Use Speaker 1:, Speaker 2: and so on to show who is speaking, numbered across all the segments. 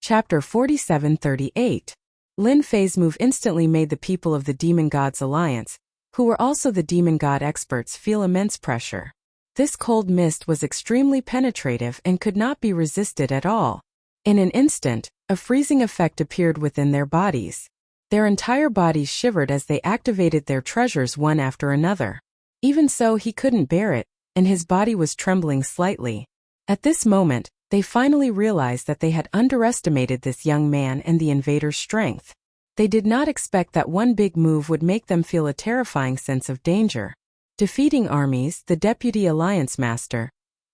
Speaker 1: Chapter 4738. Lin Fei's move instantly made the people of the Demon Gods Alliance, who were also the demon god experts, feel immense pressure. This cold mist was extremely penetrative and could not be resisted at all. In an instant, a freezing effect appeared within their bodies. Their entire bodies shivered as they activated their treasures one after another. Even so, he couldn't bear it, and his body was trembling slightly. At this moment, they finally realized that they had underestimated this young man and the invader's strength. They did not expect that one big move would make them feel a terrifying sense of danger. Defeating armies, the Deputy Alliance Master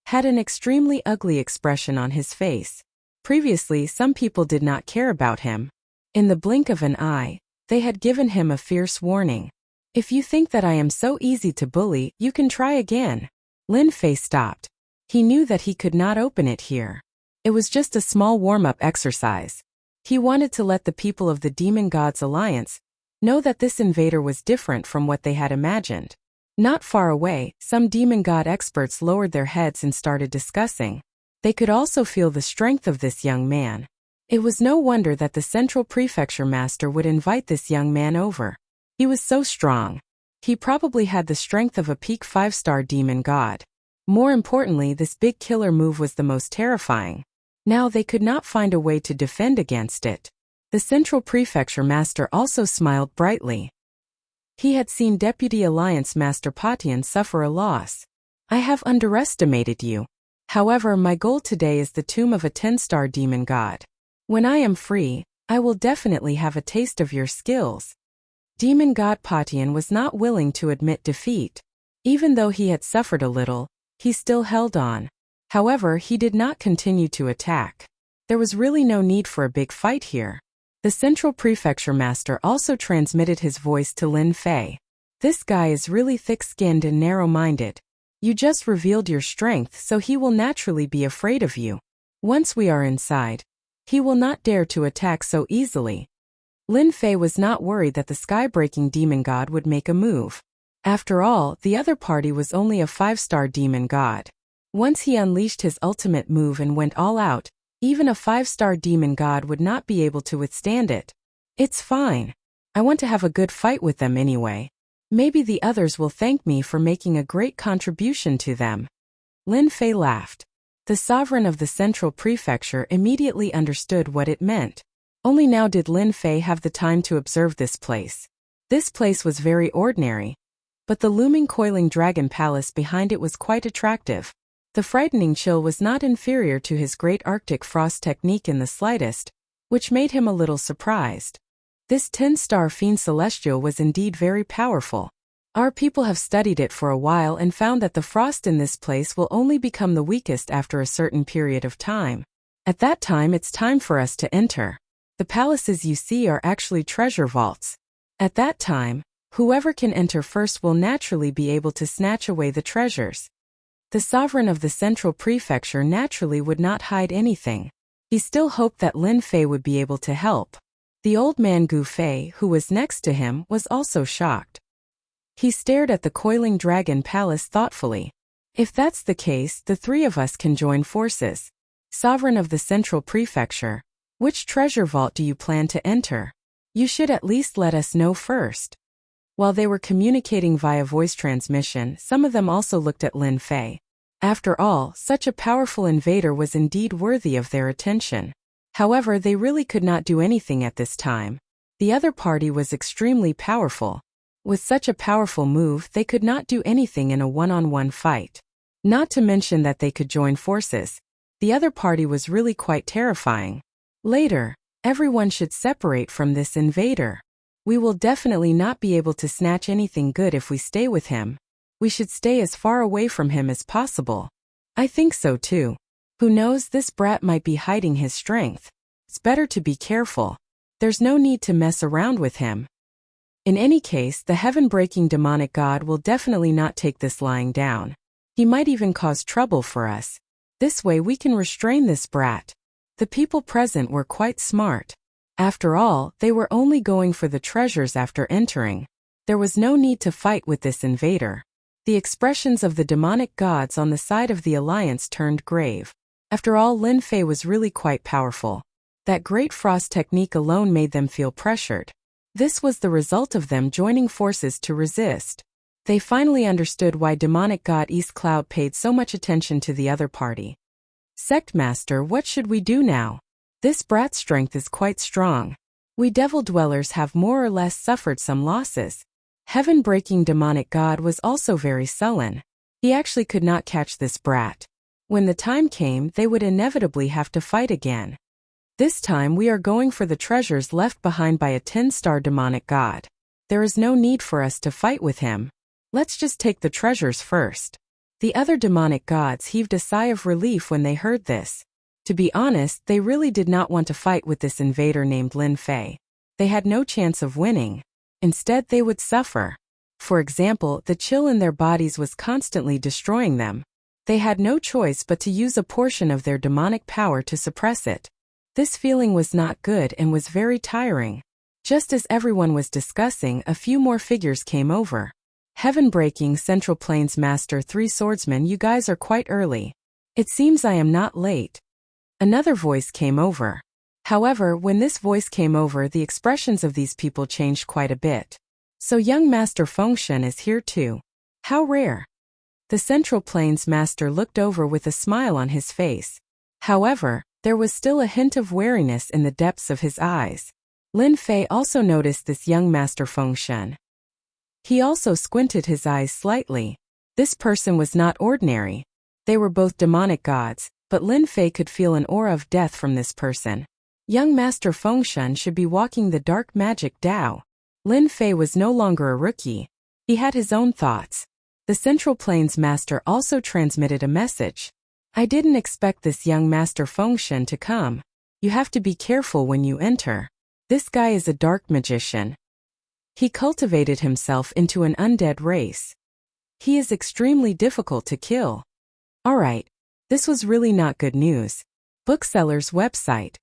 Speaker 1: had an extremely ugly expression on his face. Previously, some people did not care about him. In the blink of an eye, they had given him a fierce warning. If you think that I am so easy to bully, you can try again. Lin Fei stopped. He knew that he could not open it here. It was just a small warm-up exercise. He wanted to let the people of the Demon Gods Alliance know that this invader was different from what they had imagined. Not far away, some demon god experts lowered their heads and started discussing. They could also feel the strength of this young man. It was no wonder that the Central Prefecture Master would invite this young man over. He was so strong. He probably had the strength of a peak 5-star demon god. More importantly, this big killer move was the most terrifying. Now they could not find a way to defend against it. The Central Prefecture Master also smiled brightly. He had seen Deputy Alliance Master Patian suffer a loss. I have underestimated you. However, my goal today is the tomb of a 10-star demon god. When I am free, I will definitely have a taste of your skills. Demon god Patian was not willing to admit defeat. Even though he had suffered a little, he still held on. However, he did not continue to attack. There was really no need for a big fight here. The Central Prefecture Master also transmitted his voice to Lin Fei. This guy is really thick-skinned and narrow-minded. You just revealed your strength, so he will naturally be afraid of you. Once we are inside, he will not dare to attack so easily. Lin Fei was not worried that the sky-breaking demon god would make a move. After all, the other party was only a 5-star demon god. Once he unleashed his ultimate move and went all out, even a 5-star demon god would not be able to withstand it. It's fine. I want to have a good fight with them anyway. Maybe the others will thank me for making a great contribution to them. Lin Fei laughed. The sovereign of the Central Prefecture immediately understood what it meant. Only now did Lin Fei have the time to observe this place. This place was very ordinary, but the looming coiling dragon palace behind it was quite attractive. The frightening chill was not inferior to his great Arctic frost technique in the slightest, which made him a little surprised. This 10-star fiend celestial was indeed very powerful. Our people have studied it for a while and found that the frost in this place will only become the weakest after a certain period of time. At that time, it's time for us to enter. The palaces you see are actually treasure vaults. At that time, whoever can enter first will naturally be able to snatch away the treasures. The sovereign of the Central Prefecture naturally would not hide anything. He still hoped that Lin Fei would be able to help. The old man Gu Fei, who was next to him, was also shocked. He stared at the coiling dragon palace thoughtfully. If that's the case, the three of us can join forces. Sovereign of the Central Prefecture, which treasure vault do you plan to enter? You should at least let us know first. While they were communicating via voice transmission, some of them also looked at Lin Fei. After all, such a powerful invader was indeed worthy of their attention. However, they really could not do anything at this time. The other party was extremely powerful. With such a powerful move, they could not do anything in a one-on-one fight. Not to mention that they could join forces. The other party was really quite terrifying. Later, everyone should separate from this invader. We will definitely not be able to snatch anything good if we stay with him. We should stay as far away from him as possible. I think so too. Who knows, this brat might be hiding his strength. It's better to be careful. There's no need to mess around with him. In any case, the heaven-breaking demonic god will definitely not take this lying down. He might even cause trouble for us. This way we can restrain this brat. The people present were quite smart. After all, they were only going for the treasures after entering. There was no need to fight with this invader. The expressions of the demonic gods on the side of the alliance turned grave. After all, Lin Fei was really quite powerful. That great frost technique alone made them feel pressured. This was the result of them joining forces to resist. They finally understood why demonic god East Cloud paid so much attention to the other party. Sectmaster, what should we do now? This brat's strength is quite strong. We devil dwellers have more or less suffered some losses. Heaven-breaking demonic god was also very sullen. He actually could not catch this brat. When the time came, they would inevitably have to fight again. This time we are going for the treasures left behind by a 10-star demonic god. There is no need for us to fight with him. Let's just take the treasures first. The other demonic gods heaved a sigh of relief when they heard this. To be honest, they really did not want to fight with this invader named Lin Fei. They had no chance of winning. Instead, they would suffer. For example, the chill in their bodies was constantly destroying them. They had no choice but to use a portion of their demonic power to suppress it. This feeling was not good and was very tiring. Just as everyone was discussing, a few more figures came over. Heaven-breaking Central Plains Master 3 Swordsmen, you guys are quite early. It seems I am not late. Another voice came over. However, when this voice came over, the expressions of these people changed quite a bit. So young Master Fengshen is here too. How rare. The Central Plains Master looked over with a smile on his face. However, there was still a hint of wariness in the depths of his eyes. Lin Fei also noticed this young Master Fengshen. He also squinted his eyes slightly. This person was not ordinary. They were both demonic gods, but Lin Fei could feel an aura of death from this person. Young Master Fengshen should be walking the dark magic Tao. Lin Fei was no longer a rookie. He had his own thoughts. The Central Plains Master also transmitted a message. I didn't expect this young Master Fengshen to come. You have to be careful when you enter. This guy is a dark magician. He cultivated himself into an undead race. He is extremely difficult to kill. Alright, this was really not good news. Bookseller's website.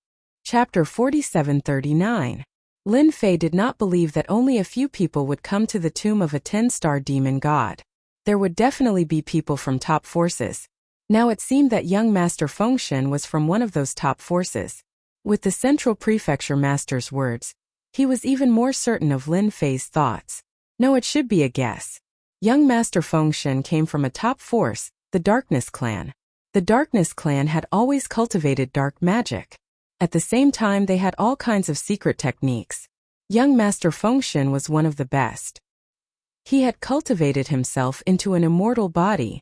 Speaker 1: Chapter 4739. Lin Fei did not believe that only a few people would come to the tomb of a 10-star demon god. There would definitely be people from top forces. Now it seemed that young Master Fengshen was from one of those top forces. With the Central Prefecture Master's words, he was even more certain of Lin Fei's thoughts. No, it should be a guess. Young Master Fengshen came from a top force, the Darkness Clan. The Darkness Clan had always cultivated dark magic. At the same time, they had all kinds of secret techniques. Young Master Fengshen was one of the best. He had cultivated himself into an immortal body.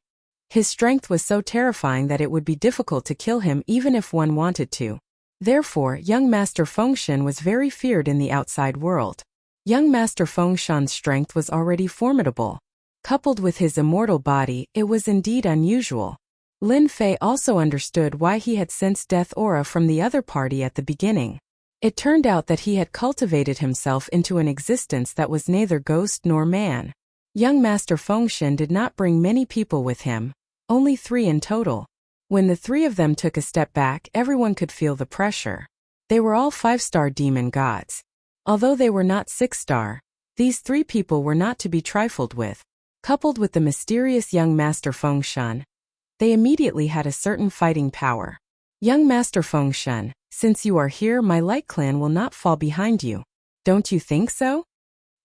Speaker 1: His strength was so terrifying that it would be difficult to kill him even if one wanted to. Therefore, young Master Fengshen was very feared in the outside world. Young Master Fengshen's strength was already formidable. Coupled with his immortal body, it was indeed unusual. Lin Fei also understood why he had sensed death aura from the other party at the beginning. It turned out that he had cultivated himself into an existence that was neither ghost nor man. Young Master Fengshen did not bring many people with him, only 3 in total. When the 3 of them took a step back, everyone could feel the pressure. They were all 5-star demon gods. Although they were not 6-star, these 3 people were not to be trifled with. Coupled with the mysterious young Master Fengshen, they immediately had a certain fighting power. Young Master Fengshen, since you are here, my Light Clan will not fall behind you. Don't you think so?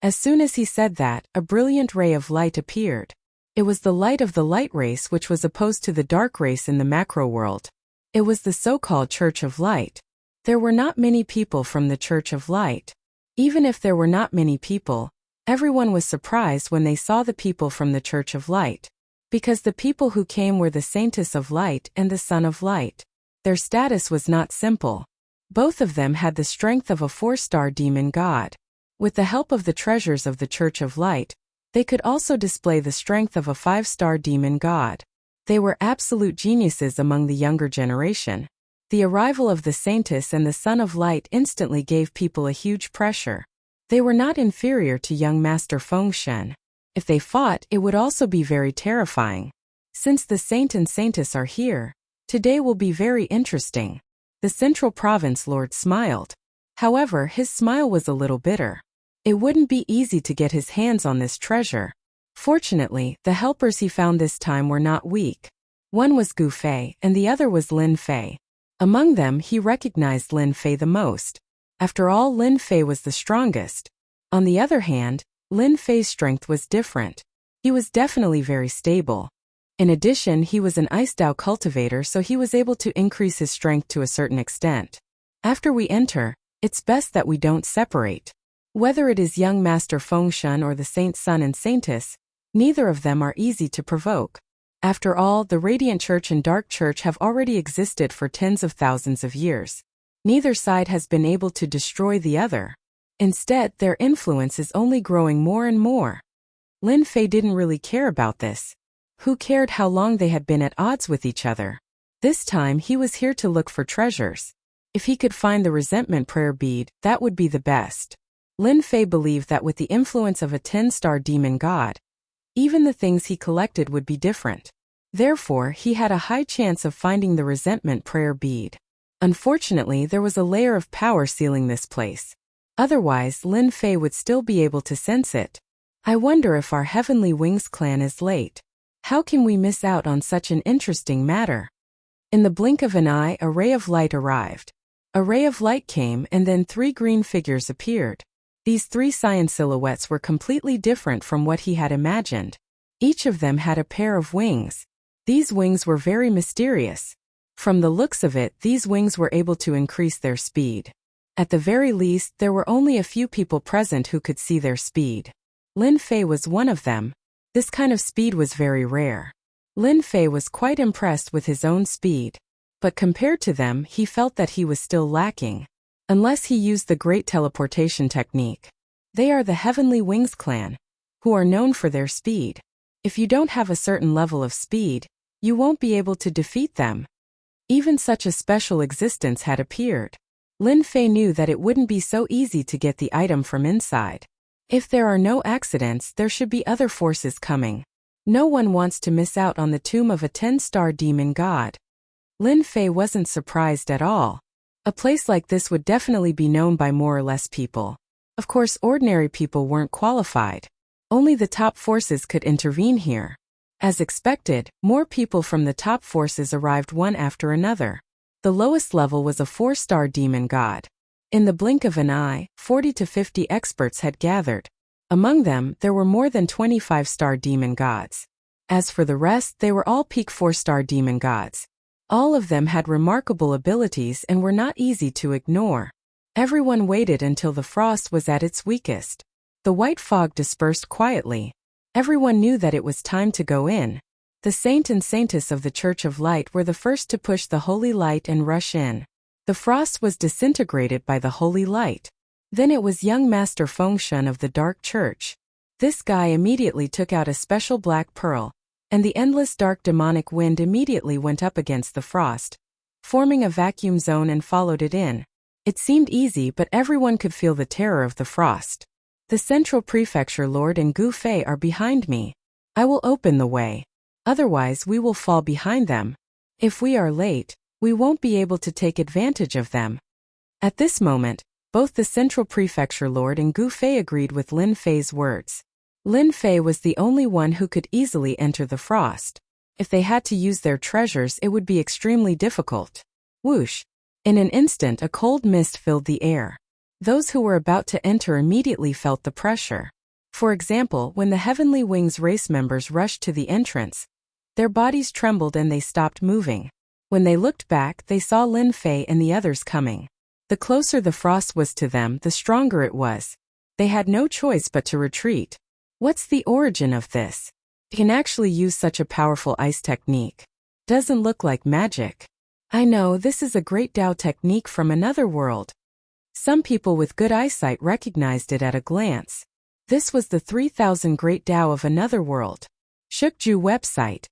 Speaker 1: As soon as he said that, a brilliant ray of light appeared. It was the light of the light race, which was opposed to the dark race in the macro world. It was the so-called Church of Light. There were not many people from the Church of Light. Even if there were not many people, everyone was surprised when they saw the people from the Church of Light. Because the people who came were the Saintess of Light and the Son of Light. Their status was not simple. Both of them had the strength of a 4-star demon god. With the help of the treasures of the Church of Light, they could also display the strength of a 5-star demon god. They were absolute geniuses among the younger generation. The arrival of the Saintess and the Son of Light instantly gave people a huge pressure. They were not inferior to young Master Fengshen. If they fought, it would also be very terrifying. Since the Saint and Saintess are here, today will be very interesting. The Central Province Lord smiled. However, his smile was a little bitter. It wouldn't be easy to get his hands on this treasure. Fortunately, the helpers he found this time were not weak. One was Gu Fei and the other was Lin Fei. Among them, he recognized Lin Fei the most. After all, Lin Fei was the strongest. On the other hand, Lin Fei's strength was different. He was definitely very stable. In addition, he was an Ice Dao cultivator, so he was able to increase his strength to a certain extent. After we enter, it's best that we don't separate. Whether it is young Master Fengshen or the Saint's son and Saintess, neither of them are easy to provoke. After all, the Radiant Church and Dark Church have already existed for tens of thousands of years. Neither side has been able to destroy the other. Instead, their influence is only growing more and more. Lin Fei didn't really care about this. Who cared how long they had been at odds with each other? This time he was here to look for treasures. If he could find the resentment prayer bead, that would be the best. Lin Fei believed that with the influence of a 10-star demon god, even the things he collected would be different. Therefore, he had a high chance of finding the resentment prayer bead. Unfortunately, there was a layer of power sealing this place. Otherwise, Lin Fei would still be able to sense it. I wonder if our Heavenly Wings clan is late. How can we miss out on such an interesting matter? In the blink of an eye, a ray of light arrived. A ray of light came, and then 3 green figures appeared. These 3 cyan silhouettes were completely different from what he had imagined. Each of them had a pair of wings. These wings were very mysterious. From the looks of it, these wings were able to increase their speed. At the very least, there were only a few people present who could see their speed. Lin Fei was one of them. This kind of speed was very rare. Lin Fei was quite impressed with his own speed. But compared to them, he felt that he was still lacking. Unless he used the great teleportation technique. They are the Heavenly Wings clan, who are known for their speed. If you don't have a certain level of speed, you won't be able to defeat them. Even such a special existence had appeared. Lin Fei knew that it wouldn't be so easy to get the item from inside. If there are no accidents, there should be other forces coming. No one wants to miss out on the tomb of a 10-star demon god. Lin Fei wasn't surprised at all. A place like this would definitely be known by more or less people. Of course, ordinary people weren't qualified. Only the top forces could intervene here. As expected, more people from the top forces arrived one after another. The lowest level was a 4-star demon god. In the blink of an eye, 40 to 50 experts had gathered. Among them, there were more than 25-star demon gods. As for the rest, they were all peak 4-star demon gods. All of them had remarkable abilities and were not easy to ignore. Everyone waited until the frost was at its weakest. The white fog dispersed quietly. Everyone knew that it was time to go in. The saint and saintess of the Church of Light were the first to push the holy light and rush in. The frost was disintegrated by the holy light. Then it was young Master Fengshen of the Dark Church. This guy immediately took out a special black pearl, and the endless dark demonic wind immediately went up against the frost, forming a vacuum zone and followed it in. It seemed easy, but everyone could feel the terror of the frost. The Central Prefecture Lord and Gu Fei are behind me. I will open the way. Otherwise, we will fall behind them. If we are late, we won't be able to take advantage of them. At this moment, both the Central Prefecture Lord and Gu Fei agreed with Lin Fei's words. Lin Fei was the only one who could easily enter the frost. If they had to use their treasures, it would be extremely difficult. Whoosh! In an instant, a cold mist filled the air. Those who were about to enter immediately felt the pressure. For example, when the Heavenly Wings race members rushed to the entrance, their bodies trembled and they stopped moving. When they looked back, they saw Lin Fei and the others coming. The closer the frost was to them, the stronger it was. They had no choice but to retreat. What's the origin of this? You can actually use such a powerful ice technique. Doesn't look like magic. I know, this is a great Dao technique from another world. Some people with good eyesight recognized it at a glance. This was the 3000 Great Dao of another world. Shukju website.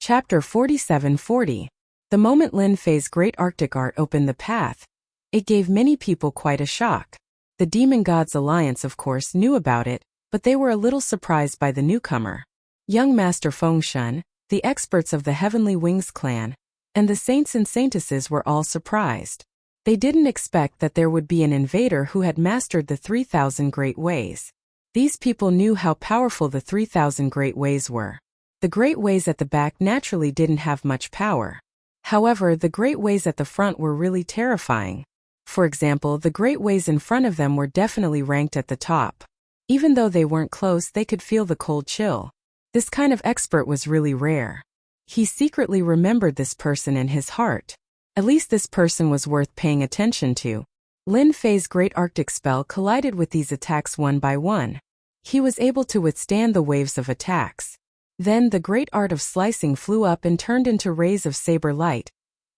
Speaker 1: Chapter 4740. The moment Lin Fei's great Arctic art opened the path, it gave many people quite a shock. The Demon Gods Alliance of course knew about it, but they were a little surprised by the newcomer. Young Master Fengshen, the experts of the Heavenly Wings clan, and the saints and saintesses were all surprised. They didn't expect that there would be an invader who had mastered the 3000 Great Ways. These people knew how powerful the 3000 Great Ways were. The Great Ways at the back naturally didn't have much power. However, the great ways at the front were really terrifying. For example, the great ways in front of them were definitely ranked at the top. Even though they weren't close, they could feel the cold chill. This kind of expert was really rare. He secretly remembered this person in his heart. At least this person was worth paying attention to. Lin Fei's great Arctic spell collided with these attacks one by one. He was able to withstand the waves of attacks. Then the great art of slicing flew up and turned into rays of saber light,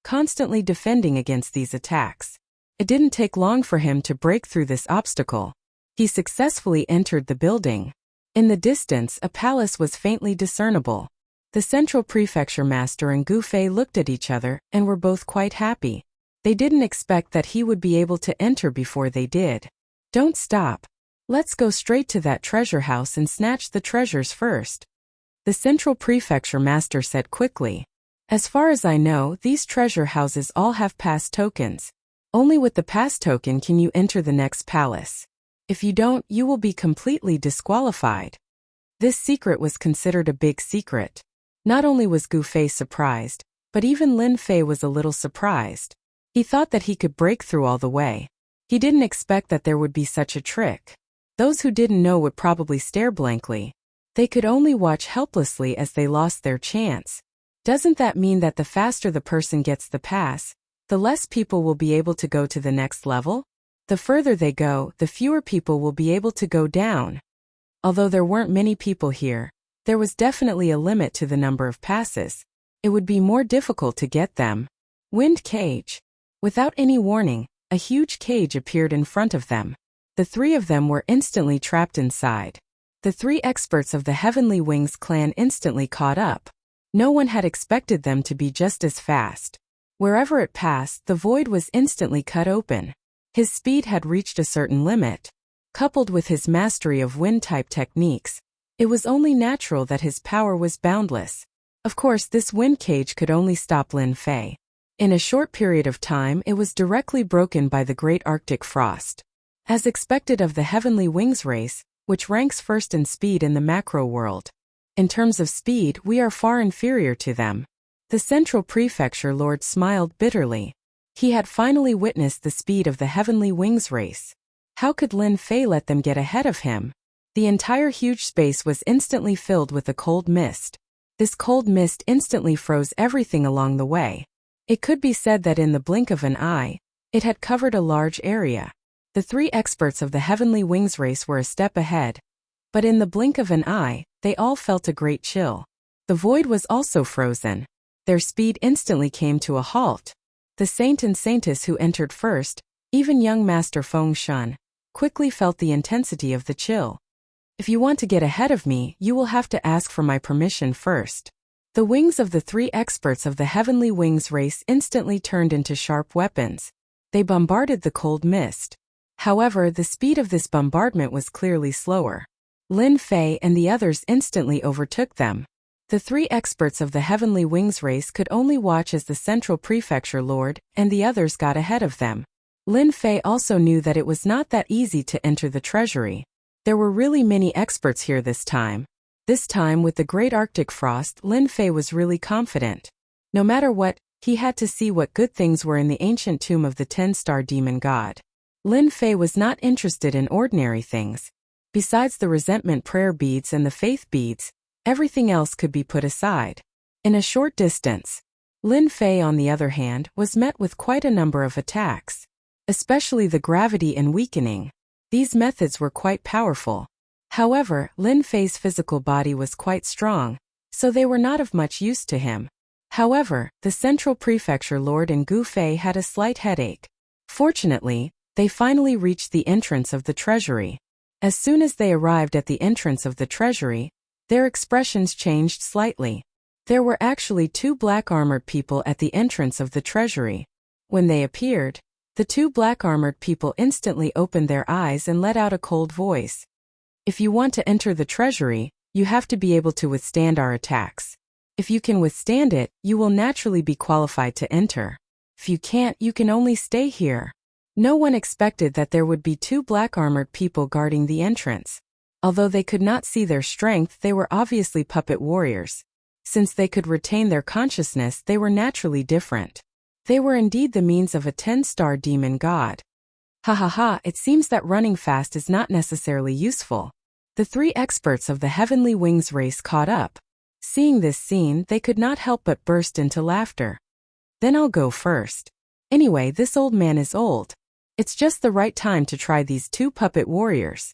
Speaker 1: constantly defending against these attacks. It didn't take long for him to break through this obstacle. He successfully entered the building. In the distance, a palace was faintly discernible. The central prefecture master and Gu Fei looked at each other and were both quite happy. They didn't expect that he would be able to enter before they did. Don't stop. Let's go straight to that treasure house and snatch the treasures first, the central prefecture master said quickly. As far as I know, these treasure houses all have pass tokens. Only with the pass token can you enter the next palace. If you don't, you will be completely disqualified. This secret was considered a big secret. Not only was Gu Fei surprised, but even Lin Fei was a little surprised. He thought that he could break through all the way. He didn't expect that there would be such a trick. Those who didn't know would probably stare blankly. They could only watch helplessly as they lost their chance. Doesn't that mean that the faster the person gets the pass, the less people will be able to go to the next level? The further they go, the fewer people will be able to go down. Although there weren't many people here, there was definitely a limit to the number of passes. It would be more difficult to get them. Wind cage. Without any warning, a huge cage appeared in front of them. The three of them were instantly trapped inside. The three experts of the Heavenly Wings clan instantly caught up. No one had expected them to be just as fast. Wherever it passed, the void was instantly cut open. His speed had reached a certain limit. Coupled with his mastery of wind-type techniques, it was only natural that his power was boundless. Of course, this wind cage could only stop Lin Fei. In a short period of time, it was directly broken by the great Arctic frost. As expected of the Heavenly Wings race, which ranks first in speed in the macro world. In terms of speed, we are far inferior to them. The central prefecture lord smiled bitterly. He had finally witnessed the speed of the Heavenly Wings race. How could Lin Fei let them get ahead of him? The entire huge space was instantly filled with a cold mist. This cold mist instantly froze everything along the way. It could be said that in the blink of an eye, it had covered a large area. The three experts of the Heavenly Wings race were a step ahead. But in the blink of an eye, they all felt a great chill. The void was also frozen. Their speed instantly came to a halt. The saint and saintess who entered first, even young Master Feng Shun, quickly felt the intensity of the chill. If you want to get ahead of me, you will have to ask for my permission first. The wings of the three experts of the Heavenly Wings race instantly turned into sharp weapons. They bombarded the cold mist. However, the speed of this bombardment was clearly slower. Lin Fei and the others instantly overtook them. The three experts of the Heavenly Wings race could only watch as the central prefecture lord and the others got ahead of them. Lin Fei also knew that it was not that easy to enter the treasury. There were really many experts here this time. This time with the great Arctic frost, Lin Fei was really confident. No matter what, he had to see what good things were in the ancient tomb of the 10-star demon god. Lin Fei was not interested in ordinary things. Besides the resentment prayer beads and the faith beads, everything else could be put aside. In a short distance, Lin Fei, on the other hand, was met with quite a number of attacks. Especially the gravity and weakening. These methods were quite powerful. However, Lin Fei's physical body was quite strong, so they were not of much use to him. However, the central prefecture lord and Gu Fei had a slight headache. Fortunately, they finally reached the entrance of the treasury. As soon as they arrived at the entrance of the treasury, their expressions changed slightly. There were actually two black-armored people at the entrance of the treasury. When they appeared, the two black-armored people instantly opened their eyes and let out a cold voice. If you want to enter the treasury, you have to be able to withstand our attacks. If you can withstand it, you will naturally be qualified to enter. If you can't, you can only stay here. No one expected that there would be two black-armored people guarding the entrance. Although they could not see their strength, they were obviously puppet warriors. Since they could retain their consciousness, they were naturally different. They were indeed the means of a 10-star demon god. Ha ha ha, it seems that running fast is not necessarily useful. The three experts of the Heavenly Wings race caught up. Seeing this scene, they could not help but burst into laughter. Then I'll go first. Anyway, this old man is old. It's just the right time to try these two puppet warriors.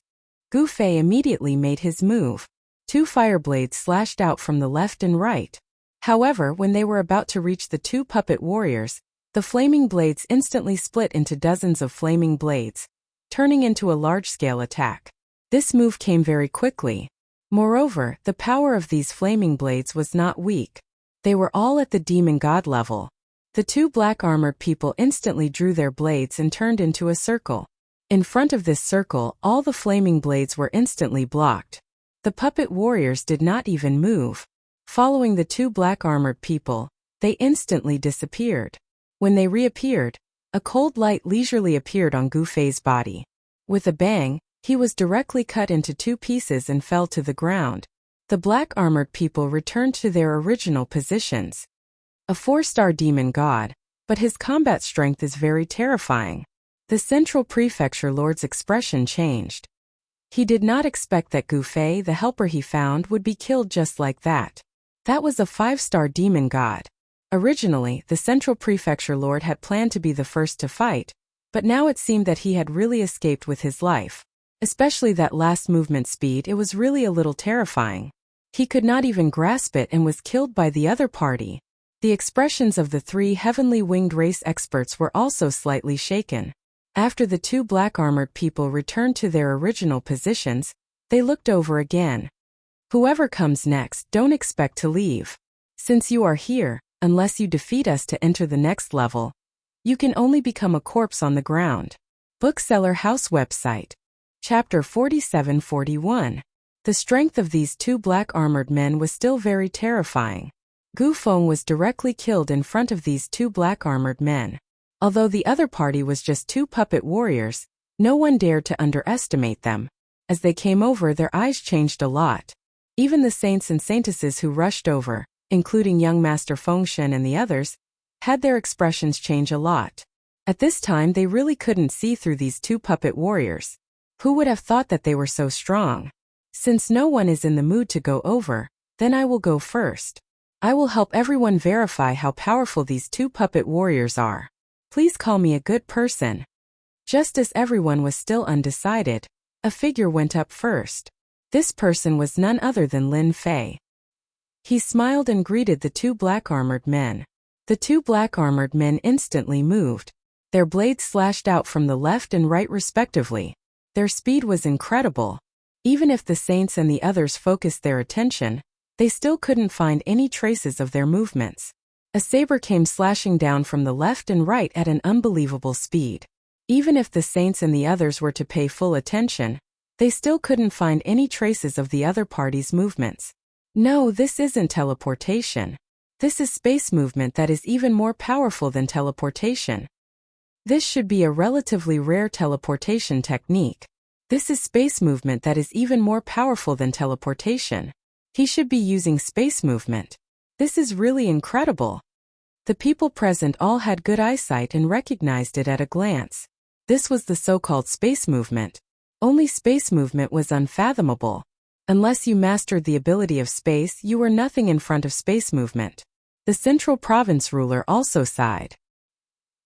Speaker 1: Gu Fei immediately made his move. Two fire blades slashed out from the left and right. However, when they were about to reach the two puppet warriors, the flaming blades instantly split into dozens of flaming blades, turning into a large-scale attack. This move came very quickly. Moreover, the power of these flaming blades was not weak. They were all at the demon god level. The two black-armored people instantly drew their blades and turned into a circle. In front of this circle, all the flaming blades were instantly blocked. The puppet warriors did not even move. Following the two black-armored people, they instantly disappeared. When they reappeared, a cold light leisurely appeared on Gu Fei's body. With a bang, he was directly cut into two pieces and fell to the ground. The black-armored people returned to their original positions. A 4-star demon god, but his combat strength is very terrifying. The Central Prefecture Lord's expression changed. He did not expect that Gu Fei, the helper he found, would be killed just like that. That was a 5-star demon god. Originally, the Central Prefecture Lord had planned to be the first to fight, but now it seemed that he had really escaped with his life. Especially that last movement speed, it was really a little terrifying. He could not even grasp it and was killed by the other party. The expressions of the three heavenly winged race experts were also slightly shaken. After the two black-armored people returned to their original positions, they looked over again. Whoever comes next, don't expect to leave. Since you are here, unless you defeat us to enter the next level, you can only become a corpse on the ground. Bookseller House website. Chapter 47-41. The strength of these two black-armored men was still very terrifying. Gu Feng was directly killed in front of these two black-armored men. Although the other party was just two puppet warriors, no one dared to underestimate them. As they came over, their eyes changed a lot. Even the saints and saintesses who rushed over, including young Master Fengshen and the others, had their expressions change a lot. At this time they really couldn't see through these two puppet warriors. Who would have thought that they were so strong? Since no one is in the mood to go over, then I will go first. I will help everyone verify how powerful these two puppet warriors are. Please call me a good person. Just as everyone was still undecided, a figure went up first. This person was none other than Lin Fei. He smiled and greeted the two black-armored men. The two black-armored men instantly moved. Their blades slashed out from the left and right respectively. Their speed was incredible. Even if the saints and the others focused their attention, they still couldn't find any traces of their movements. A saber came slashing down from the left and right at an unbelievable speed. Even if the saints and the others were to pay full attention, they still couldn't find any traces of the other party's movements. No, this isn't teleportation. This is space movement that is even more powerful than teleportation. This should be a relatively rare teleportation technique. This is space movement that is even more powerful than teleportation. He should be using space movement. This is really incredible. The people present all had good eyesight and recognized it at a glance. This was the so-called space movement. Only space movement was unfathomable. Unless you mastered the ability of space, you were nothing in front of space movement. The Central Province ruler also sighed.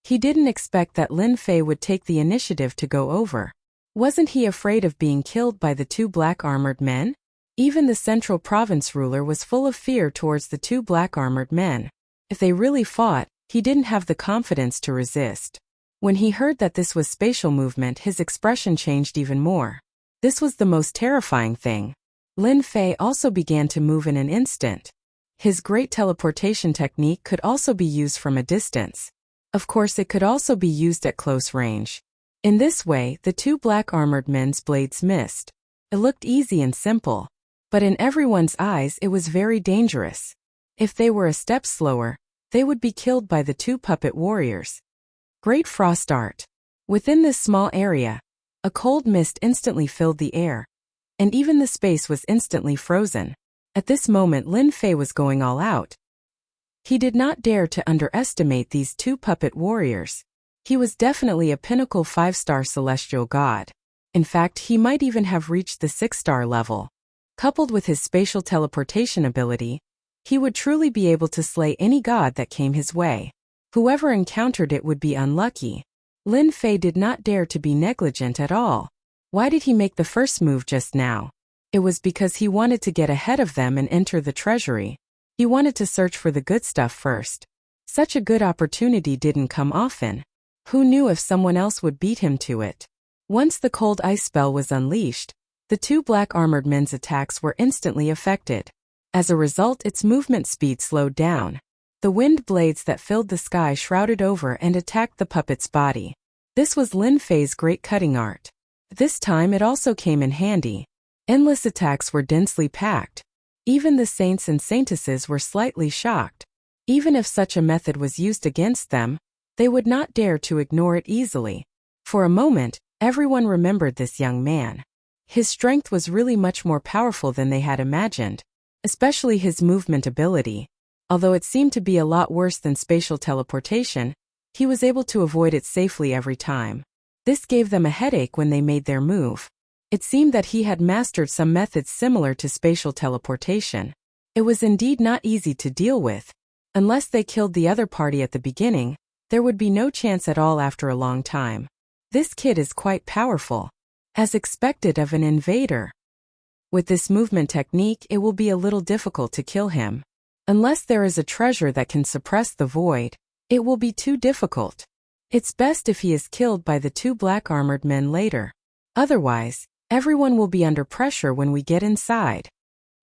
Speaker 1: He didn't expect that Lin Fei would take the initiative to go over. Wasn't he afraid of being killed by the two black-armored men? Even the Central Province ruler was full of fear towards the two black-armored men. If they really fought, he didn't have the confidence to resist. When he heard that this was spatial movement, his expression changed even more. This was the most terrifying thing. Lin Fei also began to move in an instant. His great teleportation technique could also be used from a distance. Of course, it could also be used at close range. In this way, the two black-armored men's blades missed. It looked easy and simple. But in everyone's eyes, it was very dangerous. If they were a step slower, they would be killed by the two puppet warriors. Great Frost Art. Within this small area, a cold mist instantly filled the air. And even the space was instantly frozen. At this moment Lin Fei was going all out. He did not dare to underestimate these two puppet warriors. He was definitely a pinnacle 5-star celestial god. In fact, he might even have reached the 6-star level. Coupled with his spatial teleportation ability, he would truly be able to slay any god that came his way. Whoever encountered it would be unlucky. Lin Fei did not dare to be negligent at all. Why did he make the first move just now? It was because he wanted to get ahead of them and enter the treasury. He wanted to search for the good stuff first. Such a good opportunity didn't come often. Who knew if someone else would beat him to it? Once the cold ice spell was unleashed, the two black armored men's attacks were instantly affected. As a result, its movement speed slowed down. The wind blades that filled the sky shrouded over and attacked the puppet's body. This was Lin Fei's great cutting art. This time it also came in handy. Endless attacks were densely packed. Even the saints and saintesses were slightly shocked. Even if such a method was used against them, they would not dare to ignore it easily. For a moment, everyone remembered this young man. His strength was really much more powerful than they had imagined, especially his movement ability. Although it seemed to be a lot worse than spatial teleportation, he was able to avoid it safely every time. This gave them a headache when they made their move. It seemed that he had mastered some methods similar to spatial teleportation. It was indeed not easy to deal with. Unless they killed the other party at the beginning, there would be no chance at all after a long time. This kid is quite powerful. As expected of an invader. With this movement technique, it will be a little difficult to kill him. Unless there is a treasure that can suppress the void, it will be too difficult. It's best if he is killed by the two black armored men later. Otherwise, everyone will be under pressure when we get inside.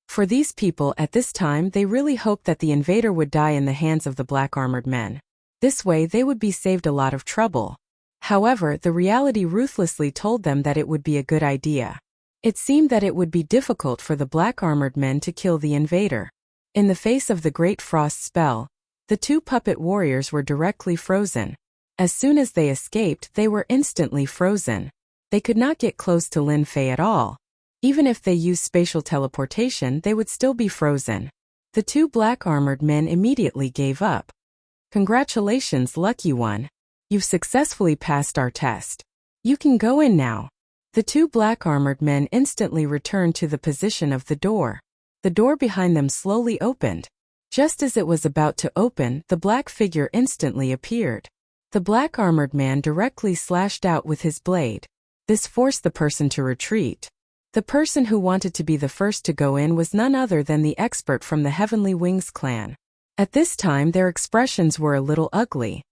Speaker 1: For these people at this time, they really hoped that the invader would die in the hands of the black armored men. This way they would be saved a lot of trouble. However, the reality ruthlessly told them that it would be a good idea. It seemed that it would be difficult for the black armored men to kill the invader. In the face of the Great Frost spell, the two puppet warriors were directly frozen. As soon as they escaped, they were instantly frozen. They could not get close to Lin Fei at all. Even if they used spatial teleportation, they would still be frozen. The two black armored men immediately gave up. Congratulations, lucky one. You've successfully passed our test. You can go in now. The two black armored men instantly returned to the position of the door. The door behind them slowly opened. Just as it was about to open, the black figure instantly appeared. The black armored man directly slashed out with his blade. This forced the person to retreat. The person who wanted to be the first to go in was none other than the expert from the Heavenly Wings clan. At this time, their expressions were a little ugly.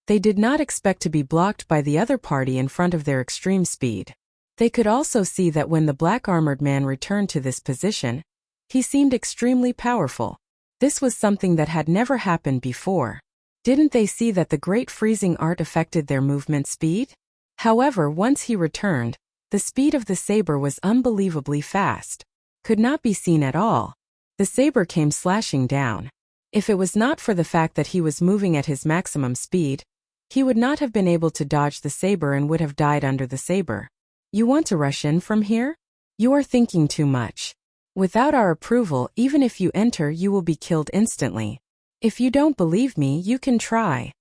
Speaker 1: They did not expect to be blocked by the other party in front of their extreme speed. They could also see that when the black armored man returned to this position, he seemed extremely powerful. This was something that had never happened before. Didn't they see that the great freezing art affected their movement speed? However, once he returned, the speed of the saber was unbelievably fast. Could not be seen at all. The saber came slashing down. If it was not for the fact that he was moving at his maximum speed, he would not have been able to dodge the saber and would have died under the saber. You want to rush in from here? You are thinking too much. Without our approval, even if you enter, you will be killed instantly. If you don't believe me, you can try.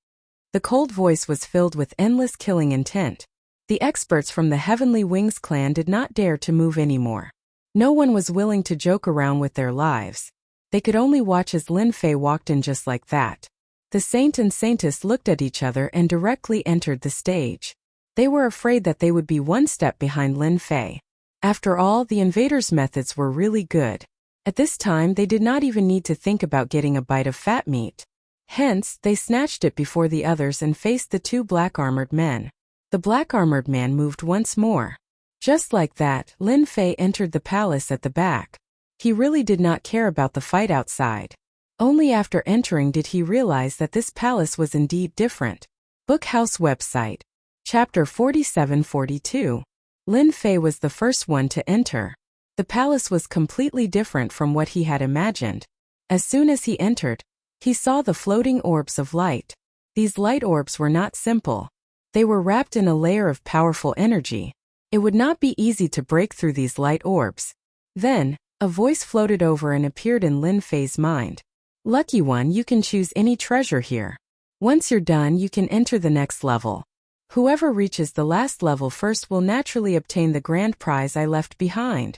Speaker 1: The cold voice was filled with endless killing intent. The experts from the Heavenly Wings clan did not dare to move anymore. No one was willing to joke around with their lives. They could only watch as Lin Fei walked in just like that. The saint and saintess looked at each other and directly entered the stage. They were afraid that they would be one step behind Lin Fei. After all, the invaders' methods were really good. At this time, they did not even need to think about getting a bite of fat meat. Hence, they snatched it before the others and faced the two black armored men. The black armored man moved once more. Just like that, Lin Fei entered the palace at the back. He really did not care about the fight outside. Only after entering did he realize that this palace was indeed different. Bookhouse website. Chapter 47-42. Lin Fei was the first one to enter. The palace was completely different from what he had imagined. As soon as he entered, he saw the floating orbs of light. These light orbs were not simple. They were wrapped in a layer of powerful energy. It would not be easy to break through these light orbs. Then, A voice floated over and appeared in Lin Fei's mind. Lucky one, you can choose any treasure here. Once you're done, you can enter the next level. Whoever reaches the last level first will naturally obtain the grand prize I left behind.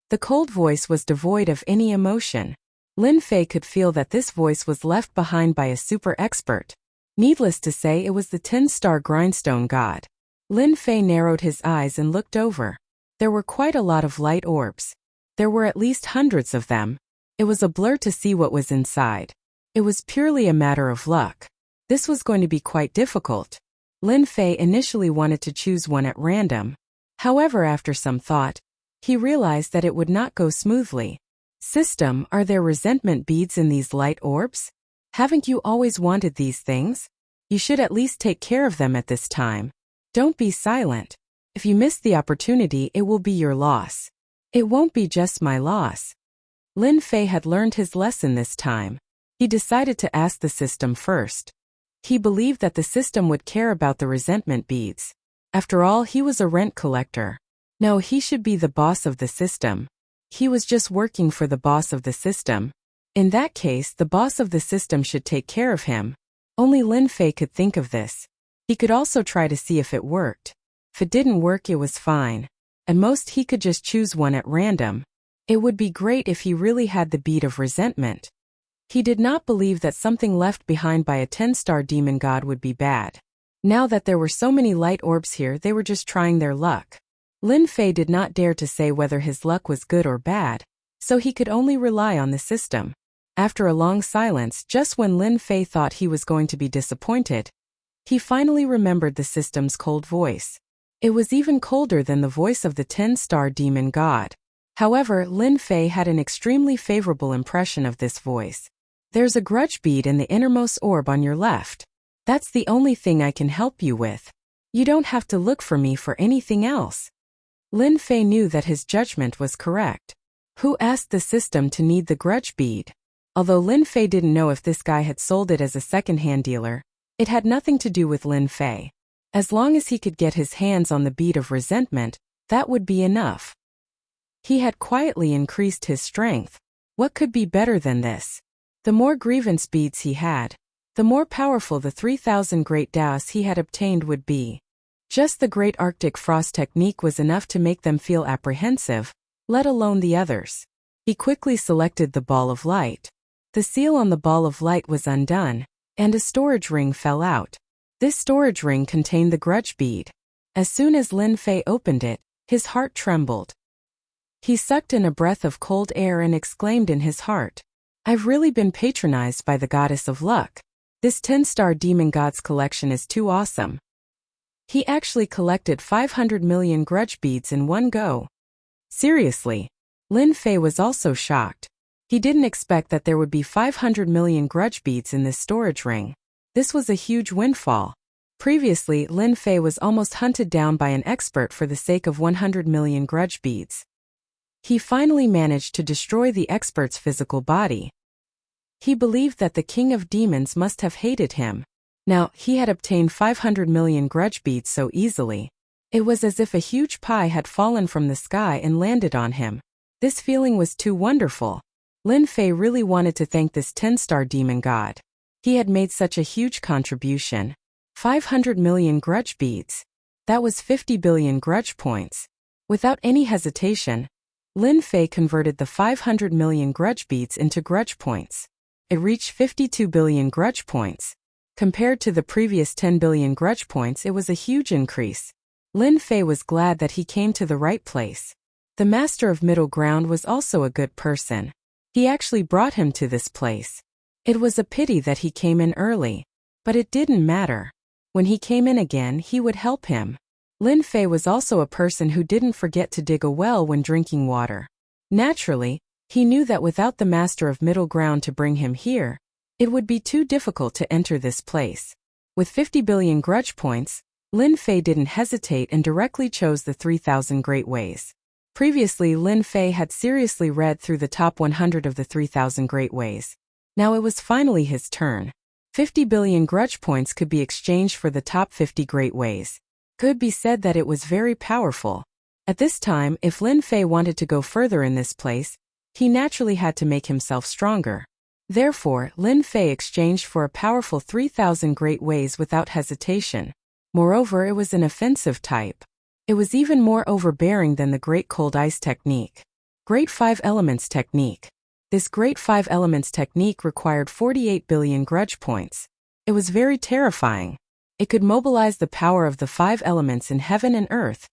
Speaker 1: The cold voice was devoid of any emotion. Lin Fei could feel that this voice was left behind by a super expert. Needless to say, it was the 10-star grindstone god. Lin Fei narrowed his eyes and looked over. There were quite a lot of light orbs. There were at least hundreds of them. It was a blur to see what was inside. It was purely a matter of luck. This was going to be quite difficult. Lin Fei initially wanted to choose one at random. However, after some thought, he realized that it would not go smoothly. System, are there resentment beads in these light orbs? Haven't you always wanted these things? You should at least take care of them at this time. Don't be silent. If you miss the opportunity, it will be your loss. It won't be just my loss. Lin Fei had learned his lesson this time. He decided to ask the system first. He believed that the system would care about the resentment beads. After all, he was a rent collector. No, he should be the boss of the system. He was just working for the boss of the system. In that case, the boss of the system should take care of him. Only Lin Fei could think of this. He could also try to see if it worked. If it didn't work, it was fine. At most, he could just choose one at random. It would be great if he really had the bead of resentment. He did not believe that something left behind by a 10-star demon god would be bad. Now that there were so many light orbs here, they were just trying their luck. Lin Fei did not dare to say whether his luck was good or bad, so he could only rely on the system. After a long silence, just when Lin Fei thought he was going to be disappointed, he finally remembered the system's cold voice. It was even colder than the voice of the 10-star demon god. However, Lin Fei had an extremely favorable impression of this voice. There's a grudge bead in the innermost orb on your left. That's the only thing I can help you with. You don't have to look for me for anything else. Lin Fei knew that his judgment was correct. Who asked the system to need the grudge bead? Although Lin Fei didn't know if this guy had sold it as a second-hand dealer, it had nothing to do with Lin Fei. As long as he could get his hands on the bead of resentment, that would be enough. He had quietly increased his strength. What could be better than this? The more grievance beads he had, the more powerful the 3,000 great Daos he had obtained would be. Just the Great Arctic Frost technique was enough to make them feel apprehensive, let alone the others. He quickly selected the ball of light. The seal on the ball of light was undone, and a storage ring fell out. This storage ring contained the grudge bead. As soon as Lin Fei opened it, his heart trembled. He sucked in a breath of cold air and exclaimed in his heart, I've really been patronized by the goddess of luck. This 10-star demon god's collection is too awesome. He actually collected 500 million grudge beads in one go. Seriously. Lin Fei was also shocked. He didn't expect that there would be 500 million grudge beads in this storage ring. This was a huge windfall. Previously, Lin Fei was almost hunted down by an expert for the sake of 100 million grudge beads. He finally managed to destroy the expert's physical body. He believed that the king of demons must have hated him. Now, he had obtained 500 million grudge beads so easily. It was as if a huge pie had fallen from the sky and landed on him. This feeling was too wonderful. Lin Fei really wanted to thank this 10-star demon god. He had made such a huge contribution. 500 million grudge beads. That was 50 billion grudge points. Without any hesitation, Lin Fei converted the 500 million grudge beads into grudge points. It reached 52 billion grudge points. Compared to the previous 10 billion grudge points, it was a huge increase. Lin Fei was glad that he came to the right place. The Master of Middle Ground was also a good person. He actually brought him to this place. It was a pity that he came in early. But it didn't matter. When he came in again, he would help him. Lin Fei was also a person who didn't forget to dig a well when drinking water. Naturally, he knew that without the Master of Middle Ground to bring him here, it would be too difficult to enter this place. With 50 billion grudge points, Lin Fei didn't hesitate and directly chose the 3,000 Great Ways. Previously, Lin Fei had seriously read through the top 100 of the 3,000 Great Ways. Now it was finally his turn. 50 billion grudge points could be exchanged for the top 50 Great Ways. Could be said that it was very powerful. At this time, if Lin Fei wanted to go further in this place, He naturally had to make himself stronger. Therefore, Lin Fei exchanged for a powerful 3,000 great ways without hesitation. Moreover, it was an offensive type. It was even more overbearing than the Great Cold Ice technique. Great Five Elements technique. This Great Five Elements technique required 48 billion grudge points. It was very terrifying. It could mobilize the power of the five elements in heaven and earth,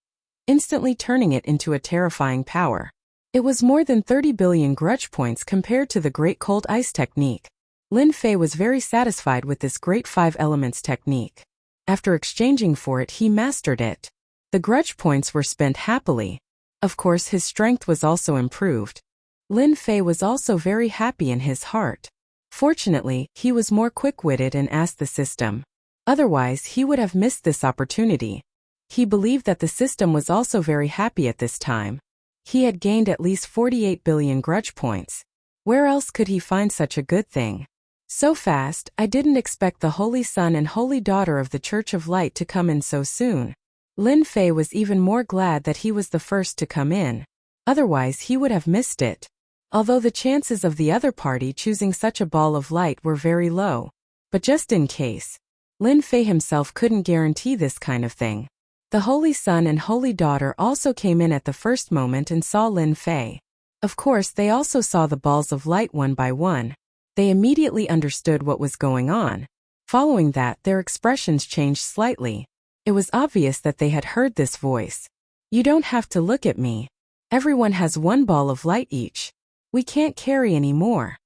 Speaker 1: instantly turning it into a terrifying power. It was more than 30 billion grudge points compared to the Great Cold Ice technique. Lin Fei was very satisfied with this Great Five Elements technique. After exchanging for it, he mastered it. The grudge points were spent happily. Of course, his strength was also improved. Lin Fei was also very happy in his heart. Fortunately, he was more quick-witted and asked the system. Otherwise, he would have missed this opportunity. He believed that the system was also very happy at this time. He had gained at least 48 billion grudge points. Where else could he find such a good thing? So fast, I didn't expect the Holy Son and Holy Daughter of the Church of Light to come in so soon. Lin Fei was even more glad that he was the first to come in. Otherwise, he would have missed it. Although the chances of the other party choosing such a ball of light were very low. But just in case, Lin Fei himself couldn't guarantee this kind of thing. The Holy Son and Holy Daughter also came in at the first moment and saw Lin Fei. Of course, they also saw the balls of light one by one. They immediately understood what was going on. Following that, their expressions changed slightly. It was obvious that they had heard this voice. You don't have to look at me. Everyone has one ball of light each. We can't carry any more.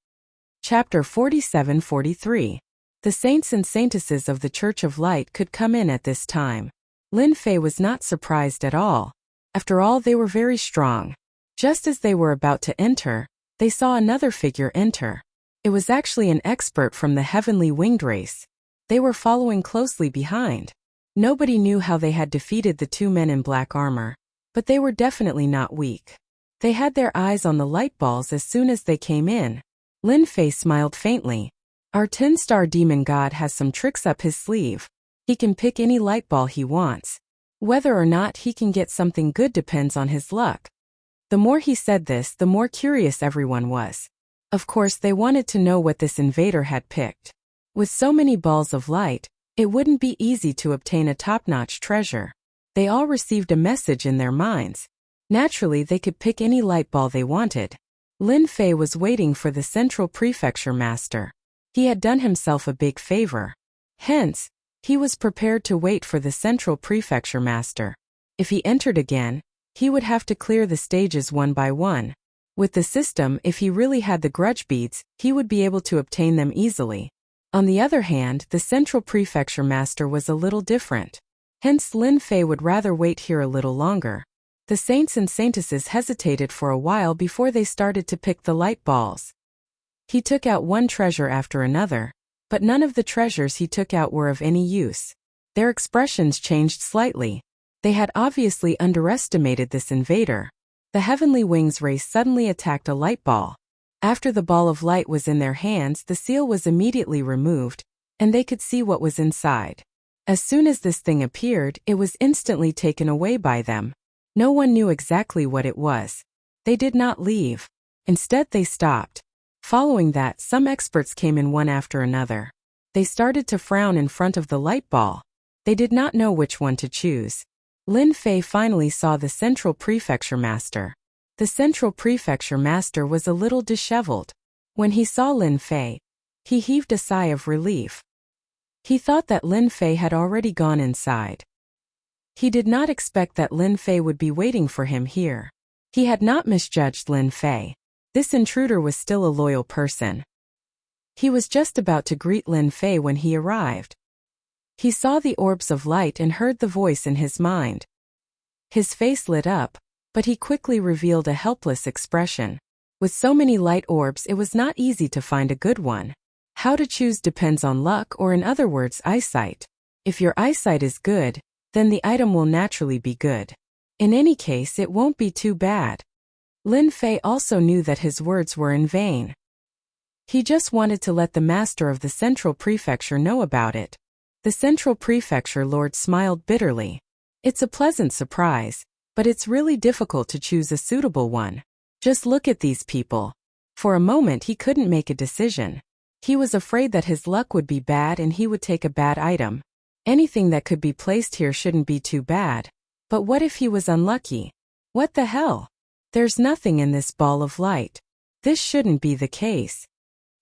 Speaker 1: Chapter 47-43. The saints and saintesses of the Church of Light could come in at this time. Lin Fei was not surprised at all. After all, they were very strong. Just as they were about to enter, they saw another figure enter. It was actually an expert from the heavenly winged race. They were following closely behind. Nobody knew how they had defeated the two men in black armor, but they were definitely not weak. They had their eyes on the light balls as soon as they came in. Lin Fei smiled faintly. Our 10-star demon god has some tricks up his sleeve. He can pick any light ball he wants. Whether or not he can get something good depends on his luck. The more he said this, the more curious everyone was. Of course, they wanted to know what this invader had picked. With so many balls of light, it wouldn't be easy to obtain a top-notch treasure. They all received a message in their minds. Naturally, they could pick any light ball they wanted. Lin Fei was waiting for the Central Prefecture Master. He had done himself a big favor. Hence, he was prepared to wait for the Central Prefecture Master. If he entered again, he would have to clear the stages one by one. With the system, if he really had the grudge beads, he would be able to obtain them easily. On the other hand, the Central Prefecture Master was a little different. Hence, Lin Fei would rather wait here a little longer. The saints and saintesses hesitated for a while before they started to pick the light balls. He took out one treasure after another, but none of the treasures he took out were of any use. Their expressions changed slightly. They had obviously underestimated this invader. The Heavenly Wings race suddenly attacked a light ball. After the ball of light was in their hands, the seal was immediately removed, and they could see what was inside. As soon as this thing appeared, it was instantly taken away by them. No one knew exactly what it was. They did not leave. Instead, they stopped. Following that, some experts came in one after another. They started to frown in front of the light ball. They did not know which one to choose. Lin Fei finally saw the Central Prefecture Master. The Central Prefecture Master was a little disheveled. When he saw Lin Fei, he heaved a sigh of relief. He thought that Lin Fei had already gone inside. He did not expect that Lin Fei would be waiting for him here. He had not misjudged Lin Fei. This intruder was still a loyal person. He was just about to greet Lin Fei when he arrived. He saw the orbs of light and heard the voice in his mind. His face lit up, but he quickly revealed a helpless expression. With so many light orbs, it was not easy to find a good one. How to choose depends on luck, or in other words, eyesight. If your eyesight is good, then the item will naturally be good. In any case, it won't be too bad. Lin Fei also knew that his words were in vain. He just wanted to let the master of the Central Prefecture know about it. The Central Prefecture Lord smiled bitterly. It's a pleasant surprise, but it's really difficult to choose a suitable one. Just look at these people. For a moment he couldn't make a decision. He was afraid that his luck would be bad and he would take a bad item. Anything that could be placed here shouldn't be too bad. But what if he was unlucky? What the hell? There's nothing in this ball of light. This shouldn't be the case.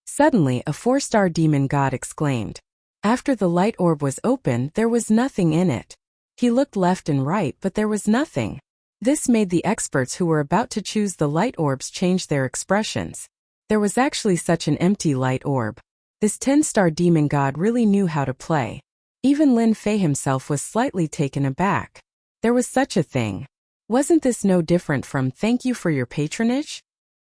Speaker 1: Suddenly a 4-star demon god exclaimed. After the light orb was opened, there was nothing in it. He looked left and right, but there was nothing. This made the experts who were about to choose the light orbs change their expressions. There was actually such an empty light orb. This 10-star demon god really knew how to play. Even Lin Fei himself was slightly taken aback. There was such a thing. Wasn't this no different from "thank you for your patronage"?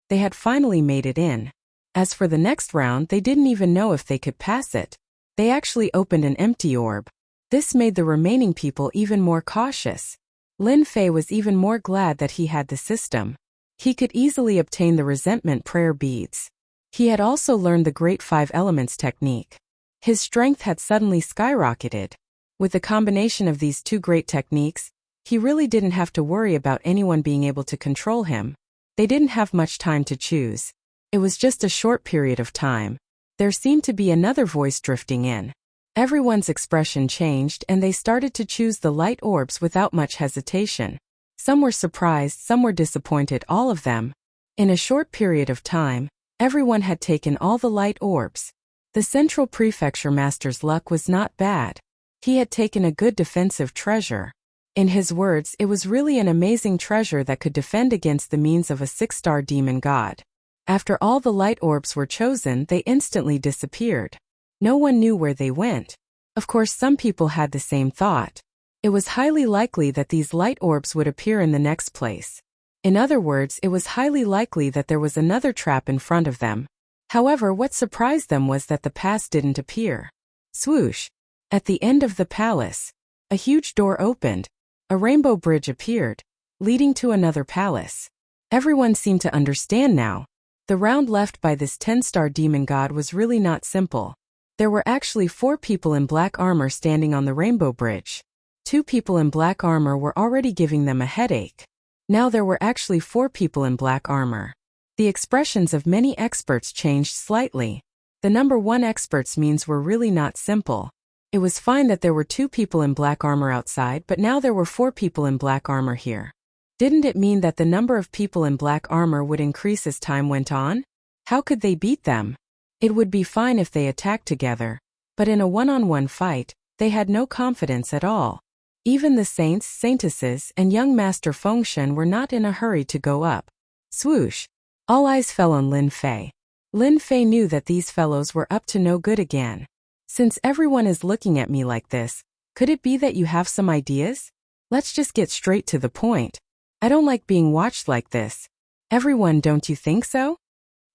Speaker 1: They had finally made it in. As for the next round, they didn't even know if they could pass it. They actually opened an empty orb. This made the remaining people even more cautious. Lin Fei was even more glad that he had the system. He could easily obtain the resentment prayer beads. He had also learned the Great 5 Elements technique. His strength had suddenly skyrocketed. With the combination of these two great techniques, he really didn't have to worry about anyone being able to control him. They didn't have much time to choose. It was just a short period of time. There seemed to be another voice drifting in. Everyone's expression changed and they started to choose the light orbs without much hesitation. Some were surprised, some were disappointed, all of them. In a short period of time, everyone had taken all the light orbs. The Central Prefecture Master's luck was not bad. He had taken a good defensive treasure. In his words, it was really an amazing treasure that could defend against the means of a 6-star demon god. After all the light orbs were chosen, they instantly disappeared. No one knew where they went. Of course, some people had the same thought. It was highly likely that these light orbs would appear in the next place. In other words, it was highly likely that there was another trap in front of them. However, what surprised them was that the pass didn't appear. Swoosh! At the end of the palace, a huge door opened. A rainbow bridge appeared, leading to another palace. Everyone seemed to understand now. The round left by this 10-star demon god was really not simple. There were actually 4 people in black armor standing on the rainbow bridge. 2 people in black armor were already giving them a headache. Now there were actually 4 people in black armor. The expressions of many experts changed slightly. The number 1 experts' means were really not simple. It was fine that there were 2 people in black armor outside, but now there were 4 people in black armor here. Didn't it mean that the number of people in black armor would increase as time went on? How could they beat them? It would be fine if they attacked together, but in a one-on-one fight, they had no confidence at all. Even the saints, saintesses, and young Master Fengshen were not in a hurry to go up. Swoosh! All eyes fell on Lin Fei. Lin Fei knew that these fellows were up to no good again. Since everyone is looking at me like this, could it be that you have some ideas? Let's just get straight to the point. I don't like being watched like this. Everyone, don't you think so?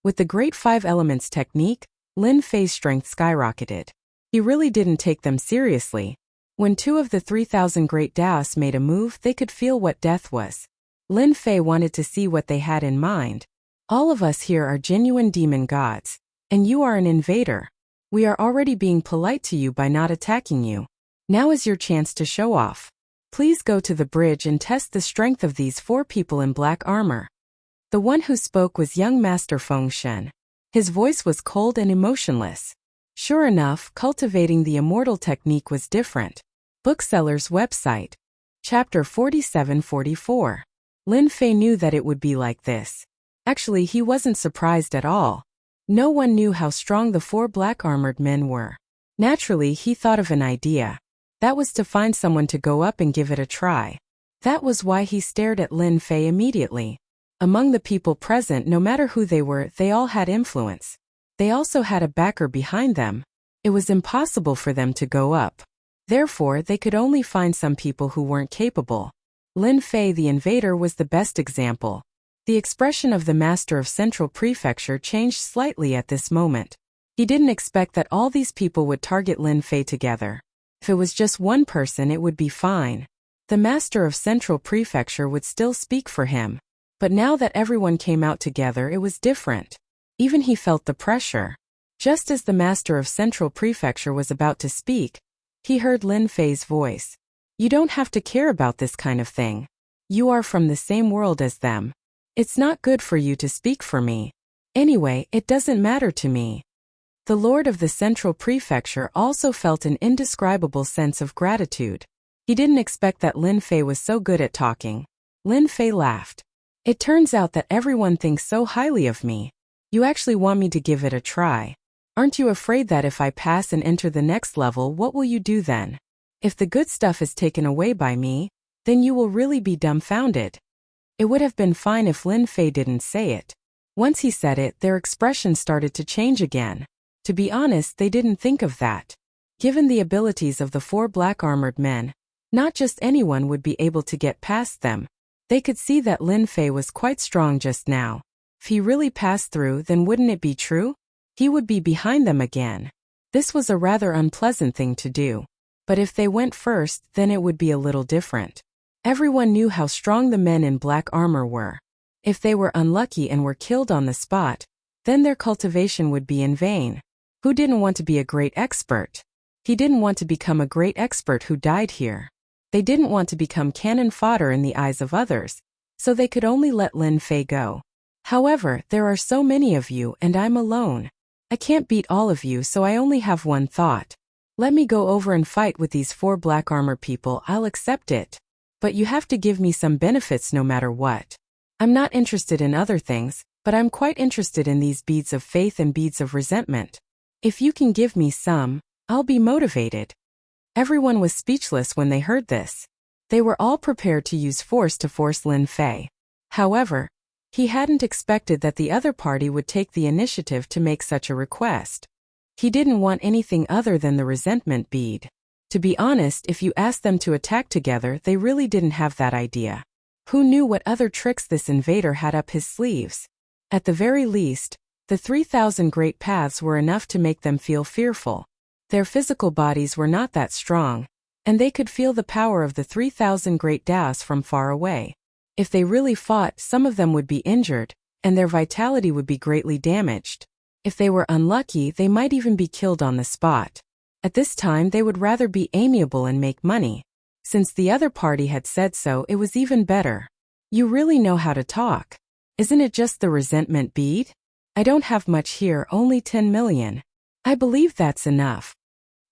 Speaker 1: With the Great 5 Elements technique, Lin Fei's strength skyrocketed. He really didn't take them seriously. When 2 of the 3,000 great Taoists made a move, they could feel what death was. Lin Fei wanted to see what they had in mind. All of us here are genuine demon gods, and you are an invader. We are already being polite to you by not attacking you. Now is your chance to show off. Please go to the bridge and test the strength of these 4 people in black armor. The one who spoke was young Master Fengshen. His voice was cold and emotionless. Sure enough, cultivating the immortal technique was different. Bookseller's website. Chapter 47-44. Lin Fei knew that it would be like this. Actually, he wasn't surprised at all. No one knew how strong the 4 black-armored men were. Naturally, he thought of an idea. That was to find someone to go up and give it a try. That was why he stared at Lin Fei immediately. Among the people present, no matter who they were, they all had influence. They also had a backer behind them. It was impossible for them to go up. Therefore, they could only find some people who weren't capable. Lin Fei the invader was the best example. The expression of the Master of Central Prefecture changed slightly at this moment. He didn't expect that all these people would target Lin Fei together. If it was just one person, it would be fine. The Master of Central Prefecture would still speak for him. But now that everyone came out together, it was different. Even he felt the pressure. Just as the Master of Central Prefecture was about to speak, he heard Lin Fei's voice. You don't have to care about this kind of thing. You are from the same world as them. It's not good for you to speak for me. Anyway, it doesn't matter to me. The lord of the central prefecture also felt an indescribable sense of gratitude. He didn't expect that Lin Fei was so good at talking. Lin Fei laughed. It turns out that everyone thinks so highly of me. You actually want me to give it a try. Aren't you afraid that if I pass and enter the next level, what will you do then? If the good stuff is taken away by me, then you will really be dumbfounded. It would have been fine if Lin Fei didn't say it. Once he said it, their expression started to change again. To be honest, they didn't think of that. Given the abilities of the 4 black-armored men, not just anyone would be able to get past them. They could see that Lin Fei was quite strong just now. If he really passed through, then wouldn't it be true? He would be behind them again. This was a rather unpleasant thing to do. But if they went first, then it would be a little different. Everyone knew how strong the men in black armor were. If they were unlucky and were killed on the spot, then their cultivation would be in vain. Who didn't want to be a great expert? He didn't want to become a great expert who died here. They didn't want to become cannon fodder in the eyes of others, so they could only let Lin Fei go. However, there are so many of you and I'm alone. I can't beat all of you, so I only have one thought. Let me go over and fight with these 4 black armor people. I'll accept it. But you have to give me some benefits no matter what. I'm not interested in other things, but I'm quite interested in these beads of faith and beads of resentment. If you can give me some, I'll be motivated. Everyone was speechless when they heard this. They were all prepared to use force to force Lin Fei. However, he hadn't expected that the other party would take the initiative to make such a request. He didn't want anything other than the resentment bead. To be honest, if you asked them to attack together, they really didn't have that idea. Who knew what other tricks this invader had up his sleeves? At the very least, the 3,000 great paths were enough to make them feel fearful. Their physical bodies were not that strong, and they could feel the power of the 3,000 great Daos from far away. If they really fought, some of them would be injured, and their vitality would be greatly damaged. If they were unlucky, they might even be killed on the spot. At this time, they would rather be amiable and make money. Since the other party had said so, it was even better. You really know how to talk. Isn't it just the resentment bead? I don't have much here, only 10 million. I believe that's enough.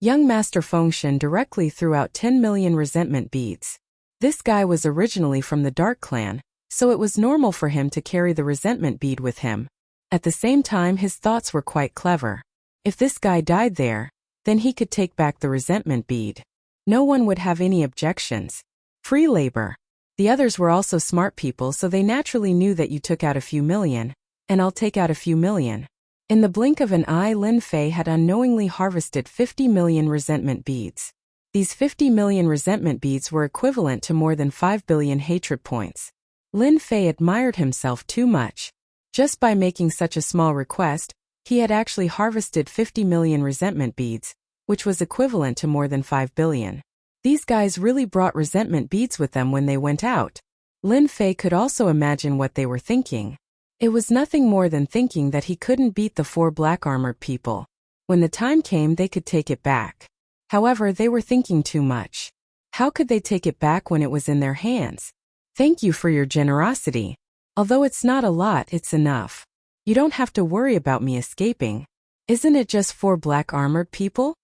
Speaker 1: Young Master Fengshen directly threw out 10 million resentment beads. This guy was originally from the Dark Clan, so it was normal for him to carry the resentment bead with him. At the same time, his thoughts were quite clever. If this guy died there, then he could take back the resentment bead. No one would have any objections. Free labor. The others were also smart people, so they naturally knew that you took out a few million, and I'll take out a few million. In the blink of an eye, Lin Fei had unknowingly harvested 50 million resentment beads. These 50 million resentment beads were equivalent to more than 5 billion hatred points. Lin Fei admired himself too much. Just by making such a small request, he had actually harvested 50 million resentment beads, which was equivalent to more than 5 billion. These guys really brought resentment beads with them when they went out. Lin Fei could also imagine what they were thinking. It was nothing more than thinking that he couldn't beat the 4 black-armored people. When the time came, they could take it back. However, they were thinking too much. How could they take it back when it was in their hands? Thank you for your generosity. Although it's not a lot, it's enough. You don't have to worry about me escaping. Isn't it just 4 black-armored people?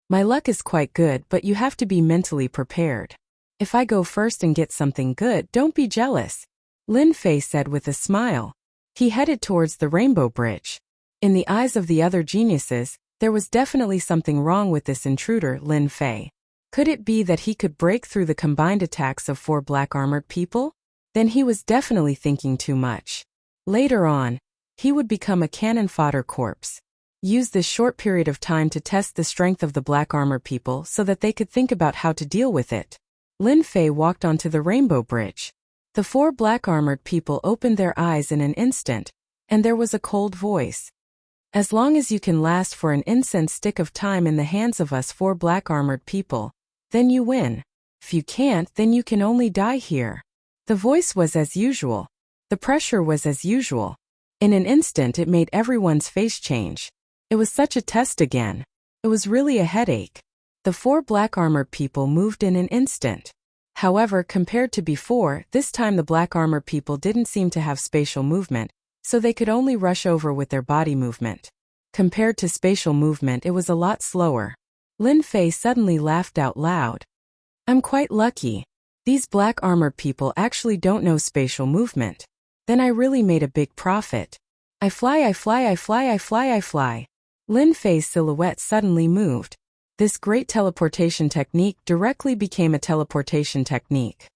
Speaker 1: My luck is quite good, but you have to be mentally prepared. If I go first and get something good, don't be jealous, Lin Fei said with a smile. He headed towards the Rainbow Bridge. In the eyes of the other geniuses, there was definitely something wrong with this intruder, Lin Fei. Could it be that he could break through the combined attacks of 4 black-armored people? Then he was definitely thinking too much. Later on, he would become a cannon fodder corpse. Use this short period of time to test the strength of the black-armored people so that they could think about how to deal with it. Lin Fei walked onto the Rainbow Bridge. The 4 black-armored people opened their eyes in an instant, and there was a cold voice. As long as you can last for an incense stick of time in the hands of us 4 black-armored people, then you win. If you can't, then you can only die here. The voice was as usual. The pressure was as usual. In an instant it made everyone's face change. It was such a test again. It was really a headache. The 4 black-armored people moved in an instant. However, compared to before, this time the black armor people didn't seem to have spatial movement, so they could only rush over with their body movement. Compared to spatial movement, it was a lot slower. Lin Fei suddenly laughed out loud. I'm quite lucky. These black armor people actually don't know spatial movement. Then I really made a big profit. I fly, I fly, I fly, I fly, I fly. Lin Fei's silhouette suddenly moved. This great teleportation technique directly became a teleportation technique.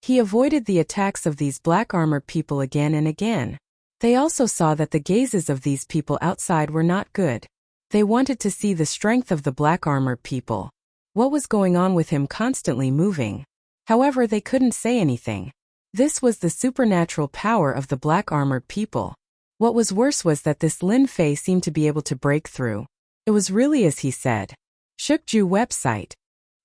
Speaker 1: He avoided the attacks of these black armor people again and again. They also saw that the gazes of these people outside were not good. They wanted to see the strength of the black armor people. What was going on with him constantly moving? However, they couldn't say anything. This was the supernatural power of the black armor people. What was worse was that this Lin Fei seemed to be able to break through. It was really as he said. Shukju website.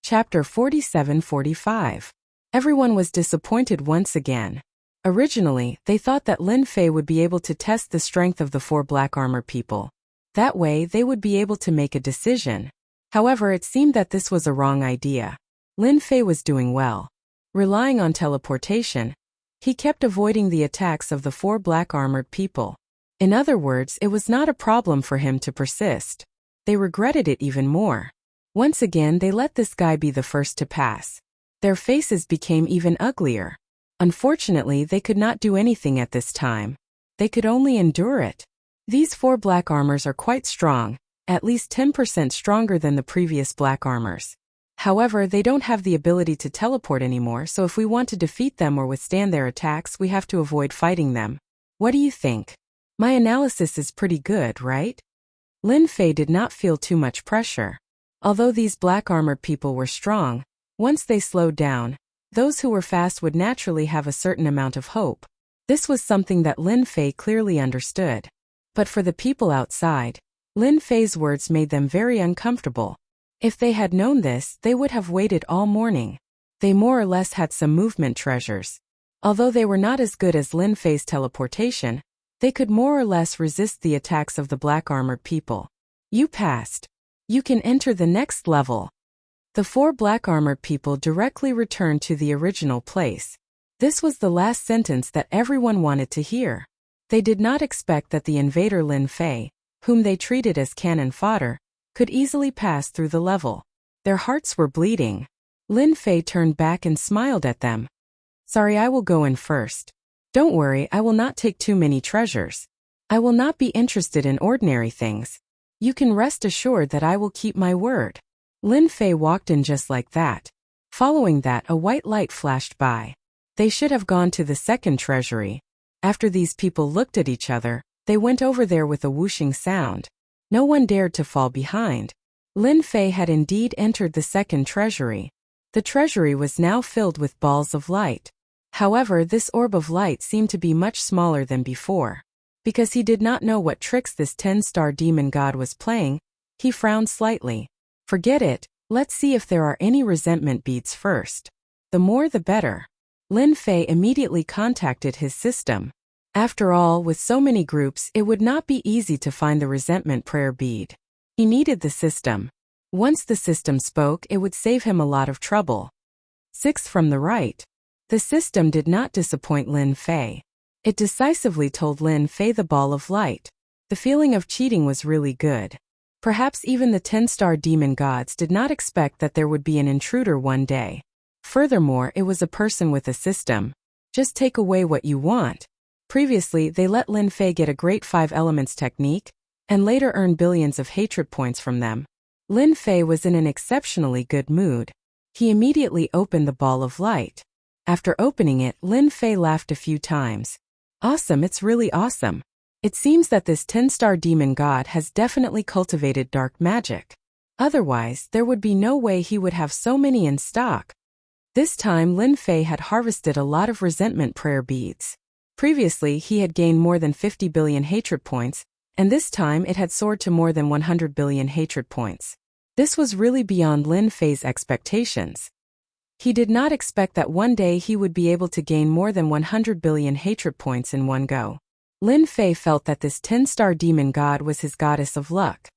Speaker 1: Chapter 47-45. Everyone was disappointed once again. Originally, they thought that Lin Fei would be able to test the strength of the 4 black armor people. That way, they would be able to make a decision. However, it seemed that this was a wrong idea. Lin Fei was doing well. Relying on teleportation, he kept avoiding the attacks of the 4 black armored people. In other words, it was not a problem for him to persist. They regretted it even more. Once again, they let this guy be the first to pass. Their faces became even uglier. Unfortunately, they could not do anything at this time. They could only endure it. These 4 black armors are quite strong, at least 10% stronger than the previous black armors. However, they don't have the ability to teleport anymore, so if we want to defeat them or withstand their attacks, we have to avoid fighting them. What do you think? My analysis is pretty good, right? Lin Fei did not feel too much pressure. Although these black armor people were strong, once they slowed down, those who were fast would naturally have a certain amount of hope. This was something that Lin Fei clearly understood. But for the people outside, Lin Fei's words made them very uncomfortable. If they had known this, they would have waited all morning. They more or less had some movement treasures. Although they were not as good as Lin Fei's teleportation, they could more or less resist the attacks of the black armored people. You passed. You can enter the next level. The 4 black armored people directly returned to the original place. This was the last sentence that everyone wanted to hear. They did not expect that the invader Lin Fei, whom they treated as cannon fodder, could easily pass through the level. Their hearts were bleeding. Lin Fei turned back and smiled at them. Sorry, I will go in first. Don't worry, I will not take too many treasures. I will not be interested in ordinary things. You can rest assured that I will keep my word. Lin Fei walked in just like that. Following that, a white light flashed by. They should have gone to the second treasury. After these people looked at each other, they went over there with a whooshing sound. No one dared to fall behind. Lin Fei had indeed entered the second treasury. The treasury was now filled with balls of light. However, this orb of light seemed to be much smaller than before. Because he did not know what tricks this 10-star demon god was playing, he frowned slightly. Forget it, let's see if there are any resentment beads first. The more the better. Lin Fei immediately contacted his system. After all, with so many groups, it would not be easy to find the resentment prayer bead. He needed the system. Once the system spoke, it would save him a lot of trouble. 6th from the right. The system did not disappoint Lin Fei. It decisively told Lin Fei the ball of light. The feeling of cheating was really good. Perhaps even the 10-star demon gods did not expect that there would be an intruder one day. Furthermore, it was a person with a system. Just take away what you want. Previously, they let Lin Fei get a great 5 elements technique, and later earn billions of hatred points from them. Lin Fei was in an exceptionally good mood. He immediately opened the ball of light. After opening it, Lin Fei laughed a few times. Awesome, it's really awesome. It seems that this 10-star demon god has definitely cultivated dark magic. Otherwise, there would be no way he would have so many in stock. This time, Lin Fei had harvested a lot of resentment prayer beads. Previously, he had gained more than 50 billion hatred points, and this time it had soared to more than 100 billion hatred points. This was really beyond Lin Fei's expectations. He did not expect that one day he would be able to gain more than 100 billion hatred points in one go. Lin Fei felt that this 10-star demon god was his goddess of luck.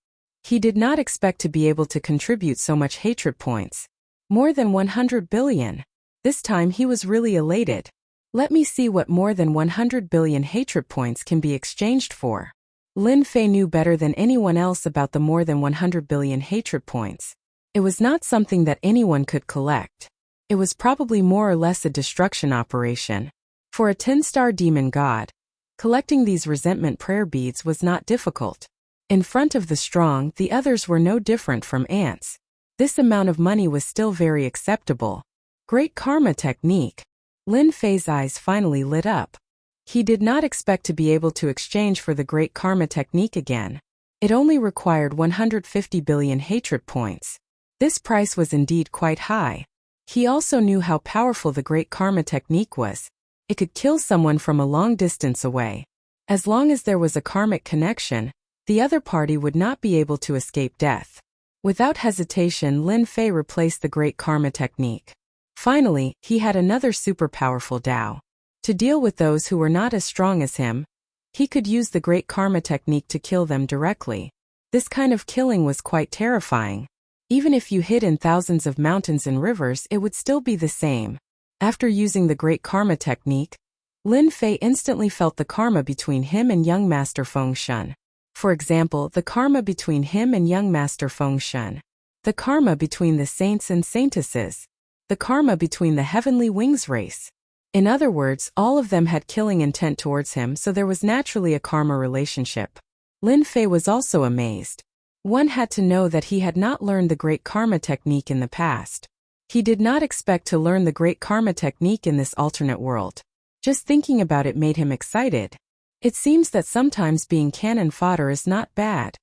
Speaker 1: He did not expect to be able to contribute so much hatred points. More than 100 billion. This time he was really elated. Let me see what more than 100 billion hatred points can be exchanged for. Lin Fei knew better than anyone else about the more than 100 billion hatred points. It was not something that anyone could collect. It was probably more or less a destruction operation. For a 10-star demon god, collecting these resentment prayer beads was not difficult. In front of the strong, the others were no different from ants. This amount of money was still very acceptable. Great karma technique. Lin Fei's eyes finally lit up. He did not expect to be able to exchange for the great karma technique again. It only required 150 billion hatred points. This price was indeed quite high. He also knew how powerful the great karma technique was. It could kill someone from a long distance away. As long as there was a karmic connection, the other party would not be able to escape death. Without hesitation, Lin Fei replaced the great karma technique. Finally, he had another super powerful Tao. To deal with those who were not as strong as him, he could use the great karma technique to kill them directly. This kind of killing was quite terrifying. Even if you hid in thousands of mountains and rivers, it would still be the same. After using the great karma technique, Lin Fei instantly felt the karma between him and young Master Feng Shen. For example, the karma between him and young Master Feng Shen. The karma between the saints and saintesses. The karma between the heavenly wings race. In other words, all of them had killing intent towards him, so there was naturally a karma relationship. Lin Fei was also amazed. One had to know that he had not learned the great karma technique in the past. He did not expect to learn the great karma technique in this alternate world. Just thinking about it made him excited. It seems that sometimes being cannon fodder is not bad.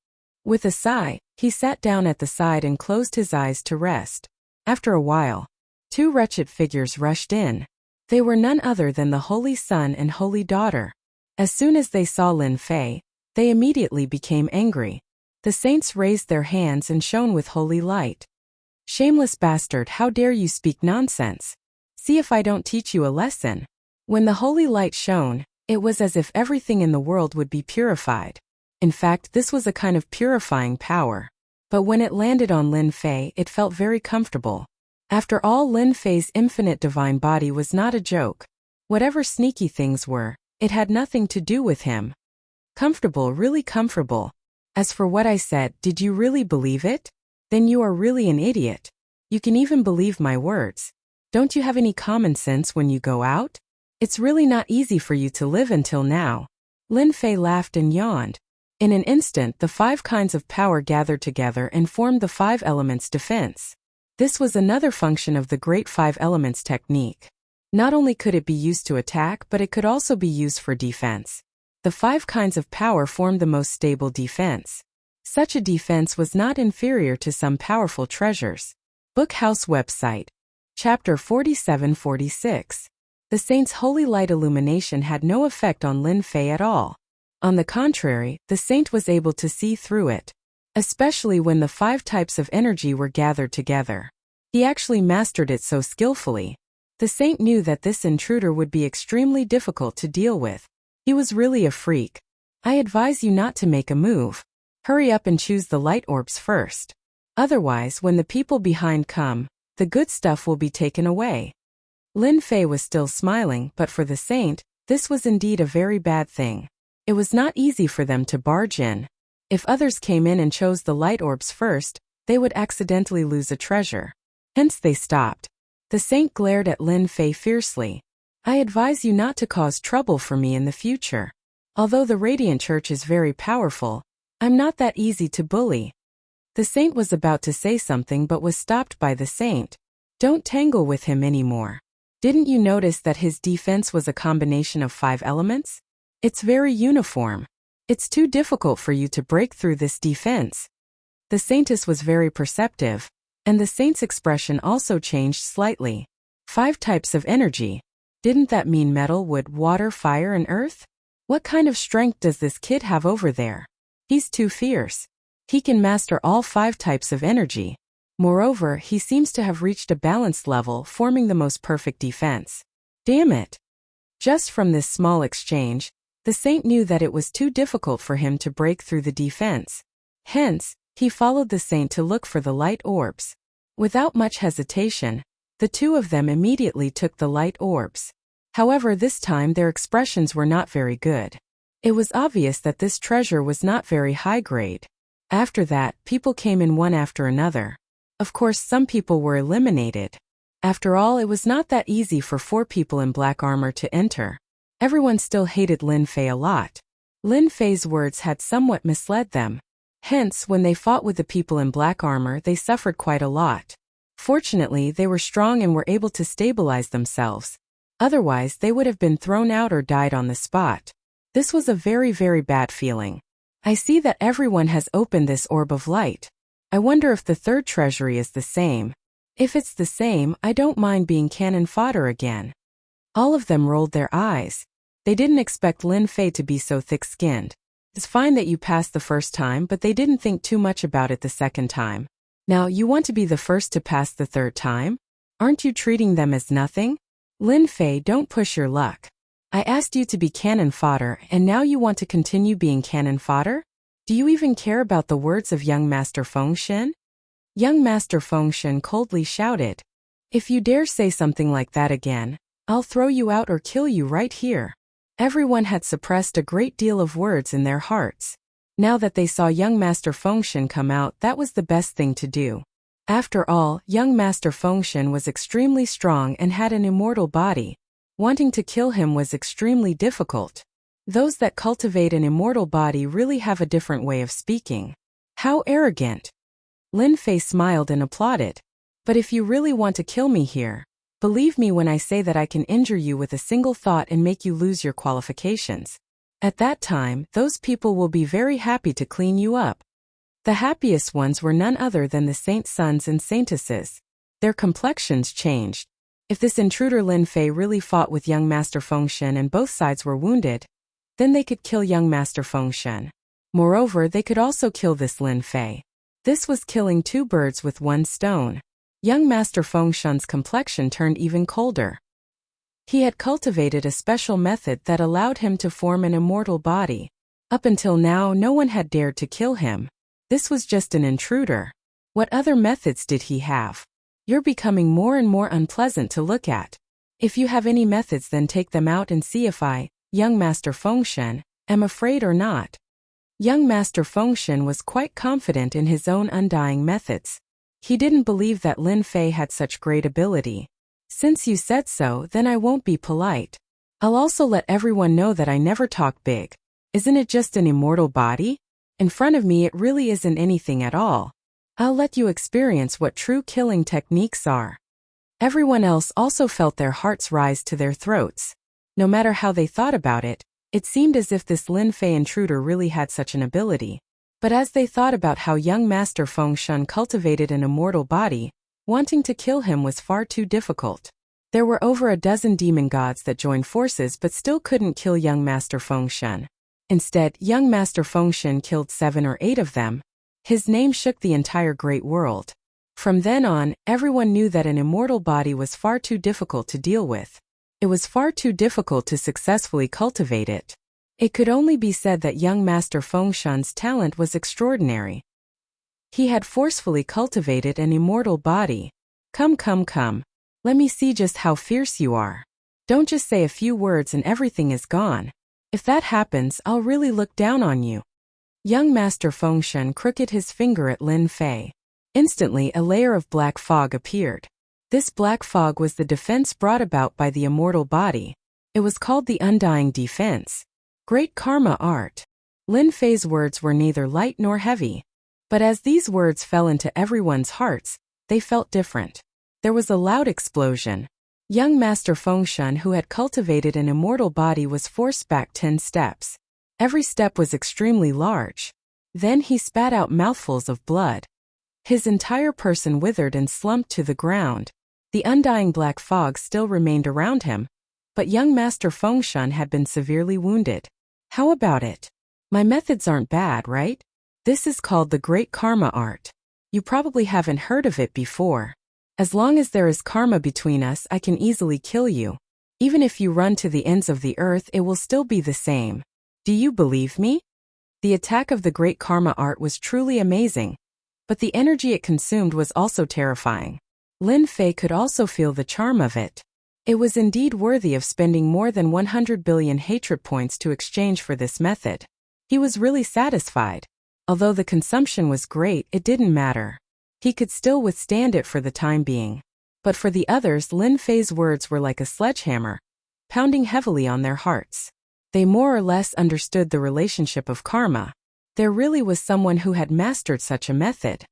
Speaker 1: With a sigh, he sat down at the side and closed his eyes to rest. After a while, two wretched figures rushed in. They were none other than the Holy Son and Holy Daughter. As soon as they saw Lin Fei, they immediately became angry. The saints raised their hands and shone with holy light. "Shameless bastard, how dare you speak nonsense? See if I don't teach you a lesson." When the holy light shone, it was as if everything in the world would be purified. In fact, this was a kind of purifying power. But when it landed on Lin Fei, it felt very comfortable. After all, Lin Fei's infinite divine body was not a joke. Whatever sneaky things were, it had nothing to do with him. Comfortable, really comfortable. As for what I said, did you really believe it? Then you are really an idiot. You can even believe my words. Don't you have any common sense when you go out? It's really not easy for you to live until now. Lin Fei laughed and yawned. In an instant, the 5 kinds of power gathered together and formed the 5 elements defense. This was another function of the Great 5 Elements technique. Not only could it be used to attack, but it could also be used for defense. The 5 kinds of power formed the most stable defense. Such a defense was not inferior to some powerful treasures. Bookhouse website. Chapter 47-46. The saint's holy light illumination had no effect on Lin Fei at all. On the contrary, the saint was able to see through it. Especially when the 5 types of energy were gathered together. He actually mastered it so skillfully. The saint knew that this intruder would be extremely difficult to deal with. He was really a freak. I advise you not to make a move. Hurry up and choose the light orbs first. Otherwise, when the people behind come, the good stuff will be taken away. Lin Fei was still smiling, but for the saint, this was indeed a very bad thing. It was not easy for them to barge in. If others came in and chose the light orbs first, they would accidentally lose a treasure. Hence they stopped. The saint glared at Lin Fei fiercely. I advise you not to cause trouble for me in the future. Although the Radiant Church is very powerful, I'm not that easy to bully. The saint was about to say something but was stopped by the saint. Don't tangle with him anymore. Didn't you notice that his defense was a combination of 5 elements? It's very uniform. It's too difficult for you to break through this defense. The saintess was very perceptive, and the saint's expression also changed slightly. 5 types of energy. Didn't that mean metal, wood, water, fire, and earth? What kind of strength does this kid have over there? He's too fierce. He can master all 5 types of energy. Moreover, he seems to have reached a balanced level, forming the most perfect defense. Damn it! Just from this small exchange, the saint knew that it was too difficult for him to break through the defense. Hence, he followed the saint to look for the light orbs. Without much hesitation, the The two of them immediately took the light orbs. However, this time their expressions were not very good. It was obvious that this treasure was not very high grade. After that, people came in one after another. Of course, some people were eliminated. After all, it was not that easy for 4 people in black armor to enter. Everyone still hated Lin Fei a lot. Lin Fei's words had somewhat misled them. Hence, when they fought with the people in black armor, they suffered quite a lot. Fortunately, they were strong and were able to stabilize themselves. Otherwise, they would have been thrown out or died on the spot. This was a very, very bad feeling. I see that everyone has opened this orb of light. I wonder if the third treasury is the same. If it's the same, I don't mind being cannon fodder again. All of them rolled their eyes. They didn't expect Lin Fei to be so thick-skinned. It's fine that you passed the first time, but they didn't think too much about it the second time. Now, you want to be the first to pass the third time? Aren't you treating them as nothing? Lin Fei, don't push your luck. I asked you to be cannon fodder, and now you want to continue being cannon fodder? Do you even care about the words of young Master Fengshen? Young Master Fengshen coldly shouted. If you dare say something like that again, I'll throw you out or kill you right here. Everyone had suppressed a great deal of words in their hearts. Now that they saw young Master Fengshen come out, that was the best thing to do. After all, young Master Fengshen was extremely strong and had an immortal body. Wanting to kill him was extremely difficult. Those that cultivate an immortal body really have a different way of speaking. How arrogant! Lin Fei smiled and applauded. But if you really want to kill me here, believe me when I say that I can injure you with a single thought and make you lose your qualifications. At that time, those people will be very happy to clean you up. The happiest ones were none other than the saints' sons and saintesses. Their complexions changed. If this intruder Lin Fei really fought with young Master Fengshen and both sides were wounded, then they could kill young Master Fengshen. Moreover, they could also kill this Lin Fei. This was killing 2 birds with 1 stone. Young Master Fengshen's complexion turned even colder. He had cultivated a special method that allowed him to form an immortal body. Up until now, no one had dared to kill him. This was just an intruder. What other methods did he have? You're becoming more and more unpleasant to look at. If you have any methods, then take them out and see if I, young Master Fengshen, am afraid or not. Young Master Fengshen was quite confident in his own undying methods. He didn't believe that Lin Fei had such great ability. Since you said so, then I won't be polite. I'll also let everyone know that I never talk big. Isn't it just an immortal body? In front of me it really isn't anything at all. I'll let you experience what true killing techniques are. Everyone else also felt their hearts rise to their throats. No matter how they thought about it, it seemed as if this Lin Fei intruder really had such an ability. But as they thought about how young Master Fengshen cultivated an immortal body, wanting to kill him was far too difficult. There were over a dozen demon gods that joined forces but still couldn't kill young Master Fengshen. Instead, young Master Fengshen killed 7 or 8 of them. His name shook the entire great world. From then on, everyone knew that an immortal body was far too difficult to deal with. It was far too difficult to successfully cultivate it. It could only be said that young Master Fengshen's talent was extraordinary. He had forcefully cultivated an immortal body. Come. Let me see just how fierce you are. Don't just say a few words and everything is gone. If that happens, I'll really look down on you. Young Master Fengshen crooked his finger at Lin Fei. Instantly, a layer of black fog appeared. This black fog was the defense brought about by the immortal body. It was called the Undying Defense. Great Karma Art. Lin Fei's words were neither light nor heavy. But as these words fell into everyone's hearts, they felt different. There was a loud explosion. Young Master Fengshen, who had cultivated an immortal body, was forced back 10 steps. Every step was extremely large. Then he spat out mouthfuls of blood. His entire person withered and slumped to the ground. The undying black fog still remained around him, but young Master Fengshen had been severely wounded. How about it? My methods aren't bad, right? This is called the Great Karma Art. You probably haven't heard of it before. As long as there is karma between us, I can easily kill you. Even if you run to the ends of the earth, it will still be the same. Do you believe me? The attack of the Great Karma Art was truly amazing, but the energy it consumed was also terrifying. Lin Fei could also feel the charm of it. It was indeed worthy of spending more than 100 billion hatred points to exchange for this method. He was really satisfied. Although the consumption was great, it didn't matter. He could still withstand it for the time being. But for the others, Lin Fei's words were like a sledgehammer, pounding heavily on their hearts. They more or less understood the relationship of karma. There really was someone who had mastered such a method.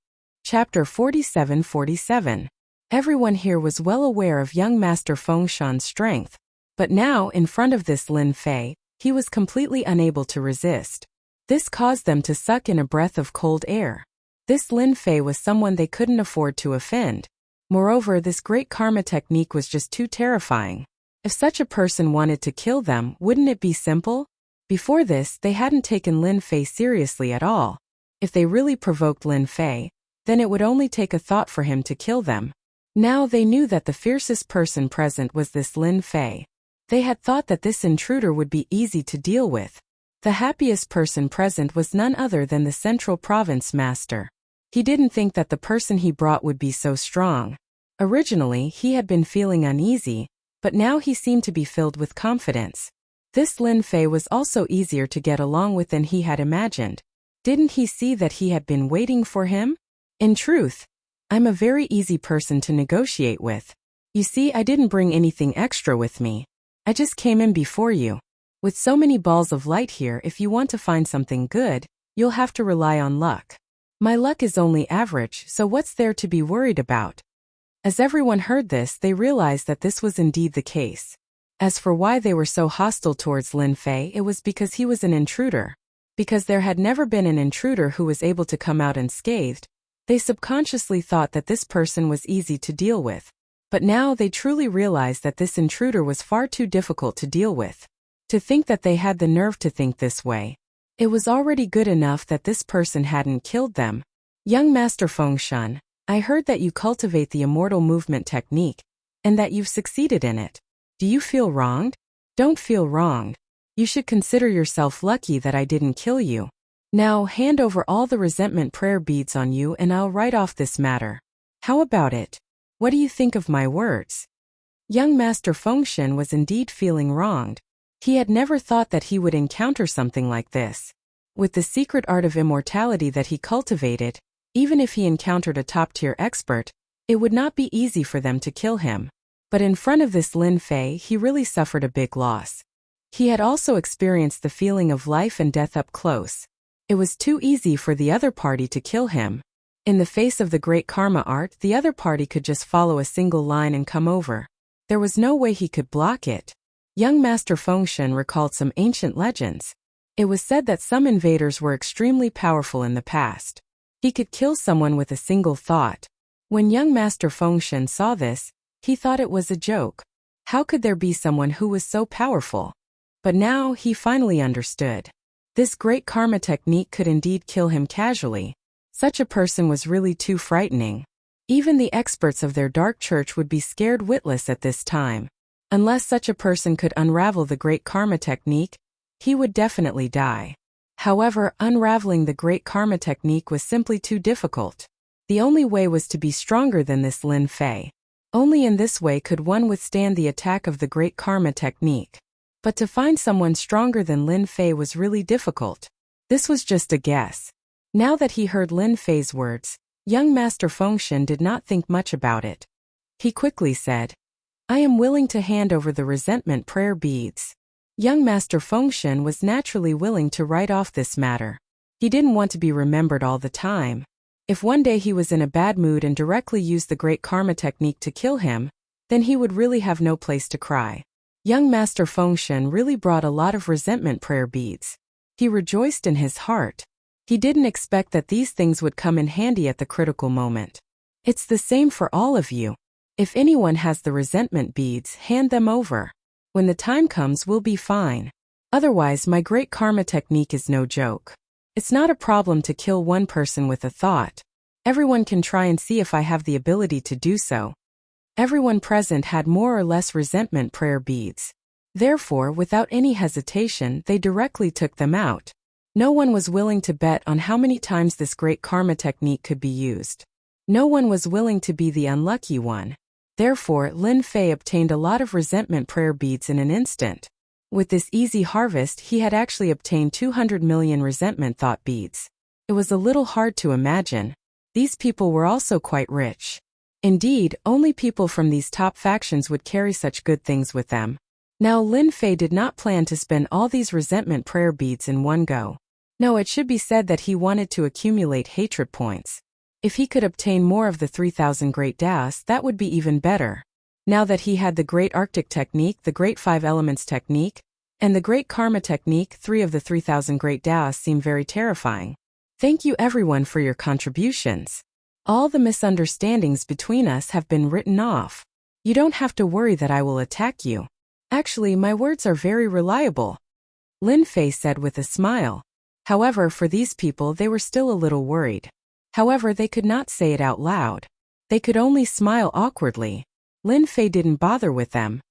Speaker 1: Chapter 47-47. Everyone here was well aware of young Master Fengshan's strength, but now, in front of this Lin Fei, he was completely unable to resist. This caused them to suck in a breath of cold air. This Lin Fei was someone they couldn't afford to offend. Moreover, this great karma technique was just too terrifying. If such a person wanted to kill them, wouldn't it be simple? Before this, they hadn't taken Lin Fei seriously at all. If they really provoked Lin Fei, then it would only take a thought for him to kill them. Now they knew that the fiercest person present was this Lin Fei. They had thought that this intruder would be easy to deal with. The happiest person present was none other than the Central Province Master. He didn't think that the person he brought would be so strong. Originally, he had been feeling uneasy, but now he seemed to be filled with confidence. This Lin Fei was also easier to get along with than he had imagined. Didn't he see that he had been waiting for him? In truth, I'm a very easy person to negotiate with. You see, I didn't bring anything extra with me. I just came in before you. With so many balls of light here, if you want to find something good, you'll have to rely on luck. My luck is only average, so what's there to be worried about? As everyone heard this, they realized that this was indeed the case. As for why they were so hostile towards Lin Fei, it was because he was an intruder. Because there had never been an intruder who was able to come out unscathed, they subconsciously thought that this person was easy to deal with. But now they truly realized that this intruder was far too difficult to deal with. To think that they had the nerve to think this way. It was already good enough that this person hadn't killed them. Young Master Fengshan, I heard that you cultivate the immortal movement technique, and that you've succeeded in it. Do you feel wronged? Don't feel wronged. You should consider yourself lucky that I didn't kill you. Now hand over all the resentment prayer beads on you and I'll write off this matter. How about it? What do you think of my words? Young Master Fengshan was indeed feeling wronged. He had never thought that he would encounter something like this. With the secret art of immortality that he cultivated, even if he encountered a top-tier expert, it would not be easy for them to kill him. But in front of this Lin Fei, he really suffered a big loss. He had also experienced the feeling of life and death up close. It was too easy for the other party to kill him. In the face of the great karma art, the other party could just follow a single line and come over. There was no way he could block it. Young Master Fengshan recalled some ancient legends. It was said that some invaders were extremely powerful in the past. He could kill someone with a single thought. When young Master Fengshan saw this, he thought it was a joke. How could there be someone who was so powerful? But now he finally understood. This great karma technique could indeed kill him casually. Such a person was really too frightening. Even the experts of their dark church would be scared witless at this time. Unless such a person could unravel the great karma technique, he would definitely die. However, unraveling the great karma technique was simply too difficult. The only way was to be stronger than this Lin Fei. Only in this way could one withstand the attack of the great karma technique. But to find someone stronger than Lin Fei was really difficult. This was just a guess. Now that he heard Lin Fei's words, young Master Fengshan did not think much about it. He quickly said, I am willing to hand over the resentment prayer beads. Young Master Fengshan was naturally willing to write off this matter. He didn't want to be remembered all the time. If one day he was in a bad mood and directly used the great karma technique to kill him, then he would really have no place to cry. Young Master Fengshan really brought a lot of resentment prayer beads. He rejoiced in his heart. He didn't expect that these things would come in handy at the critical moment. It's the same for all of you. If anyone has the resentment beads, hand them over. When the time comes, we'll be fine. Otherwise, my great karma technique is no joke. It's not a problem to kill one person with a thought. Everyone can try and see if I have the ability to do so. Everyone present had more or less resentment prayer beads. Therefore, without any hesitation, they directly took them out. No one was willing to bet on how many times this great karma technique could be used. No one was willing to be the unlucky one. Therefore, Lin Fei obtained a lot of resentment prayer beads in an instant. With this easy harvest, he had actually obtained 200 million resentment thought beads. It was a little hard to imagine. These people were also quite rich. Indeed, only people from these top factions would carry such good things with them. Now Lin Fei did not plan to spend all these resentment prayer beads in one go. No, it should be said that he wanted to accumulate hatred points. If he could obtain more of the 3,000 Great Daos, that would be even better. Now that he had the Great Arctic Technique, the Great Five Elements Technique, and the Great Karma Technique, 3 of the 3,000 Great Daos seem very terrifying. Thank you everyone for your contributions. All the misunderstandings between us have been written off. You don't have to worry that I will attack you. Actually, my words are very reliable, Lin Fei said with a smile. However, for these people they were still a little worried. However, they could not say it out loud. They could only smile awkwardly. Lin Fei didn't bother with them.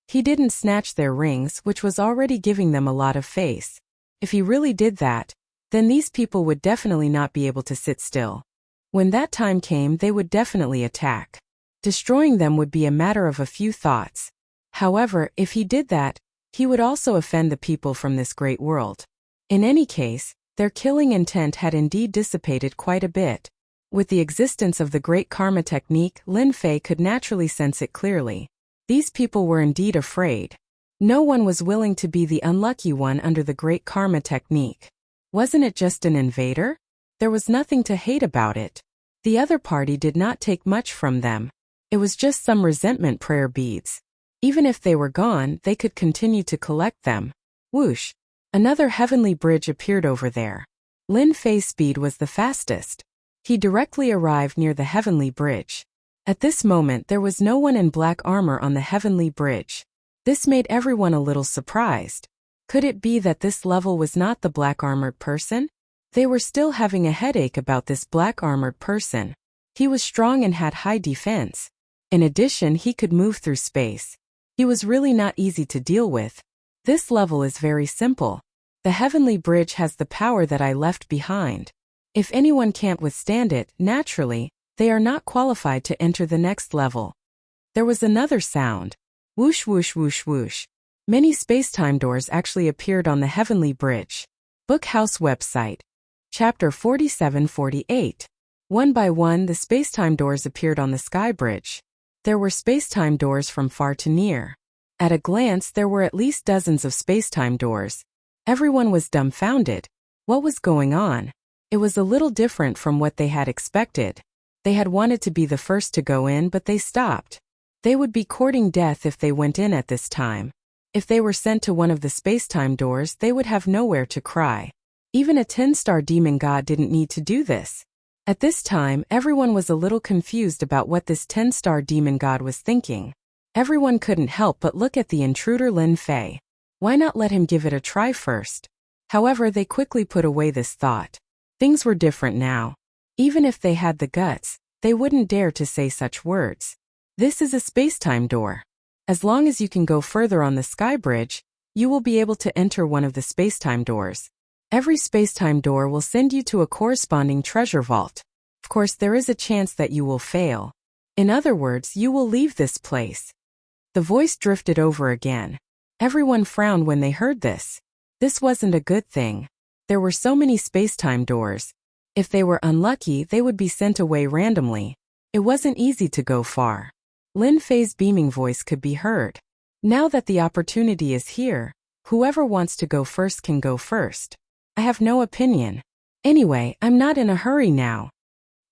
Speaker 1: He didn't snatch their rings, which was already giving them a lot of face. If he really did that, then these people would definitely not be able to sit still. When that time came, they would definitely attack. Destroying them would be a matter of a few thoughts. However, if he did that, he would also offend the people from this great world. In any case, their killing intent had indeed dissipated quite a bit. With the existence of the Great Karma Technique, Lin Fei could naturally sense it clearly. These people were indeed afraid. No one was willing to be the unlucky one under the Great Karma Technique. Wasn't it just an invader? There was nothing to hate about it. The other party did not take much from them. It was just some resentment prayer beads. Even if they were gone, they could continue to collect them. Whoosh! Another heavenly bridge appeared over there. Lin Fei's speed was the fastest. He directly arrived near the heavenly bridge. At this moment there was no one in black armor on the heavenly bridge. This made everyone a little surprised. Could it be that this level was not the black-armored person? They were still having a headache about this black-armored person. He was strong and had high defense. In addition, he could move through space. He was really not easy to deal with. This level is very simple. The heavenly bridge has the power that I left behind. If anyone can't withstand it, naturally, they are not qualified to enter the next level. There was another sound. Whoosh whoosh whoosh whoosh. Many space-time doors actually appeared on the heavenly bridge. Book House website. Chapter 47-48. One by one, the space-time doors appeared on the sky bridge. There were space-time doors from far to near. At a glance, there were at least dozens of space-time doors. Everyone was dumbfounded. What was going on? It was a little different from what they had expected. They had wanted to be the first to go in, but they stopped. They would be courting death if they went in at this time. If they were sent to one of the space-time doors, they would have nowhere to cry. Even a 10-star demon god didn't need to do this. At this time, everyone was a little confused about what this 10-star demon god was thinking. Everyone couldn't help but look at the intruder Lin Fei. Why not let him give it a try first? However, they quickly put away this thought. Things were different now. Even if they had the guts, they wouldn't dare to say such words. This is a space-time door. As long as you can go further on the sky bridge, you will be able to enter one of the space-time doors. Every space-time door will send you to a corresponding treasure vault. Of course, there is a chance that you will fail. In other words, you will leave this place. The voice drifted over again. Everyone frowned when they heard this. This wasn't a good thing. There were so many space-time doors. If they were unlucky, they would be sent away randomly. It wasn't easy to go far. Lin Fei's beaming voice could be heard. Now that the opportunity is here, whoever wants to go first can go first. I have no opinion. Anyway, I'm not in a hurry now.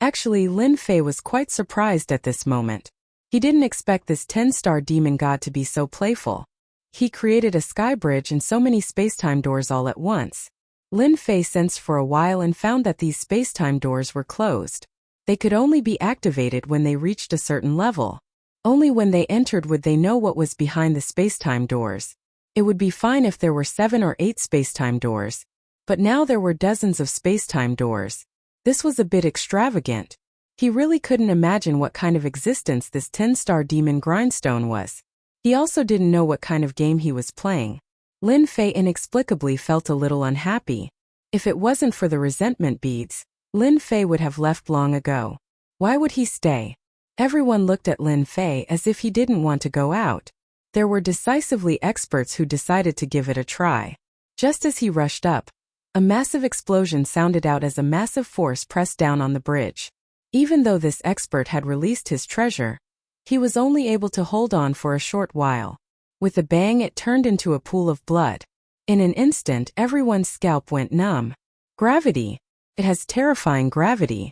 Speaker 1: Actually, Lin Fei was quite surprised at this moment. He didn't expect this 10-star demon god to be so playful. He created a sky bridge and so many space-time doors all at once. Lin Fei sensed for a while and found that these space-time doors were closed. They could only be activated when they reached a certain level. Only when they entered would they know what was behind the space-time doors. It would be fine if there were 7 or 8 space-time doors. But now there were dozens of space-time doors. This was a bit extravagant. He really couldn't imagine what kind of existence this 10-star demon grindstone was. He also didn't know what kind of game he was playing. Lin Fei inexplicably felt a little unhappy. If it wasn't for the resentment beads, Lin Fei would have left long ago. Why would he stay? Everyone looked at Lin Fei as if he didn't want to go out. There were decisively experts who decided to give it a try. Just as he rushed up, a massive explosion sounded out as a massive force pressed down on the bridge. Even though this expert had released his treasure, he was only able to hold on for a short while. With a bang, it turned into a pool of blood. In an instant, everyone's scalp went numb. Gravity. It has terrifying gravity.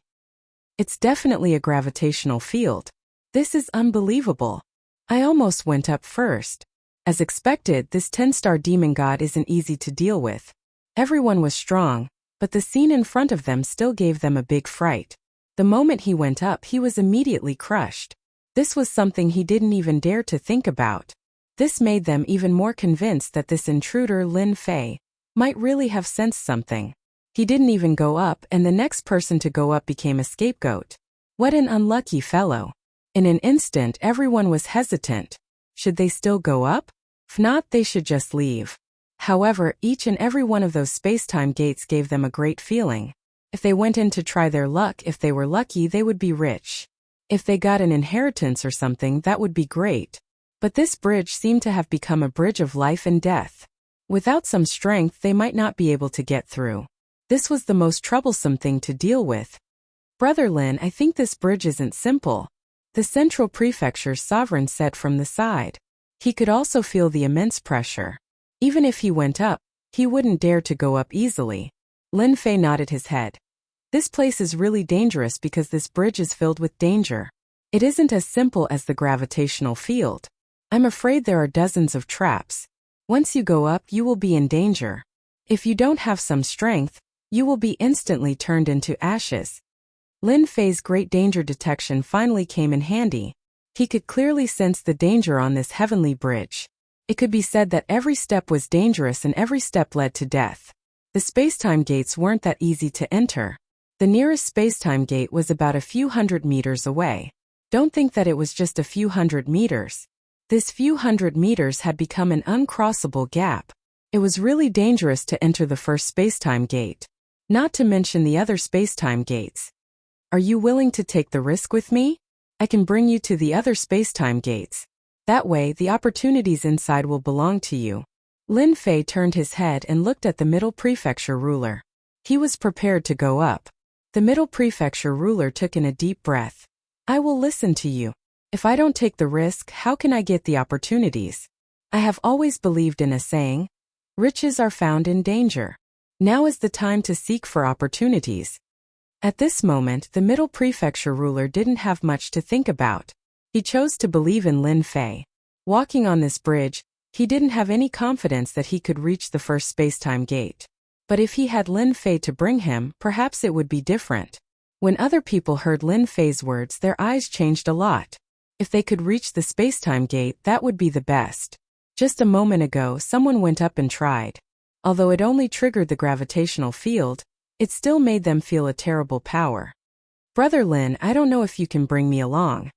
Speaker 1: It's definitely a gravitational field. This is unbelievable. I almost went up first. As expected, this 10-star demon god isn't easy to deal with. Everyone was strong, but the scene in front of them still gave them a big fright. The moment he went up, he was immediately crushed. This was something he didn't even dare to think about. This made them even more convinced that this intruder Lin Fei might really have sensed something. He didn't even go up, and the next person to go up became a scapegoat. What an unlucky fellow. In an instant, everyone was hesitant. Should they still go up? If not, they should just leave. However, each and every one of those space-time gates gave them a great feeling. If they went in to try their luck, if they were lucky, they would be rich. If they got an inheritance or something, that would be great. But this bridge seemed to have become a bridge of life and death. Without some strength, they might not be able to get through. This was the most troublesome thing to deal with. Brother Lin, I think this bridge isn't simple, the Central Prefecture's sovereign said from the side. He could also feel the immense pressure. Even if he went up, he wouldn't dare to go up easily. Lin Fei nodded his head. This place is really dangerous because this bridge is filled with danger. It isn't as simple as the gravitational field. I'm afraid there are dozens of traps. Once you go up, you will be in danger. If you don't have some strength, you will be instantly turned into ashes. Lin Fei's great danger detection finally came in handy. He could clearly sense the danger on this heavenly bridge. It could be said that every step was dangerous and every step led to death. The space-time gates weren't that easy to enter. The nearest space-time gate was about a few hundred meters away. Don't think that it was just a few hundred meters. This few hundred meters had become an uncrossable gap. It was really dangerous to enter the first space-time gate. Not to mention the other space-time gates. Are you willing to take the risk with me? I can bring you to the other space-time gates. That way, the opportunities inside will belong to you. Lin Fei turned his head and looked at the Middle Prefecture ruler. He was prepared to go up. The Middle Prefecture ruler took in a deep breath. I will listen to you. If I don't take the risk, how can I get the opportunities? I have always believed in a saying, riches are found in danger. Now is the time to seek for opportunities. At this moment, the Middle Prefecture ruler didn't have much to think about. He chose to believe in Lin Fei. Walking on this bridge, he didn't have any confidence that he could reach the first space-time gate. But if he had Lin Fei to bring him, perhaps it would be different. When other people heard Lin Fei's words, their eyes changed a lot. If they could reach the space-time gate, that would be the best. Just a moment ago, someone went up and tried. Although it only triggered the gravitational field, it still made them feel a terrible power. Brother Lin, I don't know if you can bring me along.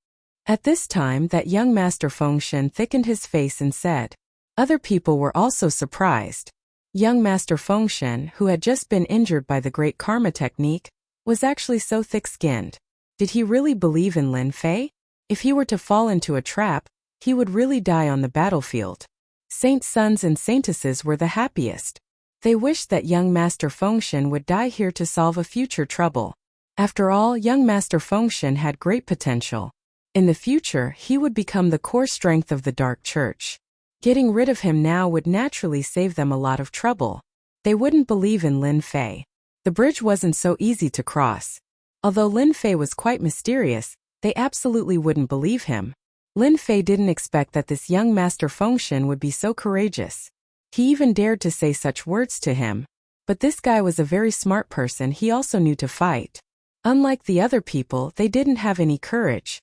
Speaker 1: At this time, that young Master Fengshen thickened his face and said. Other people were also surprised. Young Master Fengshen, who had just been injured by the Great Karma Technique, was actually so thick-skinned. Did he really believe in Lin Fei? If he were to fall into a trap, he would really die on the battlefield. Saints' sons and saintesses were the happiest. They wished that young Master Fengshen would die here to solve a future trouble. After all, young Master Fengshen had great potential. In the future, he would become the core strength of the Dark Church. Getting rid of him now would naturally save them a lot of trouble. They wouldn't believe in Lin Fei. The bridge wasn't so easy to cross. Although Lin Fei was quite mysterious, they absolutely wouldn't believe him. Lin Fei didn't expect that this young Master Fengshen would be so courageous. He even dared to say such words to him. But this guy was a very smart person. He also knew to fight. Unlike the other people, they didn't have any courage.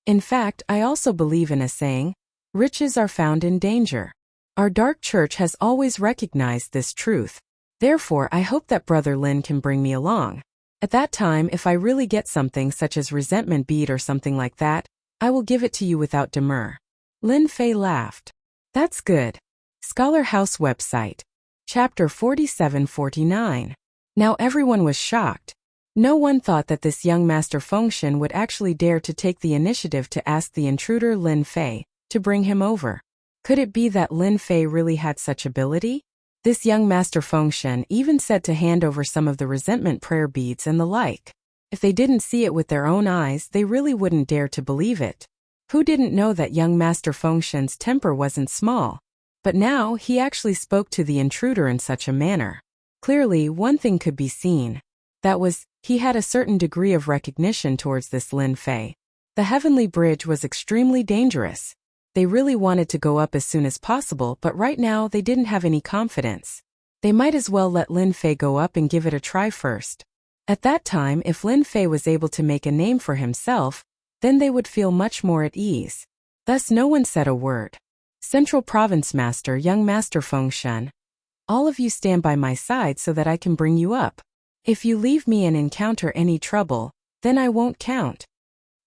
Speaker 1: In fact, I also believe in a saying, riches are found in danger. Our Dark Church has always recognized this truth. Therefore, I hope that Brother Lin can bring me along. At that time, if I really get something such as resentment bead or something like that, I will give it to you without demur. Lin Fei laughed. That's good. Scholar House website. Chapter 47-49. Now everyone was shocked. No one thought that this young Master Fengshen would actually dare to take the initiative to ask the intruder Lin Fei to bring him over. Could it be that Lin Fei really had such ability? This young Master Fengshen even said to hand over some of the resentment prayer beads and the like. If they didn't see it with their own eyes, they really wouldn't dare to believe it. Who didn't know that young Master Fengshen's temper wasn't small? But now he actually spoke to the intruder in such a manner. Clearly, one thing could be seen. That was, he had a certain degree of recognition towards this Lin Fei. The heavenly bridge was extremely dangerous. They really wanted to go up as soon as possible, but right now they didn't have any confidence. They might as well let Lin Fei go up and give it a try first. At that time, if Lin Fei was able to make a name for himself, then they would feel much more at ease. Thus no one said a word. Central Province Master, young Master Fengshen. All of you stand by my side so that I can bring you up. If you leave me and encounter any trouble, then I won't count.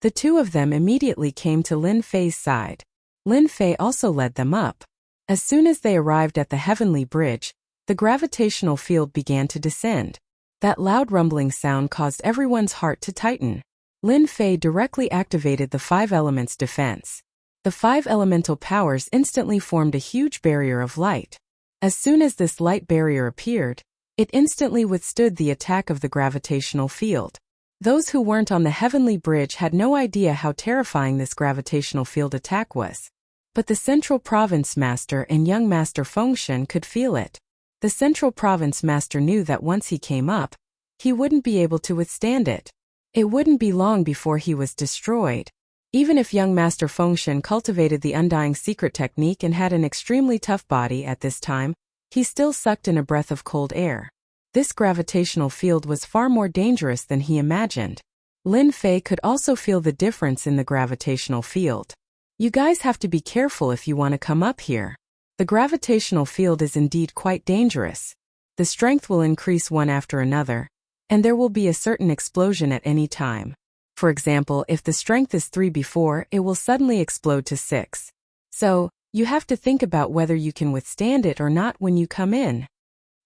Speaker 1: The two of them immediately came to Lin Fei's side. Lin Fei also led them up. As soon as they arrived at the heavenly bridge, the gravitational field began to descend. That loud rumbling sound caused everyone's heart to tighten. Lin Fei directly activated the 5 elements defense. The 5 elemental powers instantly formed a huge barrier of light. As soon as this light barrier appeared, it instantly withstood the attack of the gravitational field. Those who weren't on the heavenly bridge had no idea how terrifying this gravitational field attack was. But the Central Province Master and young Master Fengshen could feel it. The Central Province Master knew that once he came up, he wouldn't be able to withstand it. It wouldn't be long before he was destroyed. Even if young Master Fengshen cultivated the undying secret technique and had an extremely tough body at this time, he still sucked in a breath of cold air. This gravitational field was far more dangerous than he imagined. Lin Fei could also feel the difference in the gravitational field. You guys have to be careful if you want to come up here. The gravitational field is indeed quite dangerous. The strength will increase one after another, and there will be a certain explosion at any time. For example, if the strength is 3 before, it will suddenly explode to 6. So, you have to think about whether you can withstand it or not when you come in.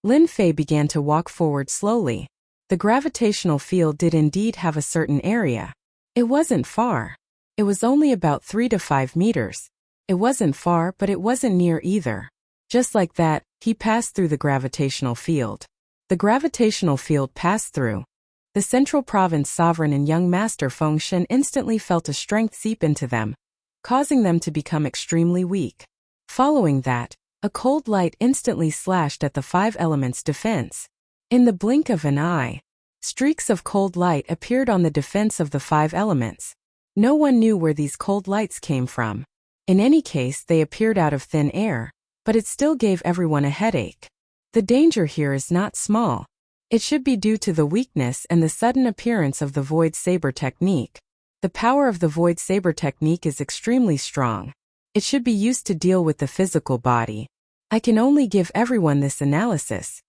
Speaker 1: Lin Fei began to walk forward slowly. The gravitational field did indeed have a certain area. It wasn't far. It was only about 3 to 5 meters. It wasn't far, but it wasn't near either. Just like that, he passed through the gravitational field. The gravitational field passed through. The Central Province Sovereign and young Master Fengshen instantly felt a strength seep into them, causing them to become extremely weak. Following that, a cold light instantly slashed at the 5 elements defense. In the blink of an eye, streaks of cold light appeared on the defense of the 5 elements. No one knew where these cold lights came from. In any case, they appeared out of thin air, but it still gave everyone a headache. The danger here is not small. It should be due to the weakness and the sudden appearance of the Void Saber technique. The power of the Void Saber technique is extremely strong. It should be used to deal with the physical body. I can only give everyone this analysis.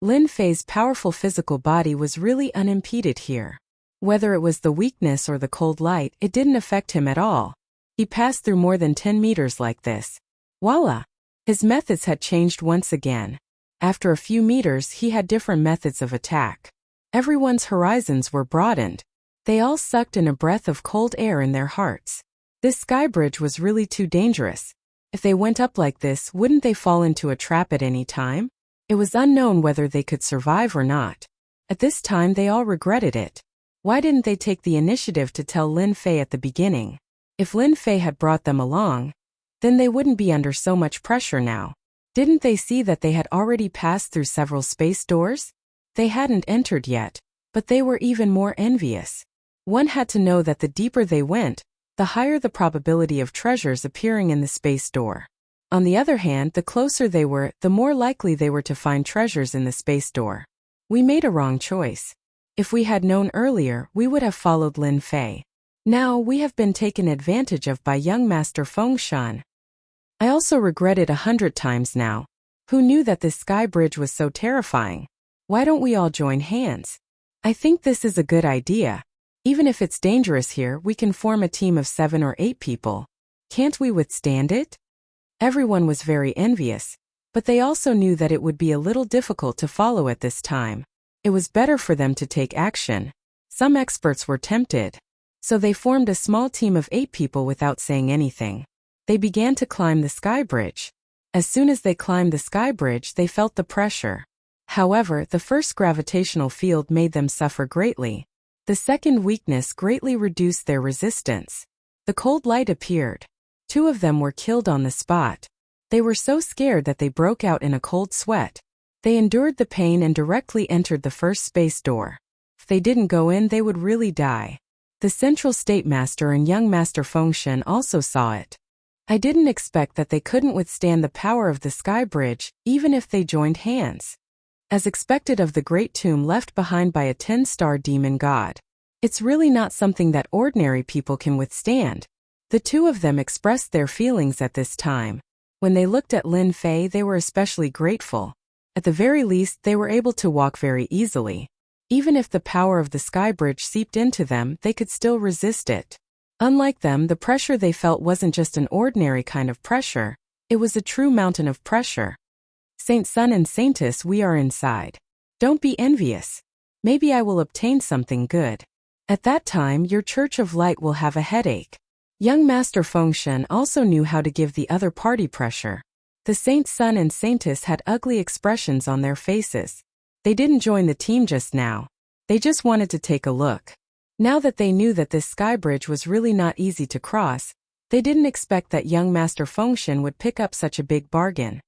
Speaker 1: Lin Fei's powerful physical body was really unimpeded here. Whether it was the weakness or the cold light, it didn't affect him at all. He passed through more than 10 meters like this. Voila! His methods had changed once again. After a few meters, he had different methods of attack. Everyone's horizons were broadened. They all sucked in a breath of cold air in their hearts. This sky bridge was really too dangerous. If they went up like this, wouldn't they fall into a trap at any time? It was unknown whether they could survive or not. At this time, they all regretted it. Why didn't they take the initiative to tell Lin Fei at the beginning? If Lin Fei had brought them along, then they wouldn't be under so much pressure now. Didn't they see that they had already passed through several space doors? They hadn't entered yet, but they were even more envious. One had to know that the deeper they went, the higher the probability of treasures appearing in the space door. On the other hand, the closer they were, the more likely they were to find treasures in the space door. We made a wrong choice. If we had known earlier, we would have followed Lin Fei. Now we have been taken advantage of by young Master Fengshen. I also regret it 100 times now. Who knew that this sky bridge was so terrifying? Why don't we all join hands? I think this is a good idea. Even if it's dangerous here, we can form a team of 7 or 8 people. Can't we withstand it? Everyone was very envious, but they also knew that it would be a little difficult to follow at this time. It was better for them to take action. Some experts were tempted. So they formed a small team of 8 people without saying anything. They began to climb the sky bridge. As soon as they climbed the sky bridge, they felt the pressure. However, the first gravitational field made them suffer greatly. The second weakness greatly reduced their resistance. The cold light appeared. 2 of them were killed on the spot. They were so scared that they broke out in a cold sweat. They endured the pain and directly entered the first space door. If they didn't go in, they would really die. The Central State Master and young Master Fengshen also saw it. I didn't expect that they couldn't withstand the power of the sky bridge, even if they joined hands. As expected of the great tomb left behind by a 10-star demon god. It's really not something that ordinary people can withstand. The 2 of them expressed their feelings at this time. When they looked at Lin Fei, they were especially grateful. At the very least, they were able to walk very easily. Even if the power of the sky bridge seeped into them, they could still resist it. Unlike them, the pressure they felt wasn't just an ordinary kind of pressure. It was a true mountain of pressure. Saint Sun and Saintess, we are inside. Don't be envious. Maybe I will obtain something good. At that time, your Church of Light will have a headache. Young Master Fengshen also knew how to give the other party pressure. The Saint Sun and Saintess had ugly expressions on their faces. They didn't join the team just now. They just wanted to take a look. Now that they knew that this sky bridge was really not easy to cross, they didn't expect that young Master Fengshen would pick up such a big bargain.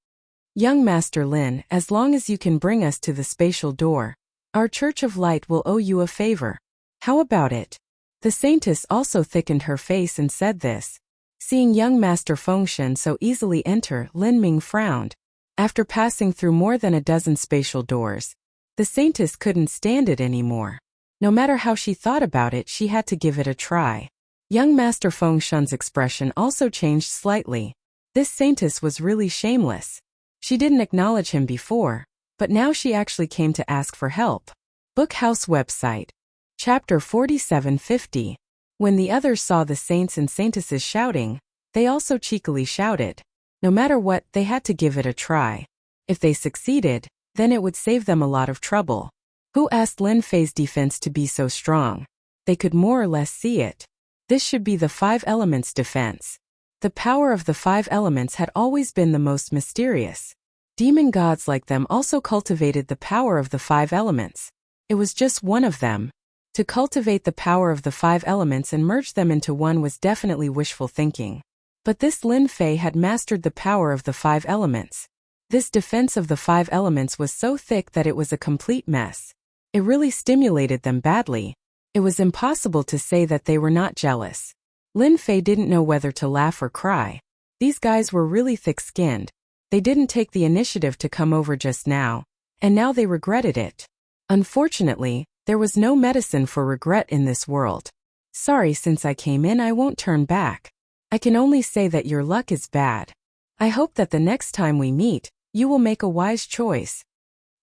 Speaker 1: Young Master Lin, as long as you can bring us to the spatial door, our Church of Light will owe you a favor. How about it? The Saintess also thickened her face and said this. Seeing young Master Fengshen so easily enter, Lin Ming frowned. After passing through more than a dozen spatial doors, the Saintess couldn't stand it anymore. No matter how she thought about it, she had to give it a try. Young Master Fengshen's expression also changed slightly. This Saintess was really shameless. She didn't acknowledge him before, but now she actually came to ask for help. Bookhouse website. Chapter 4750. When the others saw the saints and saintesses shouting, they also cheekily shouted. No matter what, they had to give it a try. If they succeeded, then it would save them a lot of trouble. Who asked Lin Fei's defense to be so strong? They could more or less see it. This should be the 5 elements defense. The power of the 5 elements had always been the most mysterious. Demon gods like them also cultivated the power of the 5 elements. It was just one of them. To cultivate the power of the 5 elements and merge them into one was definitely wishful thinking. But this Lin Fei had mastered the power of the 5 elements. This defense of the 5 elements was so thick that it was a complete mess. It really stimulated them badly. It was impossible to say that they were not jealous. Lin Fei didn't know whether to laugh or cry. These guys were really thick-skinned. They didn't take the initiative to come over just now, and now they regretted it. Unfortunately, there was no medicine for regret in this world. Sorry, since I came in, I won't turn back. I can only say that your luck is bad. I hope that the next time we meet, you will make a wise choice.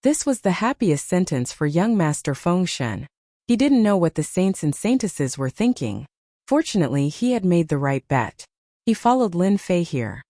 Speaker 1: This was the happiest sentence for young Master Fengshen. He didn't know what the saints and saintesses were thinking. Fortunately, he had made the right bet. He followed Lin Fei here.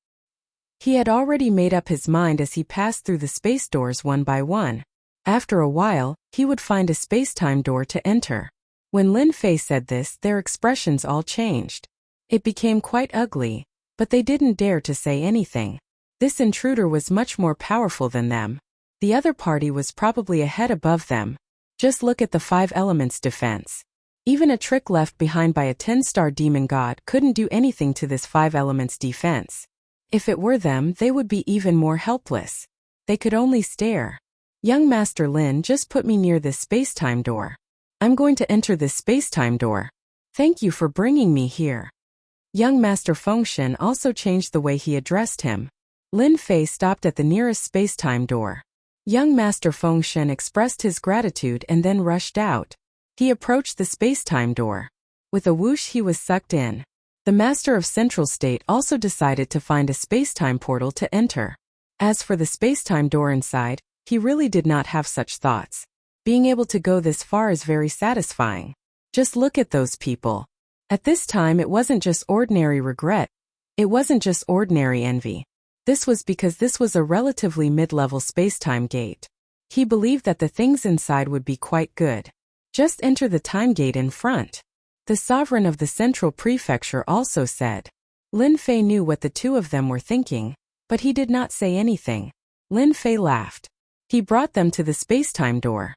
Speaker 1: He had already made up his mind as he passed through the space doors one by one. After a while, he would find a space-time door to enter. When Lin Fei said this, their expressions all changed. It became quite ugly, but they didn't dare to say anything. This intruder was much more powerful than them. The other party was probably a head above them. Just look at the 5 elements defense. Even a trick left behind by a 10-star demon god couldn't do anything to this 5 elements defense. If it were them, they would be even more helpless. They could only stare. Young Master Lin, just put me near this space-time door. I'm going to enter this space-time door. Thank you for bringing me here. Young Master Fengshen also changed the way he addressed him. Lin Fei stopped at the nearest space-time door. Young Master Fengshen expressed his gratitude and then rushed out. He approached the space-time door. With a whoosh, he was sucked in. The Master of Central State also decided to find a space-time portal to enter. As for the space-time door inside, he really did not have such thoughts. Being able to go this far is very satisfying. Just look at those people. At this time, it wasn't just ordinary regret. It wasn't just ordinary envy. This was because this was a relatively mid-level space-time gate. He believed that the things inside would be quite good. Just enter the time gate in front. The sovereign of the central prefecture also said. Lin Fei knew what the two of them were thinking, but he did not say anything. Lin Fei laughed. He brought them to the space-time door.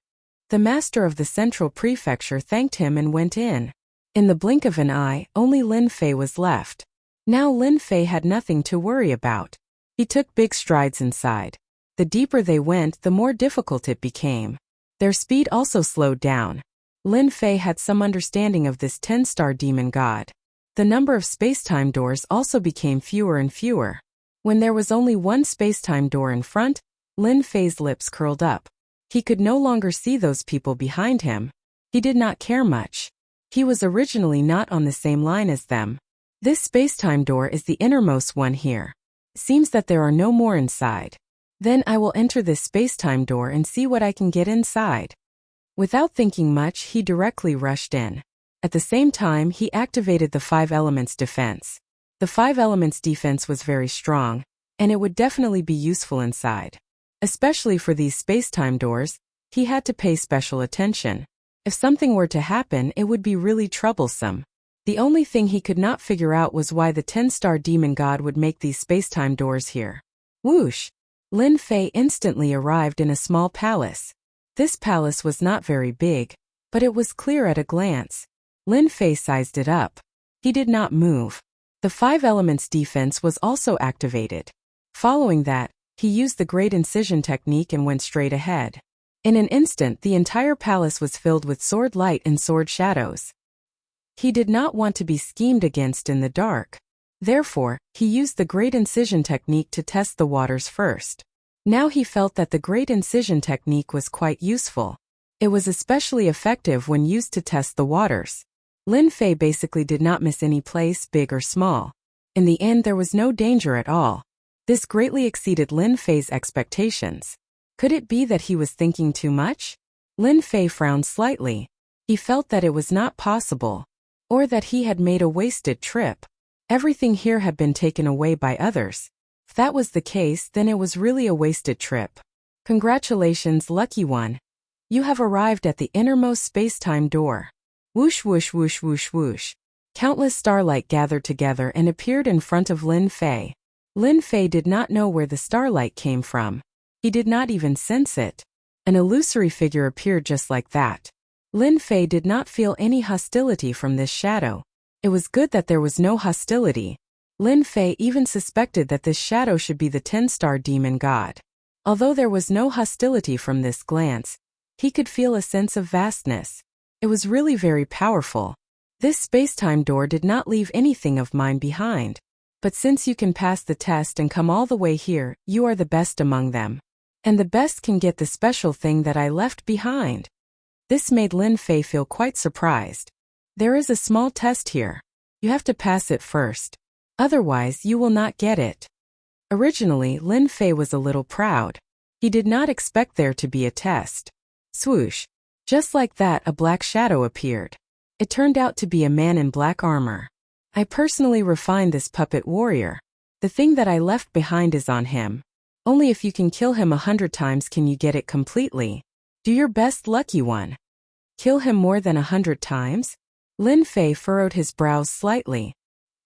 Speaker 1: The master of the central prefecture thanked him and went in. In the blink of an eye, only Lin Fei was left. Now Lin Fei had nothing to worry about. He took big strides inside. The deeper they went, the more difficult it became. Their speed also slowed down. Lin Fei had some understanding of this 10-star demon god. The number of space-time doors also became fewer and fewer. When there was only one space-time door in front, Lin Fei's lips curled up. He could no longer see those people behind him. He did not care much. He was originally not on the same line as them. This space-time door is the innermost one here. Seems that there are no more inside. Then I will enter this space-time door and see what I can get inside. Without thinking much, he directly rushed in. At the same time, he activated the 5 elements defense. The 5 elements defense was very strong, and it would definitely be useful inside. Especially for these space-time doors, he had to pay special attention. If something were to happen, it would be really troublesome. The only thing he could not figure out was why the 10-star demon god would make these space-time doors here. Whoosh! Lin Fei instantly arrived in a small palace. This palace was not very big, but it was clear at a glance. Lin Fei sized it up. He did not move. The 5 elements defense was also activated. Following that, he used the great incision technique and went straight ahead. In an instant, the entire palace was filled with sword light and sword shadows. He did not want to be schemed against in the dark. Therefore, he used the great incision technique to test the waters first. Now he felt that the great incision technique was quite useful. It was especially effective when used to test the waters. Lin Fei basically did not miss any place, big or small. In the end, there was no danger at all. This greatly exceeded Lin Fei's expectations. Could it be that he was thinking too much? Lin Fei frowned slightly. He felt that it was not possible, or that he had made a wasted trip. Everything here had been taken away by others. If that was the case, then it was really a wasted trip. Congratulations, lucky one. You have arrived at the innermost space-time door. Whoosh whoosh whoosh whoosh whoosh. Countless starlight gathered together and appeared in front of Lin Fei. Lin Fei did not know where the starlight came from. He did not even sense it. An illusory figure appeared just like that. Lin Fei did not feel any hostility from this shadow. It was good that there was no hostility. Lin Fei even suspected that this shadow should be the 10-star demon god. Although there was no hostility from this glance, he could feel a sense of vastness. It was really very powerful. This space-time door did not leave anything of mine behind. But since you can pass the test and come all the way here, you are the best among them. And the best can get the special thing that I left behind. This made Lin Fei feel quite surprised. There is a small test here. You have to pass it first. Otherwise, you will not get it. Originally, Lin Fei was a little proud. He did not expect there to be a test. Swoosh. Just like that, a black shadow appeared. It turned out to be a man in black armor. I personally refined this puppet warrior. The thing that I left behind is on him. Only if you can kill him 100 times can you get it completely. Do your best, lucky one. Kill him more than 100 times? Lin Fei furrowed his brows slightly.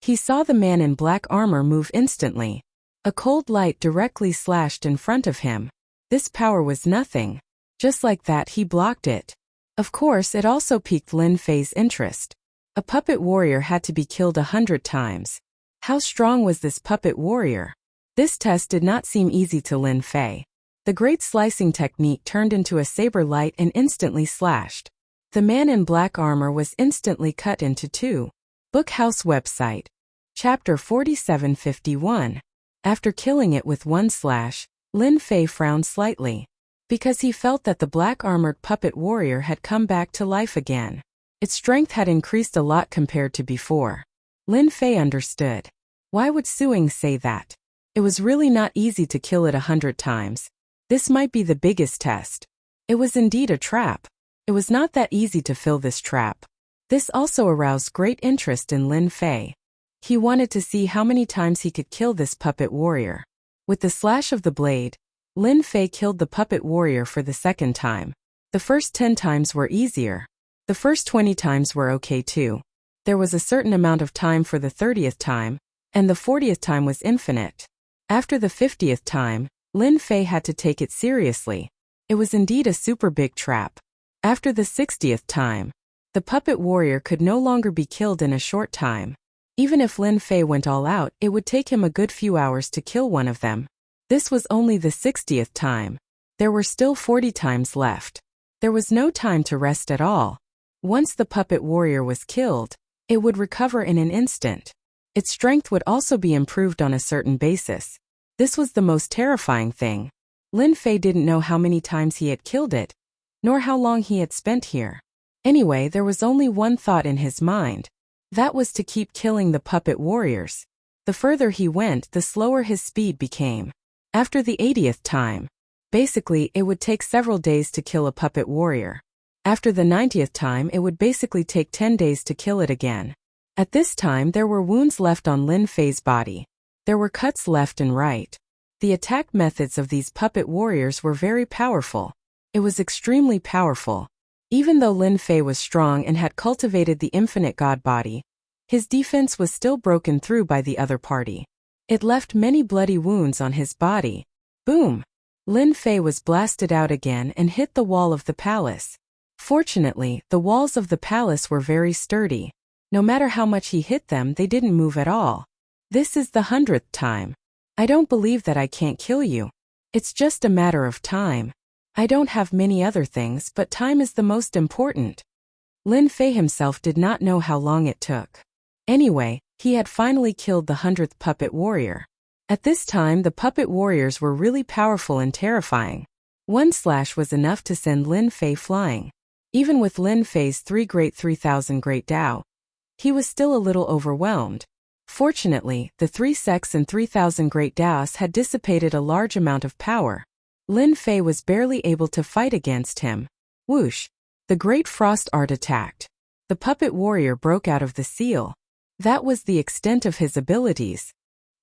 Speaker 1: He saw the man in black armor move instantly. A cold light directly slashed in front of him. This power was nothing. Just like that, he blocked it. Of course, it also piqued Lin Fei's interest. A puppet warrior had to be killed 100 times. How strong was this puppet warrior? This test did not seem easy to Lin Fei. The great slicing technique turned into a saber light and instantly slashed. The man in black armor was instantly cut into 2. Bookhouse website. Chapter 4751. After killing it with one slash, Lin Fei frowned slightly. Because he felt that the black-armored puppet warrior had come back to life again. Its strength had increased a lot compared to before. Lin Fei understood. Why would Suing say that? It was really not easy to kill it 100 times. This might be the biggest test. It was indeed a trap. It was not that easy to fill this trap. This also aroused great interest in Lin Fei. He wanted to see how many times he could kill this puppet warrior. With the slash of the blade, Lin Fei killed the puppet warrior for the second time. The first 10 times were easier. The first 20 times were okay too. There was a certain amount of time for the 30th time, and the 40th time was infinite. After the 50th time, Lin Fei had to take it seriously. It was indeed a super big trap. After the 60th time, the puppet warrior could no longer be killed in a short time. Even if Lin Fei went all out, it would take him a good few hours to kill one of them. This was only the 60th time. There were still 40 times left. There was no time to rest at all. Once the puppet warrior was killed, it would recover in an instant. Its strength would also be improved on a certain basis. This was the most terrifying thing. Lin Fei didn't know how many times he had killed it, nor how long he had spent here. Anyway, there was only one thought in his mind. That was to keep killing the puppet warriors. The further he went, the slower his speed became. After the 80th time, basically it would take several days to kill a puppet warrior. After the 90th time, it would basically take 10 days to kill it again. At this time, there were wounds left on Lin Fei's body. There were cuts left and right. The attack methods of these puppet warriors were very powerful. It was extremely powerful. Even though Lin Fei was strong and had cultivated the infinite god body, his defense was still broken through by the other party. It left many bloody wounds on his body. Boom! Lin Fei was blasted out again and hit the wall of the palace. Fortunately, the walls of the palace were very sturdy. No matter how much he hit them, they didn't move at all. This is the 100th time. I don't believe that I can't kill you. It's just a matter of time. I don't have many other things, but time is the most important. Lin Fei himself did not know how long it took. Anyway, he had finally killed the 100th puppet warrior. At this time, the puppet warriors were really powerful and terrifying. One slash was enough to send Lin Fei flying. Even with Lin Fei's 3,000 Great Dao, he was still a little overwhelmed. Fortunately, the 3 sects and 3,000 Great Daos had dissipated a large amount of power. Lin Fei was barely able to fight against him. Whoosh! The Great Frost Art attacked. The puppet warrior broke out of the seal. That was the extent of his abilities.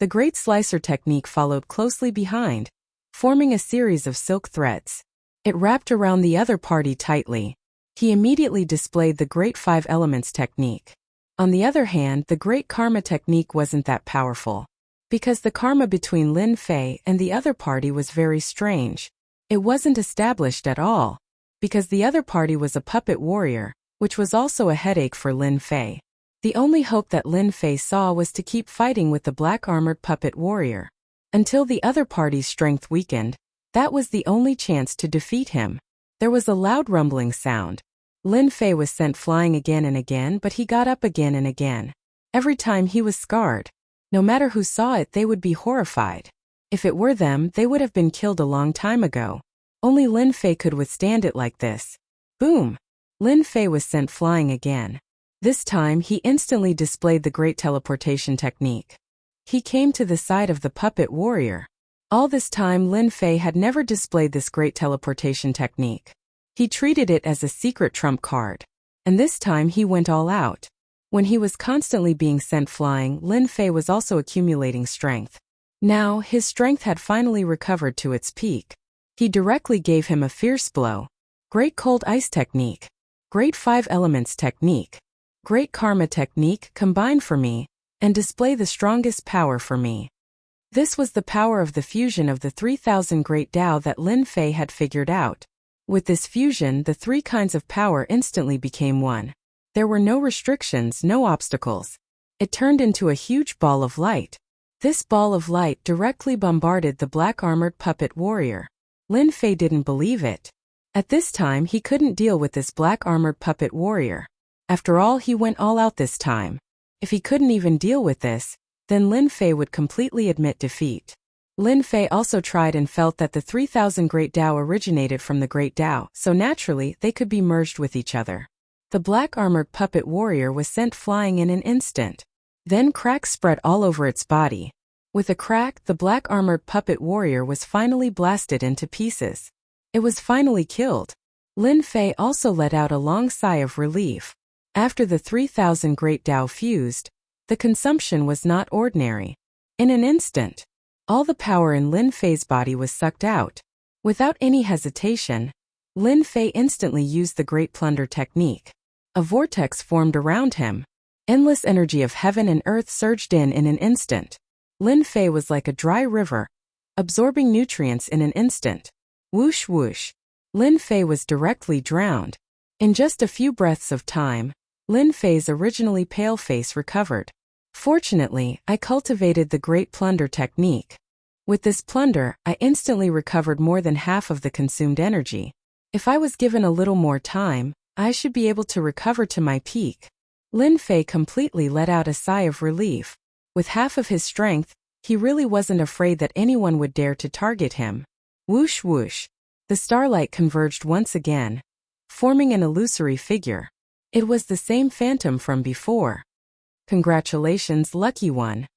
Speaker 1: The Great Slicer technique followed closely behind, forming a series of silk threads. It wrapped around the other party tightly. He immediately displayed the Great 5 Elements technique. On the other hand, the Great Karma technique wasn't that powerful, because the karma between Lin Fei and the other party was very strange. It wasn't established at all, because the other party was a puppet warrior, which was also a headache for Lin Fei. The only hope that Lin Fei saw was to keep fighting with the black-armored puppet warrior. Until the other party's strength weakened, that was the only chance to defeat him. There was a loud rumbling sound. Lin Fei was sent flying again and again, but he got up again and again. Every time he was scarred. No matter who saw it, they would be horrified. If it were them, they would have been killed a long time ago. Only Lin Fei could withstand it like this. Boom! Lin Fei was sent flying again. This time, he instantly displayed the Great Teleportation technique. He came to the side of the puppet warrior. All this time, Lin Fei had never displayed this Great Teleportation technique. He treated it as a secret trump card. And this time, he went all out. When he was constantly being sent flying, Lin Fei was also accumulating strength. Now, his strength had finally recovered to its peak. He directly gave him a fierce blow. Great Cold Ice technique. Great 5 Elements technique. Great Karma technique, combine for me, and display the strongest power for me. This was the power of the fusion of the 3,000 Great Dao that Lin Fei had figured out. With this fusion, the 3 kinds of power instantly became one. There were no restrictions, no obstacles. It turned into a huge ball of light. This ball of light directly bombarded the black-armored puppet warrior. Lin Fei didn't believe it. At this time, he couldn't deal with this black-armored puppet warrior. After all, he went all out this time. If he couldn't even deal with this, then Lin Fei would completely admit defeat. Lin Fei also tried and felt that the 3,000 Great Dao originated from the Great Dao, so naturally, they could be merged with each other. The black-armored puppet warrior was sent flying in an instant. Then cracks spread all over its body. With a crack, the black-armored puppet warrior was finally blasted into pieces. It was finally killed. Lin Fei also let out a long sigh of relief. After the 3,000 Great Dao fused, the consumption was not ordinary. In an instant, All the power in Lin Fei's body was sucked out. Without any hesitation, Lin Fei instantly used the Great Plunder technique. A vortex formed around him. Endless energy of heaven and earth surged in an instant. Lin Fei was like a dry river, absorbing nutrients in an instant. Whoosh whoosh. Lin Fei was directly drowned. In just a few breaths of time, Lin Fei's originally pale face recovered. Fortunately, I cultivated the Great Plunder technique. With this plunder, I instantly recovered more than half of the consumed energy. If I was given a little more time, I should be able to recover to my peak. Lin Fei completely let out a sigh of relief. With half of his strength, he really wasn't afraid that anyone would dare to target him. Whoosh whoosh. The starlight converged once again, forming an illusory figure. It was the same phantom from before. Congratulations, lucky one,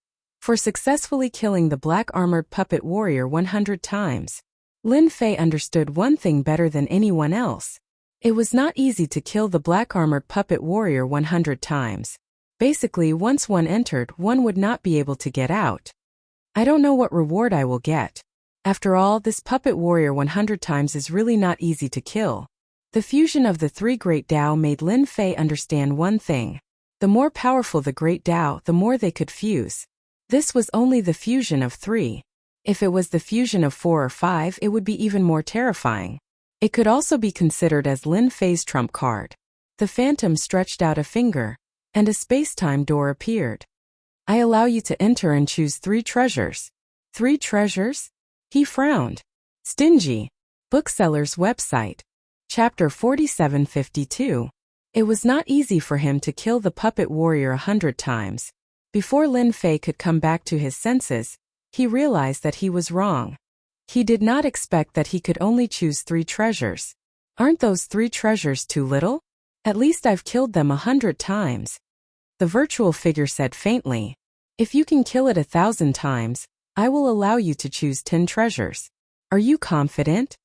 Speaker 1: for successfully killing the black-armored puppet warrior 100 times. Lin Fei understood one thing better than anyone else. It was not easy to kill the black-armored puppet warrior 100 times. Basically, once one entered, one would not be able to get out. I don't know what reward I will get. After all, this puppet warrior 100 times is really not easy to kill. The fusion of the three great Tao made Lin Fei understand one thing. The more powerful the great Tao, the more they could fuse. This was only the fusion of 3. If it was the fusion of 4 or 5, it would be even more terrifying. It could also be considered as Lin Fei's trump card. The phantom stretched out a finger, and a space-time door appeared. I allow you to enter and choose 3 treasures. 3 treasures? He frowned. Stingy. Bookseller's website. Chapter 4752. It was not easy for him to kill the puppet warrior 100 times. Before Lin Fei could come back to his senses, he realized that he was wrong. He did not expect that he could only choose 3 treasures. Aren't those 3 treasures too little? At least I've killed them 100 times. The virtual figure said faintly. If you can kill it 1,000 times, I will allow you to choose 10 treasures. Are you confident?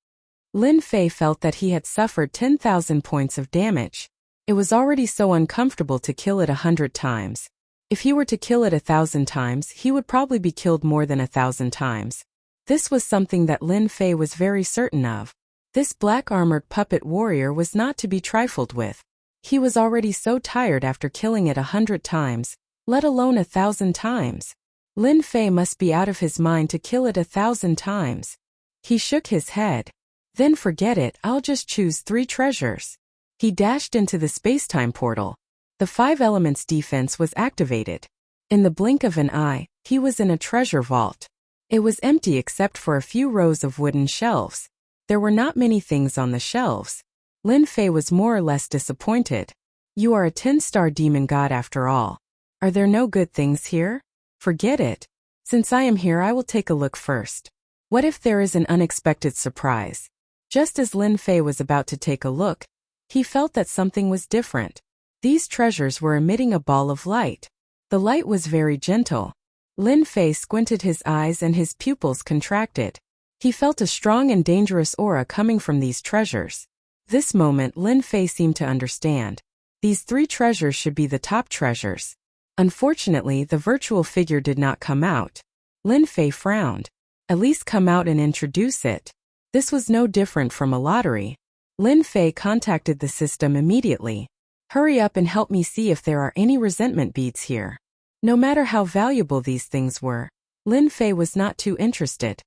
Speaker 1: Lin Fei felt that he had suffered 10,000 points of damage. It was already so uncomfortable to kill it 100 times. If he were to kill it 1,000 times, he would probably be killed more than 1,000 times. This was something that Lin Fei was very certain of. This black-armored puppet warrior was not to be trifled with. He was already so tired after killing it 100 times, let alone 1,000 times. Lin Fei must be out of his mind to kill it 1,000 times. He shook his head. Then forget it, I'll just choose 3 treasures. He dashed into the space-time portal. The 5 elements defense was activated. In the blink of an eye, he was in a treasure vault. It was empty except for a few rows of wooden shelves. There were not many things on the shelves. Lin Fei was more or less disappointed. You are a 10-star demon god after all. Are there no good things here? Forget it. Since I am here, I will take a look first. What if there is an unexpected surprise? Just as Lin Fei was about to take a look, he felt that something was different. These treasures were emitting a ball of light. The light was very gentle. Lin Fei squinted his eyes and his pupils contracted. He felt a strong and dangerous aura coming from these treasures. This moment Lin Fei seemed to understand. These 3 treasures should be the top treasures. Unfortunately, the virtual figure did not come out. Lin Fei frowned. At least come out and introduce it. This was no different from a lottery. Lin Fei contacted the system immediately. Hurry up and help me see if there are any resentment beads here. No matter how valuable these things were, Lin Fei was not too interested.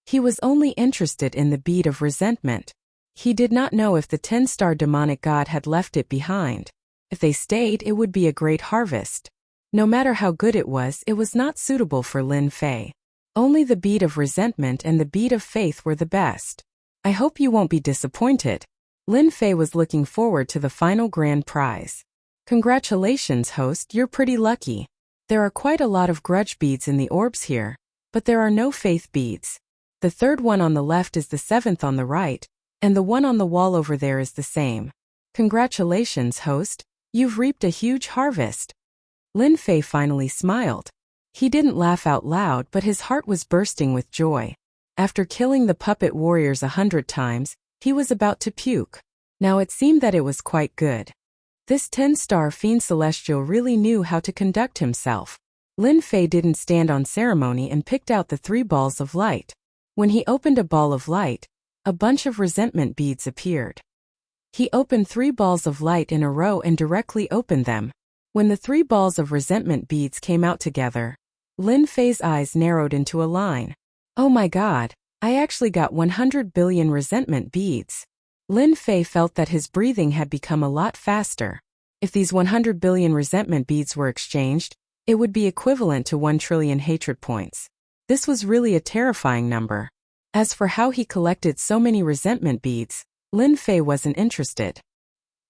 Speaker 1: He was only interested in the bead of resentment. He did not know if the 10-star demonic god had left it behind. If they stayed, it would be a great harvest. No matter how good it was not suitable for Lin Fei. Only the bead of resentment and the bead of faith were the best. I hope you won't be disappointed. Lin Fei was looking forward to the final grand prize. Congratulations, host, you're pretty lucky. There are quite a lot of grudge beads in the orbs here, but there are no faith beads. The 3rd one on the left is the 7th on the right, and the one on the wall over there is the same. Congratulations, host. You've reaped a huge harvest. Lin Fei finally smiled. He didn't laugh out loud, but his heart was bursting with joy. After killing the puppet warriors 100 times, he was about to puke. Now it seemed that it was quite good. This 10-star fiend celestial really knew how to conduct himself. Lin Fei didn't stand on ceremony and picked out the 3 balls of light. When he opened a ball of light, a bunch of resentment beads appeared. He opened 3 balls of light in a row and directly opened them. When the 3 balls of resentment beads came out together, Lin Fei's eyes narrowed into a line. Oh my god, I actually got 100 billion resentment beads. Lin Fei felt that his breathing had become a lot faster. If these 100 billion resentment beads were exchanged, it would be equivalent to 1 trillion hatred points. This was really a terrifying number. As for how he collected so many resentment beads, Lin Fei wasn't interested.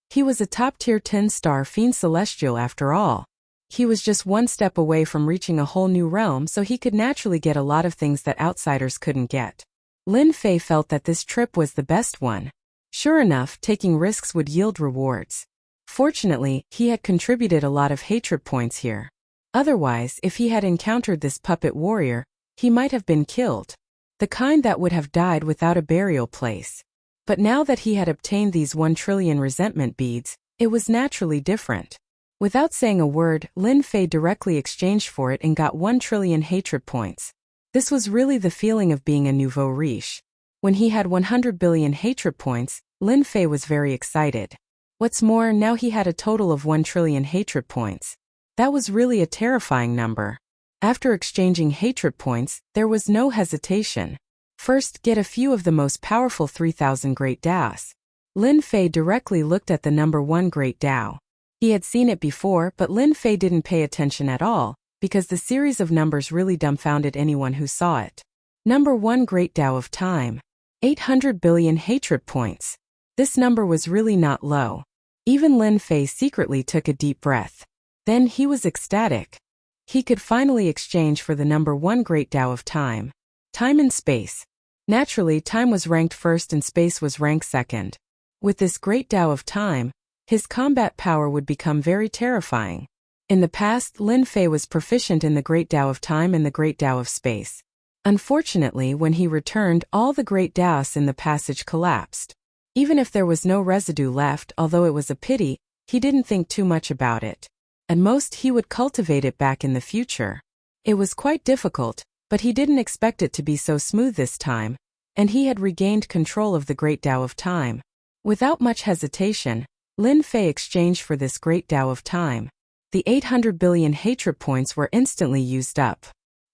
Speaker 1: He was a top-tier 10-star fiend celestial after all. He was just one step away from reaching a whole new realm, so he could naturally get a lot of things that outsiders couldn't get. Lin Fei felt that this trip was the best one. Sure enough, taking risks would yield rewards. Fortunately, he had contributed a lot of hatred points here. Otherwise, if he had encountered this puppet warrior, he might have been killed. The kind that would have died without a burial place. But now that he had obtained these 1 trillion resentment beads, it was naturally different. Without saying a word, Lin Fei directly exchanged for it and got 1 trillion hatred points. This was really the feeling of being a nouveau riche. When he had 100 billion hatred points, Lin Fei was very excited. What's more, now he had a total of 1 trillion hatred points. That was really a terrifying number. After exchanging hatred points, there was no hesitation. First, get a few of the most powerful 3,000 Great Daos. Lin Fei directly looked at the number 1 Great Dao. He had seen it before, but Lin Fei didn't pay attention at all, because the series of numbers really dumbfounded anyone who saw it. Number 1 Great Dao of Time. 800 billion hatred points. This number was really not low. Even Lin Fei secretly took a deep breath. Then he was ecstatic. He could finally exchange for the number 1 Great Dao of Time. Time and space. Naturally, time was ranked first and space was ranked second. With this Great Dao of Time, his combat power would become very terrifying. In the past, Lin Fei was proficient in the Great Dao of Time and the Great Dao of Space. Unfortunately, when he returned, all the Great Daos in the passage collapsed. Even if there was no residue left, although it was a pity, he didn't think too much about it. At most, he would cultivate it back in the future. It was quite difficult, but he didn't expect it to be so smooth this time, and he had regained control of the Great Dao of Time. Without much hesitation, Lin Fei exchanged for this Great Dao of Time. The 800 billion hatred points were instantly used up.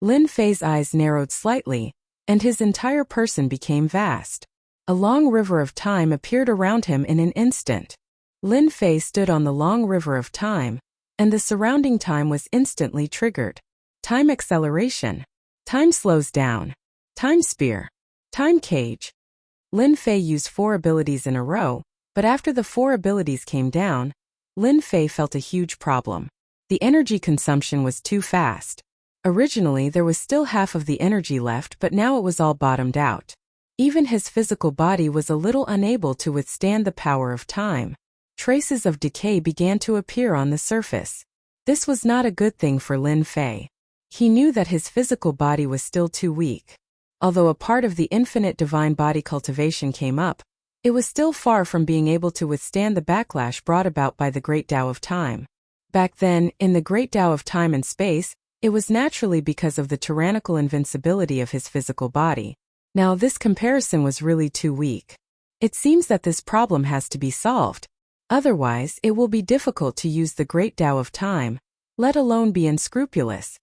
Speaker 1: Lin Fei's eyes narrowed slightly, and his entire person became vast. A long river of time appeared around him in an instant. Lin Fei stood on the long river of time, and the surrounding time was instantly triggered. Time acceleration. Time slows down. Time spear. Time cage. Lin Fei used 4 abilities in a row, but after the 4 abilities came down, Lin Fei felt a huge problem. The energy consumption was too fast. Originally, there was still half of the energy left, but now it was all bottomed out. Even his physical body was a little unable to withstand the power of time. Traces of decay began to appear on the surface. This was not a good thing for Lin Fei. He knew that his physical body was still too weak. Although a part of the infinite divine body cultivation came up, it was still far from being able to withstand the backlash brought about by the Great Dao of Time. Back then, in the Great Dao of Time and Space, it was naturally because of the tyrannical invincibility of his physical body. Now this comparison was really too weak. It seems that this problem has to be solved. Otherwise, it will be difficult to use the Great Dao of Time, let alone be unscrupulous.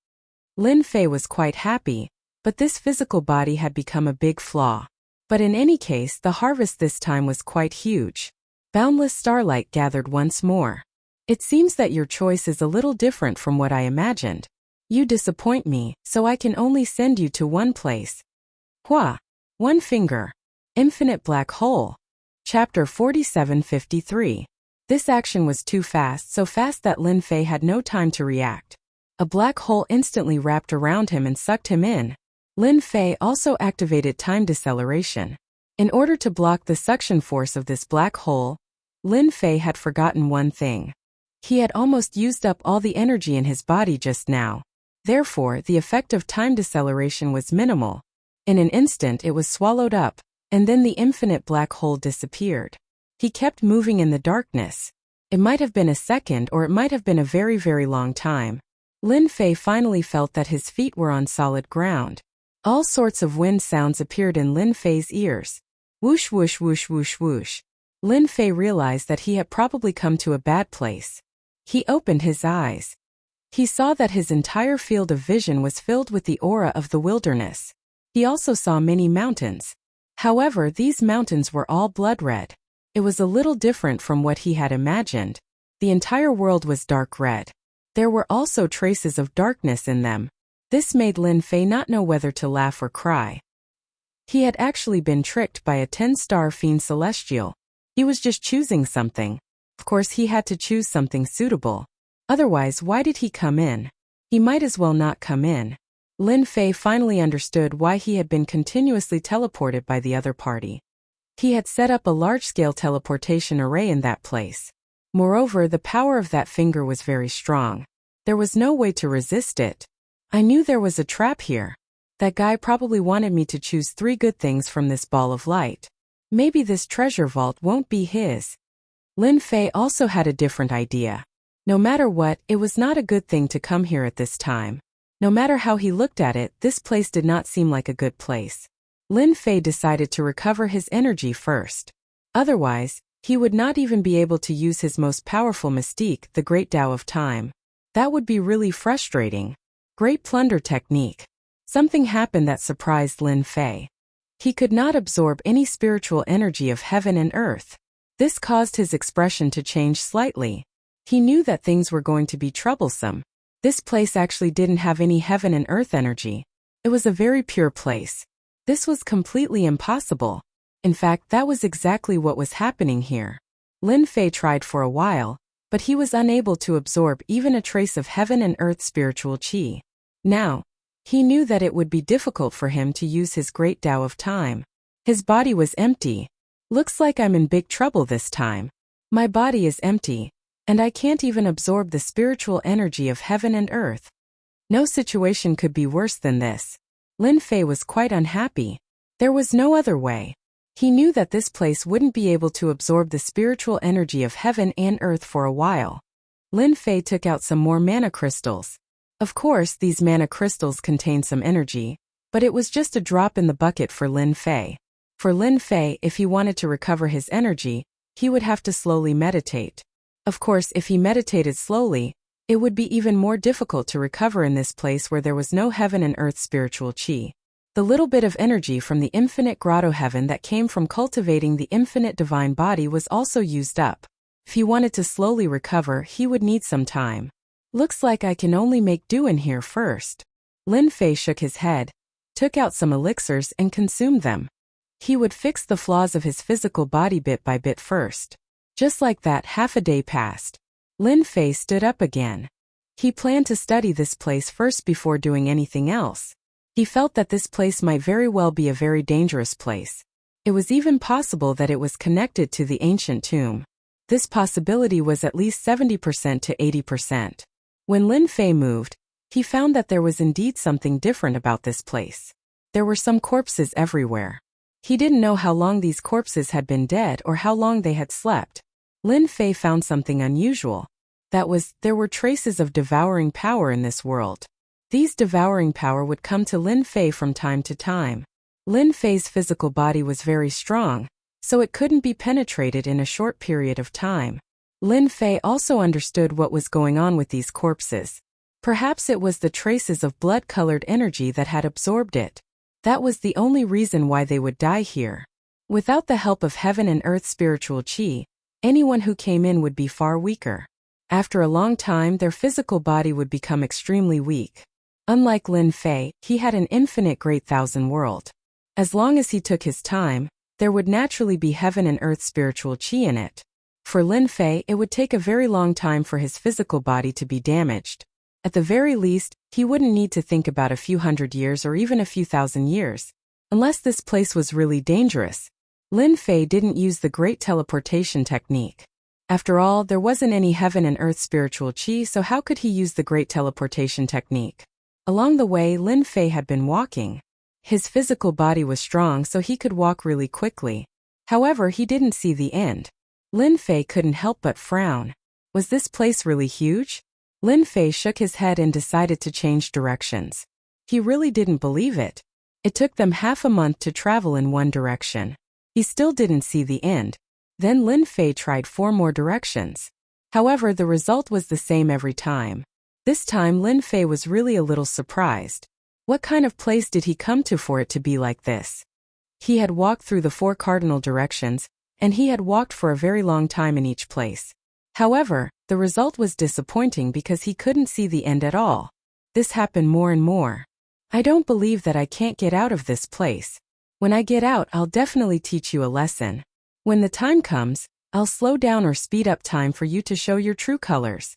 Speaker 1: Lin Fei was quite happy, but this physical body had become a big flaw. But in any case, the harvest this time was quite huge. Boundless starlight gathered once more. It seems that your choice is a little different from what I imagined. You disappoint me, so I can only send you to one place. Hua. One finger. Infinite black hole. Chapter 4753. This action was too fast, so fast that Lin Fei had no time to react. A black hole instantly wrapped around him and sucked him in. Lin Fei also activated time deceleration. In order to block the suction force of this black hole, Lin Fei had forgotten one thing. He had almost used up all the energy in his body just now. Therefore, the effect of time deceleration was minimal. In an instant it was swallowed up, and then the infinite black hole disappeared. He kept moving in the darkness. It might have been a second or it might have been a very, very long time. Lin Fei finally felt that his feet were on solid ground. All sorts of wind sounds appeared in Lin Fei's ears. Whoosh whoosh whoosh whoosh whoosh. Lin Fei realized that he had probably come to a bad place. He opened his eyes. He saw that his entire field of vision was filled with the aura of the wilderness. He also saw many mountains. However, these mountains were all blood red. It was a little different from what he had imagined. The entire world was dark red. There were also traces of darkness in them. This made Lin Fei not know whether to laugh or cry. He had actually been tricked by a 10-star fiend celestial. He was just choosing something. Of course, he had to choose something suitable. Otherwise, why did he come in? He might as well not come in. Lin Fei finally understood why he had been continuously teleported by the other party. He had set up a large-scale teleportation array in that place. Moreover, the power of that finger was very strong. There was no way to resist it. I knew there was a trap here. That guy probably wanted me to choose 3 good things from this ball of light. Maybe this treasure vault won't be his. Lin Fei also had a different idea. No matter what, it was not a good thing to come here at this time. No matter how he looked at it, this place did not seem like a good place. Lin Fei decided to recover his energy first. Otherwise, he would not even be able to use his most powerful mystique, the Great Tao of Time. That would be really frustrating. Great plunder technique. Something happened that surprised Lin Fei. He could not absorb any spiritual energy of heaven and earth. This caused his expression to change slightly. He knew that things were going to be troublesome. This place actually didn't have any heaven and earth energy. It was a very pure place. This was completely impossible. In fact, that was exactly what was happening here. Lin Fei tried for a while, but he was unable to absorb even a trace of heaven and earth spiritual qi. Now, he knew that it would be difficult for him to use his Great Tao of Time. His body was empty. Looks like I'm in big trouble this time. My body is empty, and I can't even absorb the spiritual energy of heaven and earth. No situation could be worse than this. Lin Fei was quite unhappy. There was no other way. He knew that this place wouldn't be able to absorb the spiritual energy of heaven and earth for a while. Lin Fei took out some more mana crystals. Of course, these mana crystals contained some energy, but it was just a drop in the bucket for Lin Fei. For Lin Fei, if he wanted to recover his energy, he would have to slowly meditate. Of course, if he meditated slowly, it would be even more difficult to recover in this place where there was no heaven and earth spiritual qi. The little bit of energy from the infinite grotto heaven that came from cultivating the infinite divine body was also used up. If he wanted to slowly recover, he would need some time. Looks like I can only make do in here first. Lin Fei shook his head, took out some elixirs and consumed them. He would fix the flaws of his physical body bit by bit first. Just like that, half a day passed. Lin Fei stood up again. He planned to study this place first before doing anything else. He felt that this place might very well be a very dangerous place. It was even possible that it was connected to the ancient tomb. This possibility was at least 70% to 80%. When Lin Fei moved, he found that there was indeed something different about this place. There were some corpses everywhere. He didn't know how long these corpses had been dead or how long they had slept. Lin Fei found something unusual. That was, there were traces of devouring power in this world. These devouring power would come to Lin Fei from time to time. Lin Fei's physical body was very strong, so it couldn't be penetrated in a short period of time. Lin Fei also understood what was going on with these corpses. Perhaps it was the traces of blood-colored energy that had absorbed it. That was the only reason why they would die here. Without the help of heaven and earth spiritual qi, anyone who came in would be far weaker. After a long time, their physical body would become extremely weak. Unlike Lin Fei, he had an infinite great thousand world. As long as he took his time, there would naturally be heaven and earth spiritual qi in it. For Lin Fei, it would take a very long time for his physical body to be damaged. At the very least, he wouldn't need to think about a few hundred years or even a few thousand years. Unless this place was really dangerous. Lin Fei didn't use the great teleportation technique. After all, there wasn't any heaven and earth spiritual qi, so how could he use the great teleportation technique? Along the way, Lin Fei had been walking. His physical body was strong, so he could walk really quickly. However, he didn't see the end. Lin Fei couldn't help but frown. Was this place really huge? Lin Fei shook his head and decided to change directions. He really didn't believe it. It took them half a month to travel in one direction. He still didn't see the end. Then Lin Fei tried 4 more directions. However, the result was the same every time. This time Lin Fei was really a little surprised. What kind of place did he come to for it to be like this? He had walked through the 4 cardinal directions, and he had walked for a very long time in each place. However, the result was disappointing because he couldn't see the end at all. This happened more and more. I don't believe that I can't get out of this place. When I get out, I'll definitely teach you a lesson. When the time comes, I'll slow down or speed up time for you to show your true colors.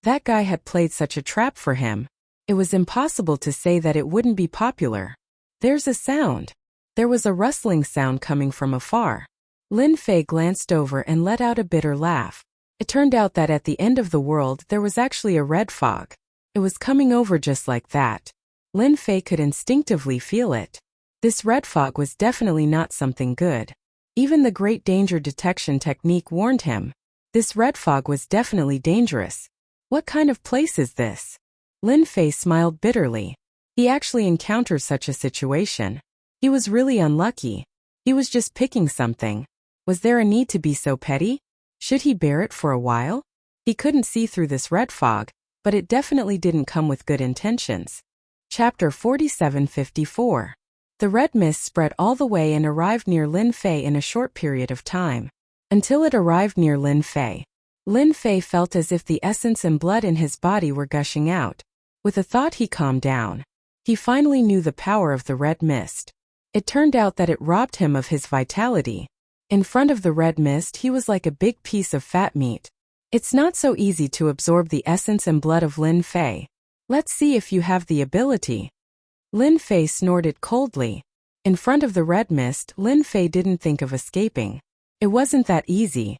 Speaker 1: That guy had played such a trap for him. It was impossible to say that it wouldn't be popular. There's a sound. There was a rustling sound coming from afar. Lin Fei glanced over and let out a bitter laugh. It turned out that at the end of the world there was actually a red fog. It was coming over just like that. Lin Fei could instinctively feel it. This red fog was definitely not something good. Even the great danger detection technique warned him. This red fog was definitely dangerous. What kind of place is this? Lin Fei smiled bitterly. He actually encountered such a situation. He was really unlucky. He was just picking something. Was there a need to be so petty? Should he bear it for a while? He couldn't see through this red fog, but it definitely didn't come with good intentions. Chapter 4754. The red mist spread all the way and arrived near Lin Fei in a short period of time. Until it arrived near Lin Fei. Lin Fei felt as if the essence and blood in his body were gushing out. With a thought he calmed down. He finally knew the power of the red mist. It turned out that it robbed him of his vitality. In front of the red mist he was like a big piece of fat meat. It's not so easy to absorb the essence and blood of Lin Fei. Let's see if you have the ability. Lin Fei snorted coldly. In front of the red mist, Lin Fei didn't think of escaping. It wasn't that easy.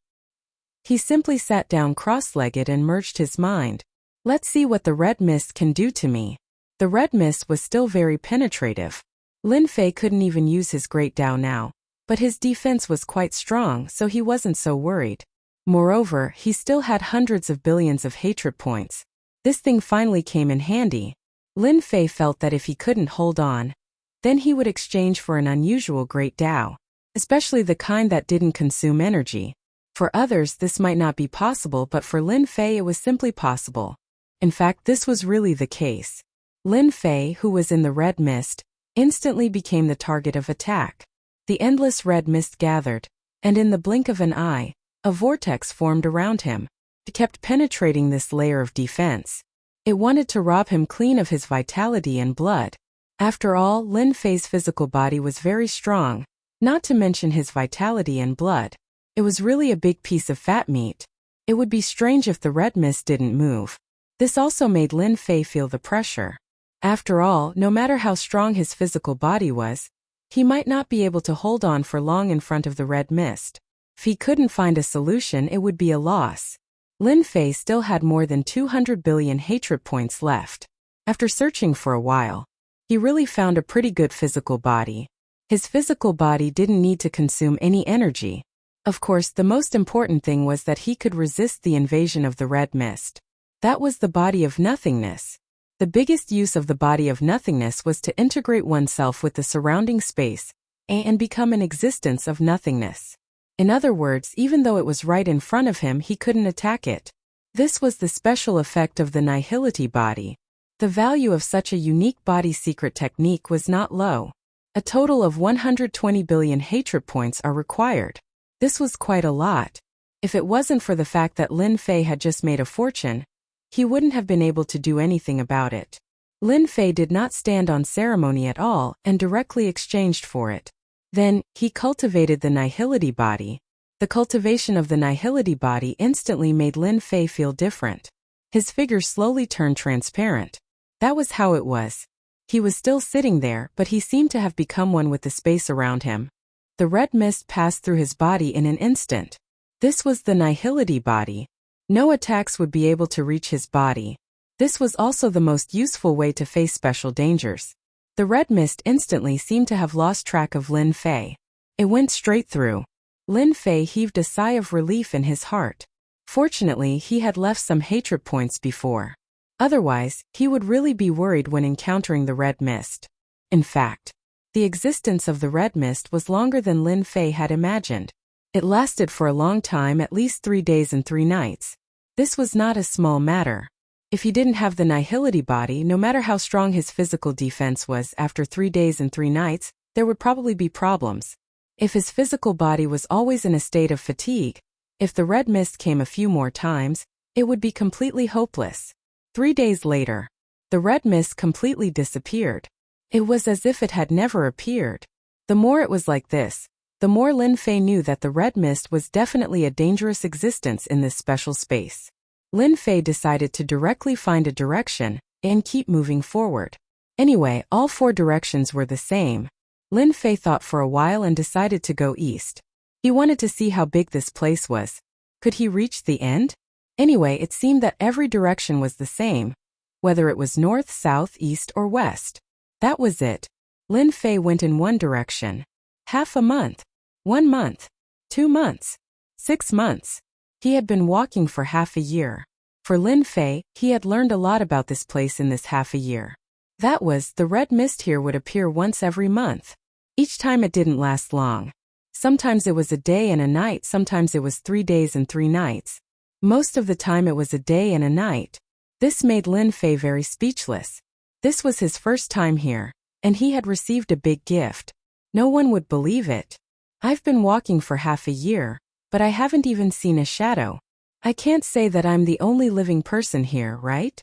Speaker 1: He simply sat down cross-legged and merged his mind. Let's see what the red mist can do to me. The red mist was still very penetrative. Lin Fei couldn't even use his great Dao now, but his defense was quite strong, so he wasn't so worried. Moreover, he still had hundreds of billions of hatred points. This thing finally came in handy. Lin Fei felt that if he couldn't hold on, then he would exchange for an unusual great Dao, especially the kind that didn't consume energy. For others this might not be possible, but for Lin Fei it was simply possible. In fact, this was really the case. Lin Fei, who was in the red mist, instantly became the target of attack. The endless red mist gathered, and in the blink of an eye, a vortex formed around him. It kept penetrating this layer of defense. It wanted to rob him clean of his vitality and blood. After all, Lin Fei's physical body was very strong, not to mention his vitality and blood. It was really a big piece of fat meat. It would be strange if the red mist didn't move. This also made Lin Fei feel the pressure. After all, no matter how strong his physical body was, he might not be able to hold on for long in front of the red mist. If he couldn't find a solution, it would be a loss. Lin Fei still had more than 200 billion hatred points left. After searching for a while, he really found a pretty good physical body. His physical body didn't need to consume any energy. Of course, the most important thing was that he could resist the invasion of the red mist. That was the body of nothingness. The biggest use of the body of nothingness was to integrate oneself with the surrounding space and become an existence of nothingness. In other words, even though it was right in front of him, he couldn't attack it. This was the special effect of the nihility body. The value of such a unique body secret technique was not low. A total of 120 billion hatred points are required. This was quite a lot. If it wasn't for the fact that Lin Fei had just made a fortune, he wouldn't have been able to do anything about it. Lin Fei did not stand on ceremony at all and directly exchanged for it. Then, he cultivated the nihility body. The cultivation of the nihility body instantly made Lin Fei feel different. His figure slowly turned transparent. That was how it was. He was still sitting there, but he seemed to have become one with the space around him. The red mist passed through his body in an instant. This was the nihility body. No attacks would be able to reach his body. This was also the most useful way to face special dangers. The red mist instantly seemed to have lost track of Lin Fei. It went straight through. Lin Fei heaved a sigh of relief in his heart. Fortunately, he had left some hatred points before. Otherwise, he would really be worried when encountering the red mist. In fact, the existence of the red mist was longer than Lin Fei had imagined. It lasted for a long time, at least 3 days and 3 nights. This was not a small matter. If he didn't have the nihility body, no matter how strong his physical defense was, after 3 days and 3 nights, there would probably be problems. If his physical body was always in a state of fatigue, if the red mist came a few more times, it would be completely hopeless. 3 days later, the red mist completely disappeared. It was as if it had never appeared. The more it was like this, the more Lin Fei knew that the red mist was definitely a dangerous existence in this special space. Lin Fei decided to directly find a direction and keep moving forward. Anyway, all 4 directions were the same. Lin Fei thought for a while and decided to go east. He wanted to see how big this place was. Could he reach the end? Anyway, it seemed that every direction was the same, whether it was north, south, east, or west. That was it. Lin Fei went in one direction. Half a month. 1 month. 2 months. 6 months. He had been walking for half a year. For Lin Fei, he had learned a lot about this place in this half a year. That was, the red mist here would appear once every month. Each time it didn't last long. Sometimes it was a day and a night, sometimes it was 3 days and 3 nights. Most of the time it was a day and a night. This made Lin Fei very speechless. This was his first time here, and he had received a big gift. No one would believe it. I've been walking for half a year, but I haven't even seen a shadow. I can't say that I'm the only living person here, right?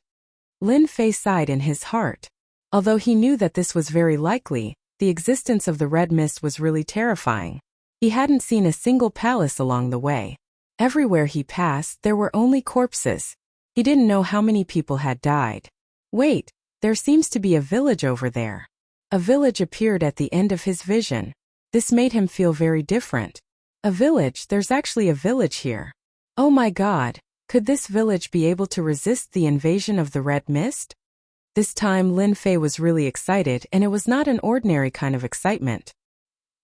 Speaker 1: Lin Fei sighed in his heart. Although he knew that this was very likely, the existence of the red mist was really terrifying. He hadn't seen a single palace along the way. Everywhere he passed, there were only corpses. He didn't know how many people had died. Wait, there seems to be a village over there. A village appeared at the end of his vision. This made him feel very different. A village, there's actually a village here. Oh my God, could this village be able to resist the invasion of the red mist? This time Lin Fei was really excited, and it was not an ordinary kind of excitement.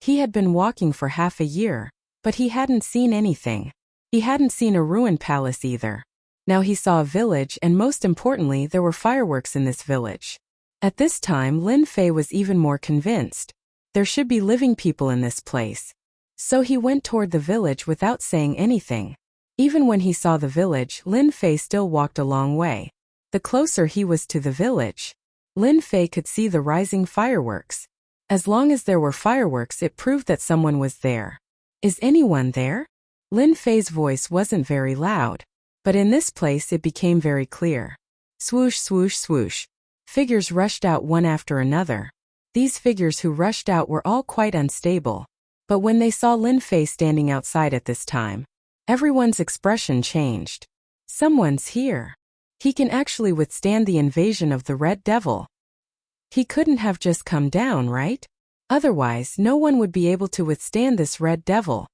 Speaker 1: He had been walking for half a year, but he hadn't seen anything. He hadn't seen a ruined palace either. Now he saw a village, and most importantly, there were fireworks in this village. At this time, Lin Fei was even more convinced. There should be living people in this place. So he went toward the village without saying anything. Even when he saw the village, Lin Fei still walked a long way. The closer he was to the village, Lin Fei could see the rising fireworks. As long as there were fireworks, it proved that someone was there. Is anyone there? Lin Fei's voice wasn't very loud, but in this place it became very clear. Swoosh, swoosh, swoosh. Figures rushed out one after another. These figures who rushed out were all quite unstable. But when they saw Lin Fei standing outside at this time, everyone's expression changed. Someone's here. He can actually withstand the invasion of the Red Devil. He couldn't have just come down, right? Otherwise, no one would be able to withstand this Red Devil.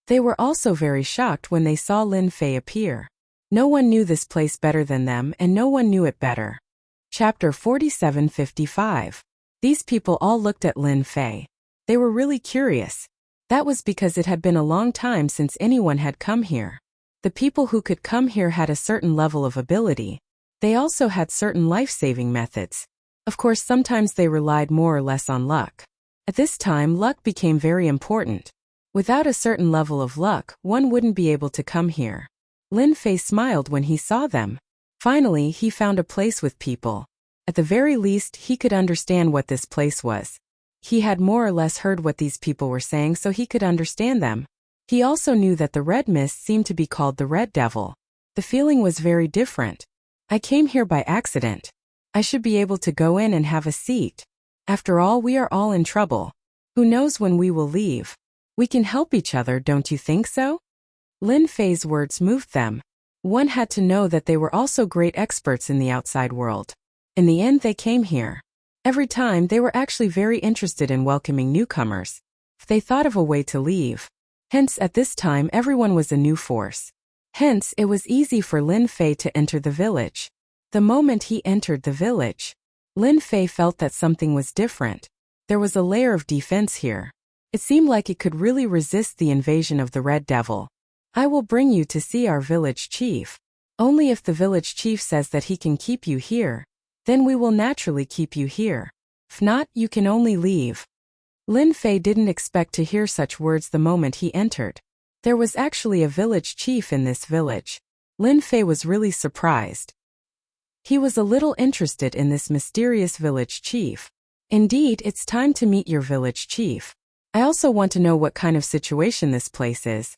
Speaker 1: They were also very shocked when they saw Lin Fei appear. No one knew this place better than them, and no one knew it better. Chapter 47:55. These people all looked at Lin Fei. They were really curious. That was because it had been a long time since anyone had come here. The people who could come here had a certain level of ability. They also had certain life-saving methods. Of course, sometimes they relied more or less on luck. At this time, luck became very important. Without a certain level of luck, one wouldn't be able to come here. Lin Fei smiled when he saw them. Finally, he found a place with people. At the very least, he could understand what this place was. He had more or less heard what these people were saying, so he could understand them. He also knew that the red mist seemed to be called the Red Devil. The feeling was very different. I came here by accident. I should be able to go in and have a seat. After all, we are all in trouble. Who knows when we will leave? We can help each other, don't you think so? Lin Fei's words moved them. One had to know that they were also great experts in the outside world. In the end, they came here. Every time, they were actually very interested in welcoming newcomers. They thought of a way to leave. Hence, at this time, everyone was a new force. Hence, it was easy for Lin Fei to enter the village. The moment he entered the village, Lin Fei felt that something was different. There was a layer of defense here. It seemed like it could really resist the invasion of the Red Devil. I will bring you to see our village chief. Only if the village chief says that he can keep you here, then we will naturally keep you here. If not, you can only leave. Lin Fei didn't expect to hear such words the moment he entered. There was actually a village chief in this village. Lin Fei was really surprised. He was a little interested in this mysterious village chief. Indeed, it's time to meet your village chief. I also want to know what kind of situation this place is.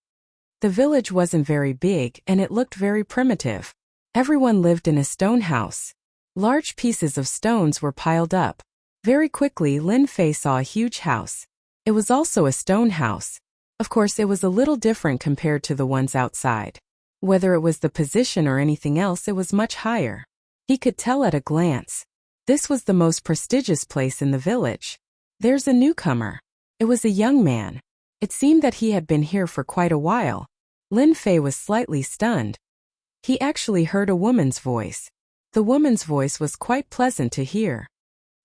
Speaker 1: The village wasn't very big and it looked very primitive. Everyone lived in a stone house. Large pieces of stones were piled up. Very quickly, Lin Fei saw a huge house. It was also a stone house. Of course, it was a little different compared to the ones outside. Whether it was the position or anything else, it was much higher. He could tell at a glance. This was the most prestigious place in the village. There's a newcomer. It was a young man. It seemed that he had been here for quite a while. Lin Fei was slightly stunned. He actually heard a woman's voice. The woman's voice was quite pleasant to hear.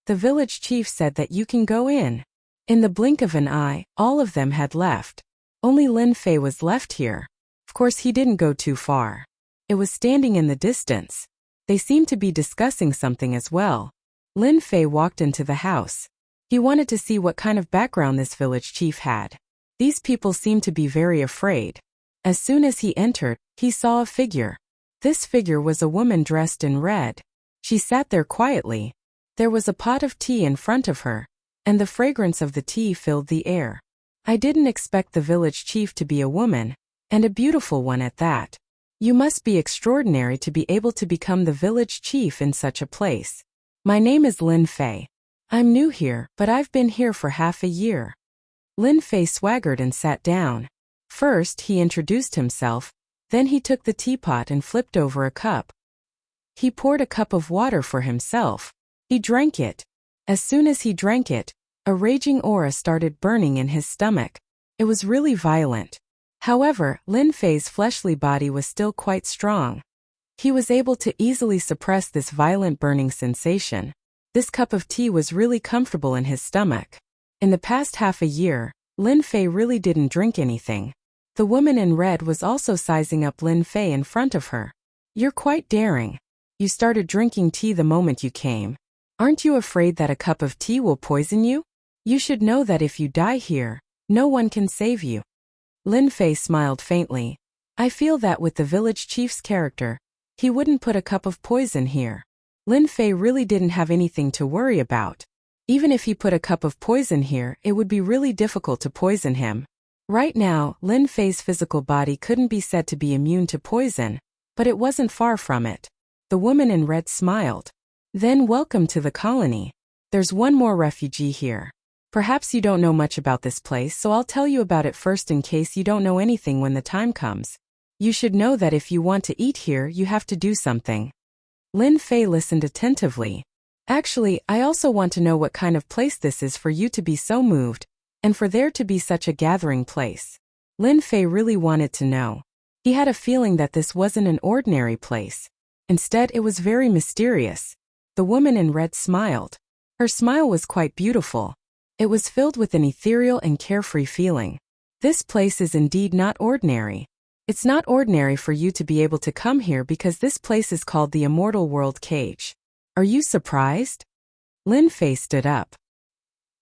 Speaker 1: The village chief said that you can go in. In the blink of an eye, all of them had left. Only Lin Fei was left here. Of course, he didn't go too far. It was standing in the distance. They seemed to be discussing something as well. Lin Fei walked into the house. He wanted to see what kind of background this village chief had. These people seemed to be very afraid. As soon as he entered, he saw a figure. This figure was a woman dressed in red. She sat there quietly. There was a pot of tea in front of her, and the fragrance of the tea filled the air. I didn't expect the village chief to be a woman, and a beautiful one at that. You must be extraordinary to be able to become the village chief in such a place. My name is Lin Fei. I'm new here, but I've been here for half a year. Lin Fei swaggered and sat down. First, he introduced himself, then he took the teapot and flipped over a cup. He poured a cup of water for himself. He drank it. As soon as he drank it, a raging aura started burning in his stomach. It was really violent. However, Lin Fei's fleshly body was still quite strong. He was able to easily suppress this violent burning sensation. This cup of tea was really comfortable in his stomach. In the past half a year, Lin Fei really didn't drink anything. The woman in red was also sizing up Lin Fei in front of her. You're quite daring. You started drinking tea the moment you came. Aren't you afraid that a cup of tea will poison you? You should know that if you die here, no one can save you. Lin Fei smiled faintly. I feel that with the village chief's character, he wouldn't put a cup of poison here. Lin Fei really didn't have anything to worry about. Even if he put a cup of poison here, it would be really difficult to poison him. Right now, Lin Fei's physical body couldn't be said to be immune to poison, but it wasn't far from it. The woman in red smiled. Then welcome to the colony. There's one more refugee here. Perhaps you don't know much about this place, so I'll tell you about it first in case you don't know anything when the time comes. You should know that if you want to eat here, you have to do something. Lin Fei listened attentively. Actually, I also want to know what kind of place this is for you to be so moved, and for there to be such a gathering place. Lin Fei really wanted to know. He had a feeling that this wasn't an ordinary place. Instead, it was very mysterious. The woman in red smiled. Her smile was quite beautiful. It was filled with an ethereal and carefree feeling. This place is indeed not ordinary. It's not ordinary for you to be able to come here because this place is called the Immortal World Cage. Are you surprised? Lin Fei stood up.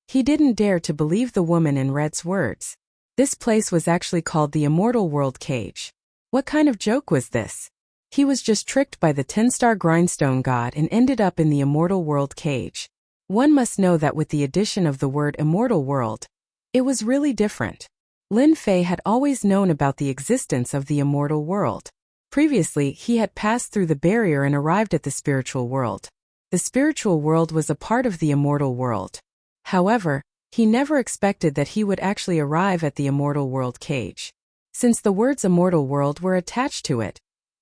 Speaker 1: He didn't dare to believe the woman in red's words. This place was actually called the Immortal World Cage. What kind of joke was this? He was just tricked by the 10-star grindstone god and ended up in the Immortal World Cage. One must know that with the addition of the word Immortal World, it was really different. Lin Fei had always known about the existence of the Immortal World. Previously, he had passed through the barrier and arrived at the spiritual world. The spiritual world was a part of the Immortal World. However, he never expected that he would actually arrive at the Immortal World Cage. Since the words Immortal World were attached to it,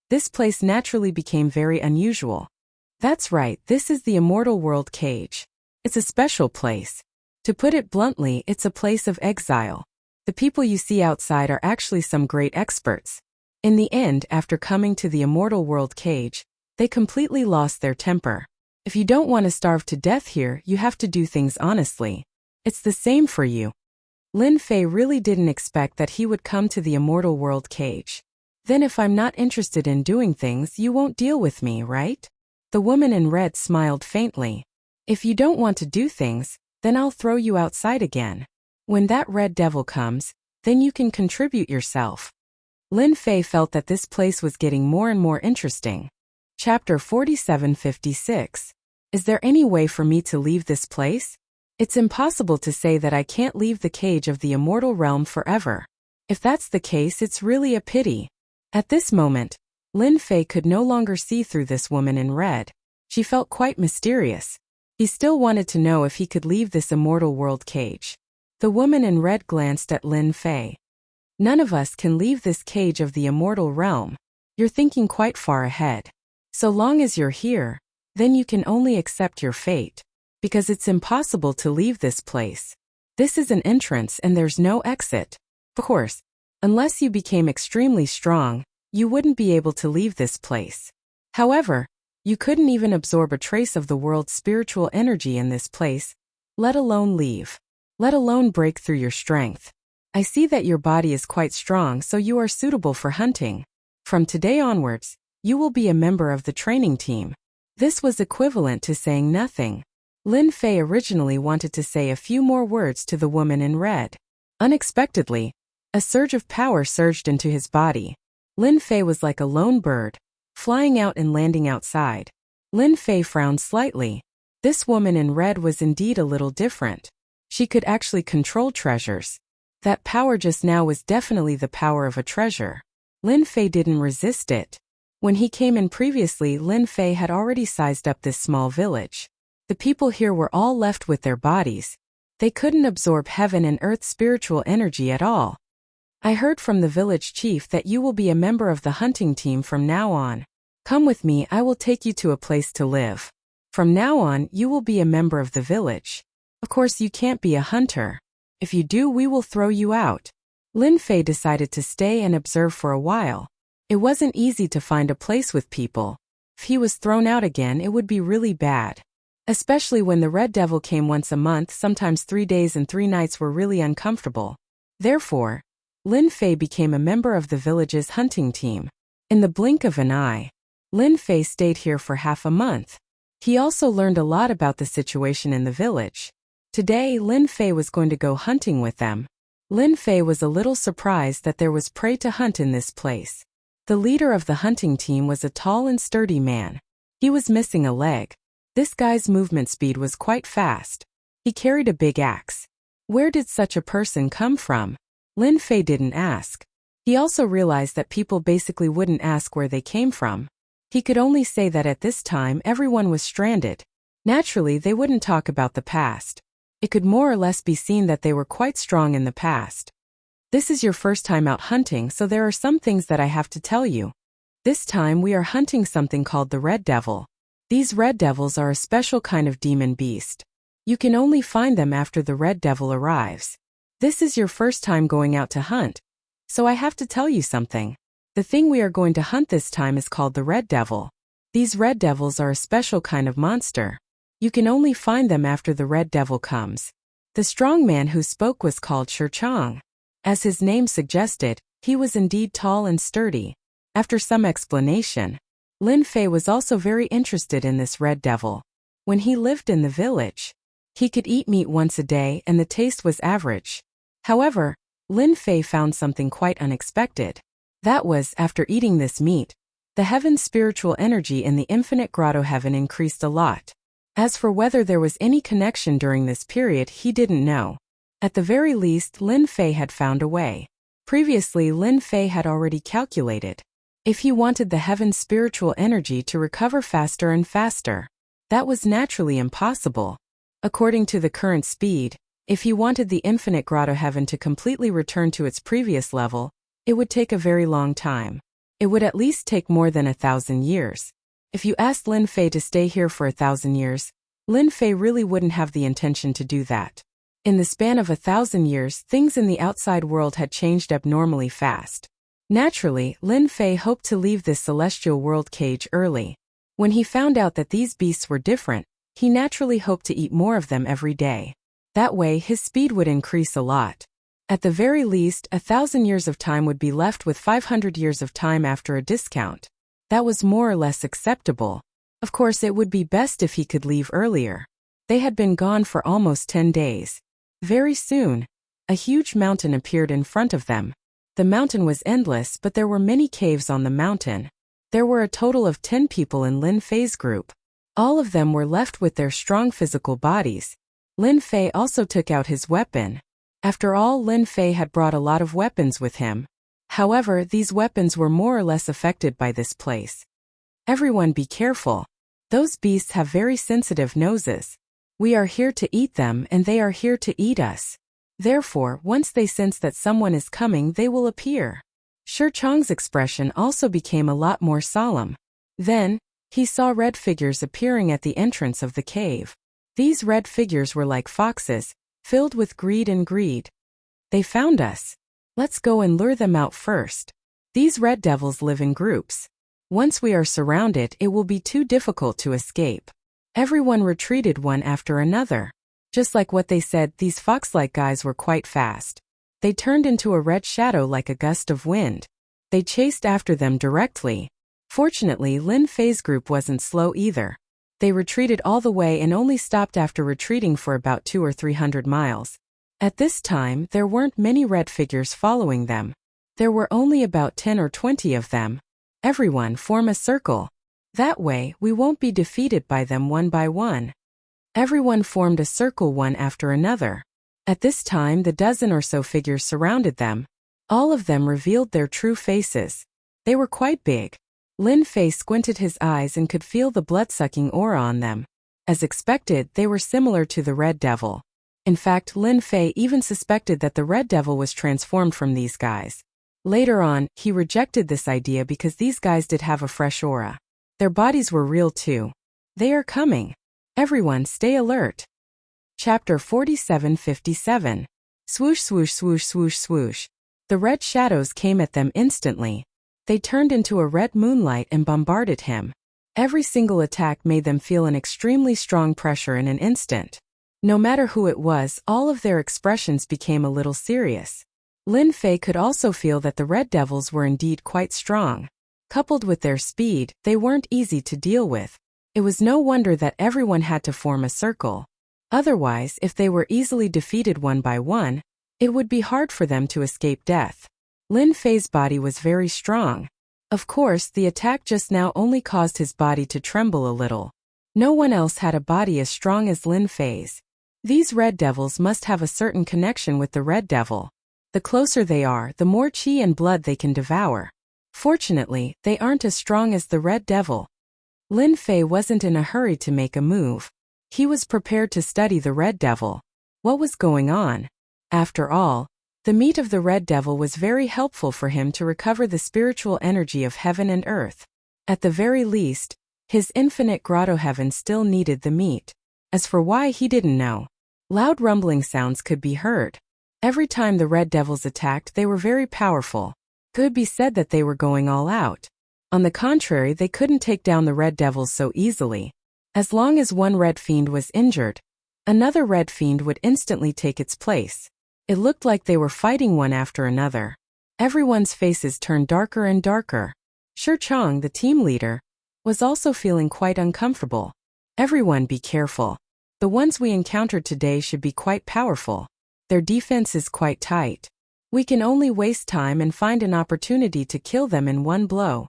Speaker 1: this place naturally became very unusual. That's right, this is the Immortal World Cage. It's a special place. To put it bluntly, it's a place of exile. The people you see outside are actually some great experts. In the end, after coming to the Immortal World Cage, they completely lost their temper. If you don't want to starve to death here, you have to do things honestly. It's the same for you. Lin Fei really didn't expect that he would come to the immortal world cage. Then if I'm not interested in doing things, you won't deal with me, right? The woman in red smiled faintly. If you don't want to do things, then I'll throw you outside again. When that red devil comes, then you can contribute yourself. Lin Fei felt that this place was getting more and more interesting. Chapter 4756. Is there any way for me to leave this place? It's impossible to say that I can't leave the cage of the immortal realm forever. If that's the case, it's really a pity. At this moment, Lin Fei could no longer see through this woman in red. She felt quite mysterious. He still wanted to know if he could leave this immortal world cage. The woman in red glanced at Lin Fei. None of us can leave this cage of the immortal realm. You're thinking quite far ahead. So long as you're here, then you can only accept your fate. Because it's impossible to leave this place. This is an entrance and there's no exit. Of course, unless you became extremely strong, you wouldn't be able to leave this place. However, you couldn't even absorb a trace of the world's spiritual energy in this place, let alone leave. Let alone break through your strength. I see that your body is quite strong, so you are suitable for hunting. From today onwards, you will be a member of the training team. This was equivalent to saying nothing. Lin Fei originally wanted to say a few more words to the woman in red. Unexpectedly, a surge of power surged into his body. Lin Fei was like a lone bird, flying out and landing outside. Lin Fei frowned slightly. This woman in red was indeed a little different. She could actually control treasures. That power just now was definitely the power of a treasure. Lin Fei didn't resist it. When he came in previously, Lin Fei had already sized up this small village. The people here were all left with their bodies. They couldn't absorb heaven and earth spiritual energy at all. I heard from the village chief that you will be a member of the hunting team from now on. Come with me, I will take you to a place to live. From now on, you will be a member of the village. Of course, you can't be a hunter. If you do, we will throw you out. Lin Fei decided to stay and observe for a while. It wasn't easy to find a place with people. If he was thrown out again, it would be really bad. Especially when the Red Devil came once a month, sometimes 3 days and 3 nights were really uncomfortable. Therefore, Lin Fei became a member of the village's hunting team. In the blink of an eye, Lin Fei stayed here for half a month. He also learned a lot about the situation in the village. Today, Lin Fei was going to go hunting with them. Lin Fei was a little surprised that there was prey to hunt in this place. The leader of the hunting team was a tall and sturdy man. He was missing a leg. This guy's movement speed was quite fast. He carried a big axe. Where did such a person come from? Lin Fei didn't ask. He also realized that people basically wouldn't ask where they came from. He could only say that at this time everyone was stranded. Naturally, they wouldn't talk about the past. It could more or less be seen that they were quite strong in the past. This is your first time out hunting, so there are some things that I have to tell you. This time we are hunting something called the Red Devil. These Red Devils are a special kind of demon beast. You can only find them after the Red Devil arrives. This is your first time going out to hunt, so I have to tell you something. The thing we are going to hunt this time is called the Red Devil. These Red Devils are a special kind of monster. You can only find them after the Red Devil comes. The strong man who spoke was called Chang. As his name suggested, he was indeed tall and sturdy. After some explanation, Lin Fei was also very interested in this Red Devil. When he lived in the village, he could eat meat once a day and the taste was average. However, Lin Fei found something quite unexpected. That was, after eating this meat, the heaven's spiritual energy in the infinite grotto heaven increased a lot. As for whether there was any connection during this period, he didn't know. At the very least, Lin Fei had found a way. Previously, Lin Fei had already calculated. If he wanted the heaven's spiritual energy to recover faster and faster, that was naturally impossible. According to the current speed, if he wanted the infinite grotto heaven to completely return to its previous level, it would take a very long time. It would at least take more than 1,000 years. If you asked Lin Fei to stay here for 1,000 years, Lin Fei really wouldn't have the intention to do that. In the span of 1,000 years, things in the outside world had changed abnormally fast. Naturally, Lin Fei hoped to leave this celestial world cage early. When he found out that these beasts were different, he naturally hoped to eat more of them every day. That way, his speed would increase a lot. At the very least, 1,000 years of time would be left with 500 years of time after a discount. That was more or less acceptable. Of course, it would be best if he could leave earlier. They had been gone for almost 10 days. Very soon, a huge mountain appeared in front of them. The mountain was endless, but there were many caves on the mountain. There were a total of 10 people in Lin Fei's group. All of them were left with their strong physical bodies. Lin Fei also took out his weapon. After all, Lin Fei had brought a lot of weapons with him. However, these weapons were more or less affected by this place. Everyone be careful. Those beasts have very sensitive noses. We are here to eat them and they are here to eat us. Therefore, once they sense that someone is coming, they will appear. Shi Chang's expression also became a lot more solemn. Then, he saw red figures appearing at the entrance of the cave. These red figures were like foxes, filled with greed and greed. They found us. Let's go and lure them out first. These red devils live in groups. Once we are surrounded, it will be too difficult to escape. Everyone retreated one after another. Just like what they said, these fox-like guys were quite fast. They turned into a red shadow like a gust of wind. They chased after them directly. Fortunately, Lin Fei's group wasn't slow either. They retreated all the way and only stopped after retreating for about 200 or 300 miles. At this time, there weren't many red figures following them. There were only about 10 or 20 of them. Everyone form a circle. That way, we won't be defeated by them one by one. Everyone formed a circle one after another. At this time, the dozen or so figures surrounded them. All of them revealed their true faces. They were quite big. Lin Fei squinted his eyes and could feel the blood-sucking aura on them. As expected, they were similar to the Red Devil. In fact, Lin Fei even suspected that the Red Devil was transformed from these guys. Later on, he rejected this idea because these guys did have a fresh aura. Their bodies were real too. They are coming. Everyone stay alert. Chapter 47:57. Swoosh swoosh swoosh swoosh swoosh. The red shadows came at them instantly. They turned into a red moonlight and bombarded him. Every single attack made them feel an extremely strong pressure in an instant. No matter who it was, all of their expressions became a little serious. Lin Fei could also feel that the red devils were indeed quite strong. Coupled with their speed, they weren't easy to deal with. It was no wonder that everyone had to form a circle. Otherwise, if they were easily defeated one by one, it would be hard for them to escape death. Lin Fei's body was very strong. Of course, the attack just now only caused his body to tremble a little. No one else had a body as strong as Lin Fei's. These red devils must have a certain connection with the red devil. The closer they are, the more qi and blood they can devour. Fortunately, they aren't as strong as the red devil. Lin Fei wasn't in a hurry to make a move. He was prepared to study the red devil. What was going on? After all, the meat of the red devil was very helpful for him to recover the spiritual energy of heaven and earth. At the very least, his infinite grotto heaven still needed the meat. As for why, he didn't know. Loud rumbling sounds could be heard. Every time the red devils attacked, they were very powerful. Could be said that they were going all out. On the contrary, they couldn't take down the red devils so easily. As long as one red fiend was injured, another red fiend would instantly take its place. It looked like they were fighting one after another. Everyone's faces turned darker and darker. Shi Chang, the team leader, was also feeling quite uncomfortable. Everyone be careful. The ones we encountered today should be quite powerful. Their defense is quite tight. We can only waste time and find an opportunity to kill them in one blow.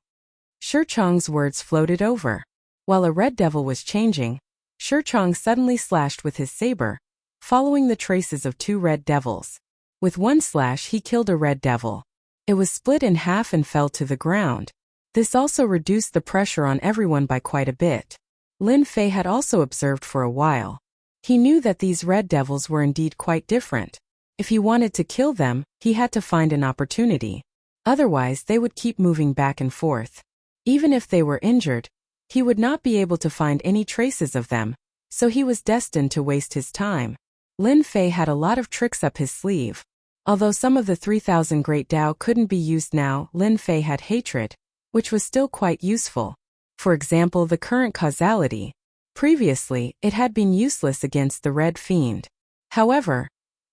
Speaker 1: Shi Chang's words floated over. While a red devil was changing, Shi Chang suddenly slashed with his saber, following the traces of two red devils. With one slash, he killed a red devil. It was split in half and fell to the ground. This also reduced the pressure on everyone by quite a bit. Lin Fei had also observed for a while. He knew that these red devils were indeed quite different. If he wanted to kill them, he had to find an opportunity. Otherwise, they would keep moving back and forth. Even if they were injured, he would not be able to find any traces of them, so he was destined to waste his time. Lin Fei had a lot of tricks up his sleeve. Although some of the 3,000 Great Tao couldn't be used now, Lin Fei had hatred, which was still quite useful. For example, the current causality. Previously, it had been useless against the Red Fiend. However,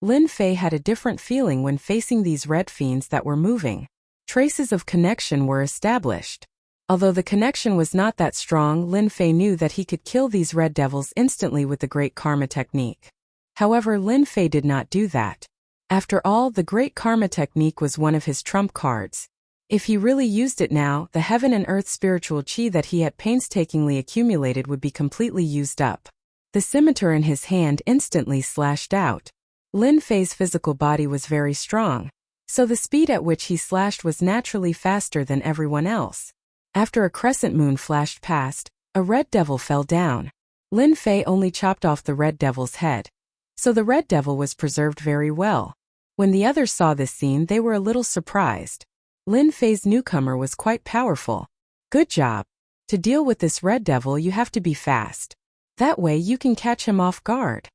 Speaker 1: Lin Fei had a different feeling when facing these red fiends that were moving. Traces of connection were established. Although the connection was not that strong, Lin Fei knew that he could kill these red devils instantly with the Great Karma technique. However, Lin Fei did not do that. After all, the Great Karma technique was one of his trump cards. If he really used it now, the heaven and earth spiritual chi that he had painstakingly accumulated would be completely used up. The scimitar in his hand instantly slashed out. Lin Fei's physical body was very strong, so the speed at which he slashed was naturally faster than everyone else. After a crescent moon flashed past, a red devil fell down. Lin Fei only chopped off the red devil's head, so the red devil was preserved very well. When the others saw this scene, they were a little surprised. Lin Fei's newcomer was quite powerful. Good job. To deal with this red devil, you have to be fast. That way you can catch him off guard.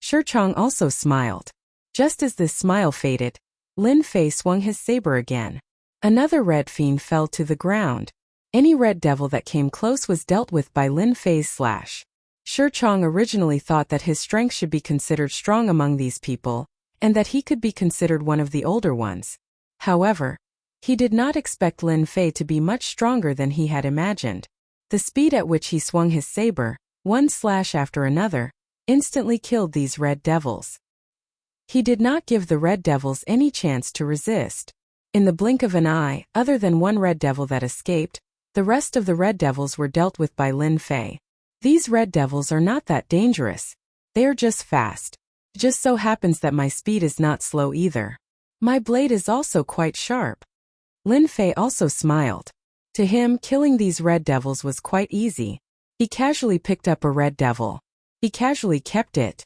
Speaker 1: Shichong also smiled. Just as this smile faded, Lin Fei swung his saber again. Another red fiend fell to the ground. Any red devil that came close was dealt with by Lin Fei's slash. Shichong originally thought that his strength should be considered strong among these people, and that he could be considered one of the older ones. However, he did not expect Lin Fei to be much stronger than he had imagined. The speed at which he swung his saber, one slash after another, instantly killed these red devils. He did not give the red devils any chance to resist. In the blink of an eye, other than one red devil that escaped, the rest of the red devils were dealt with by Lin Fei. These red devils are not that dangerous. They are just fast. It just so happens that my speed is not slow either. My blade is also quite sharp. Lin Fei also smiled. To him, killing these red devils was quite easy. He casually picked up a red devil. He casually kept it.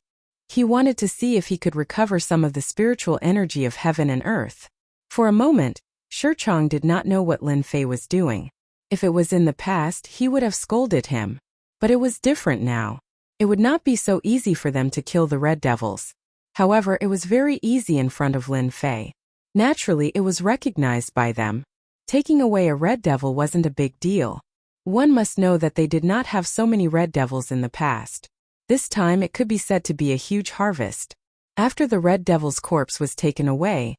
Speaker 1: He wanted to see if he could recover some of the spiritual energy of heaven and earth. For a moment, Shichong did not know what Lin Fei was doing. If it was in the past, he would have scolded him. But it was different now. It would not be so easy for them to kill the red devils. However, it was very easy in front of Lin Fei. Naturally, it was recognized by them. Taking away a red devil wasn't a big deal. One must know that they did not have so many red devils in the past. This time it could be said to be a huge harvest. After the red devil's corpse was taken away,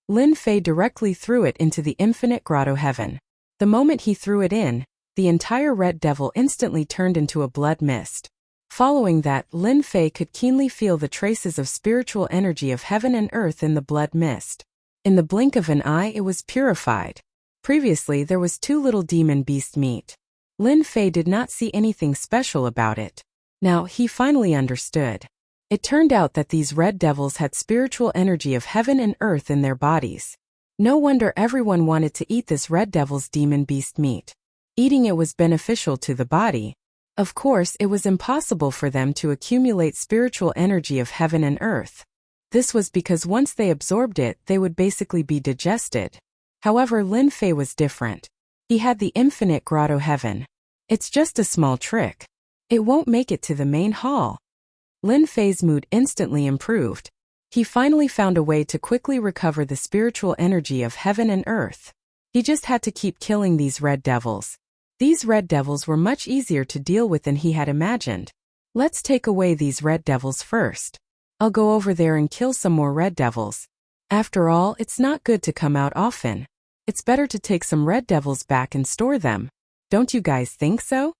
Speaker 1: Lin Fei directly threw it into the infinite grotto heaven. The moment he threw it in, the entire red devil instantly turned into a blood mist. Following that, Lin Fei could keenly feel the traces of spiritual energy of heaven and earth in the blood mist. In the blink of an eye, it was purified. Previously, there was too little demon beast meat. Lin Fei did not see anything special about it. Now, he finally understood. It turned out that these red devils had spiritual energy of heaven and earth in their bodies. No wonder everyone wanted to eat this red devil's demon beast meat. Eating it was beneficial to the body. Of course, it was impossible for them to accumulate spiritual energy of heaven and earth. This was because once they absorbed it, they would basically be digested. However, Lin Fei was different. He had the infinite grotto heaven. It's just a small trick. It won't make it to the main hall. Lin Fei's mood instantly improved. He finally found a way to quickly recover the spiritual energy of heaven and earth. He just had to keep killing these red devils. These red devils were much easier to deal with than he had imagined. Let's take away these red devils first. I'll go over there and kill some more red devils. After all, it's not good to come out often. It's better to take some red devils back and store them. Don't you guys think so?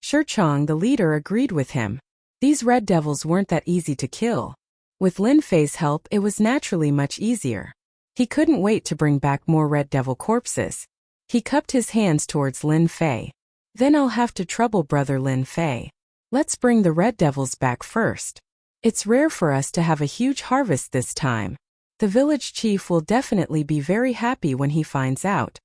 Speaker 1: Shichong, the leader, agreed with him. These red devils weren't that easy to kill. With Lin Fei's help, it was naturally much easier. He couldn't wait to bring back more red devil corpses. He cupped his hands towards Lin Fei. Then I'll have to trouble brother Lin Fei. Let's bring the red devils back first. It's rare for us to have a huge harvest this time. The village chief will definitely be very happy when he finds out.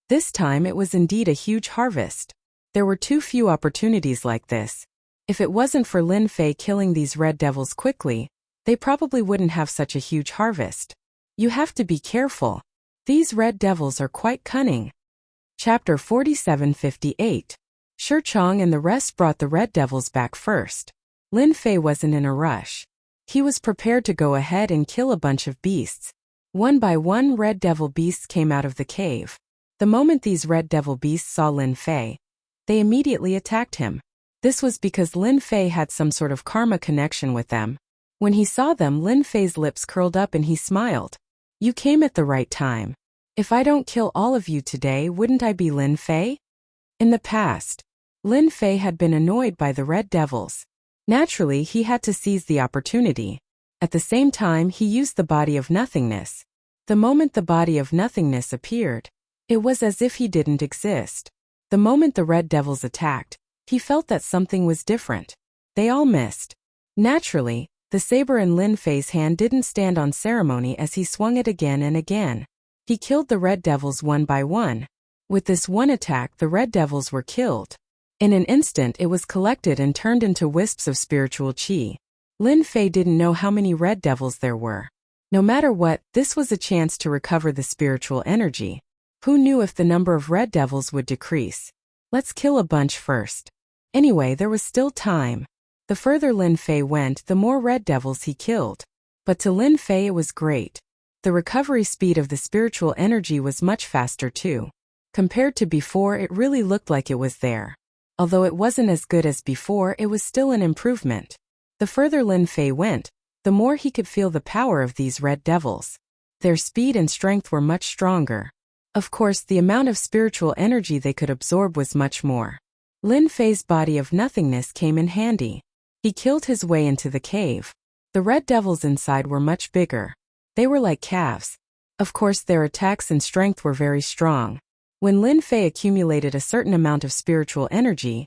Speaker 1: This time it was indeed a huge harvest. There were too few opportunities like this. If it wasn't for Lin Fei killing these red devils quickly, they probably wouldn't have such a huge harvest. You have to be careful. These red devils are quite cunning. Chapter 4758. Shichong and the rest brought the red devils back first. Lin Fei wasn't in a rush. He was prepared to go ahead and kill a bunch of beasts. One by one, red devil beasts came out of the cave. The moment these red devil beasts saw Lin Fei, they immediately attacked him. This was because Lin Fei had some sort of karma connection with them. When he saw them, Lin Fei's lips curled up and he smiled. You came at the right time. If I don't kill all of you today, wouldn't I be Lin Fei? In the past, Lin Fei had been annoyed by the Red Devils. Naturally, he had to seize the opportunity. At the same time, he used the body of nothingness. The moment the body of nothingness appeared, it was as if he didn't exist. The moment the Red Devils attacked, he felt that something was different. They all missed. Naturally, the saber in Lin Fei's hand didn't stand on ceremony as he swung it again and again. He killed the Red Devils one by one. With this one attack, the Red Devils were killed. In an instant, it was collected and turned into wisps of spiritual qi. Lin Fei didn't know how many Red Devils there were. No matter what, this was a chance to recover the spiritual energy. Who knew if the number of Red Devils would decrease? Let's kill a bunch first. Anyway, there was still time. The further Lin Fei went, the more Red Devils he killed. But to Lin Fei it was great. The recovery speed of the spiritual energy was much faster too. Compared to before, it really looked like it was there. Although it wasn't as good as before, it was still an improvement. The further Lin Fei went, the more he could feel the power of these Red Devils. Their speed and strength were much stronger. Of course, the amount of spiritual energy they could absorb was much more. Lin Fei's body of nothingness came in handy. He killed his way into the cave. The Red Devils inside were much bigger. They were like calves. Of course, their attacks and strength were very strong. When Lin Fei accumulated a certain amount of spiritual energy,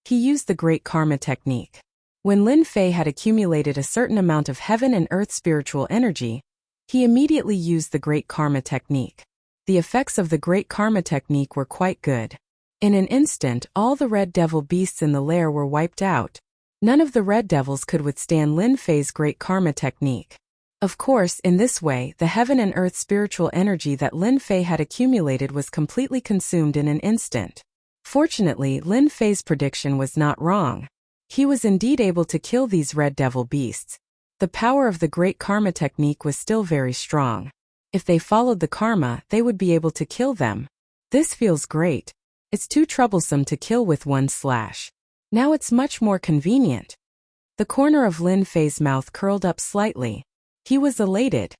Speaker 1: he used the Great Karma technique. When Lin Fei had accumulated a certain amount of heaven and earth spiritual energy, he immediately used the Great Karma technique. The effects of the Great Karma technique were quite good. In an instant, all the Red Devil beasts in the lair were wiped out. None of the Red Devils could withstand Lin Fei's Great Karma technique. Of course, in this way, the heaven and earth spiritual energy that Lin Fei had accumulated was completely consumed in an instant. Fortunately, Lin Fei's prediction was not wrong. He was indeed able to kill these Red Devil beasts. The power of the Great Karma technique was still very strong. If they followed the karma, they would be able to kill them. This feels great. It's too troublesome to kill with one slash. Now it's much more convenient. The corner of Lin Fei's mouth curled up slightly. He was elated.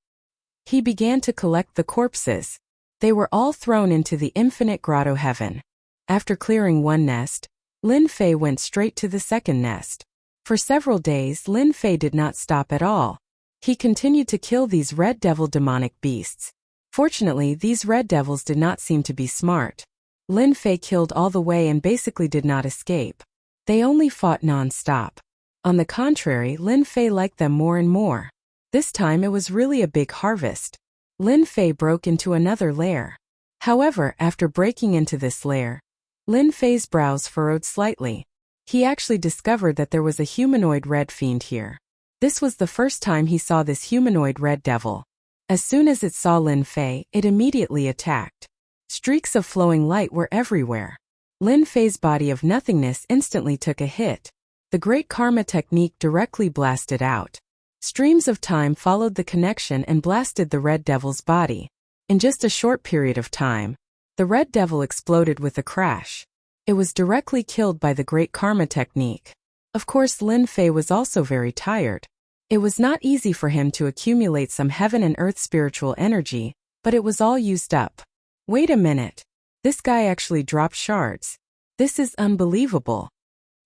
Speaker 1: He began to collect the corpses. They were all thrown into the infinite grotto heaven. After clearing one nest, Lin Fei went straight to the second nest. For several days, Lin Fei did not stop at all. He continued to kill these Red Devil demonic beasts. Fortunately, these Red Devils did not seem to be smart. Lin Fei killed all the way and basically did not escape. They only fought non-stop. On the contrary, Lin Fei liked them more and more. This time it was really a big harvest. Lin Fei broke into another lair. However, after breaking into this lair, Lin Fei's brows furrowed slightly. He actually discovered that there was a humanoid red fiend here. This was the first time he saw this humanoid Red Devil. As soon as it saw Lin Fei, it immediately attacked. Streaks of flowing light were everywhere. Lin Fei's body of nothingness instantly took a hit. The Great Karma technique directly blasted out. Streams of time followed the connection and blasted the Red Devil's body. In just a short period of time, the Red Devil exploded with a crash. It was directly killed by the Great Karma technique. Of course, Lin Fei was also very tired. It was not easy for him to accumulate some heaven and earth spiritual energy, but it was all used up. Wait a minute. This guy actually dropped shards. This is unbelievable.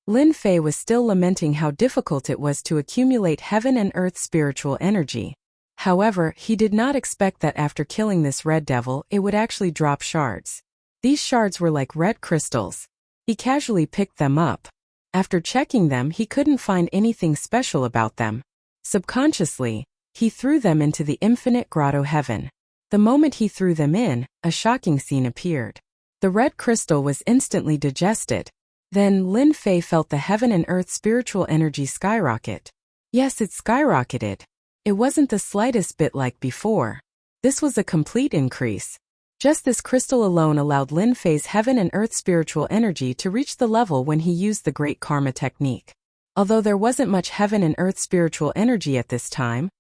Speaker 1: Lin Fei was still lamenting how difficult it was to accumulate heaven and earth spiritual energy. However, he did not expect that after killing this Red Devil, it would actually drop shards. These shards were like red crystals. He casually picked them up. After checking them, he couldn't find anything special about them. Subconsciously, he threw them into the infinite grotto heaven. The moment he threw them in, a shocking scene appeared. The red crystal was instantly digested. Then Lin Fei felt the heaven and earth spiritual energy skyrocket. Yes, it skyrocketed. It wasn't the slightest bit like before. This was a complete increase. Just this crystal alone allowed Lin Fei's heaven and earth spiritual energy to reach the level when he used the Great Karma technique. Although there wasn't much heaven and earth spiritual energy at this time,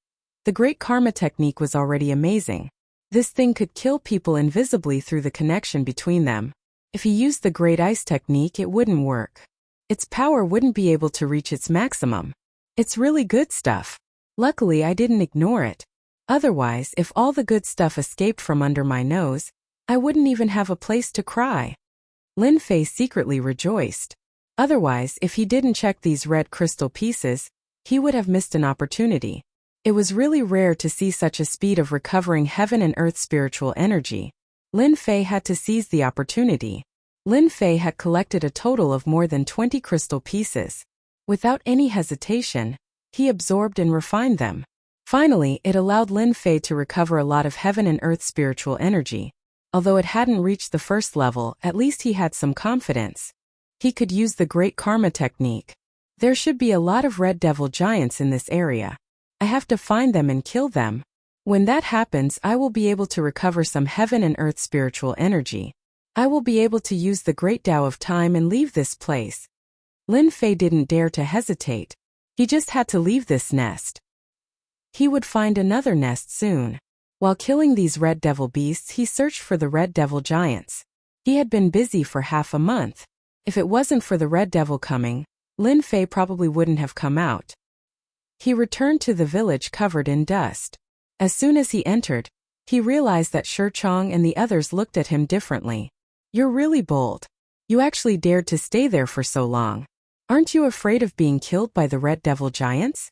Speaker 1: the Great Karma technique was already amazing. This thing could kill people invisibly through the connection between them. If he used the Great Ice technique, it wouldn't work. Its power wouldn't be able to reach its maximum. It's really good stuff. Luckily, I didn't ignore it. Otherwise, if all the good stuff escaped from under my nose, I wouldn't even have a place to cry. Lin Fei secretly rejoiced. Otherwise, if he didn't check these red crystal pieces, he would have missed an opportunity. It was really rare to see such a speed of recovering heaven and earth spiritual energy. Lin Fei had to seize the opportunity. Lin Fei had collected a total of more than 20 crystal pieces. Without any hesitation, he absorbed and refined them. Finally, it allowed Lin Fei to recover a lot of heaven and earth spiritual energy. Although it hadn't reached the first level, at least he had some confidence. He could use the Great Karma technique. There should be a lot of red devil giants in this area. I have to find them and kill them. When that happens, I will be able to recover some heaven and earth spiritual energy. I will be able to use the Great Tao of Time and leave this place. Lin Fei didn't dare to hesitate. He just had to leave this nest. He would find another nest soon. While killing these red devil beasts, he searched for the red devil giants. He had been busy for half a month. If it wasn't for the red devil coming, Lin Fei probably wouldn't have come out. He returned to the village covered in dust. As soon as he entered, he realized that Shi Chong and the others looked at him differently. You're really bold. You actually dared to stay there for so long. Aren't you afraid of being killed by the red devil giants?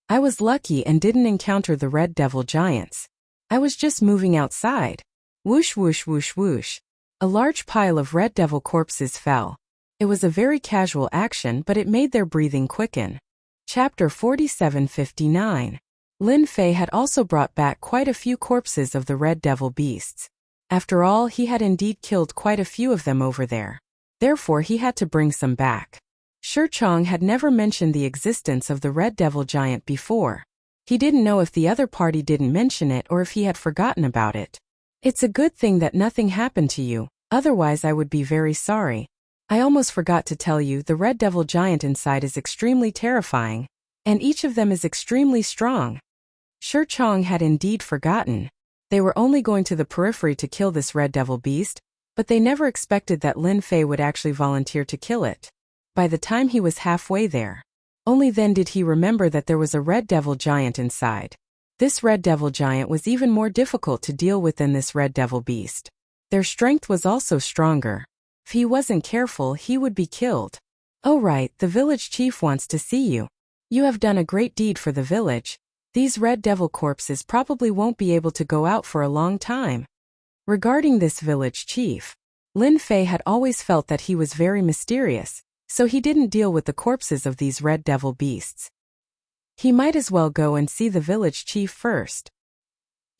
Speaker 1: I was lucky and didn't encounter the red devil giants. I was just moving outside. Whoosh whoosh whoosh whoosh. A large pile of red devil corpses fell. It was a very casual action, but it made their breathing quicken. Chapter 4759. Lin Fei had also brought back quite a few corpses of the red devil beasts. After all, he had indeed killed quite a few of them over there. Therefore, he had to bring some back. Shi Chong had never mentioned the existence of the red devil giant before. He didn't know if the other party didn't mention it or if he had forgotten about it. It's a good thing that nothing happened to you, otherwise I would be very sorry. I almost forgot to tell you the red devil giant inside is extremely terrifying, and each of them is extremely strong. Shi Chong had indeed forgotten. They were only going to the periphery to kill this red devil beast, but they never expected that Lin Fei would actually volunteer to kill it. By the time he was halfway there, only then did he remember that there was a red devil giant inside. This red devil giant was even more difficult to deal with than this red devil beast. Their strength was also stronger. If he wasn't careful, he would be killed. Oh right, the village chief wants to see you. You have done a great deed for the village. These red devil corpses probably won't be able to go out for a long time. Regarding this village chief, Lin Fei had always felt that he was very mysterious, so he didn't deal with the corpses of these red devil beasts. He might as well go and see the village chief first.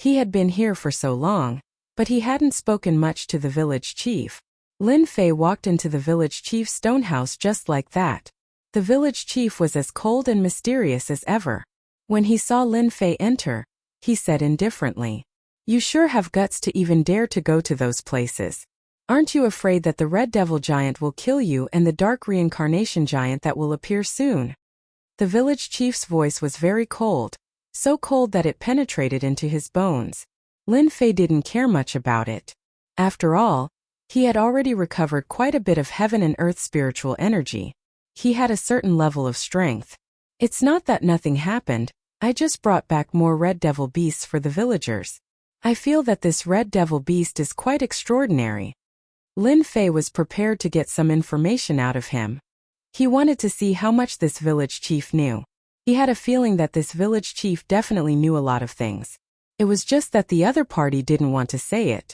Speaker 1: He had been here for so long, but he hadn't spoken much to the village chief. Lin Fei walked into the village chief's stone house just like that. The village chief was as cold and mysterious as ever. When he saw Lin Fei enter, he said indifferently, "You sure have guts to even dare to go to those places. Aren't you afraid that the red devil giant will kill you and the dark reincarnation giant that will appear soon?" The village chief's voice was very cold, so cold that it penetrated into his bones. Lin Fei didn't care much about it. After all, he had already recovered quite a bit of heaven and earth spiritual energy. He had a certain level of strength. It's not that nothing happened, I just brought back more red devil beasts for the villagers. I feel that this red devil beast is quite extraordinary. Lin Fei was prepared to get some information out of him. He wanted to see how much this village chief knew. He had a feeling that this village chief definitely knew a lot of things. It was just that the other party didn't want to say it.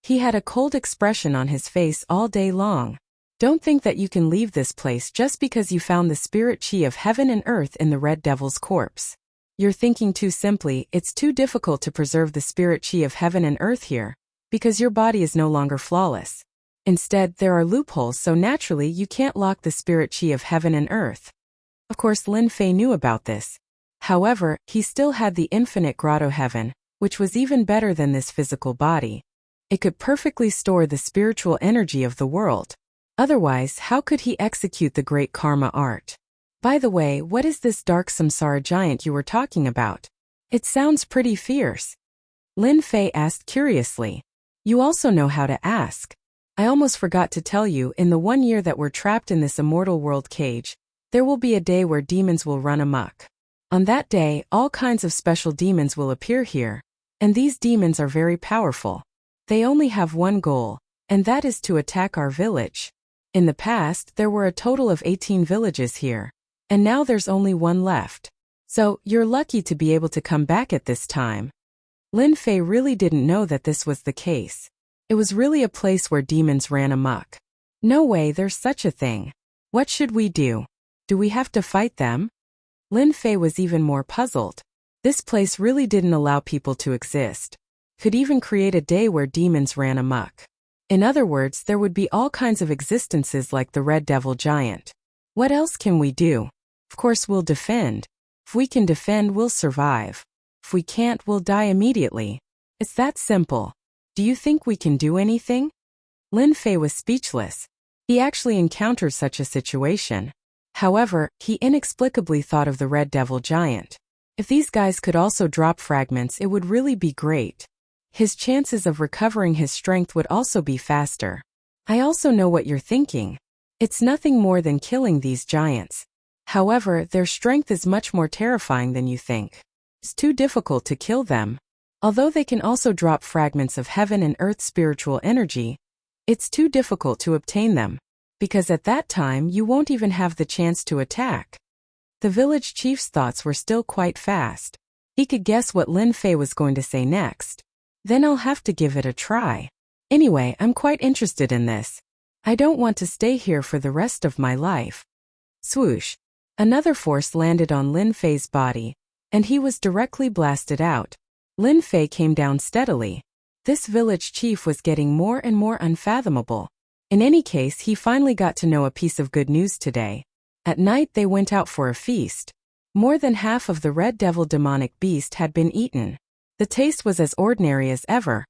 Speaker 1: He had a cold expression on his face all day long. Don't think that you can leave this place just because you found the spirit chi of heaven and earth in the red devil's corpse. You're thinking too simply. It's too difficult to preserve the spirit chi of heaven and earth here, because your body is no longer flawless. Instead, there are loopholes, so naturally you can't lock the spirit chi of heaven and earth. Of course, Lin Fei knew about this. However, he still had the infinite grotto heaven, which was even better than this physical body. It could perfectly store the spiritual energy of the world. Otherwise, how could he execute the great karma art? By the way, what is this dark samsara giant you were talking about? It sounds pretty fierce. Lin Fei asked curiously. You also know how to ask. I almost forgot to tell you, in the 1 year that we're trapped in this immortal world cage, there will be a day where demons will run amok. On that day, all kinds of special demons will appear here, and these demons are very powerful. They only have one goal, and that is to attack our village. In the past, there were a total of 18 villages here, and now there's only one left. So, you're lucky to be able to come back at this time. Lin Fei really didn't know that this was the case. It was really a place where demons ran amok. No way, there's such a thing. What should we do? Do we have to fight them? Lin Fei was even more puzzled. This place really didn't allow people to exist. Could even create a day where demons ran amok. In other words, there would be all kinds of existences like the Red Devil Giant. What else can we do? Of course we'll defend. If we can defend, we'll survive. If we can't, we'll die immediately. It's that simple. Do you think we can do anything? Lin Fei was speechless. He actually encountered such a situation. However, he inexplicably thought of the Red Devil Giant. If these guys could also drop fragments, it would really be great. His chances of recovering his strength would also be faster. I also know what you're thinking. It's nothing more than killing these giants. However, their strength is much more terrifying than you think. It's too difficult to kill them. Although they can also drop fragments of heaven and earth spiritual energy, it's too difficult to obtain them, because at that time you won't even have the chance to attack. The village chief's thoughts were still quite fast. He could guess what Lin Fei was going to say next. Then I'll have to give it a try. Anyway, I'm quite interested in this. I don't want to stay here for the rest of my life. Swoosh. Another force landed on Lin Fei's body, and he was directly blasted out. Lin Fei came down steadily. This village chief was getting more and more unfathomable. In any case, he finally got to know a piece of good news today. At night they went out for a feast. More than half of the Red Devil demonic beast had been eaten. The taste was as ordinary as ever.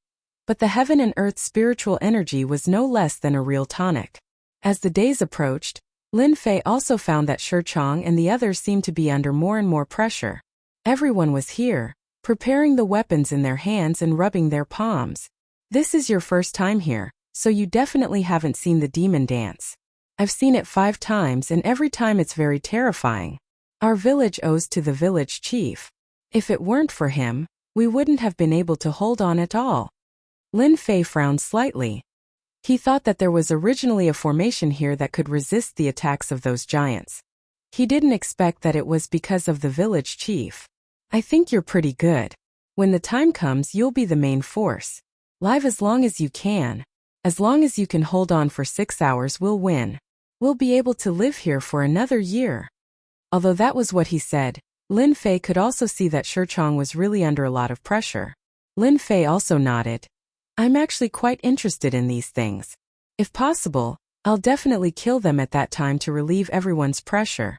Speaker 1: But the heaven and earth spiritual energy was no less than a real tonic. As the days approached, Lin Fei also found that Shurchong and the others seemed to be under more and more pressure. Everyone was here, preparing the weapons in their hands and rubbing their palms. This is your first time here, so you definitely haven't seen the demon dance. I've seen it 5 times and every time it's very terrifying. Our village owes to the village chief. If it weren't for him, we wouldn't have been able to hold on at all. Lin Fei frowned slightly. He thought that there was originally a formation here that could resist the attacks of those giants. He didn't expect that it was because of the village chief. I think you're pretty good. When the time comes, you'll be the main force. Live as long as you can. As long as you can hold on for 6 hours, we'll win. We'll be able to live here for another year. Although that was what he said, Lin Fei could also see that Shurchong was really under a lot of pressure. Lin Fei also nodded. I'm actually quite interested in these things. If possible, I'll definitely kill them at that time to relieve everyone's pressure.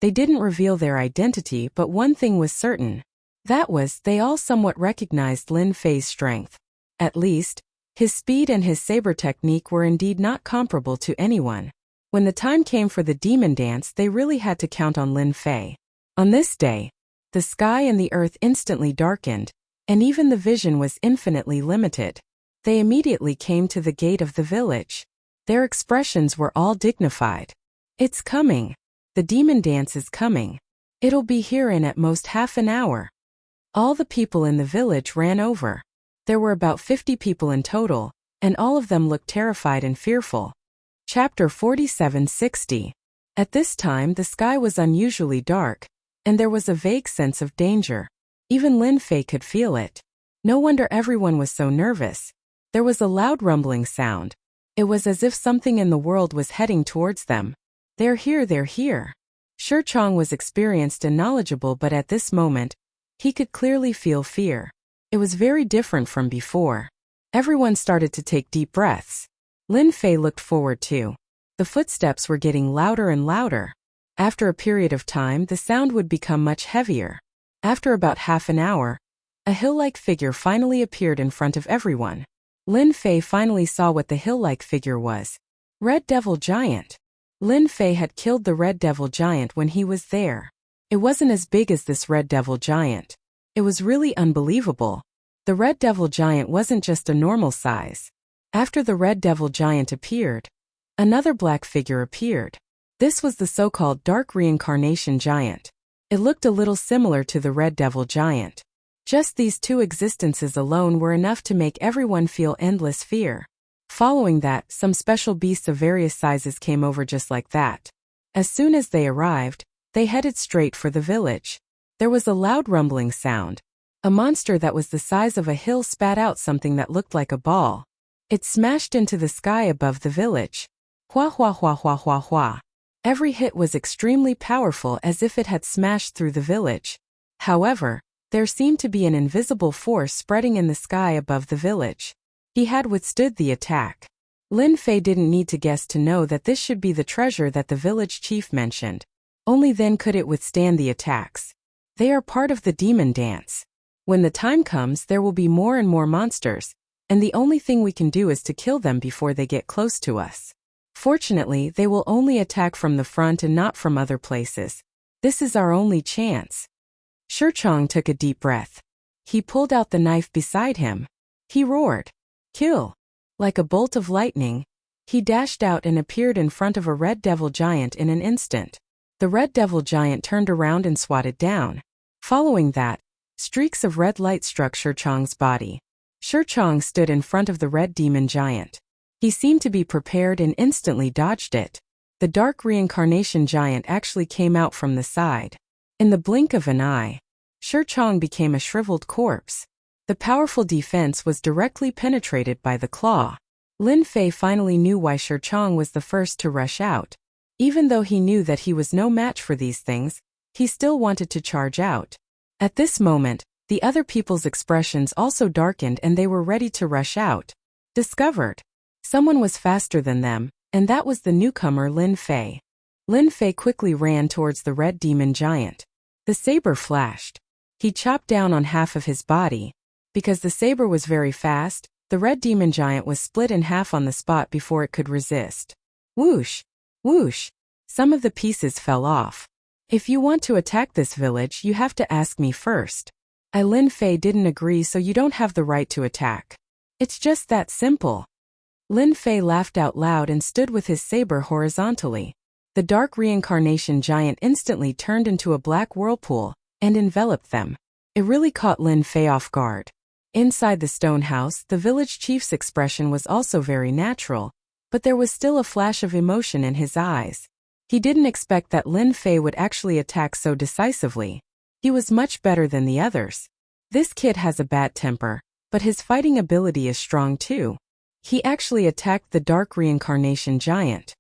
Speaker 1: They didn't reveal their identity, but one thing was certain. That was, they all somewhat recognized Lin Fei's strength. At least, his speed and his saber technique were indeed not comparable to anyone. When the time came for the demon dance, they really had to count on Lin Fei. On this day, the sky and the earth instantly darkened, and even the vision was infinitely limited. They immediately came to the gate of the village. Their expressions were all dignified. It's coming. The demon dance is coming. It'll be here in at most half an hour. All the people in the village ran over. There were about 50 people in total, and all of them looked terrified and fearful. Chapter 4760. At this time the sky was unusually dark, and there was a vague sense of danger. Even Lin Fei could feel it. No wonder everyone was so nervous. There was a loud rumbling sound. It was as if something in the world was heading towards them. They're here, they're here. Shurchong was experienced and knowledgeable, but at this moment, he could clearly feel fear. It was very different from before. Everyone started to take deep breaths. Lin Fei looked forward too. The footsteps were getting louder and louder. After a period of time, the sound would become much heavier. After about half an hour, a hill-like figure finally appeared in front of everyone. Lin Fei finally saw what the hill-like figure was. Red Devil Giant. Lin Fei had killed the Red Devil Giant when he was there. It wasn't as big as this Red Devil Giant. It was really unbelievable. The Red Devil Giant wasn't just a normal size. After the Red Devil Giant appeared, another black figure appeared. This was the so-called Dark Reincarnation Giant. It looked a little similar to the Red Devil Giant. Just these two existences alone were enough to make everyone feel endless fear. Following that, some special beasts of various sizes came over just like that. As soon as they arrived, they headed straight for the village. There was a loud rumbling sound. A monster that was the size of a hill spat out something that looked like a ball. It smashed into the sky above the village. Hua hua hua hua hua hua. Every hit was extremely powerful, as if it had smashed through the village. However, there seemed to be an invisible force spreading in the sky above the village. He had withstood the attack. Lin Fei didn't need to guess to know that this should be the treasure that the village chief mentioned. Only then could it withstand the attacks. They are part of the demon dance. When the time comes, there will be more and more monsters, and the only thing we can do is to kill them before they get close to us. Fortunately, they will only attack from the front and not from other places. This is our only chance. Shurchong took a deep breath. He pulled out the knife beside him. He roared, "Kill!" Like a bolt of lightning, he dashed out and appeared in front of a Red Devil Giant in an instant. The Red Devil Giant turned around and swatted down. Following that, streaks of red light struck Shurchong's body. Shurchong stood in front of the Red Demon Giant. He seemed to be prepared and instantly dodged it. The Dark Reincarnation Giant actually came out from the side. In the blink of an eye, Shurchong became a shriveled corpse. The powerful defense was directly penetrated by the claw. Lin Fei finally knew why Shurchong was the first to rush out. Even though he knew that he was no match for these things, he still wanted to charge out. At this moment, the other people's expressions also darkened and they were ready to rush out. Discovered. Someone was faster than them, and that was the newcomer Lin Fei. Lin Fei quickly ran towards the Red Demon Giant. The saber flashed. He chopped down on half of his body. Because the saber was very fast, the Red Demon Giant was split in half on the spot before it could resist. Whoosh! Whoosh! Some of the pieces fell off. If you want to attack this village, you have to ask me first. Lin Fei didn't agree, so you don't have the right to attack. It's just that simple. Lin Fei laughed out loud and stood with his saber horizontally. The Dark Reincarnation Giant instantly turned into a black whirlpool and enveloped them. It really caught Lin Fei off guard. Inside the stone house, the village chief's expression was also very natural, but there was still a flash of emotion in his eyes. He didn't expect that Lin Fei would actually attack so decisively. He was much better than the others. This kid has a bad temper, but his fighting ability is strong too. He actually attacked the Dark Reincarnation Giant.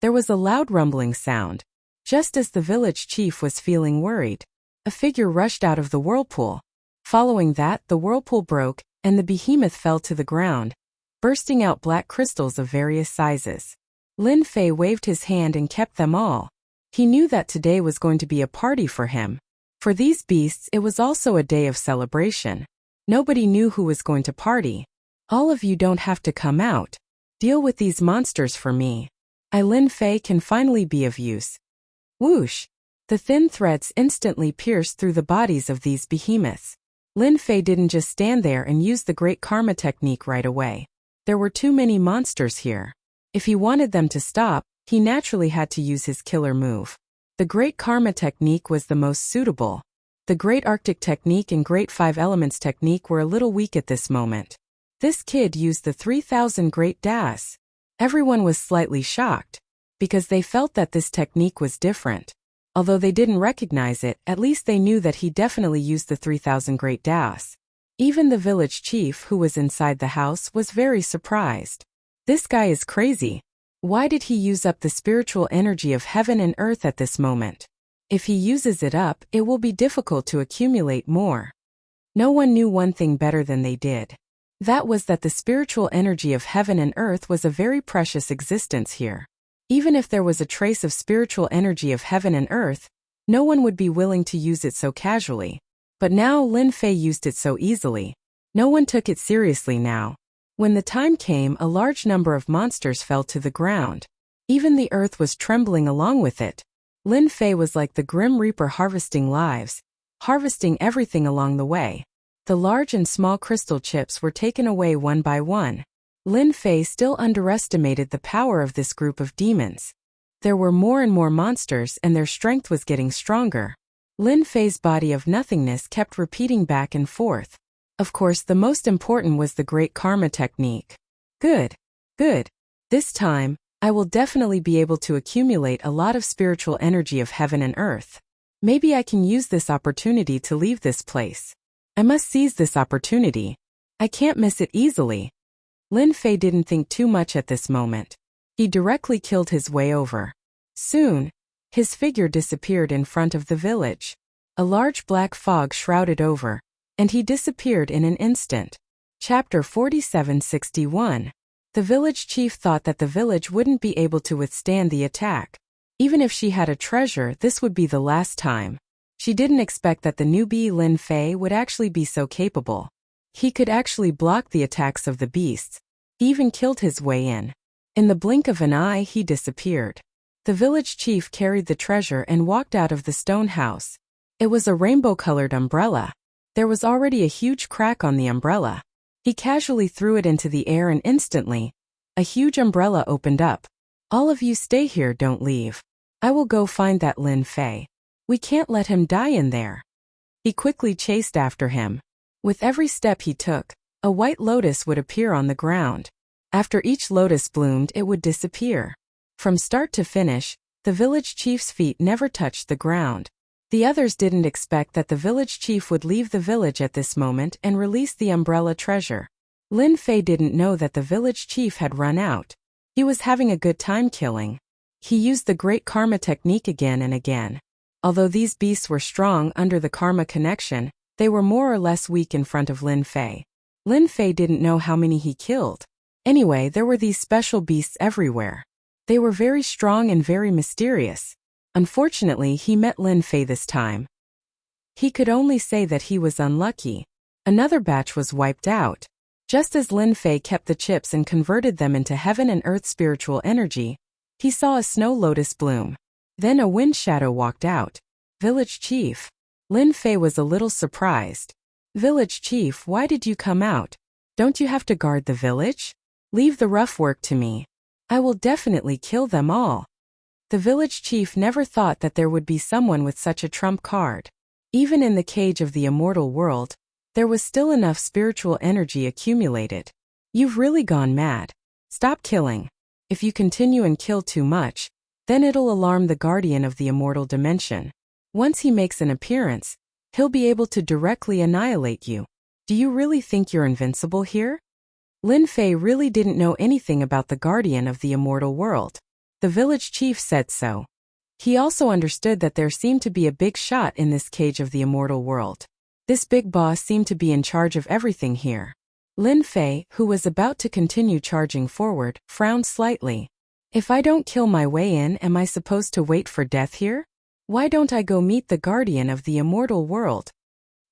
Speaker 1: There was a loud rumbling sound. Just as the village chief was feeling worried, a figure rushed out of the whirlpool. Following that, the whirlpool broke, and the behemoth fell to the ground, bursting out black crystals of various sizes. Lin Fei waved his hand and kept them all. He knew that today was going to be a party for him. For these beasts, it was also a day of celebration. Nobody knew who was going to party. All of you don't have to come out. Deal with these monsters for me. Lin Fei can finally be of use. Whoosh! The thin threads instantly pierced through the bodies of these behemoths. Lin Fei didn't just stand there and use the Great Karma technique right away. There were too many monsters here. If he wanted them to stop, he naturally had to use his killer move. The Great Karma technique was the most suitable. The Great Arctic technique and Great Five Elements technique were a little weak at this moment. This kid used the 3000 Great Das. Everyone was slightly shocked, because they felt that this technique was different. Although they didn't recognize it, at least they knew that he definitely used the 3000 Great Das. Even the village chief, who was inside the house, was very surprised. This guy is crazy. Why did he use up the spiritual energy of heaven and earth at this moment? If he uses it up, it will be difficult to accumulate more. No one knew one thing better than they did. That was that the spiritual energy of heaven and earth was a very precious existence here. Even if there was a trace of spiritual energy of heaven and earth, no one would be willing to use it so casually. But now Lin Fei used it so easily. No one took it seriously now. When the time came, a large number of monsters fell to the ground. Even the earth was trembling along with it. Lin Fei was like the Grim Reaper harvesting lives, harvesting everything along the way. The large and small crystal chips were taken away one by one. Lin Fei still underestimated the power of this group of demons. There were more and more monsters and their strength was getting stronger. Lin Fei's body of nothingness kept repeating back and forth. Of course, the most important was the great karma technique. Good. Good. This time, I will definitely be able to accumulate a lot of spiritual energy of heaven and earth. Maybe I can use this opportunity to leave this place. I must seize this opportunity. I can't miss it easily. Lin Fei didn't think too much at this moment. He directly killed his way over. Soon, his figure disappeared in front of the village. A large black fog shrouded over, and he disappeared in an instant. Chapter 4761. The village chief thought that the village wouldn't be able to withstand the attack. Even if she had a treasure, this would be the last time. She didn't expect that the newbie Lin Fei would actually be so capable. He could actually block the attacks of the beasts. He even killed his way in. In the blink of an eye, he disappeared. The village chief carried the treasure and walked out of the stone house. It was a rainbow-colored umbrella. There was already a huge crack on the umbrella. He casually threw it into the air and instantly, a huge umbrella opened up. All of you stay here, don't leave. I will go find that Lin Fei. We can't let him die in there. He quickly chased after him. With every step he took, a white lotus would appear on the ground. After each lotus bloomed, it would disappear. From start to finish, the village chief's feet never touched the ground. The others didn't expect that the village chief would leave the village at this moment and release the umbrella treasure. Lin Fei didn't know that the village chief had run out. He was having a good time killing. He used the great karma technique again and again. Although these beasts were strong under the karma connection, they were more or less weak in front of Lin Fei. Lin Fei didn't know how many he killed. Anyway, there were these special beasts everywhere. They were very strong and very mysterious. Unfortunately, he met Lin Fei this time. He could only say that he was unlucky. Another batch was wiped out. Just as Lin Fei kept the chips and converted them into heaven and earth spiritual energy, he saw a snow lotus bloom. Then a wind shadow walked out. Village chief. Lin Fei was a little surprised. Village chief, why did you come out? Don't you have to guard the village? Leave the rough work to me. I will definitely kill them all. The village chief never thought that there would be someone with such a trump card. Even in the cage of the immortal world, there was still enough spiritual energy accumulated. You've really gone mad. Stop killing. If you continue and kill too much, then it'll alarm the guardian of the immortal dimension. Once he makes an appearance, he'll be able to directly annihilate you. Do you really think you're invincible here? Lin Fei really didn't know anything about the guardian of the immortal world. The village chief said so. He also understood that there seemed to be a big shot in this cage of the immortal world. This big boss seemed to be in charge of everything here. Lin Fei, who was about to continue charging forward, frowned slightly. If I don't kill my way in, am I supposed to wait for death here? Why don't I go meet the guardian of the immortal world?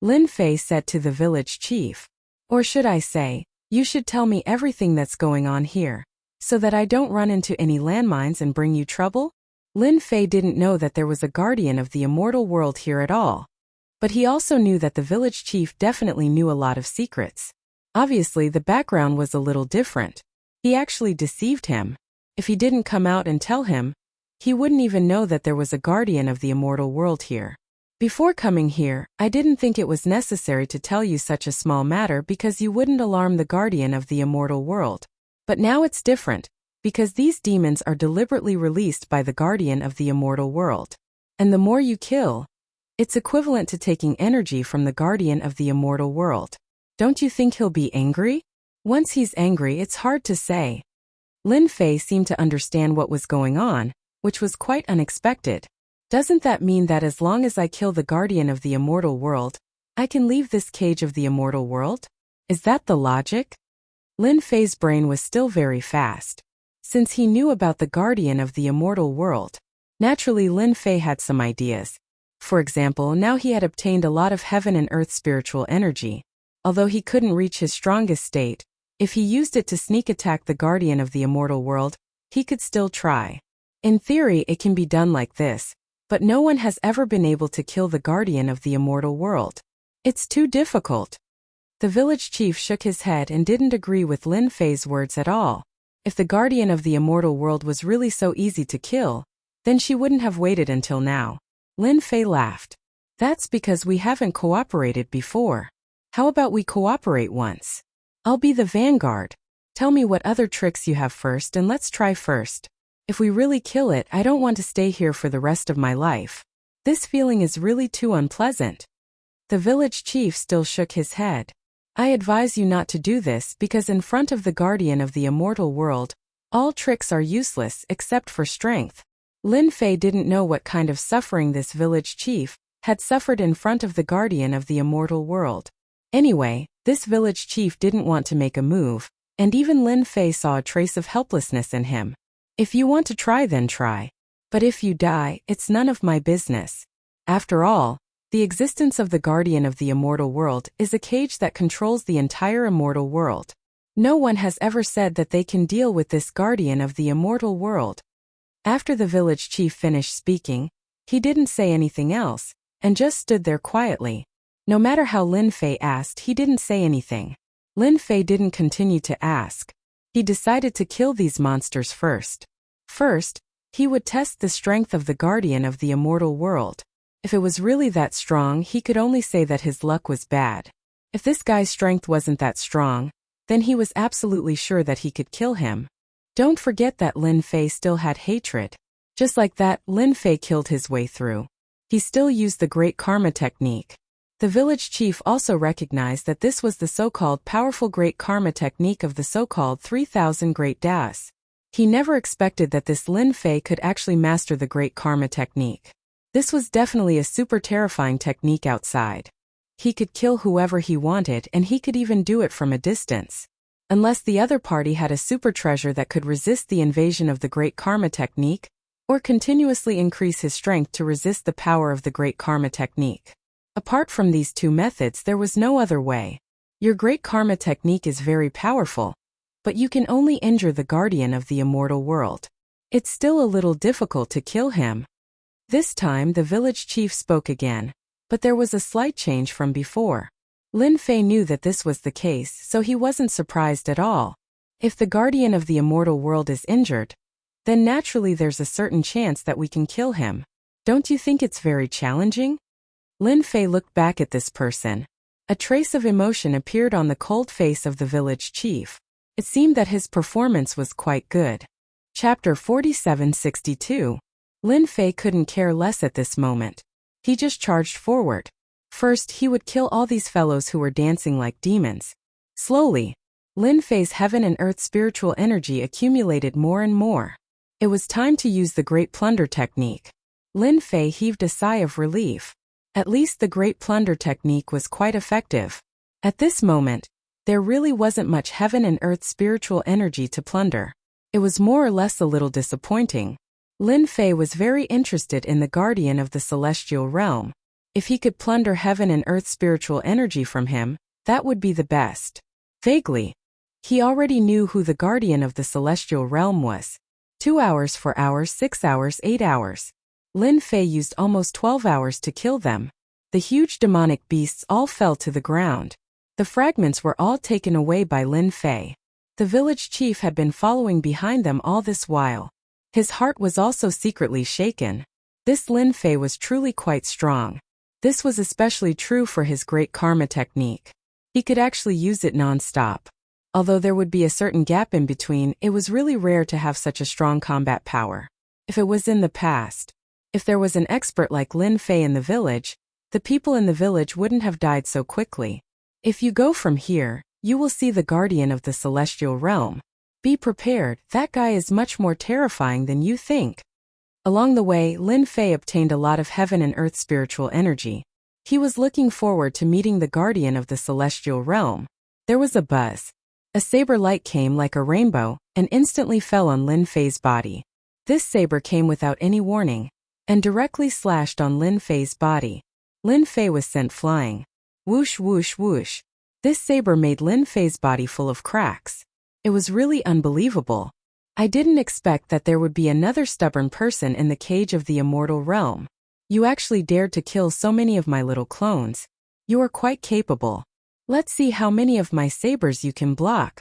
Speaker 1: Lin Fei said to the village chief. Or should I say, you should tell me everything that's going on here, so that I don't run into any landmines and bring you trouble? Lin Fei didn't know that there was a guardian of the immortal world here at all. But he also knew that the village chief definitely knew a lot of secrets. Obviously, the background was a little different. He actually deceived him. If he didn't come out and tell him, he wouldn't even know that there was a guardian of the immortal world here. Before coming here, I didn't think it was necessary to tell you such a small matter because you wouldn't alarm the guardian of the immortal world. But now it's different, because these demons are deliberately released by the guardian of the immortal world. And the more you kill, it's equivalent to taking energy from the guardian of the immortal world. Don't you think he'll be angry? Once he's angry, it's hard to say. Lin Fei seemed to understand what was going on, which was quite unexpected. Doesn't that mean that as long as I kill the guardian of the immortal world, I can leave this cage of the immortal world? Is that the logic? Lin Fei's brain was still very fast. Since he knew about the guardian of the immortal world, naturally Lin Fei had some ideas. For example, now he had obtained a lot of heaven and earth spiritual energy. Although he couldn't reach his strongest state, if he used it to sneak attack the guardian of the immortal world, he could still try. In theory, it can be done like this, but no one has ever been able to kill the guardian of the immortal world. It's too difficult. The village chief shook his head and didn't agree with Lin Fei's words at all. If the guardian of the immortal world was really so easy to kill, then she wouldn't have waited until now. Lin Fei laughed. That's because we haven't cooperated before. How about we cooperate once? I'll be the vanguard. Tell me what other tricks you have first and let's try first. If we really kill it, I don't want to stay here for the rest of my life. This feeling is really too unpleasant. The village chief still shook his head. I advise you not to do this because in front of the guardian of the immortal world, all tricks are useless except for strength. Lin Fei didn't know what kind of suffering this village chief had suffered in front of the guardian of the immortal world. Anyway, this village chief didn't want to make a move, and even Lin Fei saw a trace of helplessness in him. If you want to try, then try. But if you die, it's none of my business. After all, the existence of the guardian of the immortal world is a cage that controls the entire immortal world. No one has ever said that they can deal with this guardian of the immortal world. After the village chief finished speaking, he didn't say anything else, and just stood there quietly. No matter how Lin Fei asked, he didn't say anything. Lin Fei didn't continue to ask. He decided to kill these monsters first. First, he would test the strength of the guardian of the immortal world. If it was really that strong, he could only say that his luck was bad. If this guy's strength wasn't that strong, then he was absolutely sure that he could kill him. Don't forget that Lin Fei still had hatred. Just like that, Lin Fei killed his way through. He still used the Great Karma technique. The village chief also recognized that this was the so-called powerful Great Karma technique of the so-called 3,000 Great Das. He never expected that this Lin Fei could actually master the Great Karma technique. This was definitely a super terrifying technique outside. He could kill whoever he wanted and he could even do it from a distance. Unless the other party had a super treasure that could resist the invasion of the Great Karma technique, or continuously increase his strength to resist the power of the Great Karma technique. Apart from these two methods, there was no other way. Your Great Karma technique is very powerful, but you can only injure the guardian of the immortal world. It's still a little difficult to kill him. This time the village chief spoke again, but there was a slight change from before. Lin Fei knew that this was the case, so he wasn't surprised at all. If the guardian of the immortal world is injured, then naturally there's a certain chance that we can kill him. Don't you think it's very challenging? Lin Fei looked back at this person. A trace of emotion appeared on the cold face of the village chief. It seemed that his performance was quite good. Chapter 4762. Lin Fei couldn't care less at this moment. He just charged forward. First, he would kill all these fellows who were dancing like demons. Slowly, Lin Fei's heaven and earth spiritual energy accumulated more and more. It was time to use the Great Plunder technique. Lin Fei heaved a sigh of relief. At least the Great Plunder technique was quite effective. At this moment, there really wasn't much heaven and earth spiritual energy to plunder. It was more or less a little disappointing. Lin Fei was very interested in the guardian of the celestial realm. If he could plunder heaven and earth spiritual energy from him, that would be the best. Vaguely, he already knew who the guardian of the celestial realm was. 2 hours, 4 hours, 6 hours, 8 hours. Lin Fei used almost 12 hours to kill them. The huge demonic beasts all fell to the ground. The fragments were all taken away by Lin Fei. The village chief had been following behind them all this while. His heart was also secretly shaken. This Lin Fei was truly quite strong. This was especially true for his Great Karma technique. He could actually use it non-stop. Although there would be a certain gap in between, it was really rare to have such a strong combat power. If it was in the past, if there was an expert like Lin Fei in the village, the people in the village wouldn't have died so quickly. If you go from here, you will see the guardian of the celestial realm. Be prepared, that guy is much more terrifying than you think. Along the way, Lin Fei obtained a lot of heaven and earth spiritual energy. He was looking forward to meeting the guardian of the celestial realm. There was a buzz. A saber light came like a rainbow and instantly fell on Lin Fei's body. This saber came without any warning and directly slashed on Lin Fei's body. Lin Fei was sent flying. Whoosh, whoosh, whoosh. This saber made Lin Fei's body full of cracks. It was really unbelievable. I didn't expect that there would be another stubborn person in the cage of the immortal realm. You actually dared to kill so many of my little clones. You are quite capable. Let's see how many of my sabers you can block.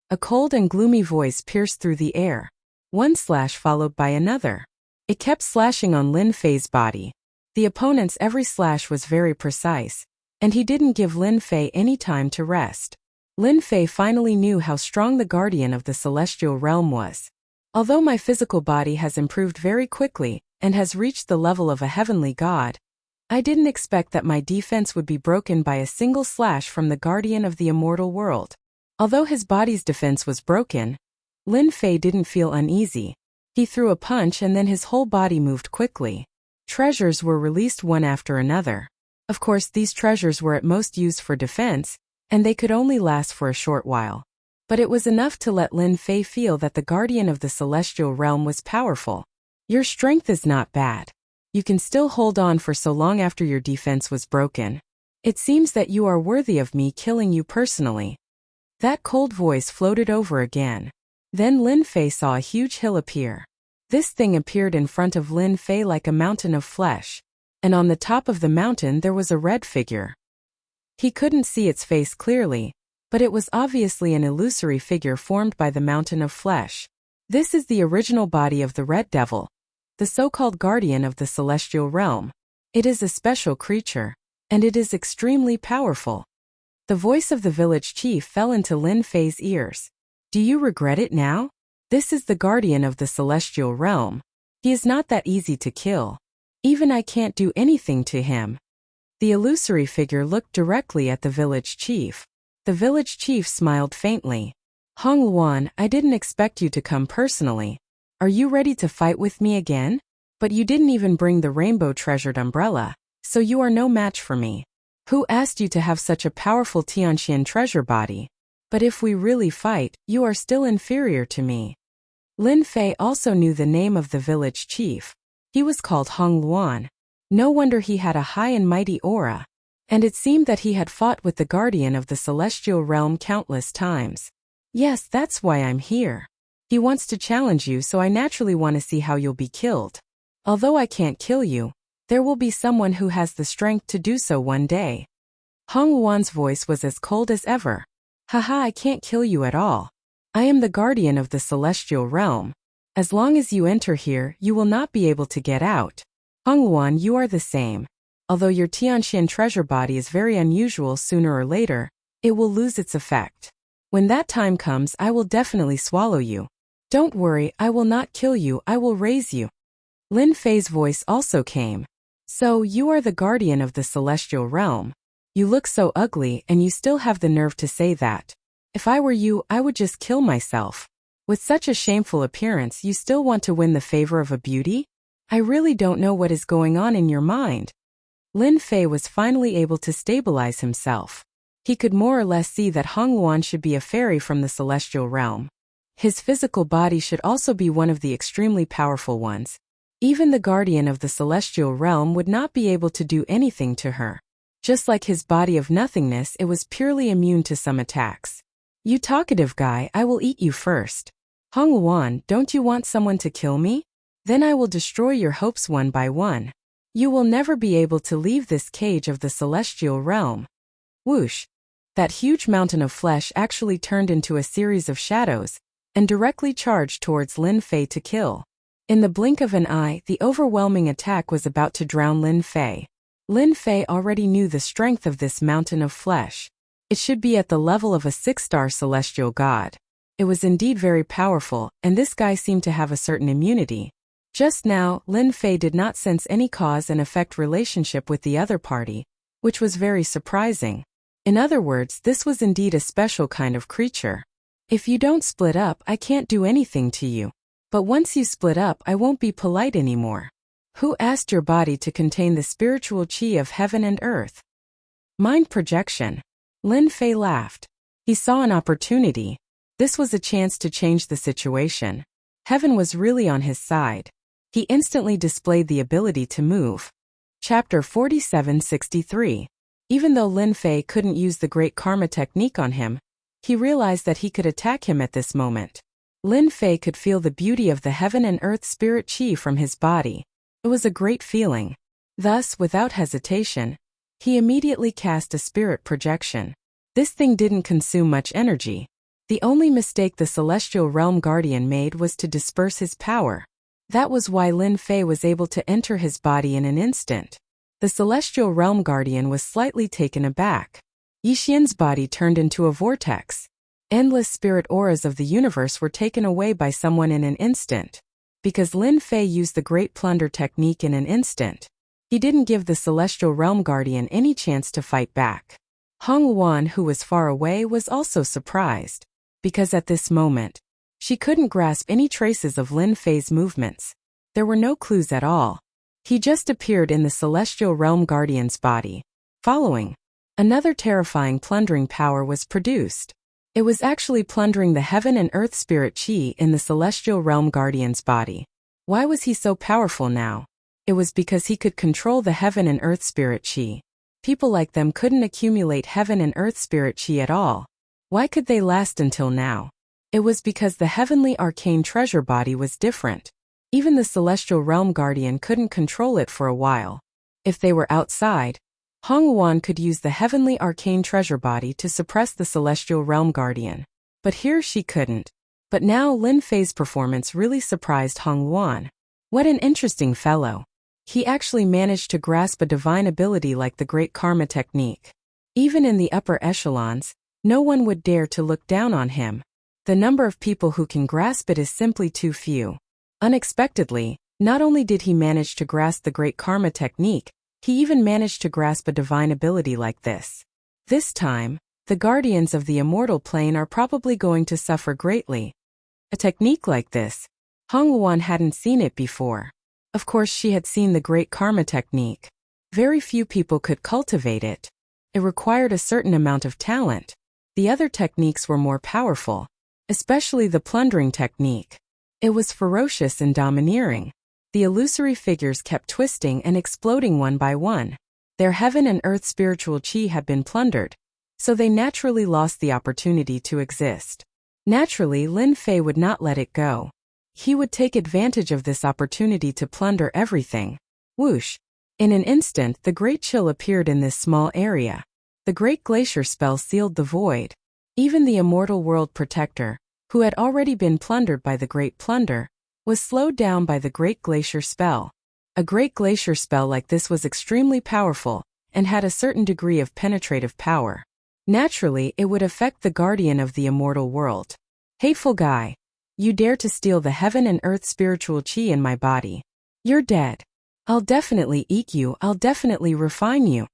Speaker 1: A cold and gloomy voice pierced through the air. One slash followed by another. It kept slashing on Lin Fei's body. The opponent's every slash was very precise, and he didn't give Lin Fei any time to rest. Lin Fei finally knew how strong the guardian of the celestial realm was. Although my physical body has improved very quickly and has reached the level of a heavenly god, I didn't expect that my defense would be broken by a single slash from the guardian of the immortal world. Although his body's defense was broken, Lin Fei didn't feel uneasy. He threw a punch and then his whole body moved quickly. Treasures were released one after another. Of course, these treasures were at most used for defense, and they could only last for a short while. But it was enough to let Lin Fei feel that the guardian of the celestial realm was powerful. Your strength is not bad. You can still hold on for so long after your defense was broken. It seems that you are worthy of me killing you personally. That cold voice floated over again. Then Lin Fei saw a huge hill appear. This thing appeared in front of Lin Fei like a mountain of flesh, and on the top of the mountain there was a red figure. He couldn't see its face clearly, but it was obviously an illusory figure formed by the mountain of flesh. This is the original body of the Red Devil, the so-called guardian of the celestial realm. It is a special creature, and it is extremely powerful. The voice of the village chief fell into Lin Fei's ears. Do you regret it now? This is the guardian of the celestial realm. He is not that easy to kill. Even I can't do anything to him. The illusory figure looked directly at the village chief. The village chief smiled faintly. Hong Luan, I didn't expect you to come personally. Are you ready to fight with me again? But you didn't even bring the rainbow treasured umbrella, so you are no match for me. Who asked you to have such a powerful Tianxian treasure body? But if we really fight, you are still inferior to me. Lin Fei also knew the name of the village chief. He was called Hong Luan. No wonder he had a high and mighty aura. And it seemed that he had fought with the guardian of the celestial realm countless times. Yes, that's why I'm here. He wants to challenge you, so I naturally want to see how you'll be killed. Although I can't kill you, there will be someone who has the strength to do so one day. Hong Luan's voice was as cold as ever. Haha, I can't kill you at all. I am the guardian of the celestial realm. As long as you enter here, you will not be able to get out. Hong Luan, you are the same. Although your Tianxian treasure body is very unusual, sooner or later, it will lose its effect. When that time comes, I will definitely swallow you. Don't worry, I will not kill you, I will raise you. Lin Fei's voice also came. So, you are the guardian of the celestial realm. You look so ugly and you still have the nerve to say that. If I were you, I would just kill myself. With such a shameful appearance, you still want to win the favor of a beauty? I really don't know what is going on in your mind. Lin Fei was finally able to stabilize himself. He could more or less see that Hong Luan should be a fairy from the celestial realm. His physical body should also be one of the extremely powerful ones. Even the guardian of the celestial realm would not be able to do anything to her. Just like his body of nothingness, it was purely immune to some attacks. You talkative guy, I will eat you first. Hong Luan, don't you want someone to kill me? Then I will destroy your hopes one by one. You will never be able to leave this cage of the celestial realm. Whoosh! That huge mountain of flesh actually turned into a series of shadows, and directly charged towards Lin Fei to kill. In the blink of an eye, the overwhelming attack was about to drown Lin Fei. Lin Fei already knew the strength of this mountain of flesh. It should be at the level of a 6-star celestial god. It was indeed very powerful, and this guy seemed to have a certain immunity. Just now, Lin Fei did not sense any cause and effect relationship with the other party, which was very surprising. In other words, this was indeed a special kind of creature. If you don't split up, I can't do anything to you. But once you split up, I won't be polite anymore. Who asked your body to contain the spiritual chi of heaven and earth? Mind projection. Lin Fei laughed. He saw an opportunity. This was a chance to change the situation. Heaven was really on his side. He instantly displayed the ability to move. Chapter 4763. Even though Lin Fei couldn't use the Great Karma technique on him, he realized that he could attack him at this moment. Lin Fei could feel the beauty of the heaven and earth spirit chi from his body. It was a great feeling. Thus, without hesitation, he immediately cast a spirit projection. This thing didn't consume much energy. The only mistake the celestial realm guardian made was to disperse his power. That was why Lin Fei was able to enter his body in an instant. The celestial realm guardian was slightly taken aback. Yixian's body turned into a vortex. Endless spirit auras of the universe were taken away by someone in an instant. Because Lin Fei used the Great Plunder technique in an instant, he didn't give the celestial realm guardian any chance to fight back. Hong Wan, who was far away, was also surprised, because at this moment, she couldn't grasp any traces of Lin Fei's movements. There were no clues at all. He just appeared in the celestial realm guardian's body. Following, another terrifying plundering power was produced. It was actually plundering the heaven and earth spirit chi in the celestial realm guardian's body. Why was he so powerful now? It was because he could control the heaven and earth spirit chi. People like them couldn't accumulate heaven and earth spirit chi at all. Why could they last until now? It was because the heavenly arcane treasure body was different. Even the celestial realm guardian couldn't control it for a while. If they were outside, Hong Wan could use the heavenly arcane treasure body to suppress the celestial realm guardian. But here she couldn't. But now Lin Fei's performance really surprised Hong Wan. What an interesting fellow. He actually managed to grasp a divine ability like the Great Karma technique. Even in the upper echelons, no one would dare to look down on him. The number of people who can grasp it is simply too few. Unexpectedly, not only did he manage to grasp the Great Karma technique, he even managed to grasp a divine ability like this. This time, the guardians of the immortal plane are probably going to suffer greatly. A technique like this, Hong Wan hadn't seen it before. Of course, she had seen the Great Karma technique. Very few people could cultivate it. It required a certain amount of talent. The other techniques were more powerful, especially the plundering technique. It was ferocious and domineering. The illusory figures kept twisting and exploding one by one. Their heaven and earth spiritual chi had been plundered, so they naturally lost the opportunity to exist. Naturally, Lin Fei would not let it go. He would take advantage of this opportunity to plunder everything. Whoosh! In an instant, the Great Chill appeared in this small area. The Great Glacier spell sealed the void. Even the immortal world protector, who had already been plundered by the Great Plunder, was slowed down by the Great Glacier spell. A Great Glacier spell like this was extremely powerful, and had a certain degree of penetrative power. Naturally, it would affect the guardian of the immortal world. Hateful guy! You dare to steal the heaven and earth spiritual chi in my body. You're dead. I'll definitely eat you, I'll definitely refine you.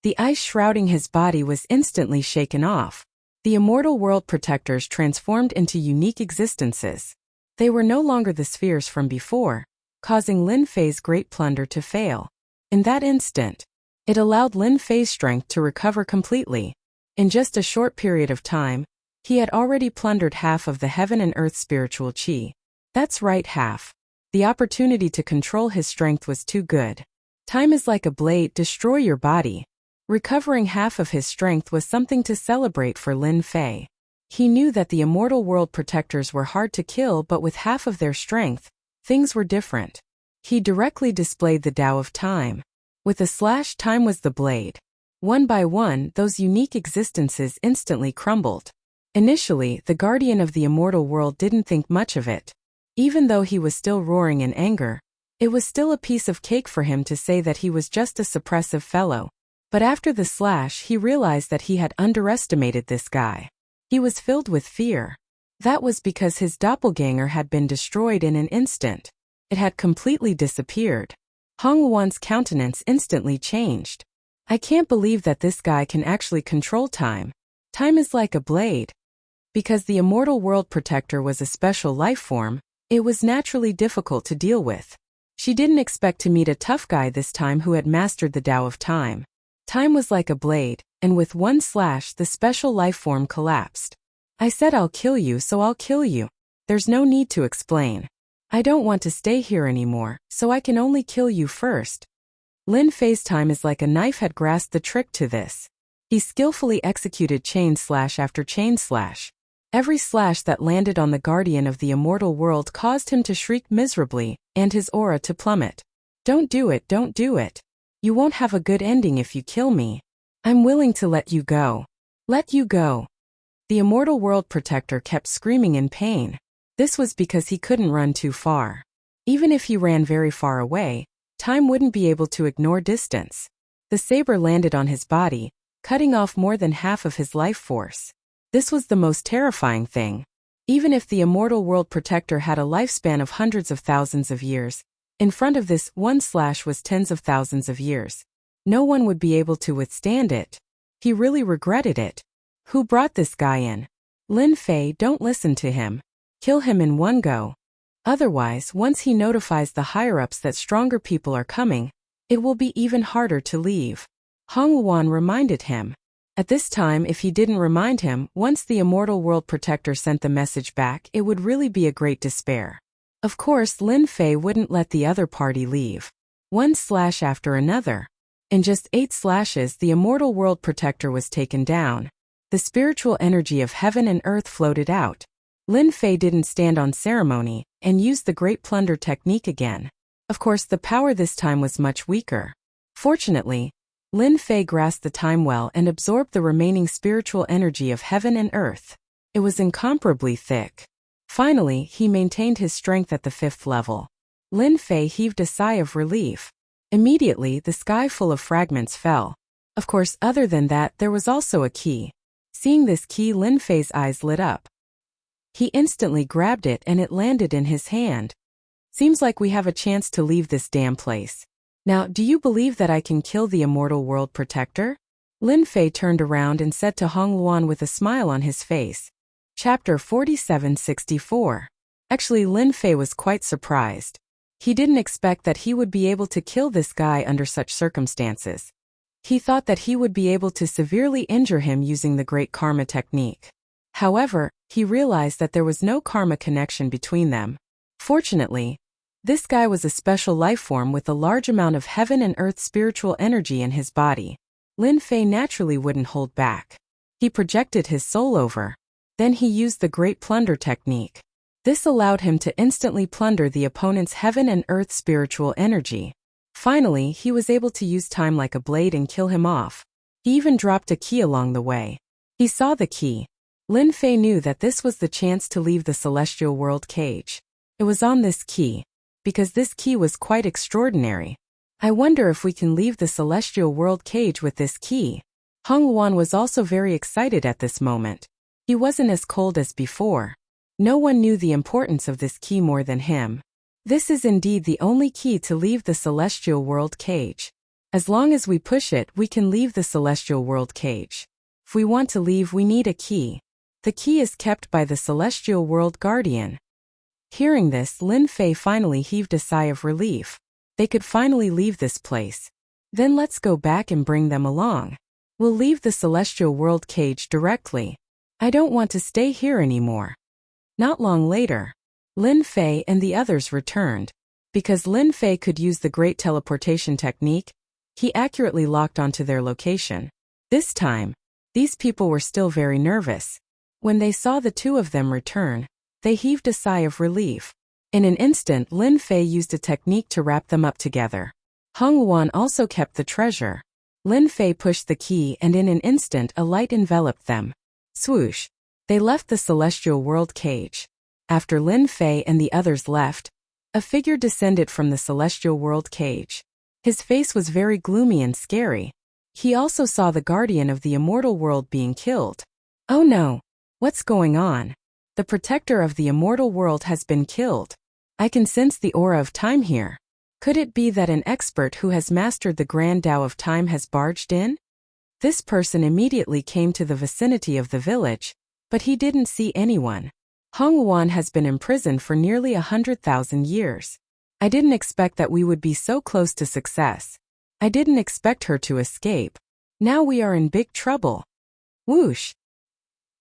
Speaker 1: The ice shrouding his body was instantly shaken off. The immortal world protectors transformed into unique existences. They were no longer the spheres from before, causing Lin Fei's Great Plunder to fail. In that instant, it allowed Lin Fei's strength to recover completely. In just a short period of time, he had already plundered half of the heaven and earth spiritual chi. That's right, half. The opportunity to control his strength was too good. Time is like a blade, destroy your body. Recovering half of his strength was something to celebrate for Lin Fei. He knew that the immortal world protectors were hard to kill, but with half of their strength, things were different. He directly displayed the Tao of Time. With a slash, time was the blade. One by one, those unique existences instantly crumbled. Initially, the guardian of the immortal world didn't think much of it. Even though he was still roaring in anger, it was still a piece of cake for him to say that he was just a suppressive fellow. But after the slash, he realized that he had underestimated this guy. He was filled with fear. That was because his doppelganger had been destroyed in an instant. It had completely disappeared. Hong Wan's countenance instantly changed. I can't believe that this guy can actually control time. Time is like a blade. Because the immortal world protector was a special life form, it was naturally difficult to deal with. She didn't expect to meet a tough guy this time who had mastered the Tao of Time. Time was like a blade, and with one slash the special life form collapsed. I said I'll kill you, so I'll kill you. There's no need to explain. I don't want to stay here anymore, so I can only kill you first. Lin Fei's time is like a knife had grasped the trick to this. He skillfully executed chain slash after chain slash. Every slash that landed on the guardian of the immortal world caused him to shriek miserably, and his aura to plummet. Don't do it, don't do it. You won't have a good ending if you kill me. I'm willing to let you go. Let you go. The immortal world protector kept screaming in pain. This was because he couldn't run too far. Even if he ran very far away, Time wouldn't be able to ignore distance. The saber landed on his body, cutting off more than half of his life force. This was the most terrifying thing. Even if the immortal world protector had a lifespan of hundreds of thousands of years, in front of this one slash was tens of thousands of years. No one would be able to withstand it. He really regretted it. Who brought this guy in? Lin Fei, don't listen to him. Kill him in one go. Otherwise, once he notifies the higher-ups that stronger people are coming, it will be even harder to leave. Hong Luan reminded him. At this time, if he didn't remind him, once the immortal world protector sent the message back, it would really be a great despair. Of course, Lin Fei wouldn't let the other party leave. One slash after another. In just 8 slashes, the immortal world protector was taken down. The spiritual energy of heaven and earth floated out. Lin Fei didn't stand on ceremony and used the Great Plunder technique again. Of course, the power this time was much weaker. Fortunately, Lin Fei grasped the time well and absorbed the remaining spiritual energy of heaven and earth. It was incomparably thick. Finally, he maintained his strength at the 5th level. Lin Fei heaved a sigh of relief. Immediately, the sky full of fragments fell. Of course, other than that, there was also a key. Seeing this key, Lin Fei's eyes lit up. He instantly grabbed it and it landed in his hand. Seems like we have a chance to leave this damn place. Now, do you believe that I can kill the immortal world protector? Lin Fei turned around and said to Hong Luan with a smile on his face. Chapter 4764. Actually, Lin Fei was quite surprised. He didn't expect that he would be able to kill this guy under such circumstances. He thought that he would be able to severely injure him using the Great Karma technique. However, he realized that there was no karma connection between them. Fortunately, this guy was a special life form with a large amount of heaven and earth spiritual energy in his body. Lin Fei naturally wouldn't hold back. He projected his soul over. Then he used the Great Plunder technique. This allowed him to instantly plunder the opponent's heaven and earth spiritual energy. Finally, he was able to use time like a blade and kill him off. He even dropped a key along the way. He saw the key. Lin Fei knew that this was the chance to leave the celestial world cage. It was on this key. Because this key was quite extraordinary. I wonder if we can leave the celestial world cage with this key. Hong Luan was also very excited at this moment. He wasn't as cold as before. No one knew the importance of this key more than him. This is indeed the only key to leave the celestial world cage. As long as we push it, we can leave the celestial world cage. If we want to leave, we need a key. The key is kept by the celestial world guardian. Hearing this, Lin Fei finally heaved a sigh of relief. They could finally leave this place. Then let's go back and bring them along. We'll leave the celestial world cage directly. I don't want to stay here anymore. Not long later, Lin Fei and the others returned. Because Lin Fei could use the great teleportation technique, he accurately locked onto their location. This time, these people were still very nervous. When they saw the two of them return, they heaved a sigh of relief. In an instant, Lin Fei used a technique to wrap them up together. Hong Luan also kept the treasure. Lin Fei pushed the key and in an instant a light enveloped them. Swoosh! They left the celestial world cage. After Lin Fei and the others left, a figure descended from the celestial world cage. His face was very gloomy and scary. He also saw the guardian of the immortal world being killed. Oh no! What's going on? The protector of the immortal world has been killed. I can sense the aura of time here. Could it be that an expert who has mastered the grand Tao of time has barged in? This person immediately came to the vicinity of the village, but he didn't see anyone. Hong Luan has been imprisoned for nearly 100,000 years. I didn't expect that we would be so close to success. I didn't expect her to escape. Now we are in big trouble. Whoosh!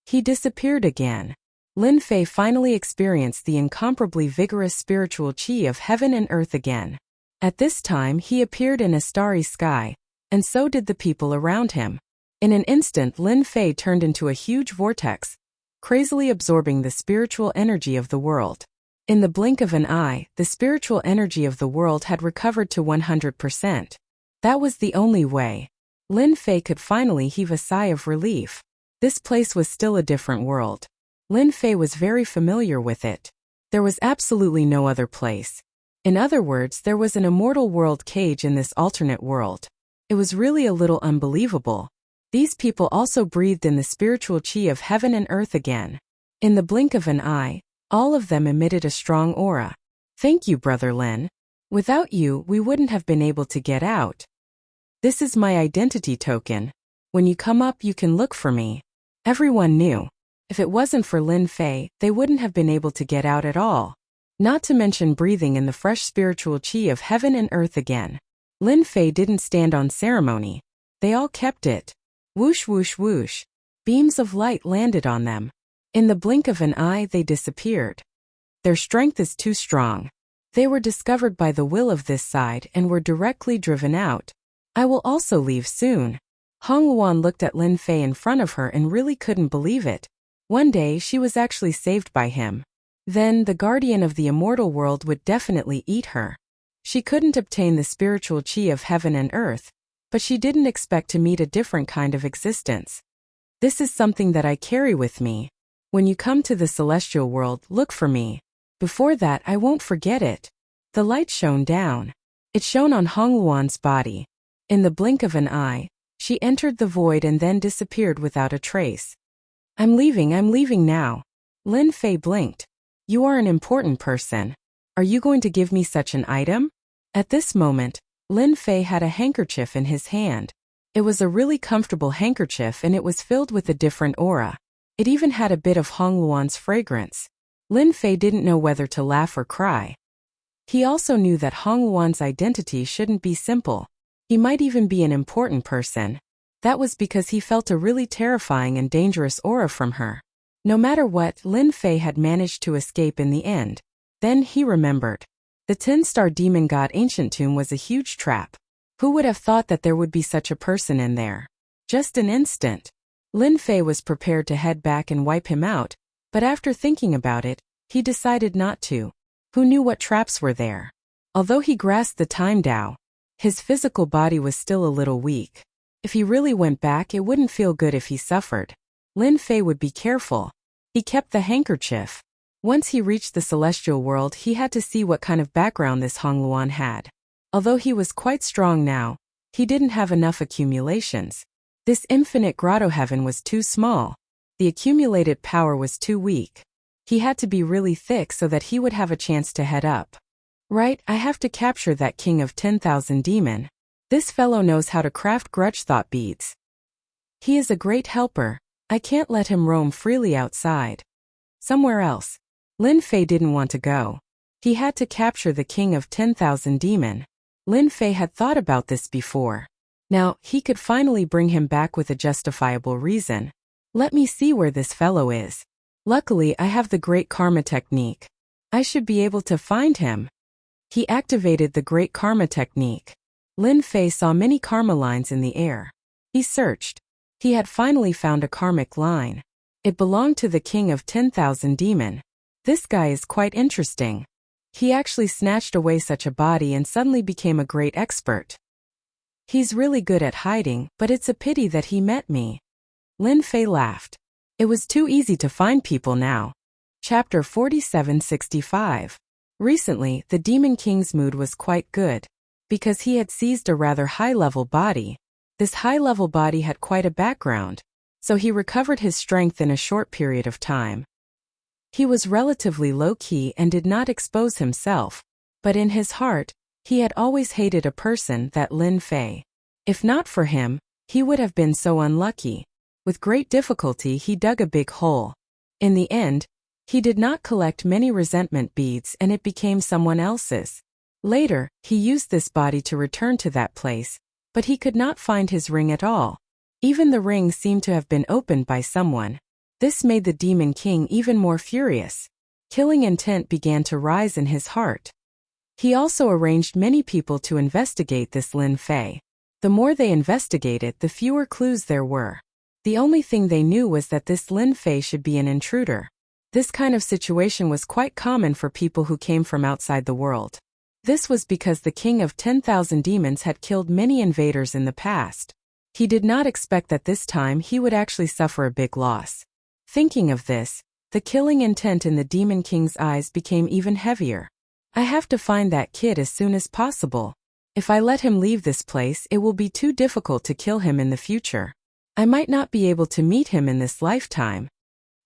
Speaker 1: He disappeared again. Lin Fei finally experienced the incomparably vigorous spiritual chi of heaven and earth again. At this time he appeared in a starry sky, and so did the people around him. In an instant Lin Fei turned into a huge vortex, crazily absorbing the spiritual energy of the world. In the blink of an eye, the spiritual energy of the world had recovered to 100%. That was the only way. Lin Fei could finally heave a sigh of relief. This place was still a different world. Lin Fei was very familiar with it. There was absolutely no other place. In other words, there was an immortal world cage in this alternate world. It was really a little unbelievable. These people also breathed in the spiritual chi of heaven and earth again. In the blink of an eye, all of them emitted a strong aura. Thank you, Brother Lin. Without you, we wouldn't have been able to get out. This is my identity token. When you come up, you can look for me. Everyone knew. If it wasn't for Lin Fei, they wouldn't have been able to get out at all. Not to mention breathing in the fresh spiritual chi of heaven and earth again. Lin Fei didn't stand on ceremony. They all kept it. Whoosh whoosh whoosh. Beams of light landed on them. In the blink of an eye, they disappeared. Their strength is too strong. They were discovered by the will of this side and were directly driven out. I will also leave soon. Hong Luan looked at Lin Fei in front of her and really couldn't believe it. One day she was actually saved by him. Then the guardian of the immortal world would definitely eat her. She couldn't obtain the spiritual chi of heaven and earth, but she didn't expect to meet a different kind of existence. This is something that I carry with me. When you come to the celestial world, look for me. Before that, I won't forget it. The light shone down. It shone on Hong Luan's body. In the blink of an eye, she entered the void and then disappeared without a trace. I'm leaving now. Lin Fei blinked. You are an important person. Are you going to give me such an item? At this moment, Lin Fei had a handkerchief in his hand. It was a really comfortable handkerchief and it was filled with a different aura. It even had a bit of Hong Luan's fragrance. Lin Fei didn't know whether to laugh or cry. He also knew that Hong Luan's identity shouldn't be simple. He might even be an important person. That was because he felt a really terrifying and dangerous aura from her. No matter what, Lin Fei had managed to escape in the end. Then he remembered. The 10-star demon god ancient tomb was a huge trap. Who would have thought that there would be such a person in there? Just an instant. Lin Fei was prepared to head back and wipe him out, but after thinking about it, he decided not to. Who knew what traps were there? Although he grasped the time Dao, his physical body was still a little weak. If he really went back, it wouldn't feel good if he suffered. Lin Fei would be careful. He kept the handkerchief. Once he reached the celestial world, he had to see what kind of background this Hong Luan had. Although he was quite strong now, he didn't have enough accumulations. This infinite grotto heaven was too small. The accumulated power was too weak. He had to be really thick so that he would have a chance to head up. Right, I have to capture that king of 10,000 demon. This fellow knows how to craft grudge thought beads. He is a great helper. I can't let him roam freely outside. Somewhere else. Lin Fei didn't want to go. He had to capture the king of 10,000 demon. Lin Fei had thought about this before. Now, he could finally bring him back with a justifiable reason. Let me see where this fellow is. Luckily, I have the great karma technique. I should be able to find him. He activated the great karma technique. Lin Fei saw many karma lines in the air. He searched. He had finally found a karmic line. It belonged to the king of 10,000 demon. This guy is quite interesting. He actually snatched away such a body and suddenly became a great expert. He's really good at hiding, but it's a pity that he met me. Lin Fei laughed. It was too easy to find people now. Chapter 4765. Recently, the Demon King's mood was quite good. Because he had seized a rather high-level body. This high-level body had quite a background, so he recovered his strength in a short period of time. He was relatively low-key and did not expose himself, but in his heart, he had always hated a person that Lin Fei. If not for him, he would have been so unlucky. With great difficulty he dug a big hole. In the end, he did not collect many resentment beads and it became someone else's. Later, he used this body to return to that place, but he could not find his ring at all. Even the ring seemed to have been opened by someone. This made the Demon King even more furious. Killing intent began to rise in his heart. He also arranged many people to investigate this Lin Fei. The more they investigated, the fewer clues there were. The only thing they knew was that this Lin Fei should be an intruder. This kind of situation was quite common for people who came from outside the world. This was because the king of 10,000 demons had killed many invaders in the past. He did not expect that this time he would actually suffer a big loss. Thinking of this, the killing intent in the Demon King's eyes became even heavier. I have to find that kid as soon as possible. If I let him leave this place, it will be too difficult to kill him in the future. I might not be able to meet him in this lifetime.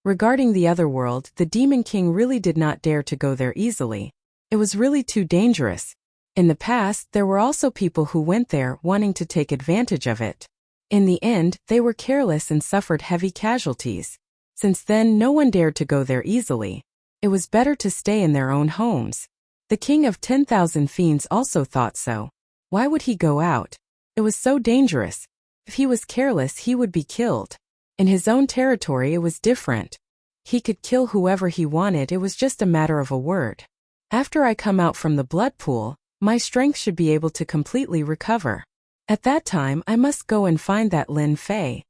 Speaker 1: Regarding the other world, the Demon King really did not dare to go there easily. It was really too dangerous. In the past, there were also people who went there wanting to take advantage of it. In the end, they were careless and suffered heavy casualties. Since then, no one dared to go there easily. It was better to stay in their own homes. The King of 10,000 Fiends also thought so. Why would he go out? It was so dangerous. If he was careless, he would be killed. In his own territory, it was different. He could kill whoever he wanted, it was just a matter of a word. After I come out from the blood pool, my strength should be able to completely recover. At that time, I must go and find that Lin Fei.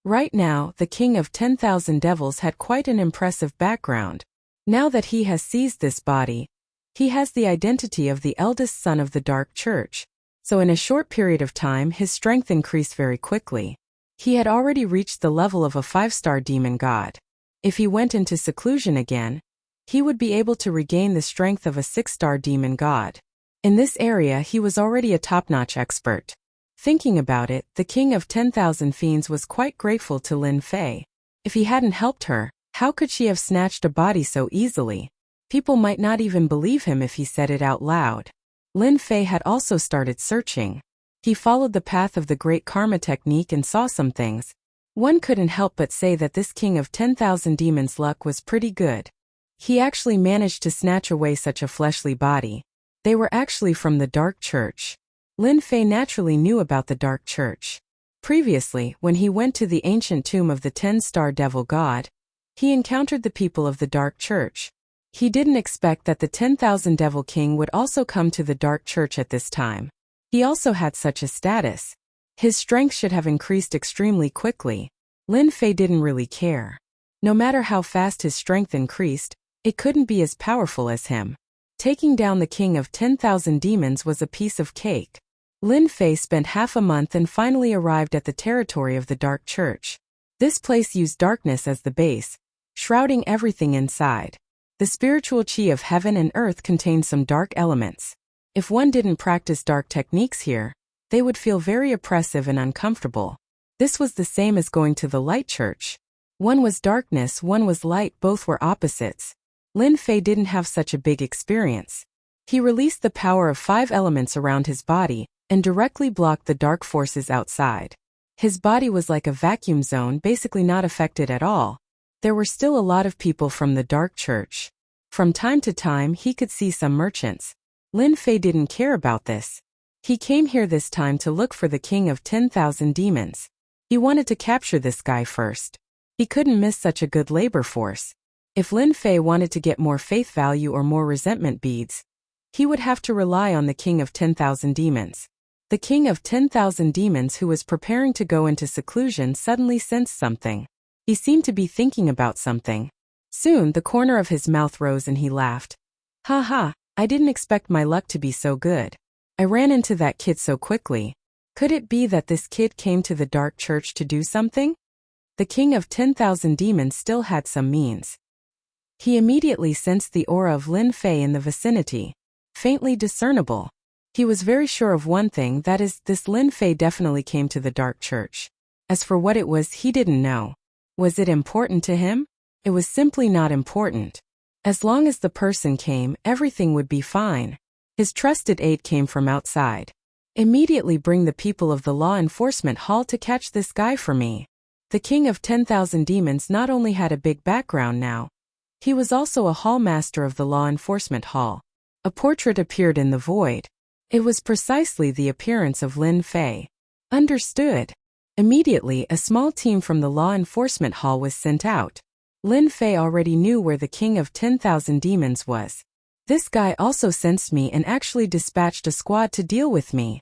Speaker 1: Right now, the King of 10,000 Devils had quite an impressive background. Now that he has seized this body, he has the identity of the eldest son of the Dark Church. So in a short period of time, his strength increased very quickly. He had already reached the level of a 5-star demon god. If he went into seclusion again, he would be able to regain the strength of a 6-star demon god. In this area, he was already a top-notch expert. Thinking about it, the King of 10,000 Fiends was quite grateful to Lin Fei. If he hadn't helped her, how could she have snatched a body so easily? People might not even believe him if he said it out loud. Lin Fei had also started searching. He followed the path of the Great Karma Technique and saw some things. One couldn't help but say that this King of 10,000 Demons' luck was pretty good. He actually managed to snatch away such a fleshly body. They were actually from the Dark Church. Lin Fei naturally knew about the Dark Church. Previously, when he went to the ancient tomb of the 10-star devil god, he encountered the people of the Dark Church. He didn't expect that the 10,000 Devil King would also come to the Dark Church at this time. He also had such a status. His strength should have increased extremely quickly. Lin Fei didn't really care. No matter how fast his strength increased, it couldn't be as powerful as him. Taking down the King of 10,000 Demons was a piece of cake. Lin Fei spent half a month and finally arrived at the territory of the Dark Church. This place used darkness as the base, shrouding everything inside. The spiritual chi of heaven and earth contained some dark elements. If one didn't practice dark techniques here, they would feel very oppressive and uncomfortable. This was the same as going to the light church. One was darkness, one was light, both were opposites. Lin Fei didn't have such a big experience. He released the power of 5 elements around his body and directly blocked the dark forces outside. His body was like a vacuum zone, basically not affected at all. There were still a lot of people from the Dark Church. From time to time, he could see some merchants. Lin Fei didn't care about this. He came here this time to look for the King of 10,000 Demons. He wanted to capture this guy first. He couldn't miss such a good labor force. If Lin Fei wanted to get more faith value or more resentment beads, he would have to rely on the King of 10,000 Demons. The King of 10,000 Demons, who was preparing to go into seclusion, suddenly sensed something. He seemed to be thinking about something. Soon, the corner of his mouth rose and he laughed. Ha ha, I didn't expect my luck to be so good. I ran into that kid so quickly. Could it be that this kid came to the Dark Church to do something? The King of 10,000 Demons still had some means. He immediately sensed the aura of Lin Fei in the vicinity, faintly discernible. He was very sure of one thing, that is, this Lin Fei definitely came to the Dark Church. As for what it was, he didn't know. Was it important to him? It was simply not important. As long as the person came, everything would be fine. His trusted aide came from outside. Immediately bring the people of the law enforcement hall to catch this guy for me. The King of 10,000 Demons not only had a big background now, he was also a hall master of the law enforcement hall. A portrait appeared in the void. It was precisely the appearance of Lin Fei. Understood. Immediately, a small team from the law enforcement hall was sent out. Lin Fei already knew where the King of 10,000 Demons was. This guy also sensed me and actually dispatched a squad to deal with me.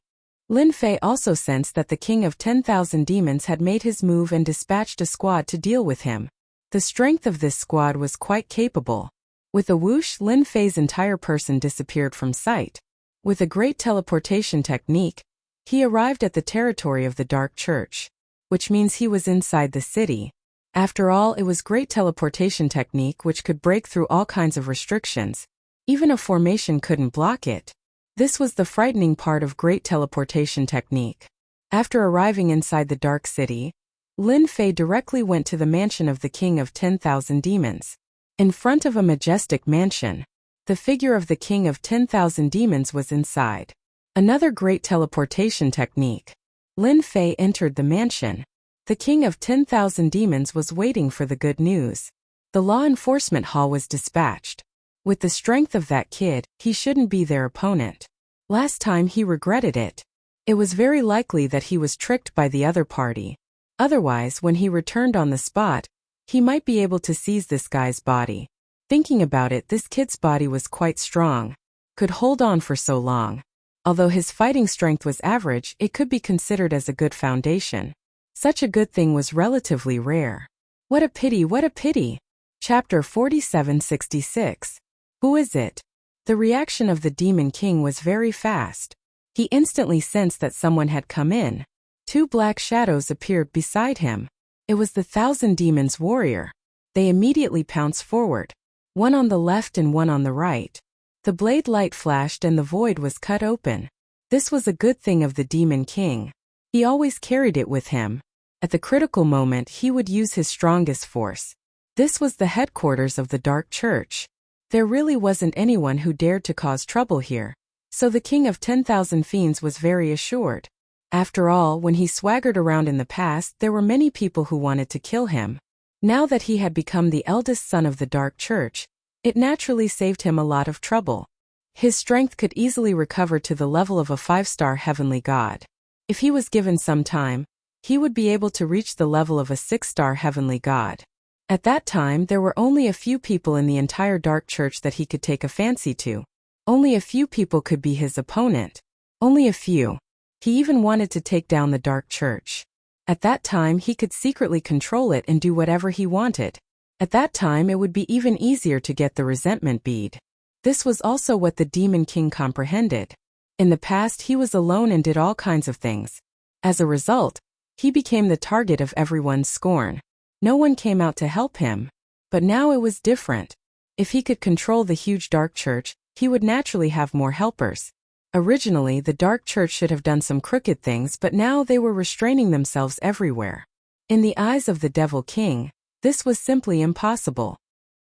Speaker 1: Lin Fei also sensed that the King of 10,000 Demons had made his move and dispatched a squad to deal with him. The strength of this squad was quite capable. With a whoosh, Lin Fei's entire person disappeared from sight. With a great teleportation technique, he arrived at the territory of the Dark Church, which means he was inside the city. After all, it was great teleportation technique which could break through all kinds of restrictions. Even a formation couldn't block it. This was the frightening part of great teleportation technique. After arriving inside the dark city, Lin Fei directly went to the mansion of the king of 10,000 demons. In front of a majestic mansion, the figure of the king of 10,000 demons was inside. Another great teleportation technique. Lin Fei entered the mansion. The king of 10,000 demons was waiting for the good news. The law enforcement hall was dispatched. With the strength of that kid, he shouldn't be their opponent. Last time he regretted it. It was very likely that he was tricked by the other party. Otherwise, when he returned on the spot, he might be able to seize this guy's body. Thinking about it, this kid's body was quite strong. Could hold on for so long. Although his fighting strength was average, it could be considered as a good foundation. Such a good thing was relatively rare. What a pity, what a pity! Chapter 4766. Who is it? The reaction of the Demon King was very fast. He instantly sensed that someone had come in. Two black shadows appeared beside him. It was the 1,000 Demons warrior. They immediately pounced forward. One on the left and one on the right. The blade light flashed and the void was cut open. This was a good thing of the Demon King. He always carried it with him. At the critical moment he would use his strongest force. This was the headquarters of the Dark Church. There really wasn't anyone who dared to cause trouble here. So the king of 10,000 fiends was very assured. After all, when he swaggered around in the past, there were many people who wanted to kill him. Now that he had become the eldest son of the Dark Church, it naturally saved him a lot of trouble. His strength could easily recover to the level of a 5-star heavenly god. If he was given some time, he would be able to reach the level of a 6-star heavenly god. At that time, there were only a few people in the entire Dark Church that he could take a fancy to. Only a few people could be his opponent. Only a few. He even wanted to take down the Dark Church. At that time, he could secretly control it and do whatever he wanted. At that time, it would be even easier to get the resentment bead. This was also what the Demon King comprehended. In the past, he was alone and did all kinds of things. As a result, he became the target of everyone's scorn. No one came out to help him. But now it was different. If he could control the huge Dark Church, he would naturally have more helpers. Originally, the Dark Church should have done some crooked things, but now they were restraining themselves everywhere. In the eyes of the Devil King, this was simply impossible.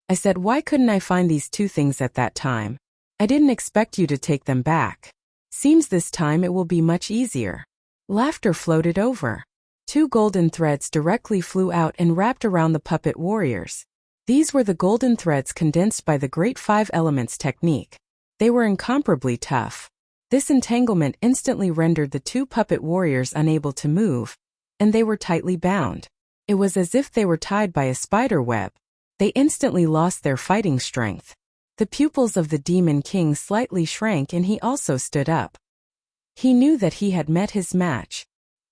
Speaker 1: I said, why couldn't I find these two things at that time? I didn't expect you to take them back. Seems this time it will be much easier. Laughter floated over. 2 golden threads directly flew out and wrapped around the puppet warriors. These were the golden threads condensed by the Great 5 Elements technique. They were incomparably tough. This entanglement instantly rendered the 2 puppet warriors unable to move, and they were tightly bound. It was as if they were tied by a spider web. They instantly lost their fighting strength. The pupils of the Demon King slightly shrank and he also stood up. He knew that he had met his match.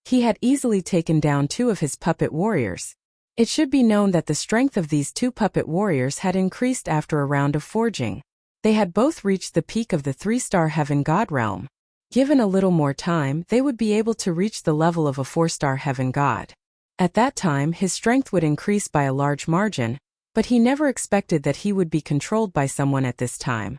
Speaker 1: He had easily taken down 2 of his puppet warriors. It should be known that the strength of these 2 puppet warriors had increased after a round of forging. They had both reached the peak of the 3-star heaven god realm. Given a little more time, they would be able to reach the level of a 4-star heaven god. At that time, his strength would increase by a large margin, but he never expected that he would be controlled by someone at this time.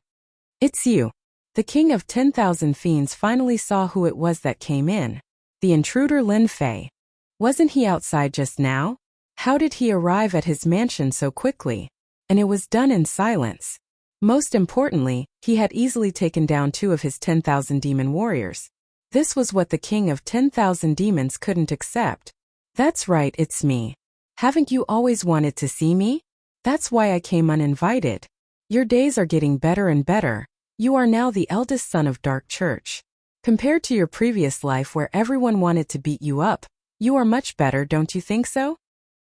Speaker 1: It's you. The king of 10,000 fiends finally saw who it was that came in. The intruder Lin Fei. Wasn't he outside just now? How did he arrive at his mansion so quickly? And it was done in silence. Most importantly, he had easily taken down 2 of his 10,000 demon warriors. This was what the king of 10,000 demons couldn't accept. That's right, it's me. Haven't you always wanted to see me? That's why I came uninvited. Your days are getting better and better. You are now the eldest son of Dark Church. Compared to your previous life where everyone wanted to beat you up, you are much better, don't you think so?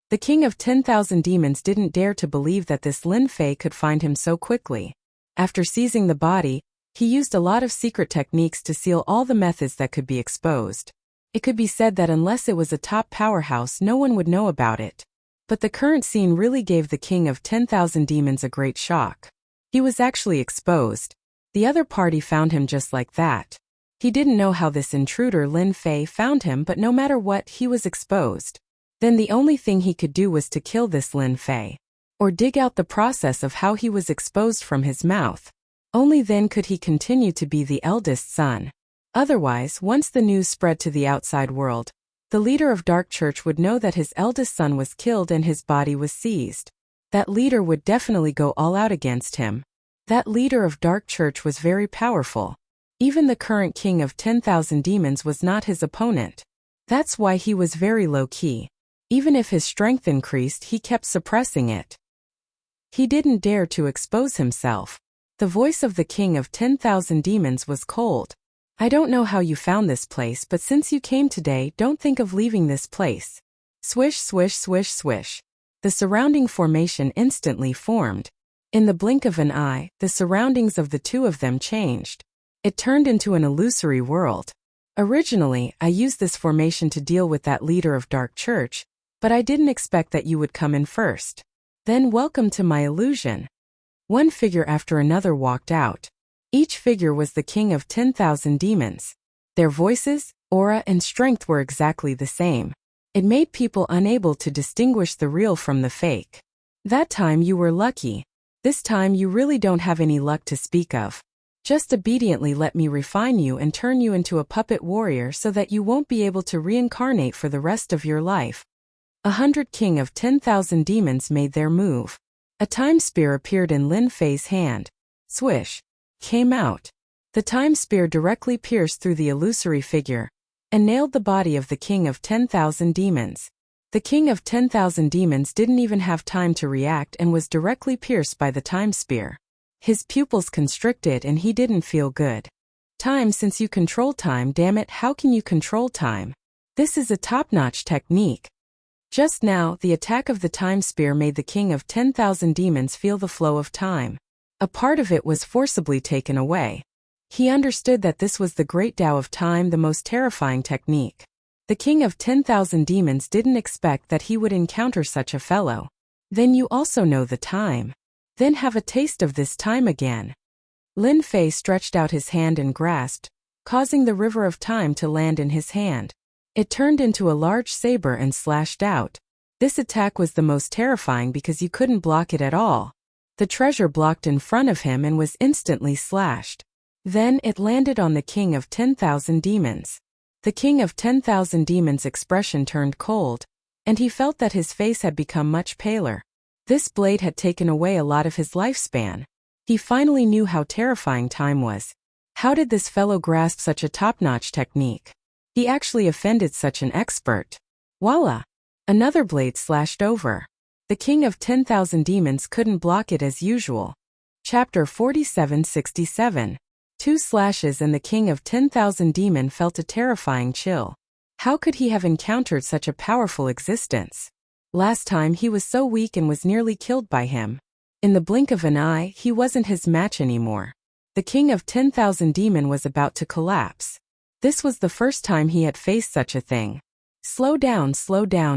Speaker 1: The king of 10,000 demons didn't dare to believe that this Lin Fei could find him so quickly. After seizing the body, he used a lot of secret techniques to seal all the methods that could be exposed. It could be said that unless it was a top powerhouse, no one would know about it. But the current scene really gave the king of 10,000 demons a great shock. He was actually exposed. The other party found him just like that. He didn't know how this intruder Lin Fei found him, but no matter what, he was exposed. Then the only thing he could do was to kill this Lin Fei. Or dig out the process of how he was exposed from his mouth. Only then could he continue to be the eldest son. Otherwise, once the news spread to the outside world, the leader of Dark Church would know that his eldest son was killed and his body was seized. That leader would definitely go all out against him. That leader of Dark Church was very powerful. Even the current king of 10,000 demons was not his opponent. That's why he was very low-key. Even if his strength increased, he kept suppressing it. He didn't dare to expose himself. The voice of the king of 10,000 demons was cold. I don't know how you found this place, but since you came today, don't think of leaving this place. Swish, swish, swish, swish. The surrounding formation instantly formed. In the blink of an eye, the surroundings of the two of them changed. It turned into an illusory world. Originally, I used this formation to deal with that leader of Dark Church, but I didn't expect that you would come in first. Then welcome to my illusion. One figure after another walked out. Each figure was the king of 10,000 demons. Their voices, aura, and strength were exactly the same. It made people unable to distinguish the real from the fake. That time you were lucky. This time you really don't have any luck to speak of. Just obediently let me refine you and turn you into a puppet warrior so that you won't be able to reincarnate for the rest of your life. 100 king of 10,000 demons made their move. A time spear appeared in Lin Fei's hand. Swish. Came out. The time spear directly pierced through the illusory figure and nailed the body of the king of 10,000 demons. The king of 10,000 demons didn't even have time to react and was directly pierced by the time spear. His pupils constricted and he didn't feel good. Time, since you control time, damn it, how can you control time? This is a top-notch technique. Just now, the attack of the time spear made the king of 10,000 demons feel the flow of time. A part of it was forcibly taken away. He understood that this was the great Tao of time, the most terrifying technique. The king of 10,000 demons didn't expect that he would encounter such a fellow. Then you also know the time. Then have a taste of this time again. Lin Fei stretched out his hand and grasped, causing the river of time to land in his hand. It turned into a large saber and slashed out. This attack was the most terrifying because you couldn't block it at all. The treasure blocked in front of him and was instantly slashed. Then it landed on the king of 10,000 demons. The king of 10,000 demons' expression turned cold, and he felt that his face had become much paler. This blade had taken away a lot of his lifespan. He finally knew how terrifying time was. How did this fellow grasp such a top-notch technique? He actually offended such an expert. Voila! Another blade slashed over. The king of 10,000 demons couldn't block it as usual. Chapter 4767. 2 slashes and the king of 10,000 demon felt a terrifying chill. How could he have encountered such a powerful existence? Last time he was so weak and was nearly killed by him. In the blink of an eye, he wasn't his match anymore. The king of 10,000 demon was about to collapse. This was the first time he had faced such a thing. Slow down,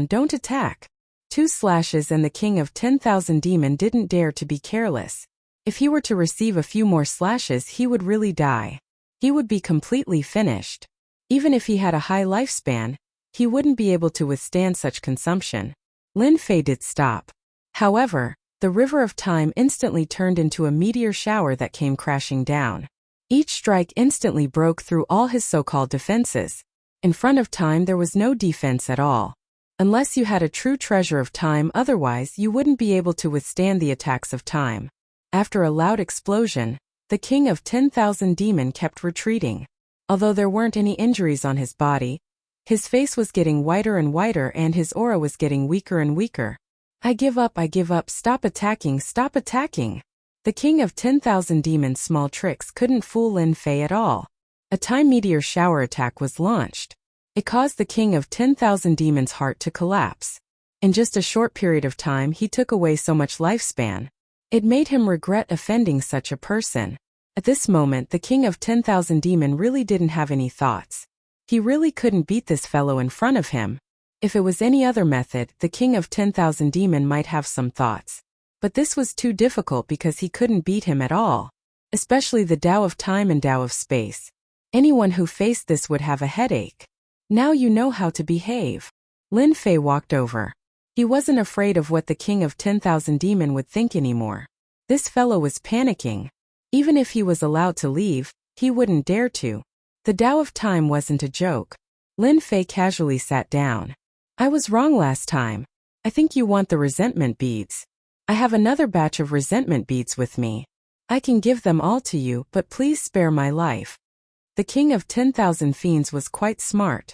Speaker 1: don't attack. 2 slashes and the king of 10,000 demon didn't dare to be careless. If he were to receive a few more slashes, he would really die. He would be completely finished. Even if he had a high lifespan, he wouldn't be able to withstand such consumption. Lin Fei did stop. However, the river of time instantly turned into a meteor shower that came crashing down. Each strike instantly broke through all his so-called defenses. In front of time there was no defense at all. Unless you had a true treasure of time, otherwise you wouldn't be able to withstand the attacks of time. After a loud explosion, the king of 10,000 demon kept retreating. Although there weren't any injuries on his body, his face was getting whiter and whiter and his aura was getting weaker and weaker. I give up, stop attacking. The king of 10,000 demons' small tricks couldn't fool Lin Fei at all. A time meteor shower attack was launched. It caused the king of 10,000 demons' heart to collapse. In just a short period of time he took away so much lifespan. It made him regret offending such a person. At this moment the king of 10,000 demon really didn't have any thoughts. He really couldn't beat this fellow in front of him. If it was any other method, the king of 10,000 demon might have some thoughts. But this was too difficult because he couldn't beat him at all. Especially the Tao of time and Tao of space. Anyone who faced this would have a headache. Now you know how to behave. Lin Fei walked over. He wasn't afraid of what the king of 10,000 demon would think anymore. This fellow was panicking. Even if he was allowed to leave, he wouldn't dare to. The Tao of Time wasn't a joke. Lin Fei casually sat down. I was wrong last time. I think you want the resentment beads. I have another batch of resentment beads with me. I can give them all to you, but please spare my life. The king of 10,000 fiends was quite smart.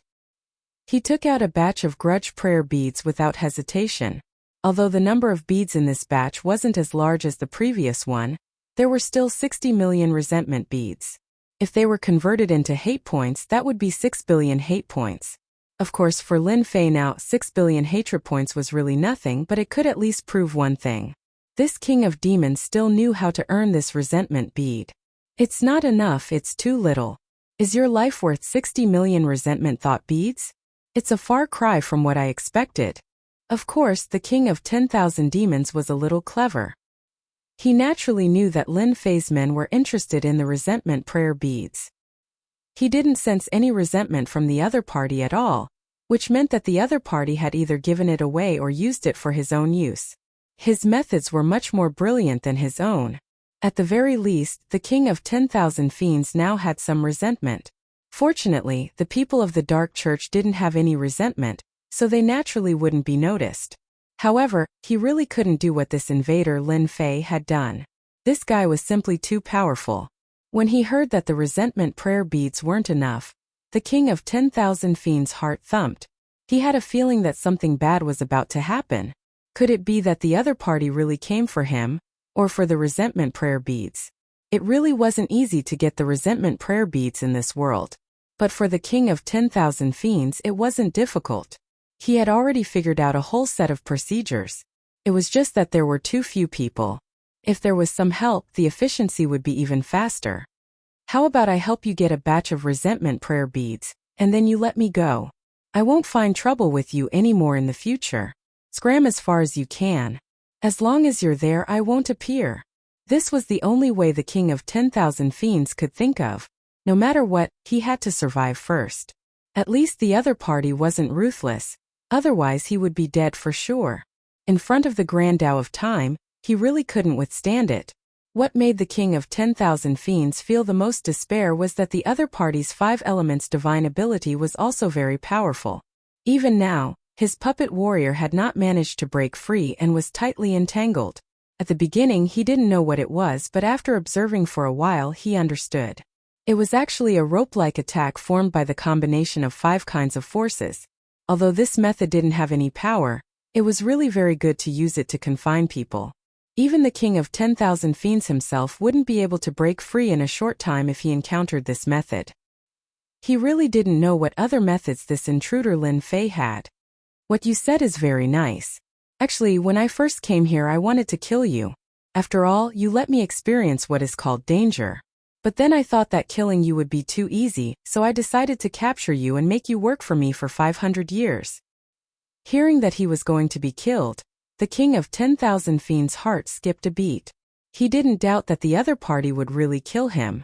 Speaker 1: He took out a batch of grudge prayer beads without hesitation. Although the number of beads in this batch wasn't as large as the previous one, there were still 60 million resentment beads. If they were converted into hate points, that would be 6 billion hate points. Of course, for Lin Fei now, 6 billion hatred points was really nothing, but it could at least prove one thing. This king of demons still knew how to earn this resentment bead. It's not enough, it's too little. Is your life worth 60 million resentment thought beads? It's a far cry from what I expected. Of course, the king of 10,000 demons was a little clever. He naturally knew that Lin Fei's men were interested in the resentment prayer beads. He didn't sense any resentment from the other party at all, which meant that the other party had either given it away or used it for his own use. His methods were much more brilliant than his own. At the very least, the king of 10,000 fiends now had some resentment. Fortunately, the people of the Dark Church didn't have any resentment, so they naturally wouldn't be noticed. However, he really couldn't do what this invader Lin Fei had done. This guy was simply too powerful. When he heard that the resentment prayer beads weren't enough, the king of 10,000 fiends' heart thumped. He had a feeling that something bad was about to happen. Could it be that the other party really came for him, or for the resentment prayer beads? It really wasn't easy to get the resentment prayer beads in this world. But for the king of 10,000 fiends it wasn't difficult. He had already figured out a whole set of procedures. It was just that there were too few people. If there was some help, the efficiency would be even faster. How about I help you get a batch of resentment prayer beads, and then you let me go? I won't find trouble with you anymore in the future. Scram as far as you can. As long as you're there, I won't appear. This was the only way the king of 10,000 fiends could think of. No matter what, he had to survive first. At least the other party wasn't ruthless, otherwise he would be dead for sure. In front of the Grand Tao of Time, he really couldn't withstand it. What made the king of 10,000 fiends feel the most despair was that the other party's 5 elements divine ability was also very powerful. Even now, his puppet warrior had not managed to break free and was tightly entangled. At the beginning he didn't know what it was, but after observing for a while he understood. It was actually a rope-like attack formed by the combination of 5 kinds of forces. Although this method didn't have any power, it was really very good to use it to confine people. Even the king of 10,000 fiends himself wouldn't be able to break free in a short time if he encountered this method. He really didn't know what other methods this intruder Lin Fei had. What you said is very nice. Actually, when I first came here I wanted to kill you. After all, you let me experience what is called danger. But then I thought that killing you would be too easy, so I decided to capture you and make you work for me for 500 years. Hearing that he was going to be killed, the king of 10,000 fiends' heart skipped a beat. He didn't doubt that the other party would really kill him.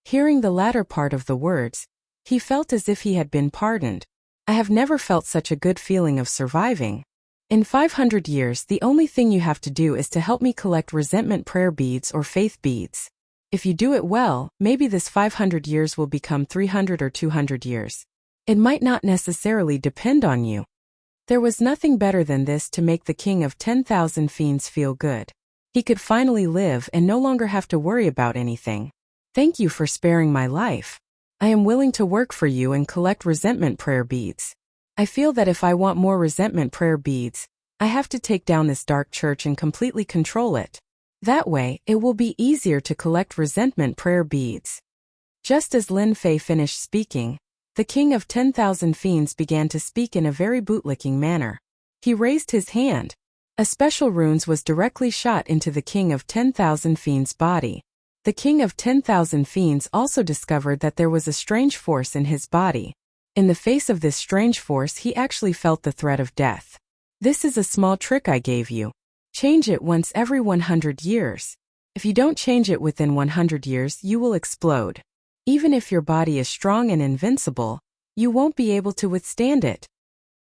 Speaker 1: Hearing the latter part of the words, he felt as if he had been pardoned. I have never felt such a good feeling of surviving. In 500 years, the only thing you have to do is to help me collect resentment prayer beads or faith beads. If you do it well, maybe this 500 years will become 300 or 200 years. It might not necessarily depend on you. There was nothing better than this to make the king of 10,000 fiends feel good. He could finally live and no longer have to worry about anything. Thank you for sparing my life. I am willing to work for you and collect resentment prayer beads. I feel that if I want more resentment prayer beads, I have to take down this dark church and completely control it. That way, it will be easier to collect resentment prayer beads. Just as Lin Fei finished speaking, the king of 10,000 fiends began to speak in a very bootlicking manner. He raised his hand. A special runes was directly shot into the king of 10,000 fiends' body. The king of 10,000 fiends also discovered that there was a strange force in his body. In the face of this strange force he actually felt the threat of death. This is a small trick I gave you. Change it once every 100 years. If you don't change it within 100 years you will explode. Even if your body is strong and invincible, you won't be able to withstand it.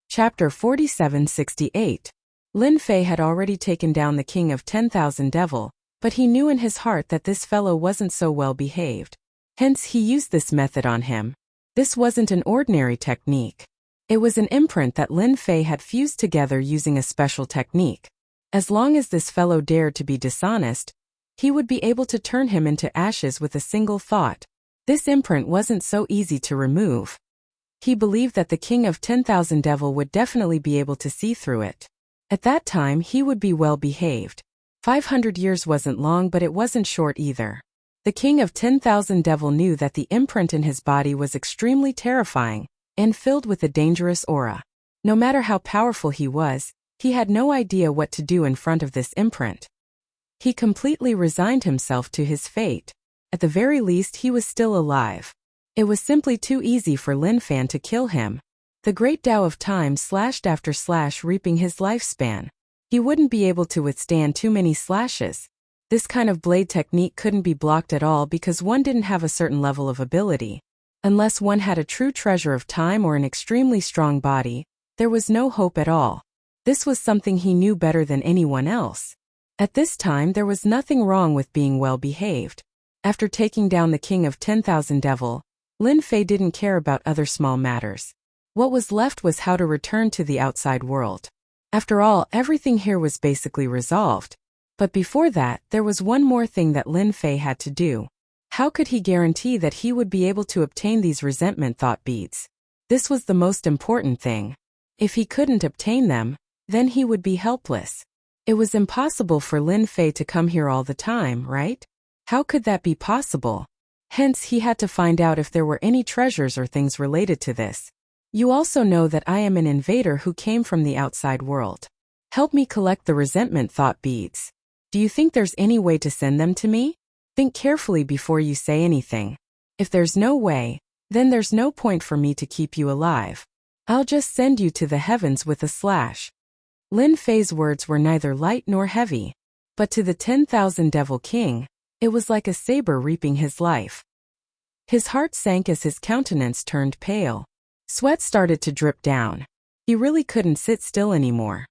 Speaker 1: Chapter 4768. Lin Fei had already taken down the king of 10,000 devil, But he knew in his heart that this fellow wasn't so well behaved. Hence he used this method on him. This wasn't an ordinary technique. It was an imprint that Lin Fei had fused together using a special technique. As long as this fellow dared to be dishonest, he would be able to turn him into ashes with a single thought. This imprint wasn't so easy to remove. He believed that the King of 10,000 Devil would definitely be able to see through it. At that time he would be well behaved. 500 years wasn't long, but it wasn't short either. The King of 10,000 Devil knew that the imprint in his body was extremely terrifying and filled with a dangerous aura. No matter how powerful he was, he had no idea what to do in front of this imprint. He completely resigned himself to his fate. At the very least, he was still alive. It was simply too easy for Lin Fan to kill him. The great Tao of time slashed after slash, reaping his lifespan. He wouldn't be able to withstand too many slashes. This kind of blade technique couldn't be blocked at all because one didn't have a certain level of ability. Unless one had a true treasure of time or an extremely strong body, there was no hope at all. This was something he knew better than anyone else. At this time there was nothing wrong with being well behaved. After taking down the King of 10,000 Devil, Lin Fei didn't care about other small matters. What was left was how to return to the outside world. After all, everything here was basically resolved. But before that, there was one more thing that Lin Fei had to do. How could he guarantee that he would be able to obtain these resentment thought beads? This was the most important thing. If he couldn't obtain them, then he would be helpless. It was impossible for Lin Fei to come here all the time, right? How could that be possible? Hence he had to find out if there were any treasures or things related to this. You also know that I am an invader who came from the outside world. Help me collect the resentment thought beads. Do you think there's any way to send them to me? Think carefully before you say anything. If there's no way, then there's no point for me to keep you alive. I'll just send you to the heavens with a slash. Lin Fei's words were neither light nor heavy. But to the 10,000 Devil King, it was like a saber reaping his life. His heart sank as his countenance turned pale. Sweat started to drip down. He really couldn't sit still anymore.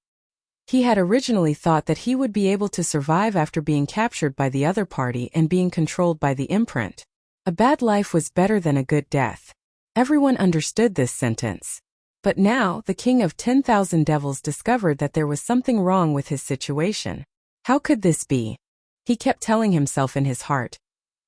Speaker 1: He had originally thought that he would be able to survive after being captured by the other party and being controlled by the imprint. A bad life was better than a good death. Everyone understood this sentence. But now, the King of 10,000 Devils discovered that there was something wrong with his situation. How could this be? He kept telling himself in his heart,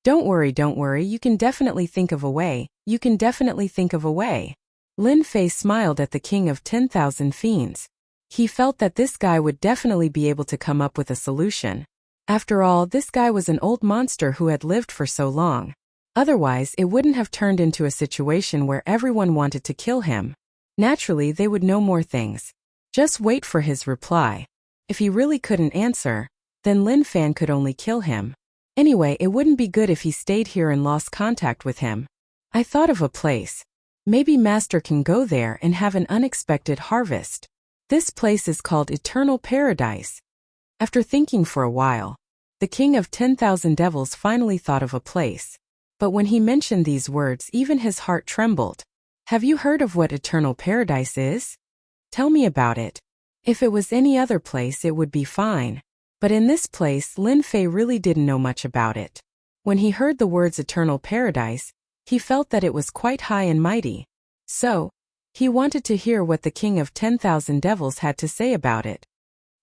Speaker 1: don't worry, you can definitely think of a way, you can definitely think of a way. Lin Fei smiled at the King of 10,000 Fiends. He felt that this guy would definitely be able to come up with a solution. After all, this guy was an old monster who had lived for so long. Otherwise, it wouldn't have turned into a situation where everyone wanted to kill him. Naturally, they would know more things. Just wait for his reply. If he really couldn't answer, then Lin Fan could only kill him. Anyway, it wouldn't be good if he stayed here and lost contact with him. I thought of a place. Maybe Master can go there and have an unexpected harvest. This place is called Eternal Paradise. After thinking for a while, the King of 10,000 Devils finally thought of a place. But when he mentioned these words, even his heart trembled. Have you heard of what Eternal Paradise is? Tell me about it. If it was any other place, it would be fine. But in this place, Lin Fei really didn't know much about it. When he heard the words Eternal Paradise, he felt that it was quite high and mighty. So, he wanted to hear what the King of 10,000 Devils had to say about it.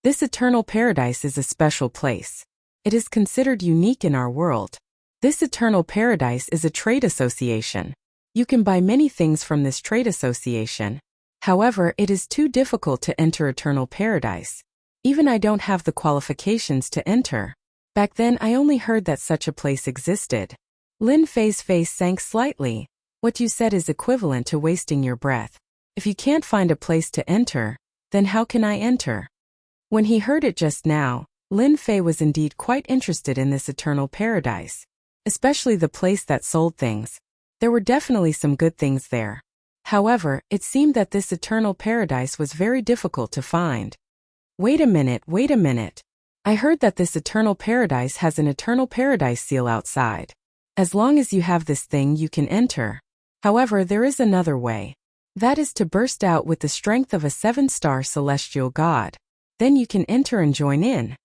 Speaker 1: This Eternal Paradise is a special place. It is considered unique in our world. This Eternal Paradise is a trade association. You can buy many things from this trade association. However, it is too difficult to enter Eternal Paradise. Even I don't have the qualifications to enter. Back then I only heard that such a place existed. Lin Fei's face sank slightly. What you said is equivalent to wasting your breath. If you can't find a place to enter, then how can I enter? When he heard it just now, Lin Fei was indeed quite interested in this Eternal Paradise. Especially the place that sold things. There were definitely some good things there. However, it seemed that this Eternal Paradise was very difficult to find. Wait a minute. I heard that this Eternal Paradise has an Eternal Paradise seal outside. As long as you have this thing, you can enter. However, there is another way. That is to burst out with the strength of a 7-star celestial god. Then you can enter and join in.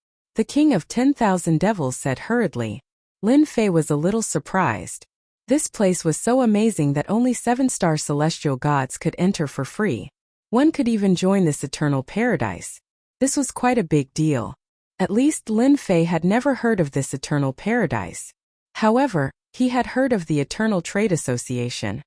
Speaker 1: The king of 10,000 devils said hurriedly. Lin Fei was a little surprised. This place was so amazing that only 7-star celestial gods could enter for free. One could even join this eternal paradise. This was quite a big deal. At least Lin Fei had never heard of this eternal paradise. However, he had heard of the Eternal Trade Association.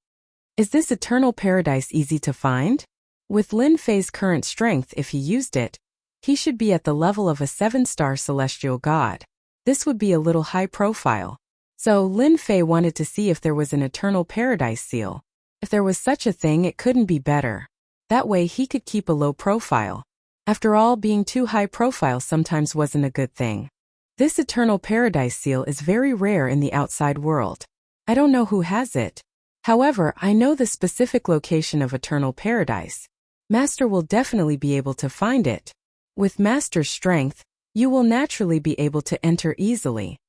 Speaker 1: Is this eternal paradise easy to find? With Lin Fei's current strength, if he used it, he should be at the level of a 7-star celestial god. This would be a little high profile. So Lin Fei wanted to see if there was an eternal paradise seal. If there was such a thing, it couldn't be better. That way he could keep a low profile. After all, being too high profile sometimes wasn't a good thing. This eternal paradise seal is very rare in the outside world. I don't know who has it. However, I know the specific location of eternal paradise. Master will definitely be able to find it. With Master's strength, you will naturally be able to enter easily.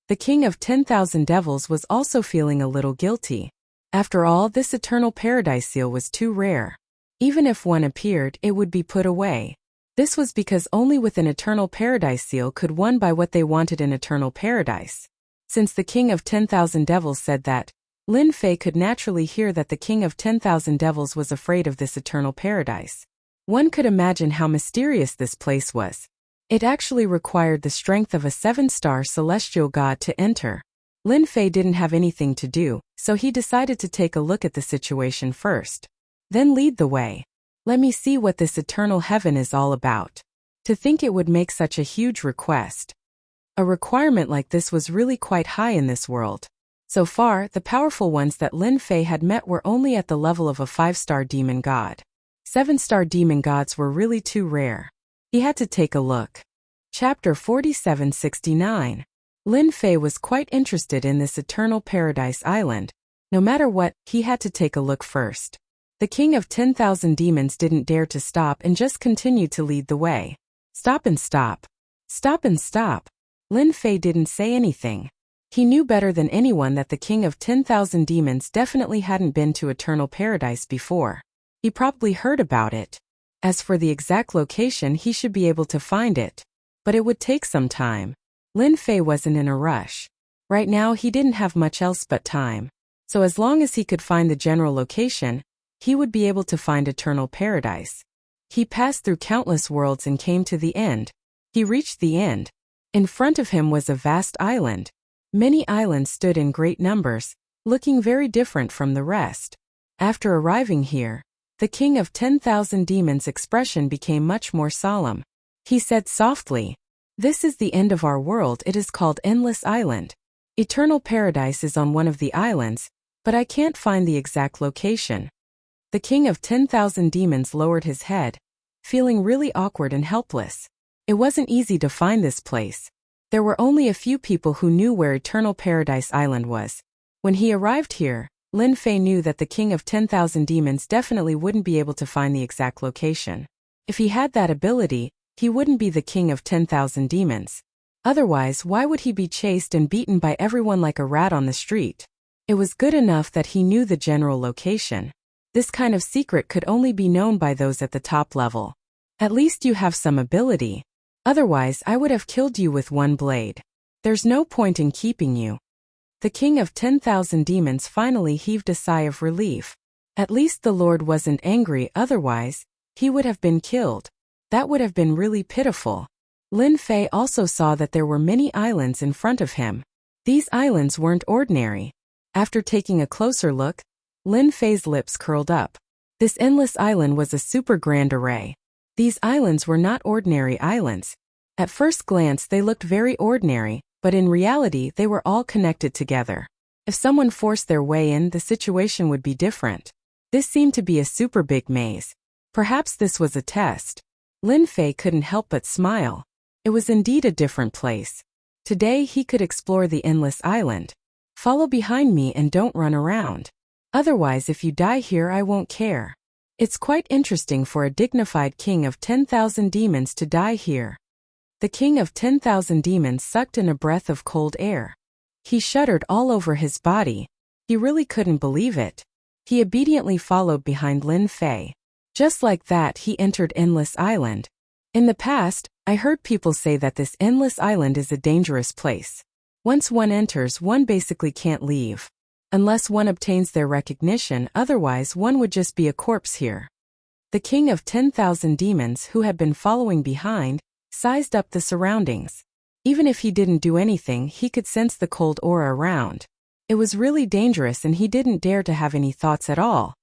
Speaker 1: The king of 10,000 devils was also feeling a little guilty. After all, this eternal paradise seal was too rare. Even if one appeared, it would be put away. This was because only with an eternal paradise seal could one buy what they wanted in eternal paradise. Since the king of 10,000 devils said that, Lin Fei could naturally hear that the king of 10,000 devils was afraid of this eternal paradise. One could imagine how mysterious this place was. It actually required the strength of a 7-star celestial god to enter. Lin Fei didn't have anything to do, so he decided to take a look at the situation first. Then lead the way. Let me see what this eternal heaven is all about. To think it would make such a huge request. A requirement like this was really quite high in this world. So far, the powerful ones that Lin Fei had met were only at the level of a 5-star demon god. 7-star demon gods were really too rare. He had to take a look. Chapter 4769. Lin Fei was quite interested in this eternal paradise island. No matter what, he had to take a look first. The king of 10,000 demons didn't dare to stop and just continued to lead the way. Stop and stop. Stop and stop. Lin Fei didn't say anything. He knew better than anyone that the king of 10,000 demons definitely hadn't been to eternal paradise before. He probably heard about it. As for the exact location, he should be able to find it. But it would take some time. Lin Fei wasn't in a rush. Right now he didn't have much else but time. So as long as he could find the general location, he would be able to find eternal paradise. He passed through countless worlds and came to the end. He reached the end. In front of him was a vast island. Many islands stood in great numbers, looking very different from the rest. After arriving here, the king of 10,000 demons' expression became much more solemn. He said softly, "This is the end of our world. It is called Endless Island. Eternal paradise is on one of the islands, but I can't find the exact location." The king of 10,000 demons lowered his head, feeling really awkward and helpless. It wasn't easy to find this place. There were only a few people who knew where Eternal Paradise Island was. When he arrived here, Lin Fei knew that the king of 10,000 demons definitely wouldn't be able to find the exact location. If he had that ability, he wouldn't be the king of 10,000 demons. Otherwise, why would he be chased and beaten by everyone like a rat on the street? It was good enough that he knew the general location. This kind of secret could only be known by those at the top level. At least you have some ability. Otherwise, I would have killed you with one blade. There's no point in keeping you. The king of 10,000 demons finally heaved a sigh of relief. At least the Lord wasn't angry, otherwise, he would have been killed. That would have been really pitiful. Lin Fei also saw that there were many islands in front of him. These islands weren't ordinary. After taking a closer look, Lin Fei's lips curled up. This endless island was a super grand array. These islands were not ordinary islands. At first glance they looked very ordinary, but in reality they were all connected together. If someone forced their way in, the situation would be different. This seemed to be a super big maze. Perhaps this was a test. Lin Fei couldn't help but smile. It was indeed a different place. Today he could explore the endless island. Follow behind me and don't run around. Otherwise, if you die here, I won't care. It's quite interesting for a dignified king of 10,000 demons to die here. The king of 10,000 demons sucked in a breath of cold air. He shuddered all over his body. He really couldn't believe it. He obediently followed behind Lin Fei. Just like that, he entered Endless Island. In the past, I heard people say that this endless island is a dangerous place. Once one enters, one basically can't leave. Unless one obtains their recognition, otherwise one would just be a corpse here. The king of 10,000 demons, who had been following behind, sized up the surroundings. Even if he didn't do anything, he could sense the cold aura around. It was really dangerous and he didn't dare to have any thoughts at all.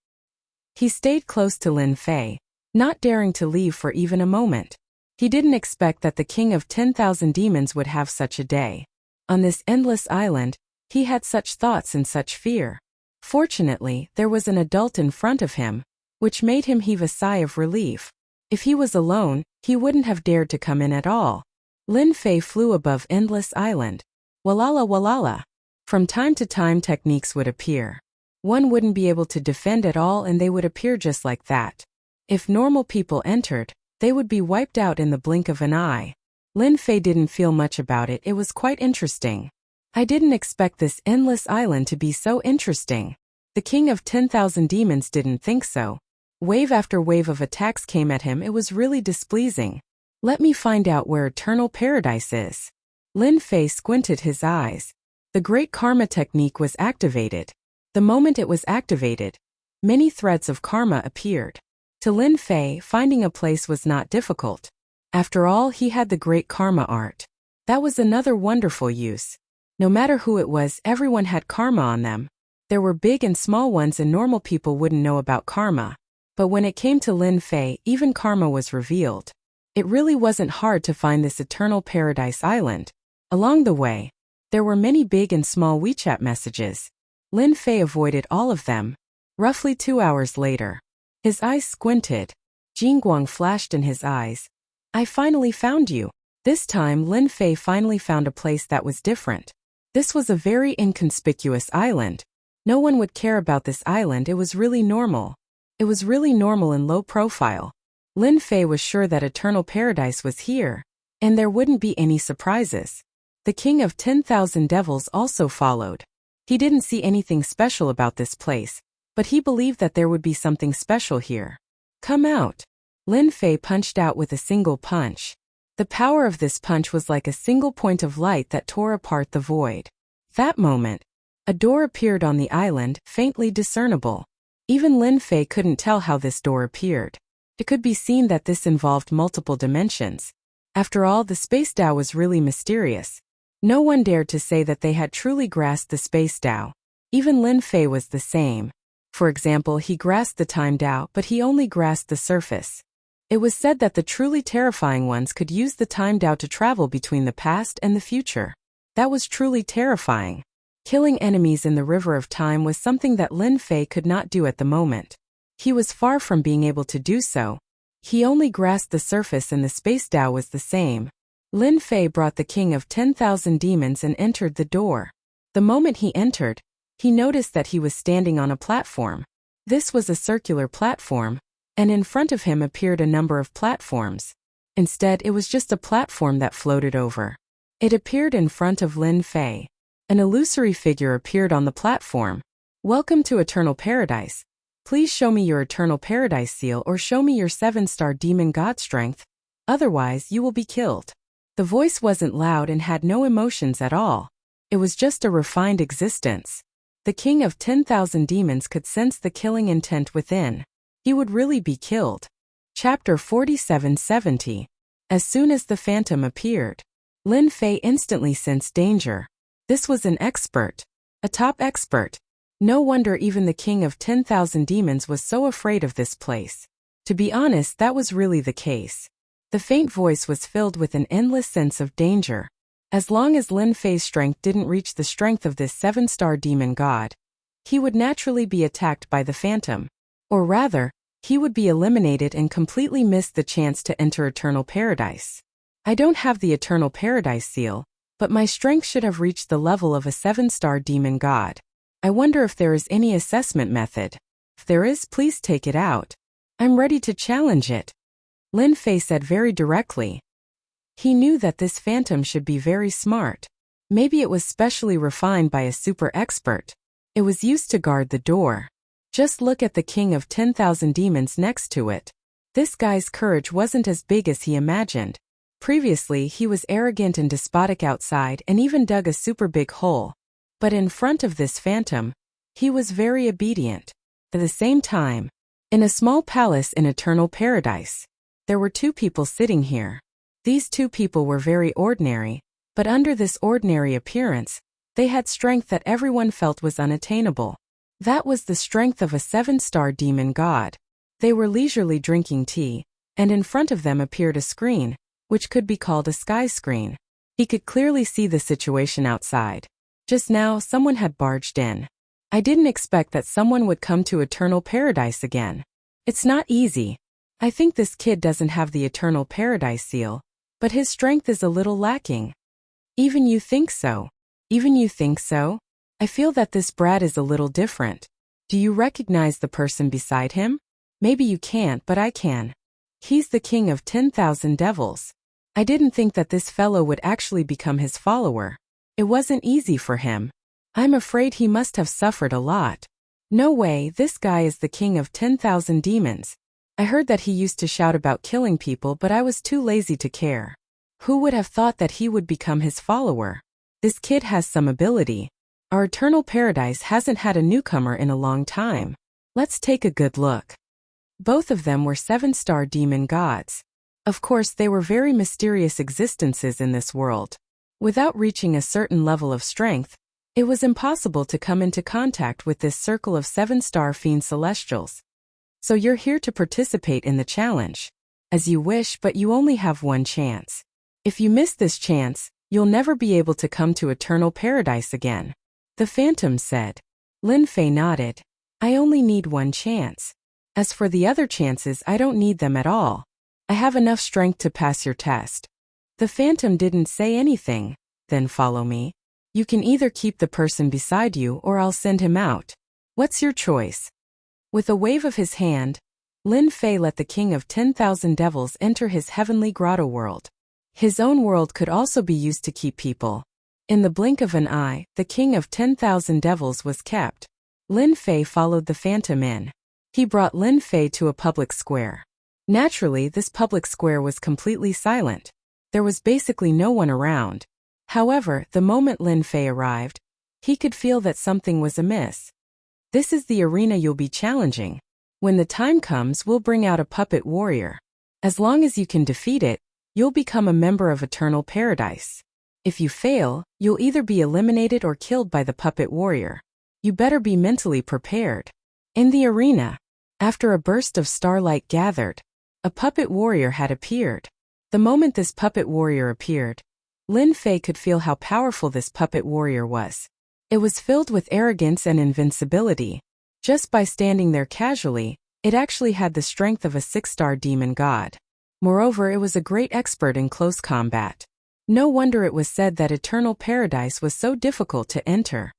Speaker 1: He stayed close to Lin Fei, not daring to leave for even a moment. He didn't expect that the king of 10,000 demons would have such a day. On this endless island, he had such thoughts and such fear. Fortunately, there was an adult in front of him, which made him heave a sigh of relief. If he was alone, he wouldn't have dared to come in at all. Lin Fei flew above endless island. Walala walala. From time to time techniques would appear. One wouldn't be able to defend at all and they would appear just like that. If normal people entered, they would be wiped out in the blink of an eye. Lin Fei didn't feel much about it. It was quite interesting. I didn't expect this endless island to be so interesting. The king of 10,000 demons didn't think so. Wave after wave of attacks came at him. It was really displeasing. Let me find out where eternal paradise is. Lin Fei squinted his eyes. The great karma technique was activated. The moment it was activated, many threads of karma appeared. To Lin Fei, finding a place was not difficult. After all, he had the great karma art. That was another wonderful use. No matter who it was, everyone had karma on them. There were big and small ones and normal people wouldn't know about karma. But when it came to Lin Fei, even karma was revealed. It really wasn't hard to find this eternal paradise island. Along the way, there were many big and small WeChat messages. Lin Fei avoided all of them. Roughly 2 hours later, his eyes squinted. Jingguang flashed in his eyes. I finally found you. This time Lin Fei finally found a place that was different. This was a very inconspicuous island. No one would care about this island. It was really normal. It was really normal and low profile. Lin Fei was sure that eternal paradise was here, and there wouldn't be any surprises. The king of 10,000 devils also followed. He didn't see anything special about this place, but he believed that there would be something special here. Come out. Lin Fei punched out with a single punch. The power of this punch was like a single point of light that tore apart the void. That moment, a door appeared on the island, faintly discernible. Even Lin Fei couldn't tell how this door appeared. It could be seen that this involved multiple dimensions. After all, the space Dao was really mysterious. No one dared to say that they had truly grasped the space Dao. Even Lin Fei was the same. For example, he grasped the time Dao, but he only grasped the surface. It was said that the truly terrifying ones could use the time Dao to travel between the past and the future. That was truly terrifying. Killing enemies in the river of time was something that Lin Fei could not do at the moment. He was far from being able to do so. He only grasped the surface and the space Dao was the same. Lin Fei brought the king of 10,000 demons and entered the door. The moment he entered, he noticed that he was standing on a platform. This was a circular platform, and in front of him appeared a number of platforms. Instead, it was just a platform that floated over. It appeared in front of Lin Fei. An illusory figure appeared on the platform. Welcome to Eternal Paradise. Please show me your Eternal Paradise seal or show me your 7-star demon god strength. Otherwise, you will be killed. The voice wasn't loud and had no emotions at all. It was just a refined existence. The king of 10,000 demons could sense the killing intent within. He would really be killed. Chapter 4770. As soon as the phantom appeared, Lin Fei instantly sensed danger. This was an expert. A top expert. No wonder even the king of 10,000 demons was so afraid of this place. To be honest, that was really the case. The faint voice was filled with an endless sense of danger. As long as Lin Fei's strength didn't reach the strength of this 7-star demon god, he would naturally be attacked by the phantom. Or rather, he would be eliminated and completely miss the chance to enter Eternal Paradise. I don't have the Eternal Paradise seal, but my strength should have reached the level of a 7-star demon god. I wonder if there is any assessment method. If there is, please take it out. I'm ready to challenge it. Lin Fei said very directly. He knew that this phantom should be very smart. Maybe it was specially refined by a super expert. It was used to guard the door. Just look at the king of 10,000 demons next to it. This guy's courage wasn't as big as he imagined. Previously, he was arrogant and despotic outside and even dug a super big hole. But in front of this phantom, he was very obedient. At the same time, in a small palace in eternal paradise, there were two people sitting here. These two people were very ordinary, but under this ordinary appearance, they had strength that everyone felt was unattainable. That was the strength of a 7-star demon god. They were leisurely drinking tea, and in front of them appeared a screen, which could be called a sky screen. He could clearly see the situation outside. Just now, someone had barged in. I didn't expect that someone would come to eternal paradise again. It's not easy. I think this kid doesn't have the eternal paradise seal, but his strength is a little lacking. Even you think so? Even you think so? I feel that this brat is a little different. Do you recognize the person beside him? Maybe you can't, but I can. He's the king of 10,000 devils. I didn't think that this fellow would actually become his follower. It wasn't easy for him. I'm afraid he must have suffered a lot. No way, this guy is the king of 10,000 demons. I heard that he used to shout about killing people, but I was too lazy to care. Who would have thought that he would become his follower? This kid has some ability. Our eternal paradise hasn't had a newcomer in a long time. Let's take a good look. Both of them were 7-star demon gods. Of course, they were very mysterious existences in this world. Without reaching a certain level of strength, it was impossible to come into contact with this circle of 7-star fiend celestials. So you're here to participate in the challenge. As you wish, but you only have one chance. If you miss this chance, you'll never be able to come to eternal paradise again. The phantom said. Lin Fei nodded. I only need one chance. As for the other chances, I don't need them at all. I have enough strength to pass your test. The phantom didn't say anything. Then follow me. You can either keep the person beside you or I'll send him out. What's your choice? With a wave of his hand, Lin Fei let the king of 10,000 devils enter his heavenly grotto world. His own world could also be used to keep people. In the blink of an eye, the king of 10,000 devils was kept. Lin Fei followed the phantom in. He brought Lin Fei to a public square. Naturally, this public square was completely silent. There was basically no one around. However, the moment Lin Fei arrived, he could feel that something was amiss. This is the arena you'll be challenging. When the time comes, we'll bring out a puppet warrior. As long as you can defeat it, you'll become a member of Eternal Paradise. If you fail, you'll either be eliminated or killed by the puppet warrior. You better be mentally prepared. In the arena, after a burst of starlight gathered, a puppet warrior had appeared. The moment this puppet warrior appeared, Lin Fei could feel how powerful this puppet warrior was. It was filled with arrogance and invincibility. Just by standing there casually, it actually had the strength of a 6-star demon god. Moreover, it was a great expert in close combat. No wonder it was said that Eternal Paradise was so difficult to enter.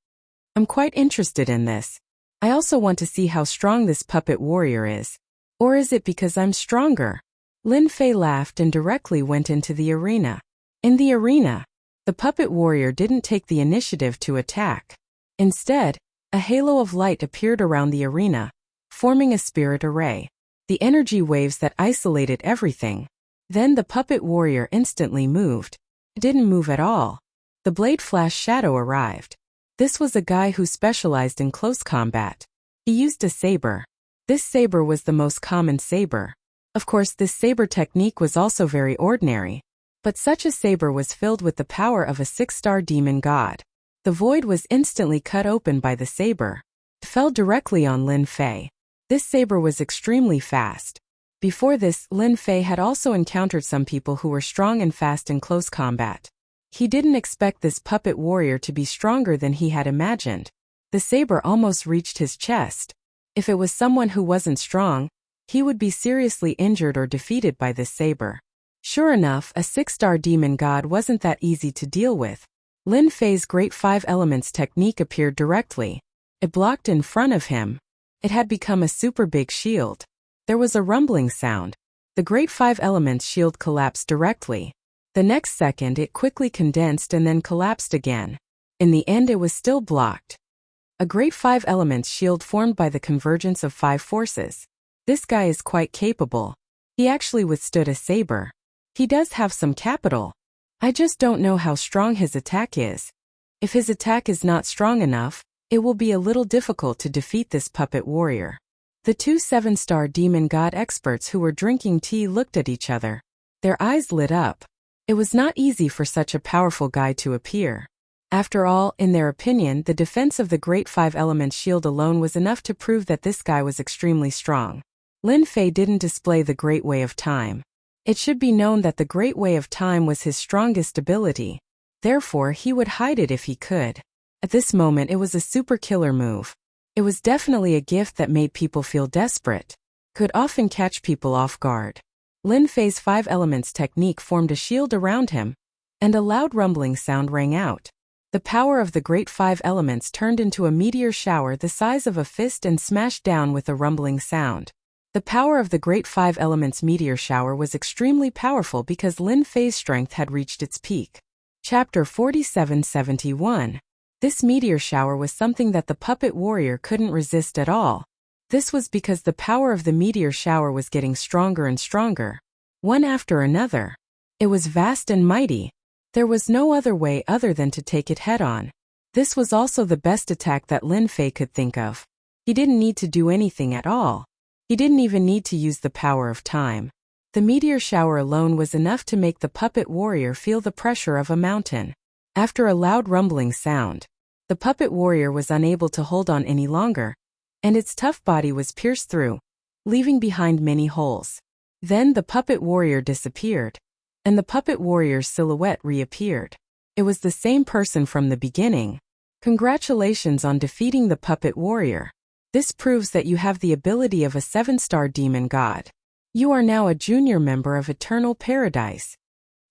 Speaker 1: I'm quite interested in this. I also want to see how strong this puppet warrior is. Or is it because I'm stronger? Lin Fei laughed and directly went into the arena. In the arena, the puppet warrior didn't take the initiative to attack. Instead, a halo of light appeared around the arena, forming a spirit array. The energy waves that isolated everything. Then the puppet warrior instantly moved. It didn't move at all. The blade flash shadow arrived. This was a guy who specialized in close combat. He used a saber. This saber was the most common saber. Of course, this saber technique was also very ordinary. But such a saber was filled with the power of a 6-star demon god. The void was instantly cut open by the saber. It fell directly on Lin Fei. This saber was extremely fast. Before this, Lin Fei had also encountered some people who were strong and fast in close combat. He didn't expect this puppet warrior to be stronger than he had imagined. The saber almost reached his chest. If it was someone who wasn't strong, he would be seriously injured or defeated by this saber. Sure enough, a 6-star demon god wasn't that easy to deal with. Lin Fei's Great 5 Elements technique appeared directly. It blocked in front of him. It had become a super big shield. There was a rumbling sound. The Great 5 Elements shield collapsed directly. The next second it quickly condensed and then collapsed again. In the end it was still blocked. A Great 5 Elements shield formed by the convergence of 5 forces. This guy is quite capable. He actually withstood a saber. He does have some capital. I just don't know how strong his attack is. If his attack is not strong enough, it will be a little difficult to defeat this puppet warrior. The two 7-star demon god experts who were drinking tea looked at each other. Their eyes lit up. It was not easy for such a powerful guy to appear. After all, in their opinion, the defense of the Great Five Elements shield alone was enough to prove that this guy was extremely strong. Lin Fei didn't display the Great Way of Time. It should be known that the Great Way of Time was his strongest ability. Therefore, he would hide it if he could. At this moment, it was a super killer move. It was definitely a gift that made people feel desperate. Could often catch people off guard. Lin Fei's 5 elements technique formed a shield around him, and a loud rumbling sound rang out. The power of the Great 5 Elements turned into a meteor shower the size of a fist and smashed down with a rumbling sound. The power of the Great 5 Elements meteor shower was extremely powerful because Lin Fei's strength had reached its peak. Chapter 4771. This meteor shower was something that the puppet warrior couldn't resist at all. This was because the power of the meteor shower was getting stronger and stronger, one after another. It was vast and mighty. There was no other way other than to take it head-on. This was also the best attack that Lin Fei could think of. He didn't need to do anything at all. He didn't even need to use the power of time. The meteor shower alone was enough to make the puppet warrior feel the pressure of a mountain. After a loud rumbling sound, the puppet warrior was unable to hold on any longer, and its tough body was pierced through, leaving behind many holes. Then the puppet warrior disappeared, and the puppet warrior's silhouette reappeared. It was the same person from the beginning. Congratulations on defeating the puppet warrior. This proves that you have the ability of a 7-star demon god. You are now a junior member of Eternal Paradise.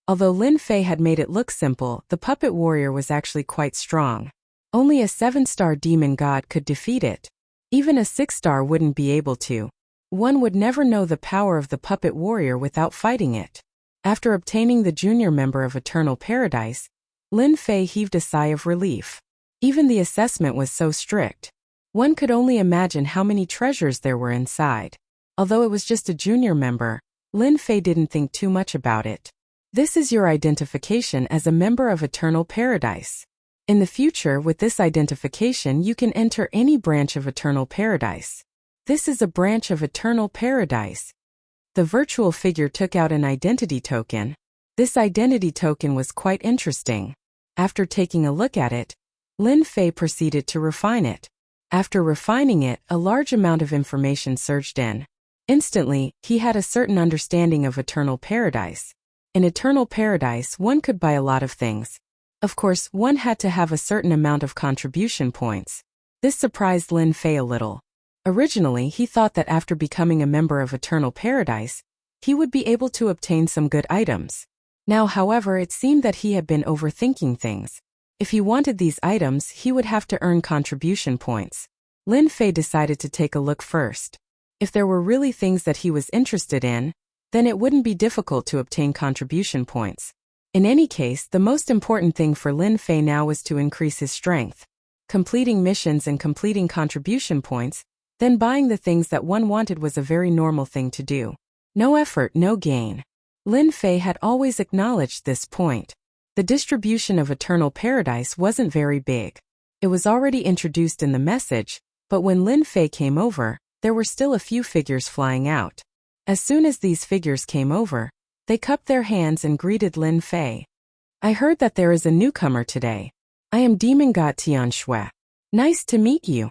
Speaker 1: Although Lin Fei had made it look simple, the puppet warrior was actually quite strong. Only a 7-star demon god could defeat it. Even a 6-star wouldn't be able to. One would never know the power of the puppet warrior without fighting it. After obtaining the junior member of Eternal Paradise, Lin Fei heaved a sigh of relief. Even the assessment was so strict. One could only imagine how many treasures there were inside. Although it was just a junior member, Lin Fei didn't think too much about it. This is your identification as a member of Eternal Paradise. In the future, with this identification, you can enter any branch of Eternal Paradise. This is a branch of Eternal Paradise. The virtual figure took out an identity token. This identity token was quite interesting. After taking a look at it, Lin Fei proceeded to refine it. After refining it, a large amount of information surged in. Instantly, he had a certain understanding of Eternal Paradise. In Eternal Paradise, one could buy a lot of things. Of course, one had to have a certain amount of contribution points. This surprised Lin Fei a little. Originally, he thought that after becoming a member of Eternal Paradise, he would be able to obtain some good items. Now, however, it seemed that he had been overthinking things. If he wanted these items, he would have to earn contribution points. Lin Fei decided to take a look first. If there were really things that he was interested in, then it wouldn't be difficult to obtain contribution points. In any case, the most important thing for Lin Fei now was to increase his strength. Completing missions and completing contribution points, then buying the things that one wanted was a very normal thing to do. No effort, no gain. Lin Fei had always acknowledged this point. The distribution of Eternal Paradise wasn't very big. It was already introduced in the message, but when Lin Fei came over, there were still a few figures flying out. As soon as these figures came over, they cupped their hands and greeted Lin Fei. I heard that there is a newcomer today. I am Demon God Tian Shui. Nice to meet you.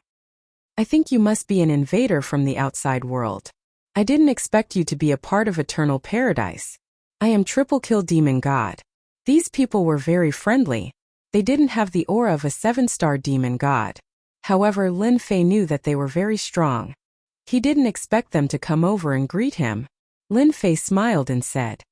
Speaker 1: I think you must be an invader from the outside world. I didn't expect you to be a part of Eternal Paradise. I am Triple Kill Demon God. These people were very friendly. They didn't have the aura of a 7-star demon god. However, Lin Fei knew that they were very strong. He didn't expect them to come over and greet him. Lin Fei smiled and said,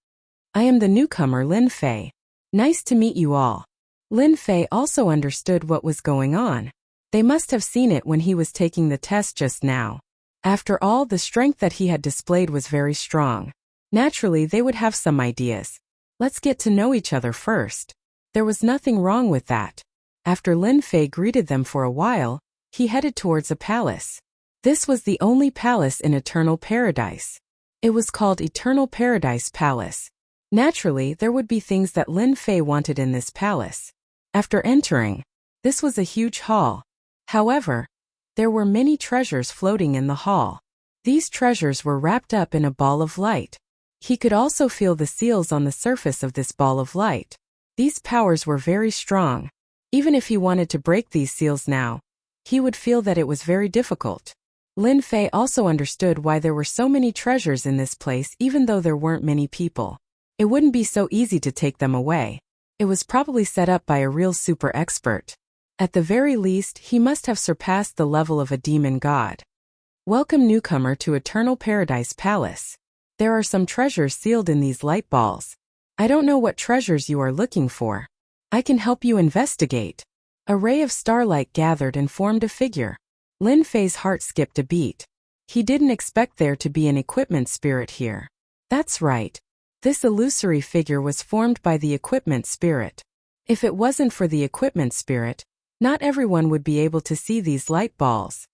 Speaker 1: I am the newcomer Lin Fei. Nice to meet you all. Lin Fei also understood what was going on. They must have seen it when he was taking the test just now. After all, the strength that he had displayed was very strong. Naturally, they would have some ideas. Let's get to know each other first. There was nothing wrong with that. After Lin Fei greeted them for a while, he headed towards a palace. This was the only palace in Eternal Paradise. It was called Eternal Paradise Palace. Naturally, there would be things that Lin Fei wanted in this palace. After entering, this was a huge hall. However, there were many treasures floating in the hall. These treasures were wrapped up in a ball of light. He could also feel the seals on the surface of this ball of light. These powers were very strong. Even if he wanted to break these seals now, he would feel that it was very difficult. Lin Fei also understood why there were so many treasures in this place even though there weren't many people. It wouldn't be so easy to take them away. It was probably set up by a real super expert. At the very least, he must have surpassed the level of a demon god. Welcome newcomer to Eternal Paradise Palace. There are some treasures sealed in these light balls. I don't know what treasures you are looking for. I can help you investigate. A ray of starlight gathered and formed a figure. Lin Fei's heart skipped a beat. He didn't expect there to be an equipment spirit here. That's right. This illusory figure was formed by the equipment spirit. If it wasn't for the equipment spirit, not everyone would be able to see these light balls.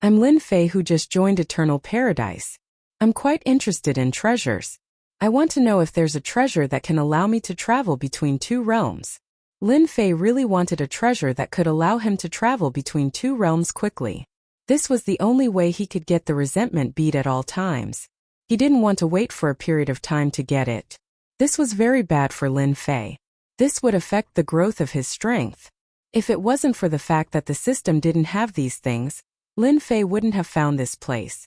Speaker 1: I'm Lin Fei who just joined Eternal Paradise. I'm quite interested in treasures. I want to know if there's a treasure that can allow me to travel between two realms. Lin Fei really wanted a treasure that could allow him to travel between two realms quickly. This was the only way he could get the resentment bead at all times. He didn't want to wait for a period of time to get it. This was very bad for Lin Fei. This would affect the growth of his strength. If it wasn't for the fact that the system didn't have these things, Lin Fei wouldn't have found this place.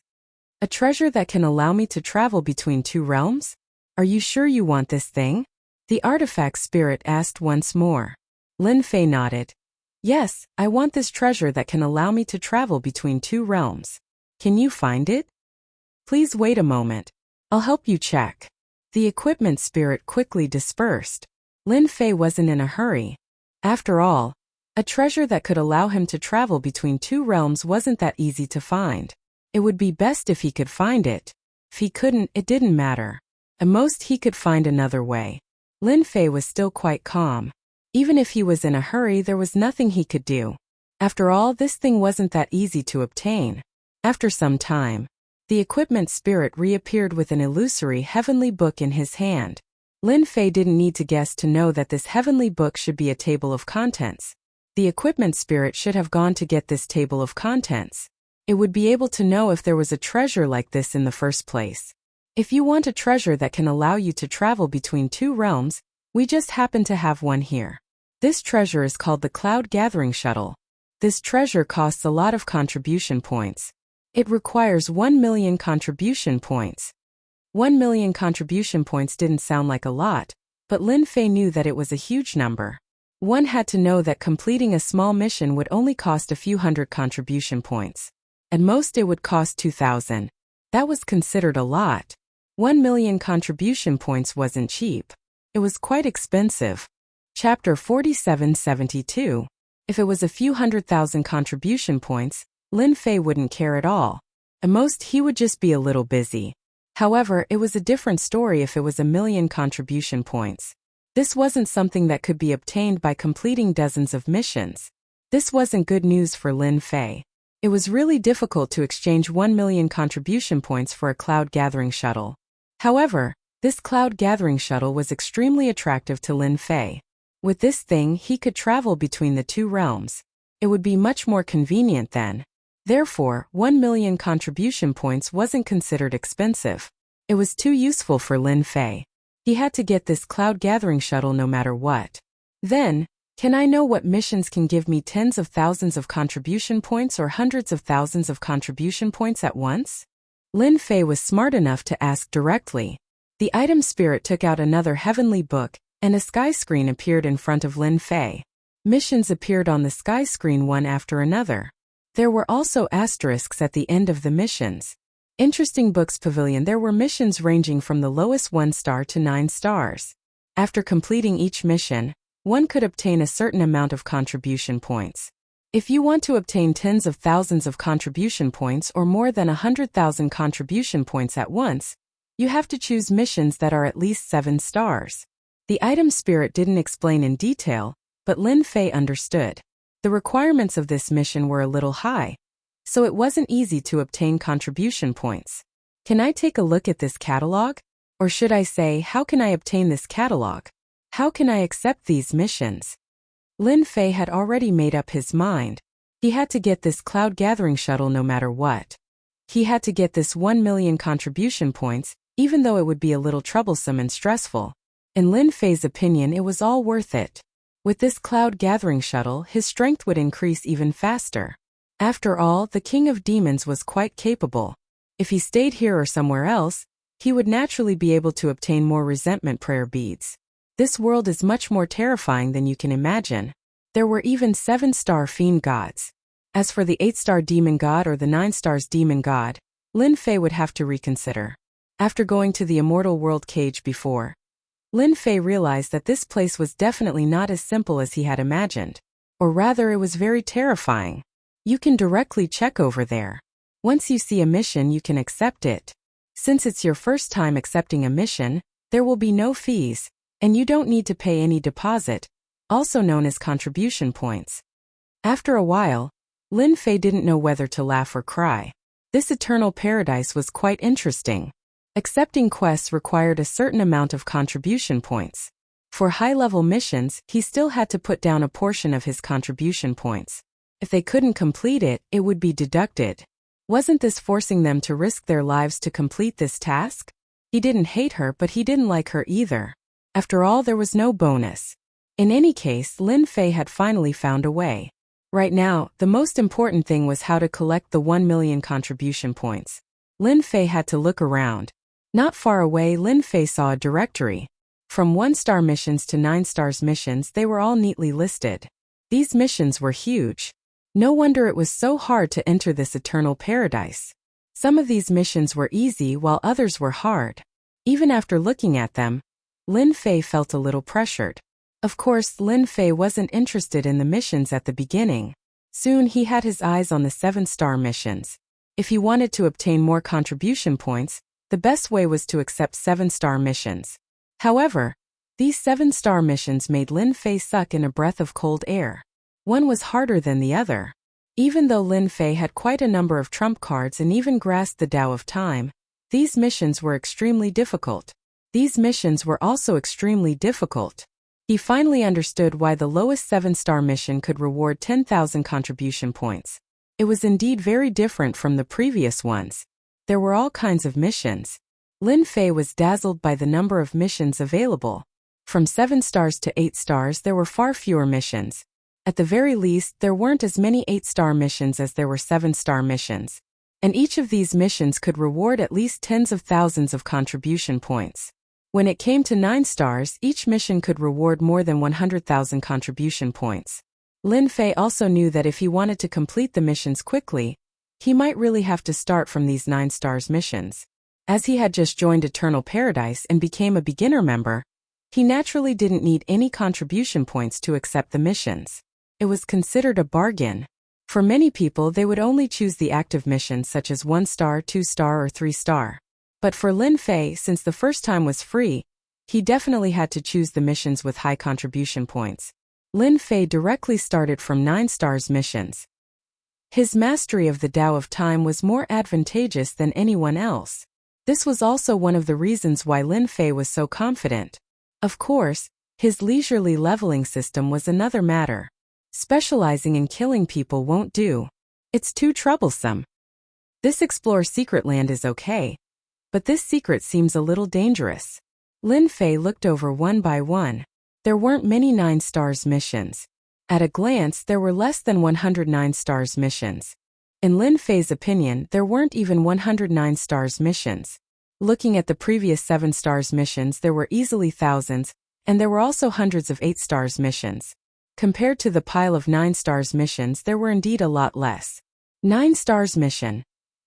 Speaker 1: A treasure that can allow me to travel between two realms? Are you sure you want this thing? The artifact spirit asked once more. Lin Fei nodded. Yes, I want this treasure that can allow me to travel between two realms. Can you find it? Please wait a moment. I'll help you check. The equipment spirit quickly dispersed. Lin Fei wasn't in a hurry. After all, a treasure that could allow him to travel between two realms wasn't that easy to find. It would be best if he could find it. If he couldn't, it didn't matter. At most he could find another way. Lin Fei was still quite calm. Even if he was in a hurry, there was nothing he could do. After all, this thing wasn't that easy to obtain. After some time, the equipment spirit reappeared with an illusory heavenly book in his hand. Lin Fei didn't need to guess to know that this heavenly book should be a table of contents. The equipment spirit should have gone to get this table of contents. It would be able to know if there was a treasure like this in the first place. If you want a treasure that can allow you to travel between two realms, we just happen to have one here. This treasure is called the Cloud Gathering Shuttle. This treasure costs a lot of contribution points. It requires 1 million contribution points. 1 million contribution points didn't sound like a lot, but Lin Fei knew that it was a huge number. One had to know that completing a small mission would only cost a few hundred contribution points. At most it would cost 2,000. That was considered a lot. 1 million contribution points wasn't cheap. It was quite expensive. Chapter 4772. If it was a few 100,000 contribution points, Lin Fei wouldn't care at all. At most he would just be a little busy. However, it was a different story if it was 1 million contribution points. This wasn't something that could be obtained by completing dozens of missions. This wasn't good news for Lin Fei. It was really difficult to exchange 1 million contribution points for a cloud gathering shuttle. However, this cloud gathering shuttle was extremely attractive to Lin Fei. With this thing, he could travel between the two realms. It would be much more convenient then. Therefore, 1 million contribution points wasn't considered expensive. It was too useful for Lin Fei. He had to get this cloud gathering shuttle no matter what. Then, can I know what missions can give me tens of thousands of contribution points or hundreds of thousands of contribution points at once? Lin Fei was smart enough to ask directly. The item spirit took out another heavenly book, and a sky screen appeared in front of Lin Fei. Missions appeared on the sky screen one after another. There were also asterisks at the end of the missions. Interesting Books Pavilion. There were missions ranging from the lowest 1 star to 9 stars. After completing each mission, one could obtain a certain amount of contribution points. If you want to obtain tens of thousands of contribution points or more than 100,000 contribution points at once, you have to choose missions that are at least 7 stars. The item spirit didn't explain in detail, but Lin Fei understood. The requirements of this mission were a little high, so it wasn't easy to obtain contribution points. Can I take a look at this catalog? Or should I say, how can I obtain this catalog? How can I accept these missions? Lin Fei had already made up his mind. He had to get this cloud gathering shuttle no matter what. He had to get this 1 million contribution points, even though it would be a little troublesome and stressful. In Lin Fei's opinion, it was all worth it. With this cloud gathering shuttle, his strength would increase even faster. After all, the King of Demons was quite capable. If he stayed here or somewhere else, he would naturally be able to obtain more resentment prayer beads. This world is much more terrifying than you can imagine. There were even 7-star fiend gods. As for the 8-star demon god or the 9 stars demon god, Lin Fei would have to reconsider. After going to the immortal world cage before, Lin Fei realized that this place was definitely not as simple as he had imagined. Or rather, it was very terrifying. You can directly check over there. Once you see a mission, you can accept it. Since it's your first time accepting a mission, there will be no fees, and you don't need to pay any deposit, also known as contribution points. After a while, Lin Fei didn't know whether to laugh or cry. This eternal paradise was quite interesting. Accepting quests required a certain amount of contribution points. For high-level missions, he still had to put down a portion of his contribution points. If they couldn't complete it, it would be deducted. Wasn't this forcing them to risk their lives to complete this task? He didn't hate her, but he didn't like her either. After all, there was no bonus. In any case, Lin Fei had finally found a way. Right now, the most important thing was how to collect the 1 million contribution points. Lin Fei had to look around. Not far away, Lin Fei saw a directory. From 1-star missions to 9 stars missions, they were all neatly listed. These missions were huge. No wonder it was so hard to enter this eternal paradise. Some of these missions were easy while others were hard. Even after looking at them, Lin Fei felt a little pressured. Of course, Lin Fei wasn't interested in the missions at the beginning. Soon he had his eyes on the 7-star missions. If he wanted to obtain more contribution points, the best way was to accept 7-star missions. However, these 7-star missions made Lin Fei suck in a breath of cold air. One was harder than the other. Even though Lin Fei had quite a number of trump cards and even grasped the Tao of Time, these missions were extremely difficult. These missions were also extremely difficult. He finally understood why the lowest 7-star mission could reward 10,000 contribution points. It was indeed very different from the previous ones. There were all kinds of missions. Lin Fei was dazzled by the number of missions available. From 7 stars to 8 stars, there were far fewer missions. At the very least, there weren't as many 8-star missions as there were 7-star missions. And each of these missions could reward at least tens of thousands of contribution points. When it came to 9 stars, each mission could reward more than 100,000 contribution points. Lin Fei also knew that if he wanted to complete the missions quickly, he might really have to start from these 9 stars missions. As he had just joined Eternal Paradise and became a beginner member, he naturally didn't need any contribution points to accept the missions. It was considered a bargain. For many people, they would only choose the active missions such as 1-star, 2-star, or 3-star. But for Lin Fei, since the first time was free, he definitely had to choose the missions with high contribution points. Lin Fei directly started from 9 stars missions. His mastery of the Tao of Time was more advantageous than anyone else. This was also one of the reasons why Lin Fei was so confident. Of course, his leisurely leveling system was another matter. Specializing in killing people won't do. It's too troublesome. This Explore Secret Land is okay, but this secret seems a little dangerous. Lin Fei looked over one by one. There weren't many 9 stars missions. At a glance, there were less than 109 stars missions. In Lin Fei's opinion, there weren't even 109 stars missions. Looking at the previous 7 stars missions, there were easily thousands, and there were also hundreds of 8 stars missions. Compared to the pile of 9 stars missions, there were indeed a lot less. 9 stars mission.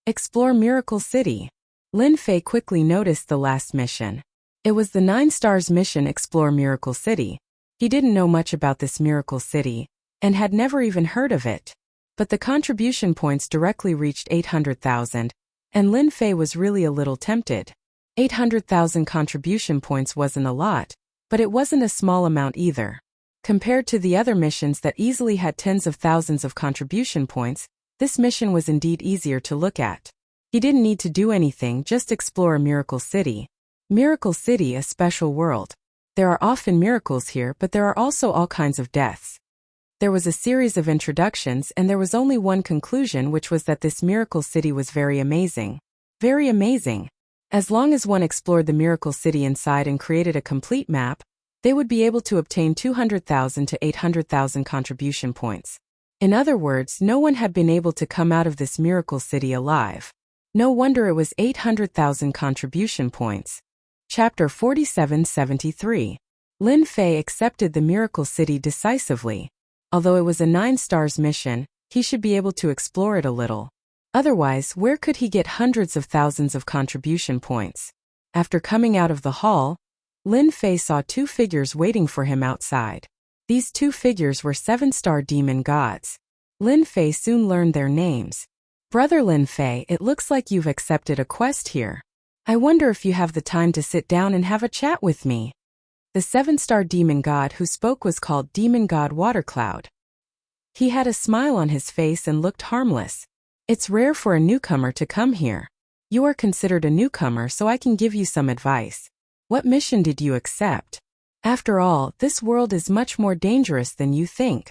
Speaker 1: Explore Miracle City. Lin Fei quickly noticed the last mission. It was the 9 stars mission Explore Miracle City. He didn't know much about this Miracle City, and had never even heard of it. But the contribution points directly reached 800,000, and Lin Fei was really a little tempted. 800,000 contribution points wasn't a lot, but it wasn't a small amount either. Compared to the other missions that easily had tens of thousands of contribution points, this mission was indeed easier to look at. He didn't need to do anything, just explore a miracle city. Miracle City, a special world. There are often miracles here, but there are also all kinds of deaths. There was a series of introductions, and there was only one conclusion, which was that this miracle city was very amazing. Very amazing. As long as one explored the miracle city inside and created a complete map, they would be able to obtain 200,000 to 800,000 contribution points. In other words, no one had been able to come out of this miracle city alive. No wonder it was 800,000 contribution points. Chapter 4773. Lin Fei accepted the miracle city decisively. Although it was a 9-stars mission, he should be able to explore it a little. Otherwise, where could he get hundreds of thousands of contribution points? After coming out of the hall, Lin Fei saw 2 figures waiting for him outside. These 2 figures were 7-star demon gods. Lin Fei soon learned their names. Brother Lin Fei, it looks like you've accepted a quest here. I wonder if you have the time to sit down and have a chat with me. The 7-star demon god who spoke was called Demon God Watercloud. He had a smile on his face and looked harmless. It's rare for a newcomer to come here. You are considered a newcomer, so I can give you some advice. What mission did you accept? After all, this world is much more dangerous than you think.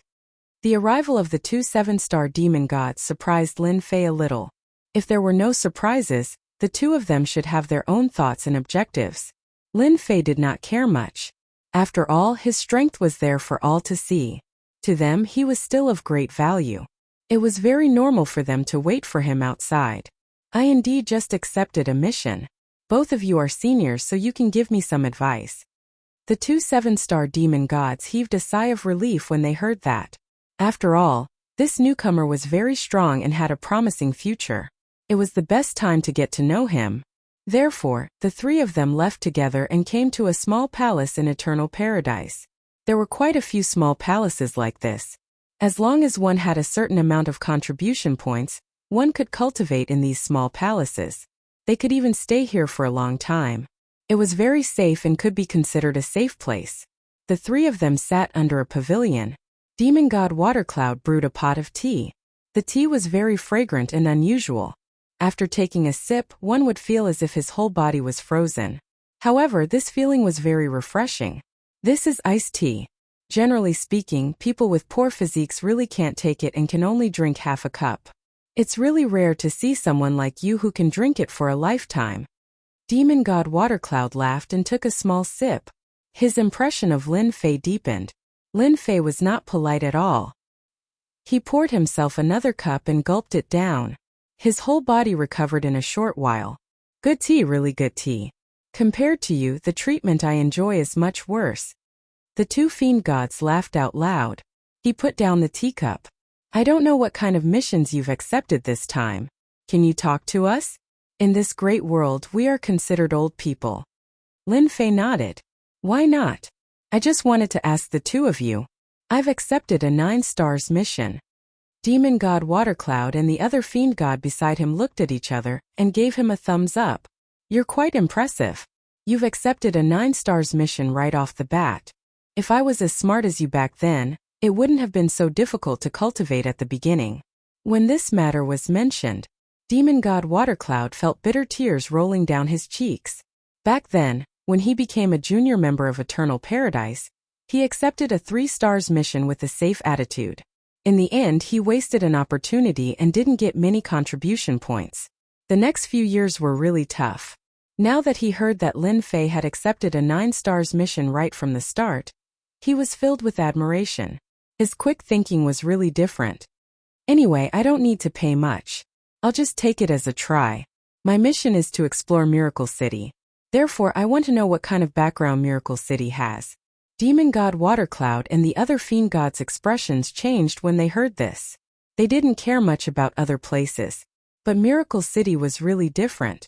Speaker 1: The arrival of the 2 7-star demon gods surprised Lin Fei a little. If there were no surprises, the 2 of them should have their own thoughts and objectives. Lin Fei did not care much. After all, his strength was there for all to see. To them, he was still of great value. It was very normal for them to wait for him outside. I indeed just accepted a mission. Both of you are seniors, so you can give me some advice. The 2 7-star demon gods heaved a sigh of relief when they heard that. After all, this newcomer was very strong and had a promising future. It was the best time to get to know him. Therefore, the 3 of them left together and came to a small palace in Eternal Paradise. There were quite a few small palaces like this. As long as one had a certain amount of contribution points, one could cultivate in these small palaces. They could even stay here for a long time. It was very safe and could be considered a safe place. The 3 of them sat under a pavilion. Demon God Watercloud brewed a pot of tea. The tea was very fragrant and unusual. After taking a sip, one would feel as if his whole body was frozen. However, this feeling was very refreshing. This is iced tea. Generally speaking, people with poor physiques really can't take it and can only drink half a cup. It's really rare to see someone like you who can drink it for a lifetime. Demon God Watercloud laughed and took a small sip. His impression of Lin Fei deepened. Lin Fei was not polite at all. He poured himself another cup and gulped it down. His whole body recovered in a short while. Good tea, really good tea. Compared to you, the treatment I enjoy is much worse. The 2 fiend gods laughed out loud. He put down the teacup. I don't know what kind of missions you've accepted this time. Can you talk to us? In this great world, we are considered old people. Lin Fei nodded. Why not? I just wanted to ask the 2 of you. I've accepted a 9-stars mission. Demon God Watercloud and the other fiend god beside him looked at each other and gave him a thumbs up. You're quite impressive. You've accepted a 9-stars mission right off the bat. If I was as smart as you back then, it wouldn't have been so difficult to cultivate at the beginning. When this matter was mentioned, Demon God Watercloud felt bitter tears rolling down his cheeks. Back then, when he became a junior member of Eternal Paradise, he accepted a 3-stars mission with a safe attitude. In the end, he wasted an opportunity and didn't get many contribution points. The next few years were really tough. Now that he heard that Lin Fei had accepted a 9-stars mission right from the start, he was filled with admiration. His quick thinking was really different. Anyway, I don't need to pay much. I'll just take it as a try. My mission is to explore Miracle City. Therefore, I want to know what kind of background Miracle City has. Demon God Watercloud and the other fiend gods' expressions changed when they heard this. They didn't care much about other places. But Miracle City was really different.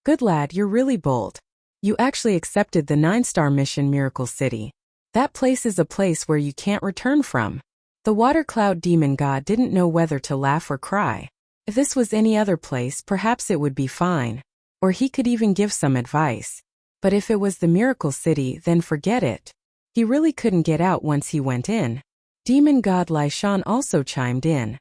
Speaker 1: Good lad, you're really bold. You actually accepted the 9-star mission Miracle City. That place is a place where you can't return from. The Watercloud demon god didn't know whether to laugh or cry. If this was any other place, perhaps it would be fine. Or he could even give some advice. But if it was the Miracle City, then forget it. He really couldn't get out once he went in. Demon god Lai Shan also chimed in.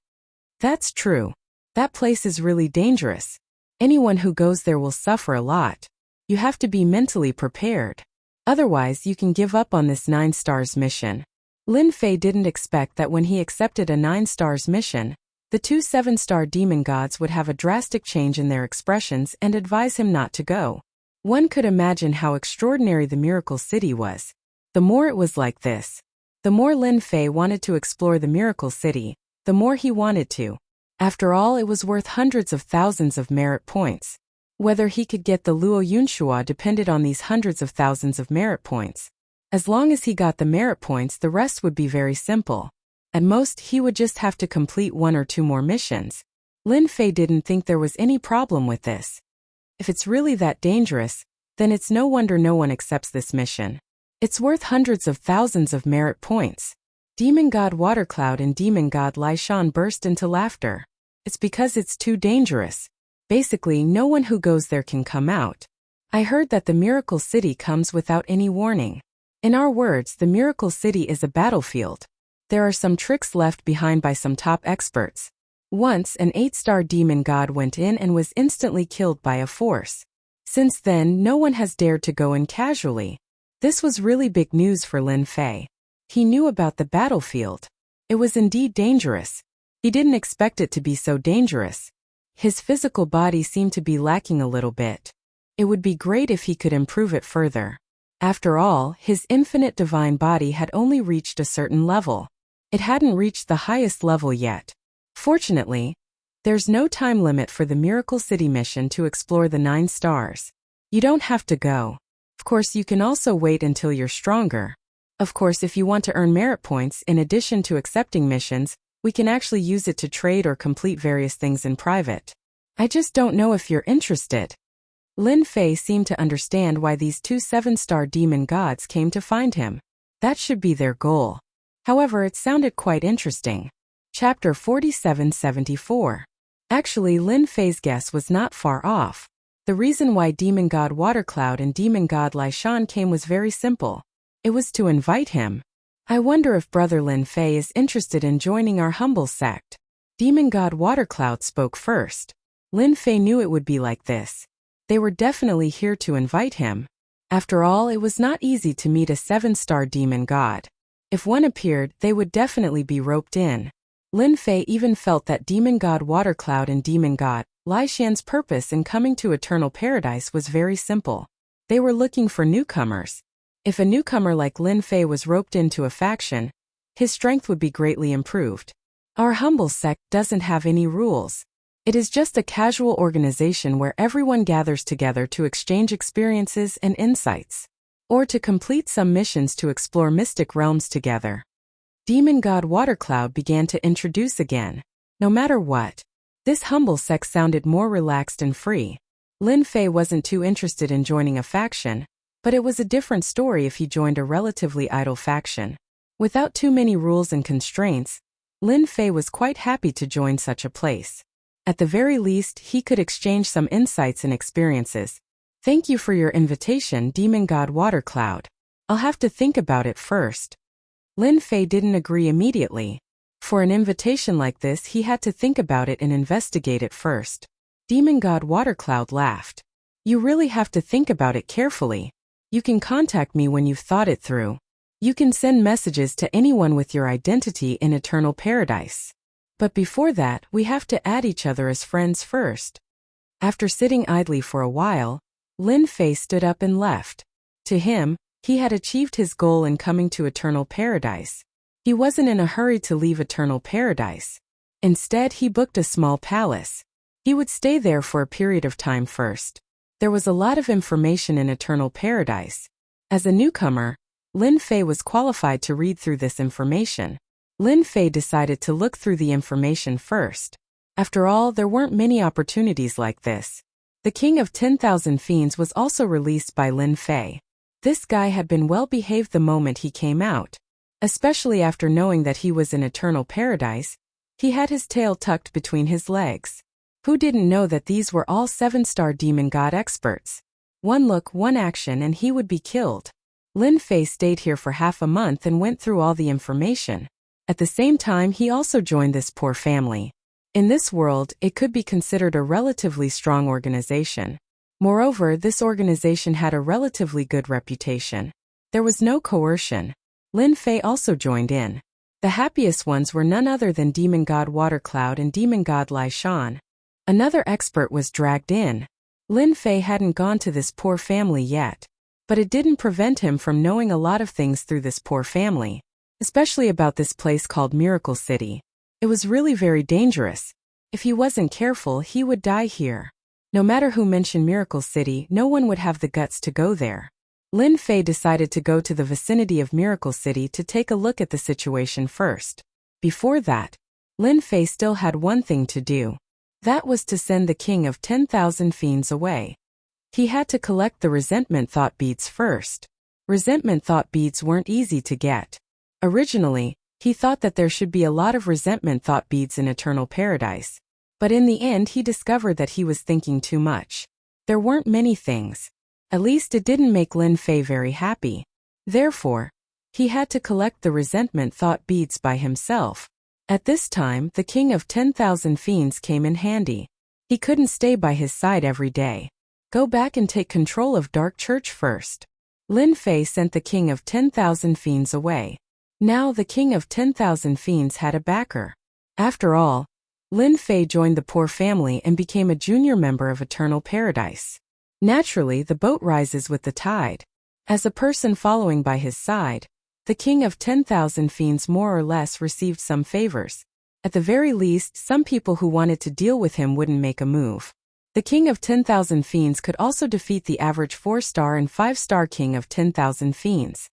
Speaker 1: That's true. That place is really dangerous. Anyone who goes there will suffer a lot. You have to be mentally prepared. Otherwise, you can give up on this 9 stars mission. Lin Fei didn't expect that when he accepted a 9 stars mission, the 2 7-star demon gods would have a drastic change in their expressions and advise him not to go. One could imagine how extraordinary the Miracle City was. The more it was like this, the more Lin Fei wanted to explore the Miracle City, the more he wanted to. After all, it was worth hundreds of thousands of merit points. Whether he could get the Luo Yunshua depended on these hundreds of thousands of merit points. As long as he got the merit points, the rest would be very simple. At most, he would just have to complete 1 or 2 more missions. Lin Fei didn't think there was any problem with this. If it's really that dangerous, then it's no wonder no one accepts this mission. It's worth hundreds of thousands of merit points. Demon God Watercloud and Demon God Laishan burst into laughter. It's because it's too dangerous. Basically, no one who goes there can come out. I heard that the Miracle City comes without any warning. In our words, the Miracle City is a battlefield. There are some tricks left behind by some top experts. Once, an 8-star demon god went in and was instantly killed by a force. Since then, no one has dared to go in casually. This was really big news for Lin Fei. He knew about the battlefield. It was indeed dangerous. He didn't expect it to be so dangerous. His physical body seemed to be lacking a little bit. It would be great if he could improve it further. After all, his infinite divine body had only reached a certain level. It hadn't reached the highest level yet. Fortunately, there's no time limit for the Miracle City mission to explore the 9 stars. You don't have to go. Of course, you can also wait until you're stronger. Of course, if you want to earn merit points in addition to accepting missions, we can actually use it to trade or complete various things in private. I just don't know if you're interested. Lin Fei seemed to understand why these 2 7-star demon gods came to find him. That should be their goal. However, it sounded quite interesting. Chapter 4774. Actually, Lin Fei's guess was not far off. The reason why Demon God Watercloud and Demon God Laishan came was very simple. It was to invite him. I wonder if Brother Lin Fei is interested in joining our humble sect. Demon God Watercloud spoke first. Lin Fei knew it would be like this. They were definitely here to invite him. After all, it was not easy to meet a 7-star demon god. If one appeared, they would definitely be roped in. Lin Fei even felt that Demon God Watercloud and Demon God Laishan's purpose in coming to Eternal Paradise was very simple. They were looking for newcomers. If a newcomer like Lin Fei was roped into a faction, his strength would be greatly improved. Our humble sect doesn't have any rules. It is just a casual organization where everyone gathers together to exchange experiences and insights, or to complete some missions to explore mystic realms together. Demon God Watercloud began to introduce again. No matter what, this humble sect sounded more relaxed and free. Lin Fei wasn't too interested in joining a faction, but it was a different story if he joined a relatively idle faction. Without too many rules and constraints, Lin Fei was quite happy to join such a place. At the very least, he could exchange some insights and experiences. Thank you for your invitation, Demon God Watercloud. I'll have to think about it first. Lin Fei didn't agree immediately. For an invitation like this, he had to think about it and investigate it first. Demon God Watercloud laughed. You really have to think about it carefully. You can contact me when you've thought it through. You can send messages to anyone with your identity in Eternal Paradise. But before that, we have to add each other as friends first. After sitting idly for a while, Lin Fei stood up and left. To him, he had achieved his goal in coming to Eternal Paradise. He wasn't in a hurry to leave Eternal Paradise. Instead, he booked a small palace. He would stay there for a period of time first. There was a lot of information in Eternal Paradise. As a newcomer, Lin Fei was qualified to read through this information. Lin Fei decided to look through the information first. After all, there weren't many opportunities like this. The King of 10,000 Fiends was also released by Lin Fei. This guy had been well behaved the moment he came out. Especially after knowing that he was in Eternal Paradise, he had his tail tucked between his legs. Who didn't know that these were all 7-star demon god experts? One look, one action, and he would be killed. Lin Fei stayed here for half a month and went through all the information. At the same time, he also joined this poor family. In this world, it could be considered a relatively strong organization. Moreover, this organization had a relatively good reputation. There was no coercion. Lin Fei also joined in. The happiest ones were none other than Demon God Watercloud and Demon God Lai Shan. Another expert was dragged in. Lin Fei hadn't gone to this poor family yet, but it didn't prevent him from knowing a lot of things through this poor family, especially about this place called Miracle City. It was really very dangerous. If he wasn't careful, he would die here. No matter who mentioned Miracle City, no one would have the guts to go there. Lin Fei decided to go to the vicinity of Miracle City to take a look at the situation first. Before that, Lin Fei still had one thing to do. That was to send the King of 10,000 Fiends away. He had to collect the resentment thought beads first. Resentment thought beads weren't easy to get. Originally, he thought that there should be a lot of resentment thought beads in Eternal Paradise. But in the end he discovered that he was thinking too much. There weren't many things. At least it didn't make Lin Fei very happy. Therefore, he had to collect the resentment thought beads by himself. At this time, the King of 10,000 Fiends came in handy. He couldn't stay by his side every day. Go back and take control of Dark Church first. Lin Fei sent the King of 10,000 Fiends away. Now the King of 10,000 Fiends had a backer. After all, Lin Fei joined the poor family and became a junior member of Eternal Paradise. Naturally, the boat rises with the tide. As a person following by his side, the King of 10,000 Fiends more or less received some favors. At the very least, some people who wanted to deal with him wouldn't make a move. The King of 10,000 Fiends could also defeat the average 4-star and 5-star King of 10,000 Fiends.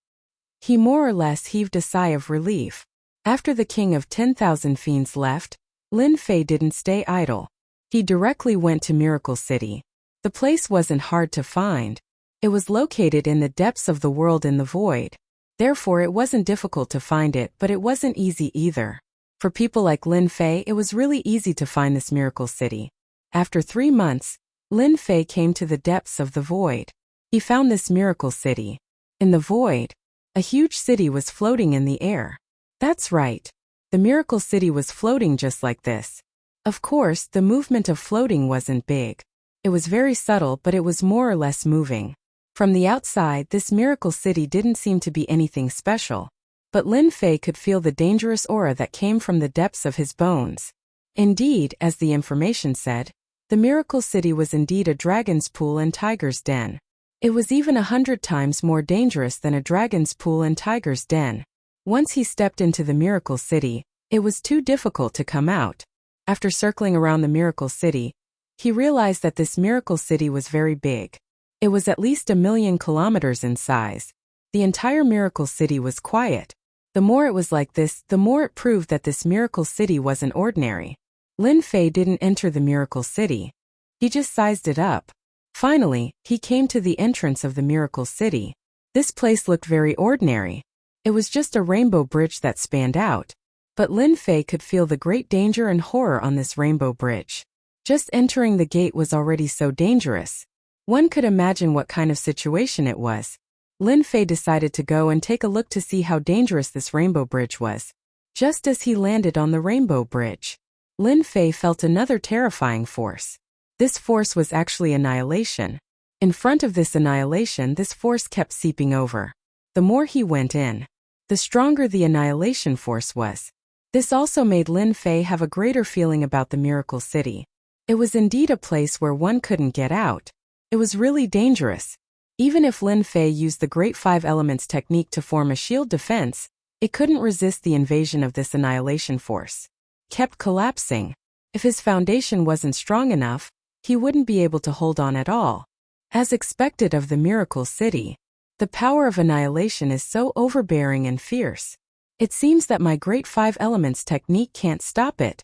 Speaker 1: He more or less heaved a sigh of relief. After the King of 10,000 Fiends left, Lin Fei didn't stay idle. He directly went to Miracle City. The place wasn't hard to find. It was located in the depths of the world in the void. Therefore it wasn't difficult to find it, but it wasn't easy either. For people like Lin Fei, it was really easy to find this Miracle City. After 3 months, Lin Fei came to the depths of the void. He found this Miracle City. In the void, a huge city was floating in the air. That's right. The Miracle City was floating just like this. Of course, the movement of floating wasn't big. It was very subtle, but it was more or less moving. From the outside, this Miracle City didn't seem to be anything special. But Lin Fei could feel the dangerous aura that came from the depths of his bones. Indeed, as the information said, the Miracle City was indeed a dragon's pool and tiger's den. It was even 100 times more dangerous than a dragon's pool and tiger's den. Once he stepped into the Miracle City, it was too difficult to come out. After circling around the Miracle City, he realized that this Miracle City was very big. It was at least 1,000,000 kilometers in size. The entire Miracle City was quiet. The more it was like this, the more it proved that this Miracle City wasn't ordinary. Lin Fei didn't enter the Miracle City. He just sized it up. Finally, he came to the entrance of the Miracle City. This place looked very ordinary. It was just a rainbow bridge that spanned out. But Lin Fei could feel the great danger and horror on this rainbow bridge. Just entering the gate was already so dangerous. One could imagine what kind of situation it was. Lin Fei decided to go and take a look to see how dangerous this rainbow bridge was. Just as he landed on the rainbow bridge, Lin Fei felt another terrifying force. This force was actually annihilation. In front of this annihilation, this force kept seeping over. The more he went in, the stronger the annihilation force was. This also made Lin Fei have a greater feeling about the Miracle City. It was indeed a place where one couldn't get out. It was really dangerous. Even if Lin Fei used the Great Five Elements technique to form a shield defense, it couldn't resist the invasion of this annihilation force. Kept collapsing. If his foundation wasn't strong enough, he wouldn't be able to hold on at all. As expected of the Miracle City, the power of annihilation is so overbearing and fierce. It seems that my Great Five Elements technique can't stop it.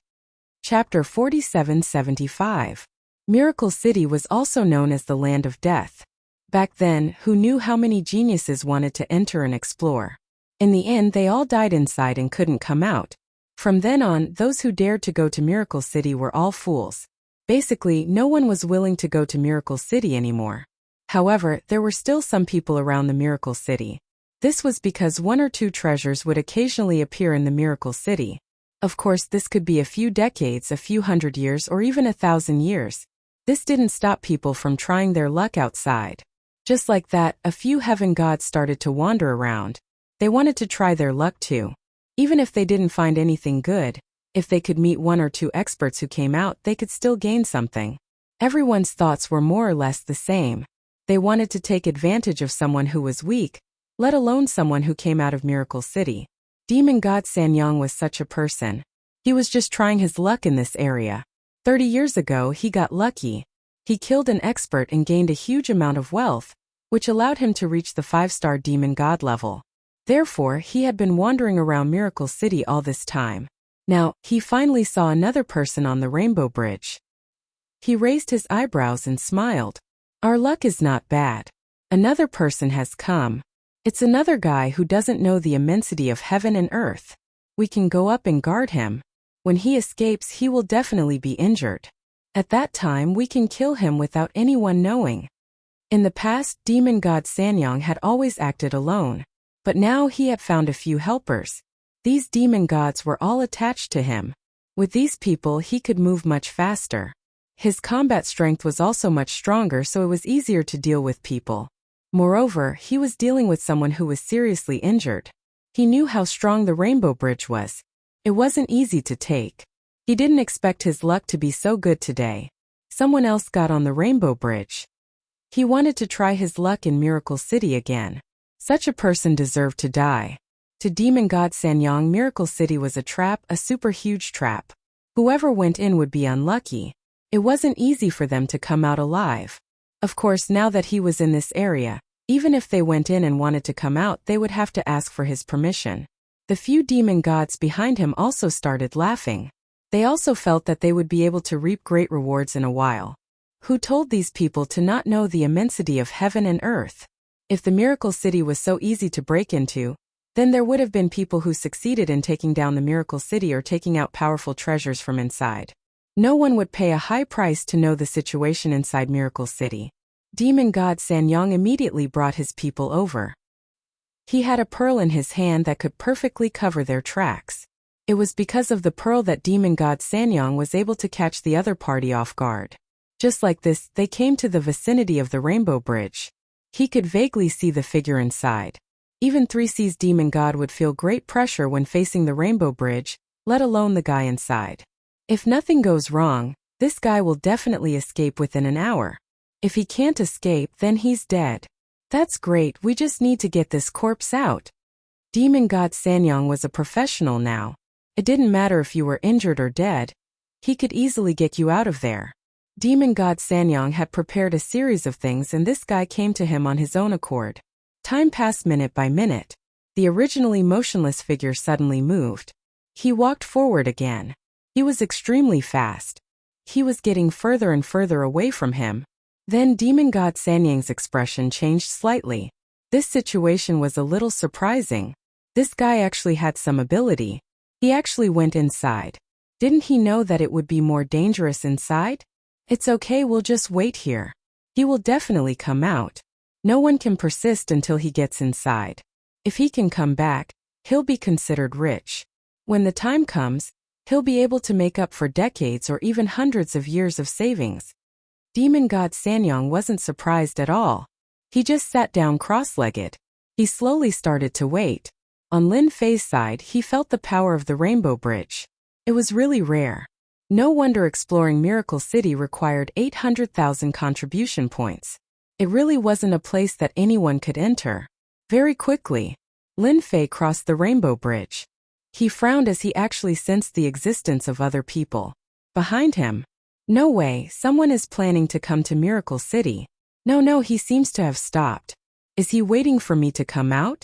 Speaker 1: Chapter 4775. Miracle City was also known as the Land of Death. Back then, who knew how many geniuses wanted to enter and explore? In the end, they all died inside and couldn't come out. From then on, those who dared to go to Miracle City were all fools. Basically, no one was willing to go to Miracle City anymore. However, there were still some people around the Miracle City. This was because 1 or 2 treasures would occasionally appear in the Miracle City. Of course, this could be a few decades, a few hundred years, or even 1,000 years. This didn't stop people from trying their luck outside. Just like that, a few heaven gods started to wander around. They wanted to try their luck too. Even if they didn't find anything good, if they could meet one or two experts who came out, they could still gain something. Everyone's thoughts were more or less the same. They wanted to take advantage of someone who was weak, let alone someone who came out of Miracle City. Demon God Sanyang was such a person. He was just trying his luck in this area. 30 years ago, he got lucky. He killed an expert and gained a huge amount of wealth, which allowed him to reach the 5-star demon god level. Therefore, he had been wandering around Miracle City all this time. Now, he finally saw another person on the Rainbow Bridge. He raised his eyebrows and smiled. Our luck is not bad. Another person has come. It's another guy who doesn't know the immensity of heaven and earth. We can go up and guard him. When he escapes, he will definitely be injured. At that time, we can kill him without anyone knowing. In the past, Demon God Sanyang had always acted alone. But now he had found a few helpers. These demon gods were all attached to him. With these people, he could move much faster. His combat strength was also much stronger, so it was easier to deal with people. Moreover, he was dealing with someone who was seriously injured. He knew how strong the Rainbow Bridge was. It wasn't easy to take. He didn't expect his luck to be so good today. Someone else got on the Rainbow Bridge. He wanted to try his luck in Miracle City again. Such a person deserved to die. To Demon God Sanyang, Miracle City was a trap, a super huge trap. Whoever went in would be unlucky. It wasn't easy for them to come out alive. Of course, now that he was in this area, even if they went in and wanted to come out, they would have to ask for his permission. The few demon gods behind him also started laughing. They also felt that they would be able to reap great rewards in a while. Who told these people to not know the immensity of heaven and earth? If the Miracle City was so easy to break into, then there would have been people who succeeded in taking down the Miracle City or taking out powerful treasures from inside. No one would pay a high price to know the situation inside Miracle City. Demon God Sanyang immediately brought his people over. He had a pearl in his hand that could perfectly cover their tracks. It was because of the pearl that Demon God Sanyang was able to catch the other party off guard. Just like this, they came to the vicinity of the Rainbow Bridge. He could vaguely see the figure inside. Even 3C's Demon God would feel great pressure when facing the Rainbow Bridge, let alone the guy inside. If nothing goes wrong, this guy will definitely escape within an hour. If he can't escape, then he's dead. That's great, we just need to get this corpse out. Demon God Sanyang was a professional now. It didn't matter if you were injured or dead. He could easily get you out of there. Demon God Sanyang had prepared a series of things, and this guy came to him on his own accord. Time passed minute by minute. The originally motionless figure suddenly moved. He walked forward again. He was extremely fast. He was getting further and further away from him. Then Demon God Sanyang's expression changed slightly. This situation was a little surprising. This guy actually had some ability. He actually went inside. Didn't he know that it would be more dangerous inside? It's okay, we'll just wait here. He will definitely come out. No one can persist until he gets inside. If he can come back, he'll be considered rich. When the time comes, he'll be able to make up for decades or even hundreds of years of savings. Demon God Sanyang wasn't surprised at all. He just sat down cross-legged. He slowly started to wait. On Lin Fei's side, he felt the power of the Rainbow Bridge. It was really rare. No wonder exploring Miracle City required 800,000 contribution points. It really wasn't a place that anyone could enter. Very quickly, Lin Fei crossed the Rainbow Bridge. He frowned as he actually sensed the existence of other people. Behind him. No way, someone is planning to come to Miracle City. No, he seems to have stopped. Is he waiting for me to come out?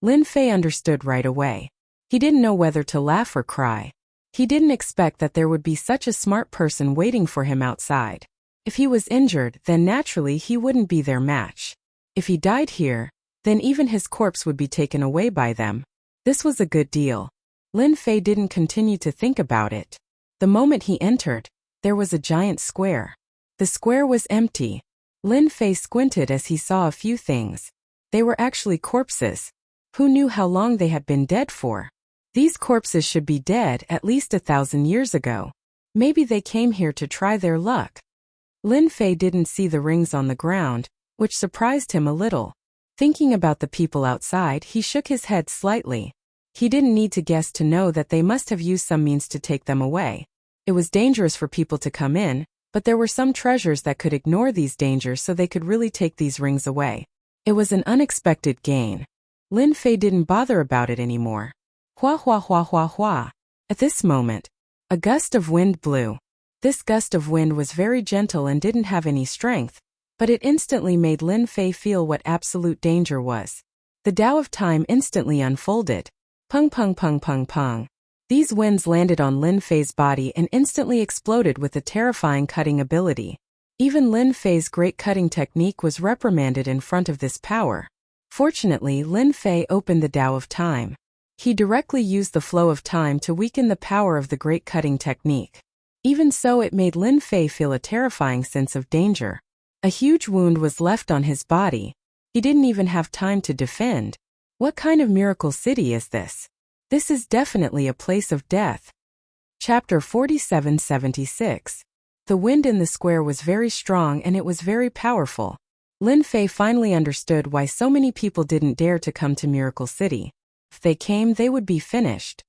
Speaker 1: Lin Fei understood right away. He didn't know whether to laugh or cry. He didn't expect that there would be such a smart person waiting for him outside. If he was injured, then naturally he wouldn't be their match. If he died here, then even his corpse would be taken away by them. This was a good deal. Lin Fei didn't continue to think about it. The moment he entered, there was a giant square. The square was empty. Lin Fei squinted as he saw a few things. They were actually corpses. Who knew how long they had been dead for? These corpses should be dead at least 1,000 years ago. Maybe they came here to try their luck. Lin Fei didn't see the rings on the ground, which surprised him a little. Thinking about the people outside, he shook his head slightly. He didn't need to guess to know that they must have used some means to take them away. It was dangerous for people to come in, but there were some treasures that could ignore these dangers so they could really take these rings away. It was an unexpected gain. Lin Fei didn't bother about it anymore. Hua hua hua hua hua. At this moment, a gust of wind blew. This gust of wind was very gentle and didn't have any strength, but it instantly made Lin Fei feel what absolute danger was. The Tao of Time instantly unfolded. Pung pung pung pung pung. These winds landed on Lin Fei's body and instantly exploded with a terrifying cutting ability. Even Lin Fei's great cutting technique was reprimanded in front of this power. Fortunately, Lin Fei opened the Tao of Time. He directly used the flow of time to weaken the power of the great cutting technique. Even so, it made Lin Fei feel a terrifying sense of danger. A huge wound was left on his body. He didn't even have time to defend. What kind of miracle city is this? This is definitely a place of death. Chapter 4776. The wind in the square was very strong and it was very powerful. Lin Fei finally understood why so many people didn't dare to come to Miracle City. If they came, they would be finished.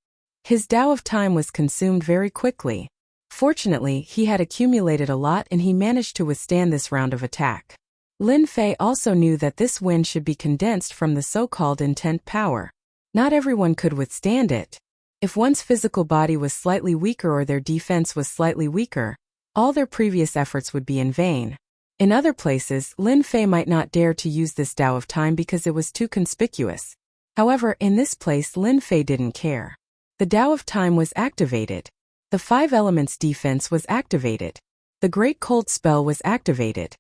Speaker 1: His Tao of Time was consumed very quickly. Fortunately, he had accumulated a lot and he managed to withstand this round of attack. Lin Fei also knew that this wind should be condensed from the so-called intent power. Not everyone could withstand it. If one's physical body was slightly weaker or their defense was slightly weaker, all their previous efforts would be in vain. In other places, Lin Fei might not dare to use this Tao of Time because it was too conspicuous. However, in this place Lin Fei didn't care. The Tao of Time was activated. The 5 elements defense was activated. The Great Cold spell was activated.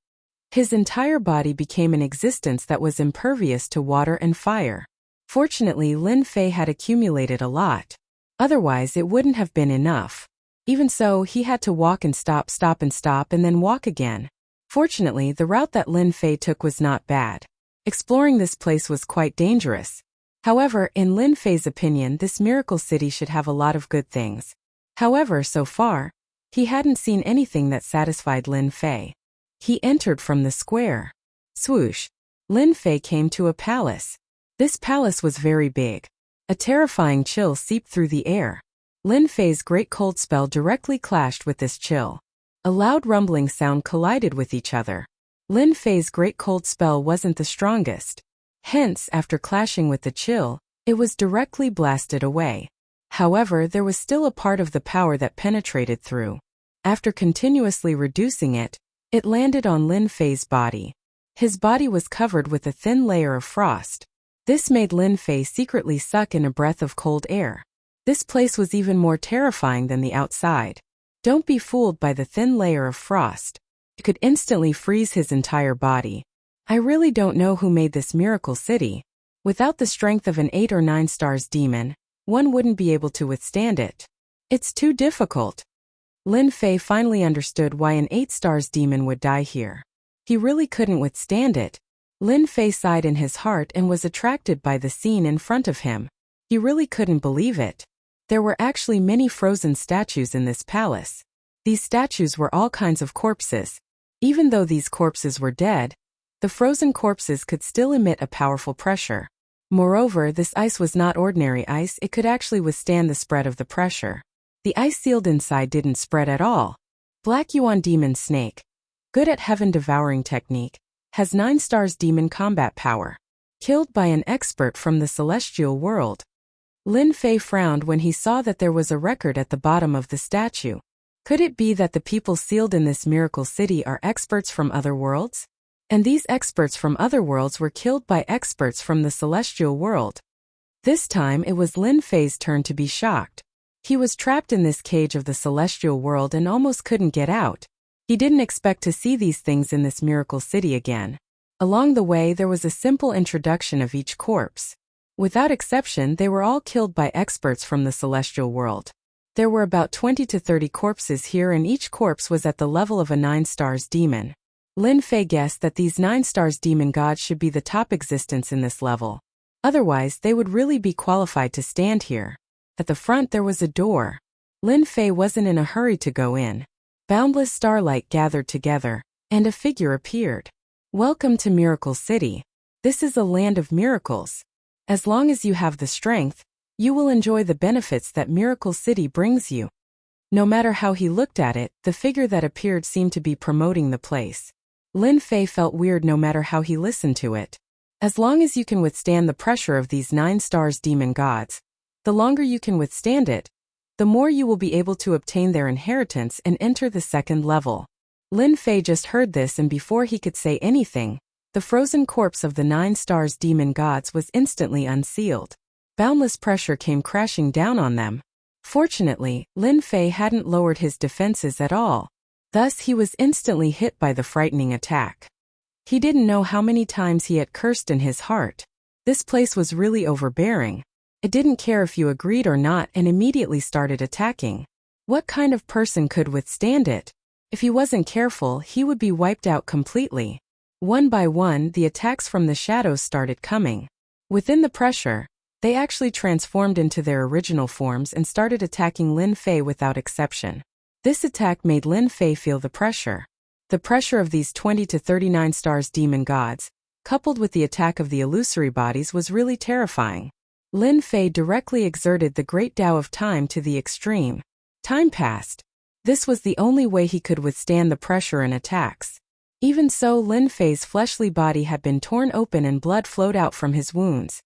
Speaker 1: His entire body became an existence that was impervious to water and fire. Fortunately, Lin Fei had accumulated a lot. Otherwise, it wouldn't have been enough. Even so, he had to walk and stop and then walk again. Fortunately, the route that Lin Fei took was not bad. Exploring this place was quite dangerous. However, in Lin Fei's opinion, this miracle city should have a lot of good things. However, so far, he hadn't seen anything that satisfied Lin Fei. He entered from the square. Swoosh! Lin Fei came to a palace. This palace was very big. A terrifying chill seeped through the air. Lin Fei's Great Cold spell directly clashed with this chill. A loud rumbling sound collided with each other. Lin Fei's Great Cold spell wasn't the strongest. Hence, after clashing with the chill, it was directly blasted away. However, there was still a part of the power that penetrated through. After continuously reducing it, it landed on Lin Fei's body. His body was covered with a thin layer of frost. This made Lin Fei secretly suck in a breath of cold air. This place was even more terrifying than the outside. Don't be fooled by the thin layer of frost. It could instantly freeze his entire body. I really don't know who made this miracle city. Without the strength of an 8 or 9 stars demon, one wouldn't be able to withstand it. It's too difficult. Lin Fei finally understood why an 8 stars demon would die here. He really couldn't withstand it. Lin Fei sighed in his heart and was attracted by the scene in front of him. He really couldn't believe it. There were actually many frozen statues in this palace. These statues were all kinds of corpses. Even though these corpses were dead, the frozen corpses could still emit a powerful pressure. Moreover, this ice was not ordinary ice, it could actually withstand the spread of the pressure. The ice sealed inside didn't spread at all. Black Yuan Demon Snake. Good at heaven devouring technique. Has 9 stars demon combat power. Killed by an expert from the celestial world. Lin Fei frowned when he saw that there was a record at the bottom of the statue. Could it be that the people sealed in this miracle city are experts from other worlds? And these experts from other worlds were killed by experts from the celestial world. This time it was Lin Fei's turn to be shocked. He was trapped in this cage of the celestial world and almost couldn't get out. He didn't expect to see these things in this miracle city again. Along the way there was a simple introduction of each corpse. Without exception, they were all killed by experts from the celestial world. There were about 20 to 30 corpses here and each corpse was at the level of a 9 stars demon. Lin Fei guessed that these 9 stars demon gods should be the top existence in this level. Otherwise, they would really be qualified to stand here. At the front there was a door. Lin Fei wasn't in a hurry to go in. Boundless starlight gathered together, and a figure appeared. Welcome to Miracle City. This is a land of miracles. As long as you have the strength, you will enjoy the benefits that Miracle City brings you. No matter how he looked at it, the figure that appeared seemed to be promoting the place. Lin Fei felt weird no matter how he listened to it. As long as you can withstand the pressure of these 9 stars demon gods, the longer you can withstand it, the more you will be able to obtain their inheritance and enter the 2nd level. Lin Fei just heard this, and before he could say anything, the frozen corpse of the 9 stars demon gods was instantly unsealed. Boundless pressure came crashing down on them. Fortunately, Lin Fei hadn't lowered his defenses at all. Thus he was instantly hit by the frightening attack. He didn't know how many times he had cursed in his heart. This place was really overbearing. It didn't care if you agreed or not and immediately started attacking. What kind of person could withstand it? If he wasn't careful, he would be wiped out completely. One by one, the attacks from the shadows started coming. Within the pressure, they actually transformed into their original forms and started attacking Lin Fei without exception. This attack made Lin Fei feel the pressure. The pressure of these 20 to 39 stars demon gods, coupled with the attack of the illusory bodies, was really terrifying. Lin Fei directly exerted the great Tao of time to the extreme. Time passed. This was the only way he could withstand the pressure and attacks. Even so, Lin Fei's fleshly body had been torn open and blood flowed out from his wounds.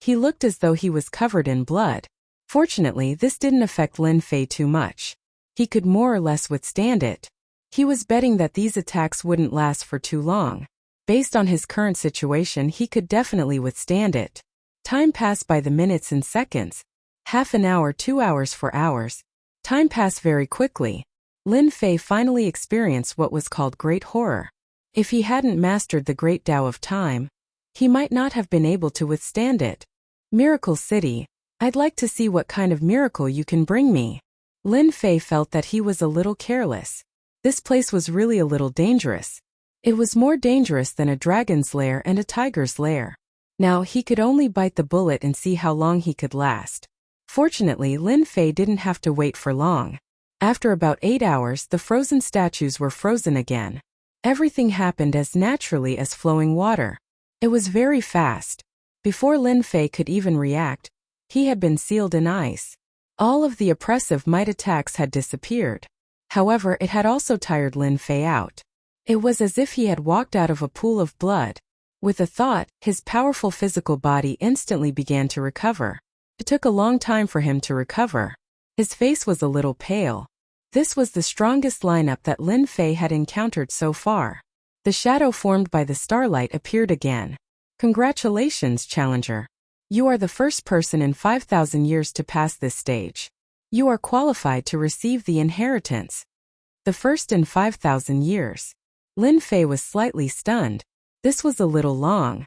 Speaker 1: He looked as though he was covered in blood. Fortunately, this didn't affect Lin Fei too much. He could more or less withstand it. He was betting that these attacks wouldn't last for too long. Based on his current situation, he could definitely withstand it. Time passed by the minutes and seconds. Half an hour, 2 hours, 4 hours. Time passed very quickly. Lin Fei finally experienced what was called great horror. If he hadn't mastered the great Tao of time, he might not have been able to withstand it. Miracle City, I'd like to see what kind of miracle you can bring me. Lin Fei felt that he was a little careless. This place was really a little dangerous. It was more dangerous than a dragon's lair and a tiger's lair. Now he could only bite the bullet and see how long he could last. Fortunately, Lin Fei didn't have to wait for long. After about 8 hours, the frozen statues were frozen again. Everything happened as naturally as flowing water. It was very fast. Before Lin Fei could even react, he had been sealed in ice. All of the oppressive might attacks had disappeared. However, it had also tired Lin Fei out. It was as if he had walked out of a pool of blood. With a thought, his powerful physical body instantly began to recover. It took a long time for him to recover. His face was a little pale. This was the strongest lineup that Lin Fei had encountered so far. The shadow formed by the starlight appeared again. Congratulations, challenger. You are the first person in 5,000 years to pass this stage. You are qualified to receive the inheritance. The first in 5,000 years. Lin Fei was slightly stunned. This was a little long.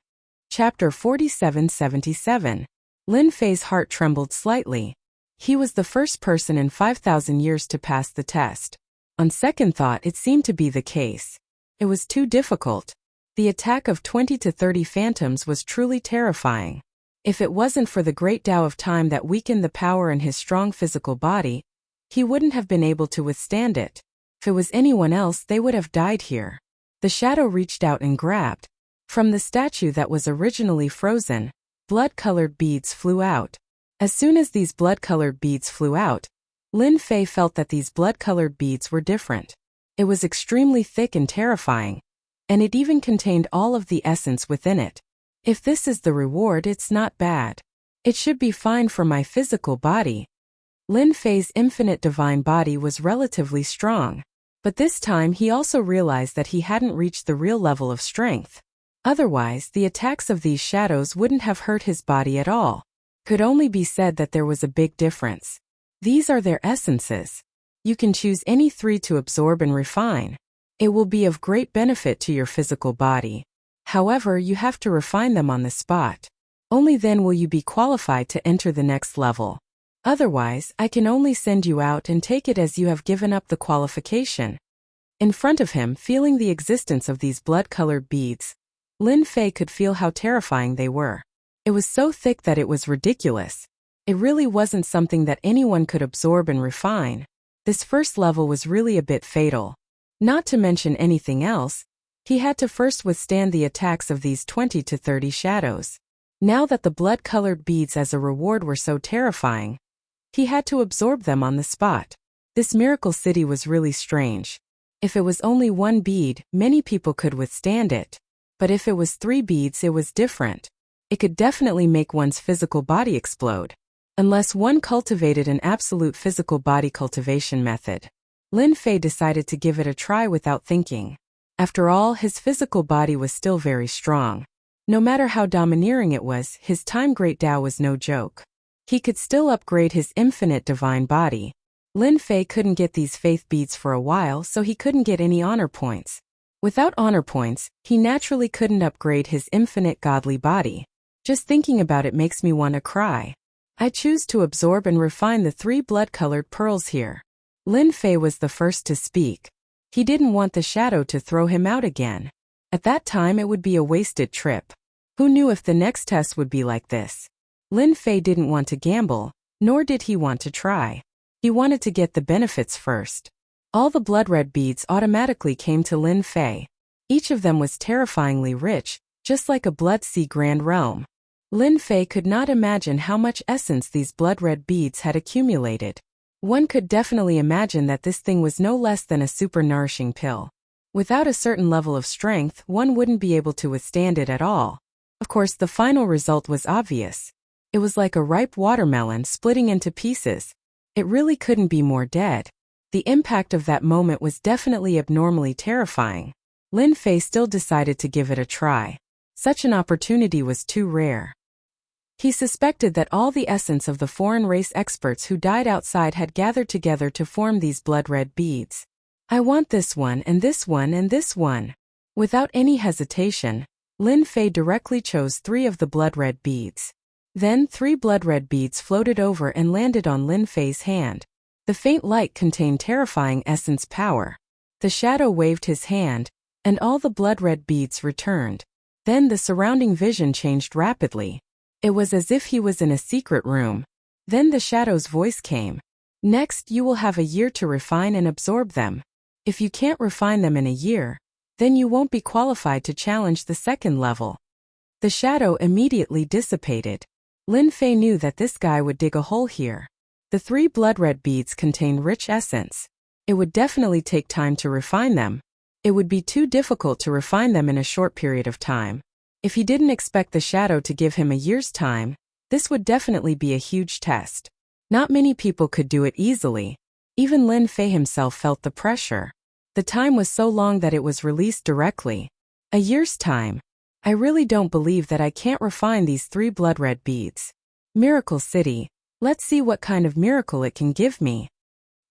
Speaker 1: Chapter 4777. Lin Fei's heart trembled slightly. He was the first person in 5,000 years to pass the test. On second thought, it seemed to be the case. It was too difficult. The attack of 20 to 30 phantoms was truly terrifying. If it wasn't for the great Tao of time that weakened the power in his strong physical body, he wouldn't have been able to withstand it. If it was anyone else, they would have died here. The shadow reached out and grabbed. From the statue that was originally frozen, blood-colored beads flew out. As soon as these blood-colored beads flew out, Lin Fei felt that these blood-colored beads were different. It was extremely thick and terrifying, and it even contained all of the essence within it. If this is the reward, it's not bad. It should be fine for my physical body. Lin Fei's infinite divine body was relatively strong, but this time he also realized that he hadn't reached the real level of strength. Otherwise, the attacks of these shadows wouldn't have hurt his body at all. Could only be said that there was a big difference. These are their essences. You can choose any 3 to absorb and refine. It will be of great benefit to your physical body. However, you have to refine them on the spot. Only then will you be qualified to enter the next level. Otherwise, I can only send you out and take it as you have given up the qualification. In front of him, feeling the existence of these blood-colored beads, Lin Fei could feel how terrifying they were. It was so thick that it was ridiculous. It really wasn't something that anyone could absorb and refine. This first level was really a bit fatal. Not to mention anything else, he had to first withstand the attacks of these 20 to 30 shadows. Now that the blood-colored beads as a reward were so terrifying, he had to absorb them on the spot. This miracle city was really strange. If it was only one bead, many people could withstand it. But if it was 3 beads, it was different. It could definitely make one's physical body explode. Unless one cultivated an absolute physical body cultivation method. Lin Fei decided to give it a try without thinking. After all, his physical body was still very strong. No matter how domineering it was, his time Great Tao was no joke. He could still upgrade his infinite divine body. Lin Fei couldn't get these faith beads for a while, so he couldn't get any honor points. Without honor points, he naturally couldn't upgrade his infinite godly body. Just thinking about it makes me want to cry. I choose to absorb and refine the 3 blood-colored pearls here. Lin Fei was the first to speak. He didn't want the shadow to throw him out again. At that time it would be a wasted trip. Who knew if the next test would be like this? Lin Fei didn't want to gamble, nor did he want to try. He wanted to get the benefits first. All the blood-red beads automatically came to Lin Fei. Each of them was terrifyingly rich, just like a blood sea grand realm. Lin Fei could not imagine how much essence these blood-red beads had accumulated. One could definitely imagine that this thing was no less than a super nourishing pill. Without a certain level of strength, one wouldn't be able to withstand it at all. Of course, the final result was obvious. It was like a ripe watermelon splitting into pieces. It really couldn't be more dead. The impact of that moment was definitely abnormally terrifying. Lin Fei still decided to give it a try. Such an opportunity was too rare. He suspected that all the essence of the foreign race experts who died outside had gathered together to form these blood-red beads. I want this one and this one and this one. Without any hesitation, Lin Fei directly chose 3 of the blood-red beads. Then 3 blood-red beads floated over and landed on Lin Fei's hand. The faint light contained terrifying essence power. The shadow waved his hand, and all the blood-red beads returned. Then the surrounding vision changed rapidly. It was as if he was in a secret room. Then the shadow's voice came. Next, you will have a year to refine and absorb them. If you can't refine them in a year, then you won't be qualified to challenge the second level. The shadow immediately dissipated. Lin Fei knew that this guy would dig a hole here. The 3 blood-red beads contain rich essence. It would definitely take time to refine them. It would be too difficult to refine them in a short period of time. If he didn't expect the shadow to give him a year's time, this would definitely be a huge test. Not many people could do it easily. Even Lin Fei himself felt the pressure. The time was so long that it was released directly. A year's time. I really don't believe that I can't refine these 3 blood-red beads. Miracle City. Let's see what kind of miracle it can give me.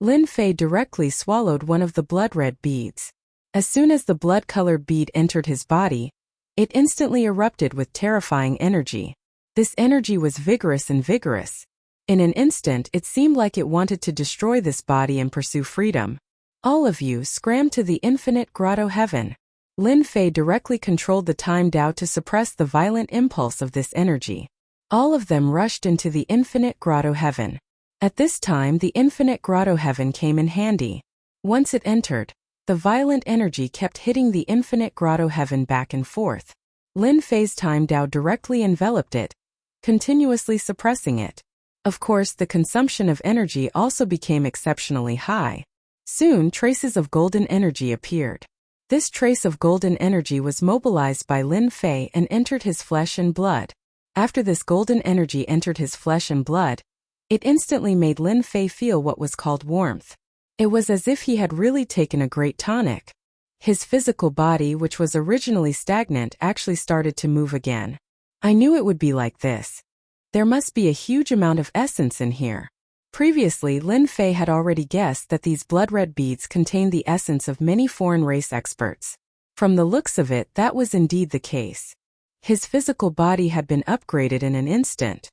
Speaker 1: Lin Fei directly swallowed one of the blood-red beads. As soon as the blood-colored bead entered his body, it instantly erupted with terrifying energy. This energy was vigorous and vigorous. In an instant, it seemed like it wanted to destroy this body and pursue freedom. All of you scram to the infinite grotto heaven. Lin Fei directly controlled the time Tao to suppress the violent impulse of this energy. All of them rushed into the infinite grotto heaven. At this time, the infinite grotto heaven came in handy. Once it entered, the violent energy kept hitting the infinite grotto heaven back and forth. Lin Fei's time Tao directly enveloped it, continuously suppressing it. Of course, the consumption of energy also became exceptionally high. Soon, traces of golden energy appeared. This trace of golden energy was mobilized by Lin Fei and entered his flesh and blood. After this golden energy entered his flesh and blood, it instantly made Lin Fei feel what was called warmth. It was as if he had really taken a great tonic. His physical body, which was originally stagnant, actually started to move again. I knew it would be like this. There must be a huge amount of essence in here. Previously, Lin Fei had already guessed that these blood-red beads contained the essence of many foreign race experts. From the looks of it, that was indeed the case. His physical body had been upgraded in an instant.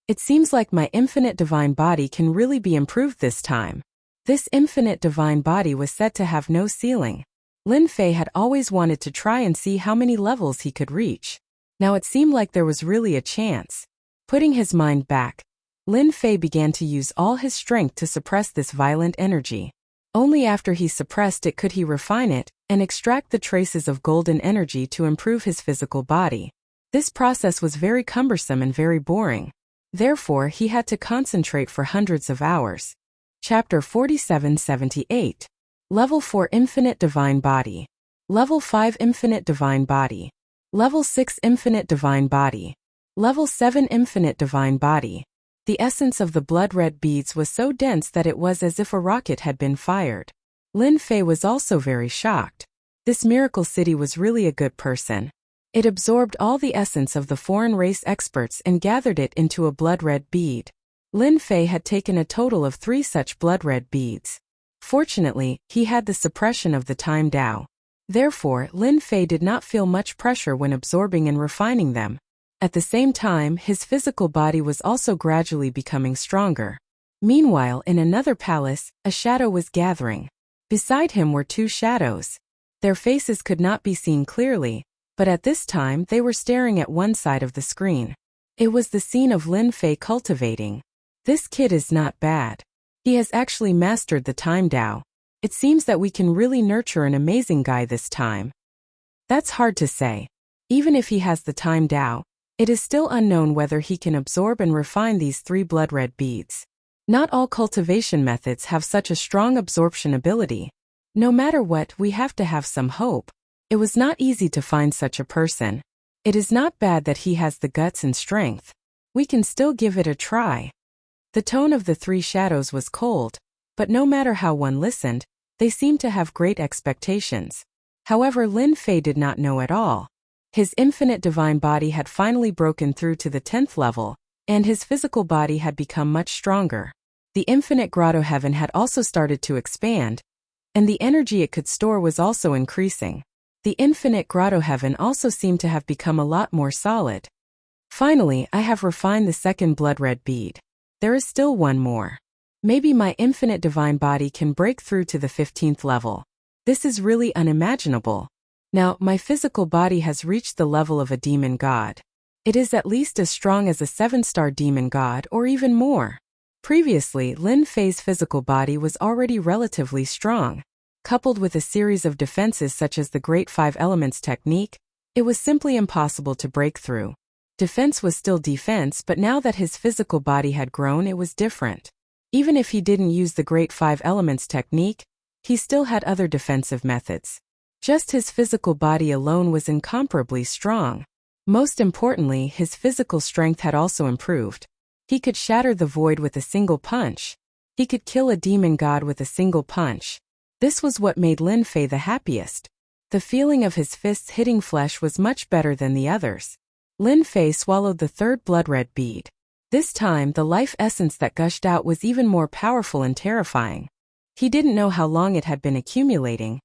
Speaker 1: It seems like my infinite divine body can really be improved this time. This infinite divine body was said to have no ceiling. Lin Fei had always wanted to try and see how many levels he could reach. Now it seemed like there was really a chance. Putting his mind back, Lin Fei began to use all his strength to suppress this violent energy. Only after he suppressed it could he refine it and extract the traces of golden energy to improve his physical body. This process was very cumbersome and very boring. Therefore, he had to concentrate for hundreds of hours. Chapter 4778. Level 4 Infinite Divine Body. Level 5 Infinite Divine Body. Level 6 Infinite Divine Body. Level 7 Infinite Divine Body. The essence of the blood-red beads was so dense that it was as if a rocket had been fired. Lin Fei was also very shocked. This miracle city was really a good person. It absorbed all the essence of the foreign race experts and gathered it into a blood-red bead. Lin Fei had taken a total of 3 such blood-red beads. Fortunately, he had the suppression of the time Tao. Therefore, Lin Fei did not feel much pressure when absorbing and refining them. At the same time, his physical body was also gradually becoming stronger. Meanwhile, in another palace, a shadow was gathering. Beside him were 2 shadows. Their faces could not be seen clearly, but at this time they were staring at one side of the screen. It was the scene of Lin Fei cultivating. This kid is not bad. He has actually mastered the time Tao. It seems that we can really nurture an amazing guy this time. That's hard to say. Even if he has the time Tao, it is still unknown whether he can absorb and refine these 3 blood-red beads. Not all cultivation methods have such a strong absorption ability. No matter what, we have to have some hope. It was not easy to find such a person. It is not bad that he has the guts and strength. We can still give it a try. The tone of the 3 shadows was cold, but no matter how one listened, they seemed to have great expectations. However, Lin Fei did not know at all. His infinite divine body had finally broken through to the 10th level, and his physical body had become much stronger. The infinite grotto heaven had also started to expand, and the energy it could store was also increasing. The infinite grotto heaven also seemed to have become a lot more solid. Finally, I have refined the 2nd blood-red bead. There is still one more. Maybe my infinite divine body can break through to the 15th level. This is really unimaginable. Now, my physical body has reached the level of a demon god. It is at least as strong as a 7-star demon god or even more. Previously, Lin Fei's physical body was already relatively strong. Coupled with a series of defenses such as the Great 5 Elements technique, it was simply impossible to break through. Defense was still defense, but now that his physical body had grown, it was different. Even if he didn't use the Great 5 Elements technique, he still had other defensive methods. Just his physical body alone was incomparably strong. Most importantly, his physical strength had also improved. He could shatter the void with a single punch. He could kill a demon god with a single punch. This was what made Lin Fei the happiest. The feeling of his fists hitting flesh was much better than the others. Lin Fei swallowed the 3rd blood-red bead. This time, the life essence that gushed out was even more powerful and terrifying. He didn't know how long it had been accumulating,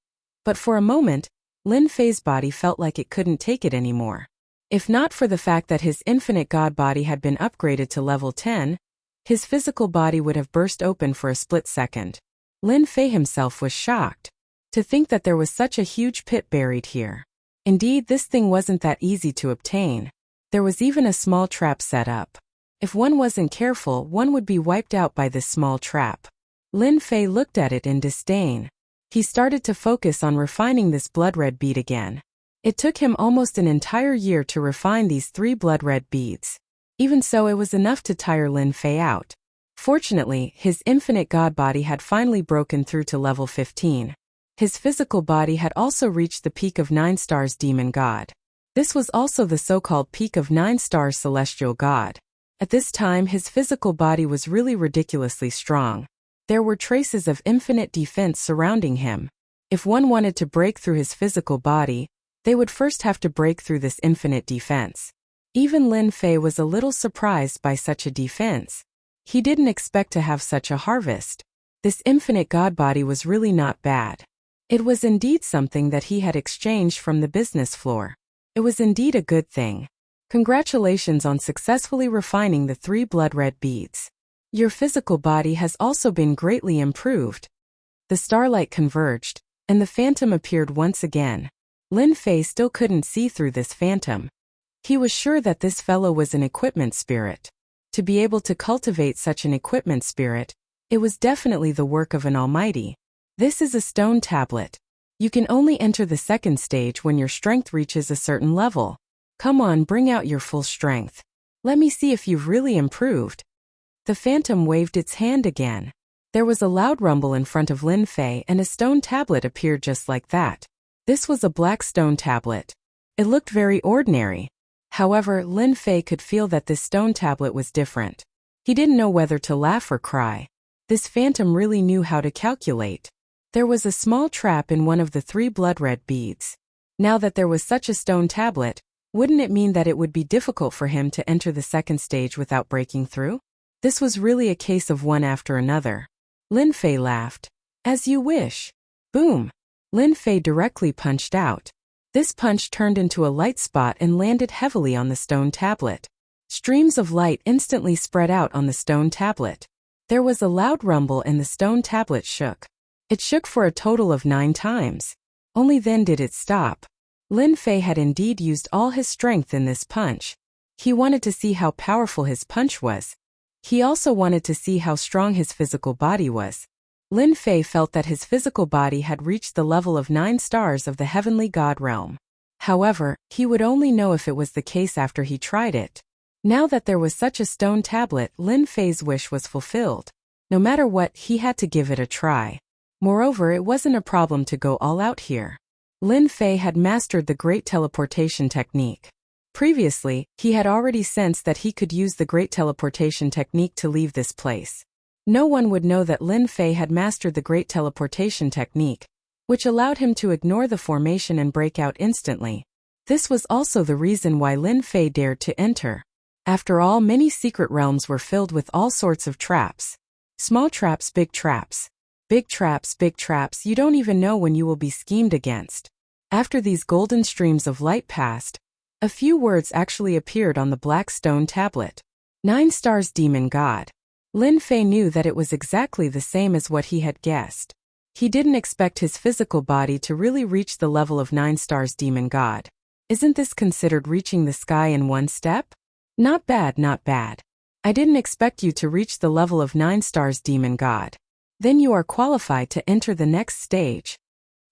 Speaker 1: but for a moment, Lin Fei's body felt like it couldn't take it anymore. If not for the fact that his infinite god body had been upgraded to level 10, his physical body would have burst open for a split second. Lin Fei himself was shocked to think that there was such a huge pit buried here. Indeed, this thing wasn't that easy to obtain. There was even a small trap set up. If one wasn't careful, one would be wiped out by this small trap. Lin Fei looked at it in disdain. He started to focus on refining this blood-red bead again. It took him almost an entire year to refine these 3 blood-red beads. Even so, it was enough to tire Lin Fei out. Fortunately, his infinite god body had finally broken through to level 15. His physical body had also reached the peak of 9 stars demon god. This was also the so-called peak of 9 stars celestial god. At this time, his physical body was really ridiculously strong. There were traces of infinite defense surrounding him. If one wanted to break through his physical body, they would first have to break through this infinite defense. Even Lin Fei was a little surprised by such a defense. He didn't expect to have such a harvest. This infinite god body was really not bad. It was indeed something that he had exchanged from the business floor. It was indeed a good thing. Congratulations on successfully refining the 3 blood-red beads. Your physical body has also been greatly improved. The starlight converged, and the phantom appeared once again. Lin Fei still couldn't see through this phantom. He was sure that this fellow was an equipment spirit. To be able to cultivate such an equipment spirit, it was definitely the work of an almighty. This is a stone tablet. You can only enter the second stage when your strength reaches a certain level. Come on, bring out your full strength. Let me see if you've really improved. The phantom waved its hand again. There was a loud rumble in front of Lin Fei and a stone tablet appeared just like that. This was a black stone tablet. It looked very ordinary. However, Lin Fei could feel that this stone tablet was different. He didn't know whether to laugh or cry. This phantom really knew how to calculate. There was a small trap in one of the 3 blood-red beads. Now that there was such a stone tablet, wouldn't it mean that it would be difficult for him to enter the second stage without breaking through? This was really a case of one after another. Lin Fei laughed. As you wish. Boom! Lin Fei directly punched out. This punch turned into a light spot and landed heavily on the stone tablet. Streams of light instantly spread out on the stone tablet. There was a loud rumble and the stone tablet shook. It shook for a total of 9 times. Only then did it stop. Lin Fei had indeed used all his strength in this punch. He wanted to see how powerful his punch was. He also wanted to see how strong his physical body was. Lin Fei felt that his physical body had reached the level of 9 stars of the heavenly god realm. However, he would only know if it was the case after he tried it. Now that there was such a stone tablet, Lin Fei's wish was fulfilled. No matter what, he had to give it a try. Moreover, it wasn't a problem to go all out here. Lin Fei had mastered the great teleportation technique. Previously, he had already sensed that he could use the great teleportation technique to leave this place. No one would know that Lin Fei had mastered the great teleportation technique, which allowed him to ignore the formation and break out instantly. This was also the reason why Lin Fei dared to enter. After all, many secret realms were filled with all sorts of traps. Small traps, big traps. Big traps, big traps, you don't even know when you will be schemed against. After these golden streams of light passed, a few words actually appeared on the black stone tablet. 9 stars demon god. Lin Fei knew that it was exactly the same as what he had guessed. He didn't expect his physical body to really reach the level of 9 stars demon god. Isn't this considered reaching the sky in one step? Not bad, not bad. I didn't expect you to reach the level of 9 stars demon god. Then you are qualified to enter the next stage.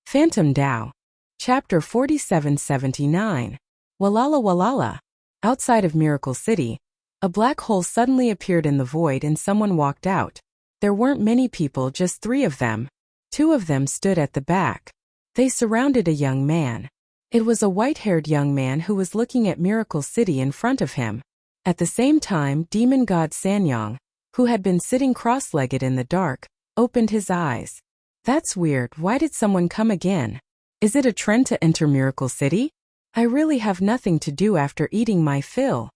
Speaker 1: Phantom Dao. Chapter 4779. Walala walala. Outside of Miracle City, a black hole suddenly appeared in the void and someone walked out. There weren't many people, just 3 of them. 2 of them stood at the back. They surrounded a young man. It was a white-haired young man who was looking at Miracle City in front of him. At the same time, demon god Sanyang, who had been sitting cross-legged in the dark, opened his eyes. That's weird, why did someone come again? Is it a trend to enter Miracle City? I really have nothing to do after eating my fill.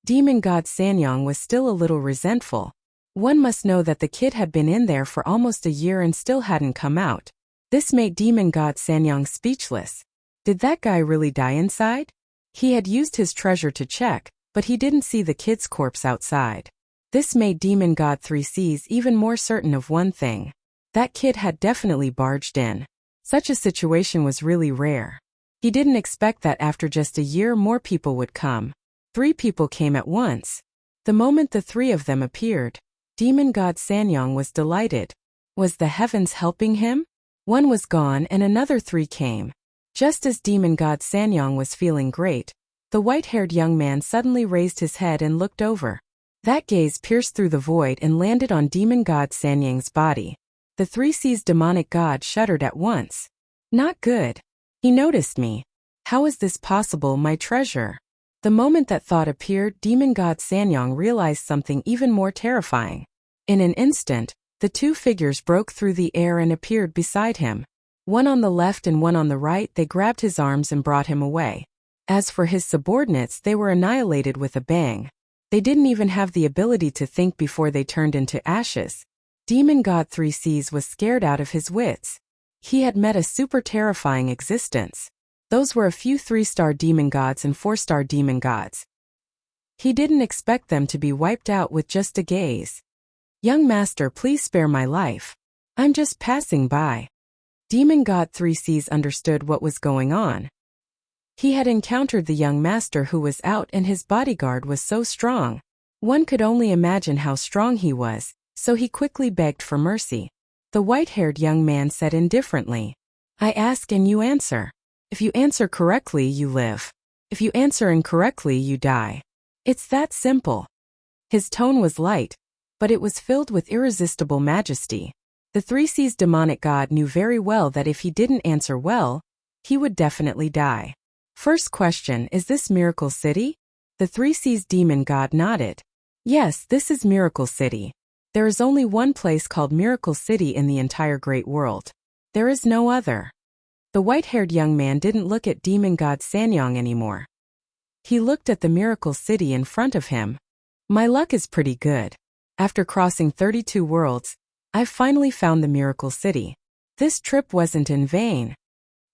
Speaker 1: Demon god Sanyang was still a little resentful. One must know that the kid had been in there for almost a year and still hadn't come out. This made demon god Sanyang speechless. Did that guy really die inside? He had used his treasure to check, but he didn't see the kid's corpse outside. This made demon god 3Cs even more certain of one thing. That kid had definitely barged in. Such a situation was really rare. He didn't expect that after just a year more people would come. 3 people came at once. The moment the 3 of them appeared, demon god Sanyang was delighted. Was the heavens helping him? 1 was gone and another 3 came. Just as demon god Sanyang was feeling great, the white-haired young man suddenly raised his head and looked over. That gaze pierced through the void and landed on demon god Sanyang's body. The 3C's demonic god shuddered at once. Not good. He noticed me. How is this possible, my treasure? The moment that thought appeared, demon god Sanyang realized something even more terrifying. In an instant, the 2 figures broke through the air and appeared beside him. 1 on the left and 1 on the right, they grabbed his arms and brought him away. As for his subordinates, they were annihilated with a bang. They didn't even have the ability to think before they turned into ashes. Demon god 3Cs was scared out of his wits. He had met a super terrifying existence. Those were a few 3-star demon gods and 4-star demon gods. He didn't expect them to be wiped out with just a gaze. Young master, please spare my life. I'm just passing by. Demon god 3Cs understood what was going on. He had encountered the young master who was out and his bodyguard was so strong. One could only imagine how strong he was, so he quickly begged for mercy. The white-haired young man said indifferently, "I ask and you answer. If you answer correctly, you live. If you answer incorrectly, you die. It's that simple." His tone was light, but it was filled with irresistible majesty. The Three Seas demonic god knew very well that if he didn't answer well, he would definitely die. First question, is this Miracle City? The Three Seas demon god nodded. Yes, this is Miracle City. There is only one place called Miracle City in the entire great world. There is no other. The white-haired young man didn't look at demon god Sanyong anymore. He looked at the Miracle City in front of him. My luck is pretty good. After crossing 32 worlds, I've finally found the Miracle City. This trip wasn't in vain.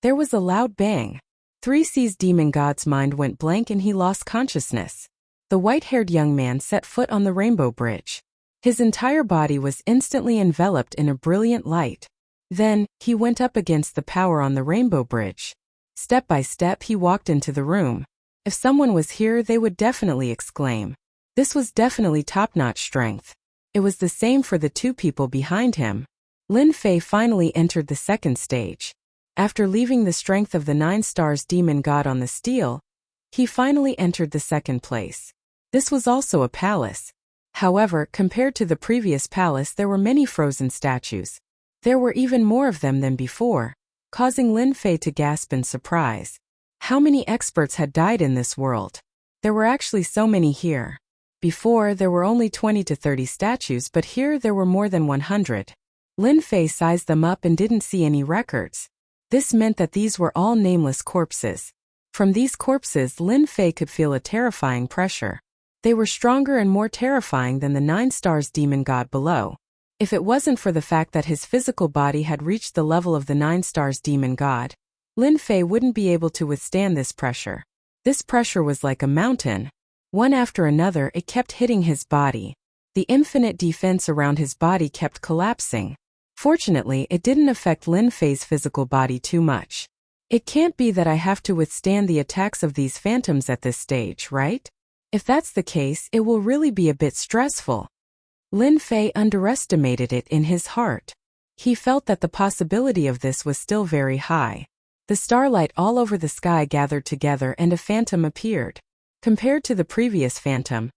Speaker 1: There was a loud bang. Three Seas demon god's mind went blank and he lost consciousness. The white-haired young man set foot on the rainbow bridge. His entire body was instantly enveloped in a brilliant light. Then, he went up against the power on the rainbow bridge. Step by step he walked into the room. If someone was here, they would definitely exclaim. This was definitely top-notch strength. It was the same for the two people behind him. Lin Fei finally entered the second stage. After leaving the strength of the 9 stars demon god on the steel, he finally entered the second place. This was also a palace. However, compared to the previous palace, there were many frozen statues. There were even more of them than before, causing Lin Fei to gasp in surprise. How many experts had died in this world? There were actually so many here. Before, there were only 20 to 30 statues, but here there were more than 100. Lin Fei sized them up and didn't see any records. This meant that these were all nameless corpses. From these corpses, Lin Fei could feel a terrifying pressure. They were stronger and more terrifying than the 9 stars demon god below. If it wasn't for the fact that his physical body had reached the level of the 9 stars demon god, Lin Fei wouldn't be able to withstand this pressure. This pressure was like a mountain. One after another, it kept hitting his body. The infinite defense around his body kept collapsing. Fortunately, it didn't affect Lin Fei's physical body too much. It can't be that I have to withstand the attacks of these phantoms at this stage, right? If that's the case, it will really be a bit stressful. Lin Fei underestimated it in his heart. He felt that the possibility of this was still very high. The starlight all over the sky gathered together and a phantom appeared. Compared to the previous phantom,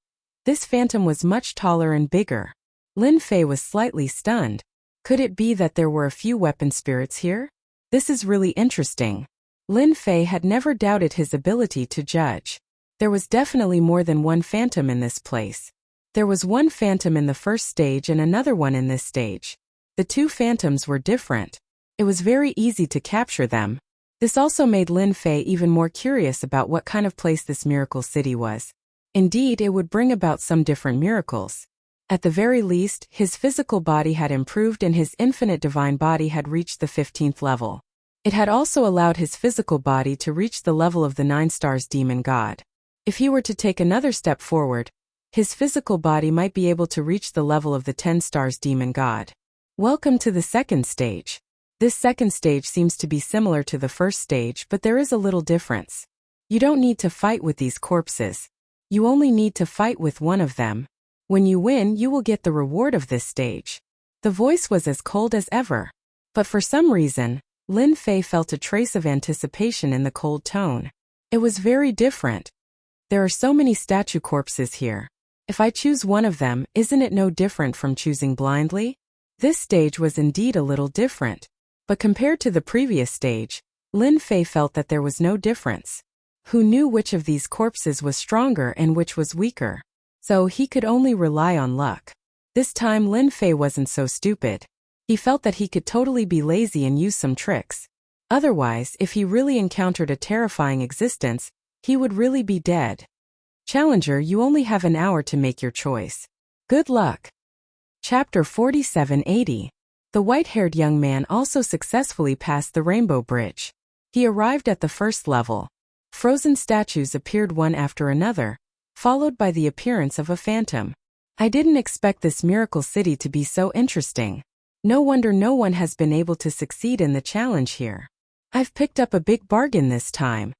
Speaker 1: this phantom was much taller and bigger. Lin Fei was slightly stunned. Could it be that there were a few weapon spirits here? This is really interesting. Lin Fei had never doubted his ability to judge. There was definitely more than one phantom in this place. There was one phantom in the first stage and another one in this stage. The two phantoms were different. It was very easy to capture them. This also made Lin Fei even more curious about what kind of place this Miracle City was. Indeed, it would bring about some different miracles. At the very least, his physical body had improved and his infinite divine body had reached the 15th level. It had also allowed his physical body to reach the level of the 9 stars demon god. If he were to take another step forward, his physical body might be able to reach the level of the 10 stars demon god. Welcome to the second stage. This second stage seems to be similar to the first stage, but there is a little difference. You don't need to fight with these corpses. You only need to fight with one of them. When you win, you will get the reward of this stage. The voice was as cold as ever. But for some reason, Lin Fei felt a trace of anticipation in the cold tone. It was very different. There are so many statue corpses here. If I choose one of them, isn't it no different from choosing blindly? This stage was indeed a little different. But compared to the previous stage, Lin Fei felt that there was no difference. Who knew which of these corpses was stronger and which was weaker? So he could only rely on luck. This time Lin Fei wasn't so stupid. He felt that he could totally be lazy and use some tricks. Otherwise, if he really encountered a terrifying existence, he would really be dead. Challenger, you only have an hour to make your choice. Good luck. Chapter 4780. The white-haired young man also successfully passed the rainbow bridge. He arrived at the first level. Frozen statues appeared one after another, followed by the appearance of a phantom. I didn't expect this Miracle City to be so interesting. No wonder no one has been able to succeed in the challenge here. I've picked up a big bargain this time.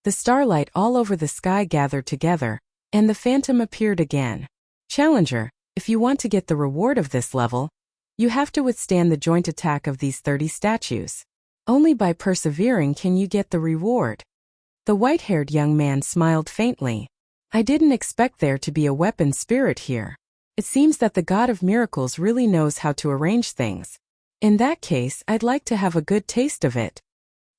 Speaker 1: The starlight all over the sky gathered together, and the phantom appeared again. Challenger, if you want to get the reward of this level, you have to withstand the joint attack of these 30 statues. Only by persevering can you get the reward. The white-haired young man smiled faintly. I didn't expect there to be a weapon spirit here. It seems that the God of Miracles really knows how to arrange things. In that case, I'd like to have a good taste of it.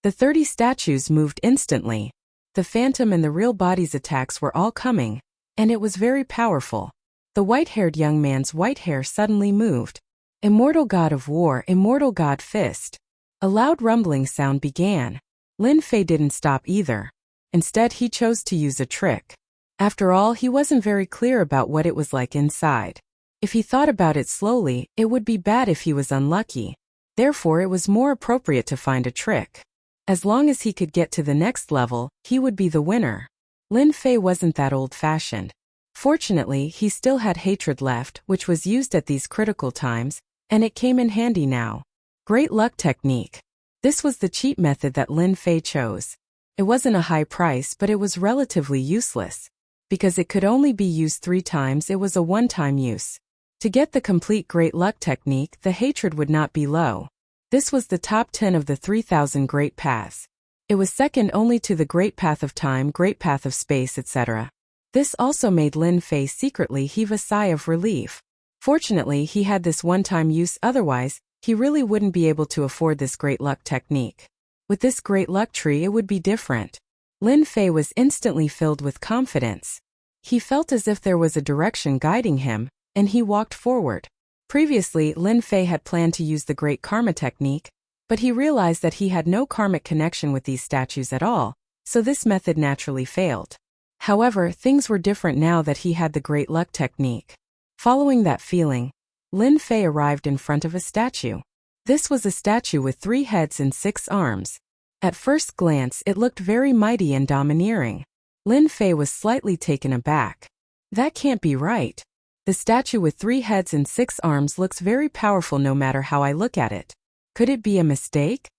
Speaker 1: The 30 statues moved instantly. The phantom and the real body's attacks were all coming, and it was very powerful. The white-haired young man's white hair suddenly moved. Immortal God of War, Immortal God Fist. A loud rumbling sound began. Lin Fei didn't stop either. Instead, he chose to use a trick. After all, he wasn't very clear about what it was like inside. If he thought about it slowly, it would be bad if he was unlucky. Therefore, it was more appropriate to find a trick. As long as he could get to the next level, he would be the winner. Lin Fei wasn't that old-fashioned. Fortunately, he still had hatred left, which was used at these critical times, and it came in handy now. Great luck technique. This was the cheap method that Lin Fei chose. It wasn't a high price, but it was relatively useless. Because it could only be used 3 times, it was a one-time use. To get the complete great luck technique, the hatred would not be low. This was the top 10 of the 3,000 great paths. It was second only to the great path of time, great path of space, etc. This also made Lin Fei secretly heave a sigh of relief. Fortunately, he had this one-time use, otherwise, he really wouldn't be able to afford this great luck technique. With this great luck tree, it would be different. Lin Fei was instantly filled with confidence. He felt as if there was a direction guiding him, and he walked forward. Previously, Lin Fei had planned to use the great karma technique, but he realized that he had no karmic connection with these statues at all, so this method naturally failed. However, things were different now that he had the great luck technique. Following that feeling, Lin Fei arrived in front of a statue. This was a statue with 3 heads and 6 arms. At first glance, it looked very mighty and domineering. Lin Fei was slightly taken aback. That can't be right. The statue with 3 heads and 6 arms looks very powerful no matter how I look at it. Could it be a mistake?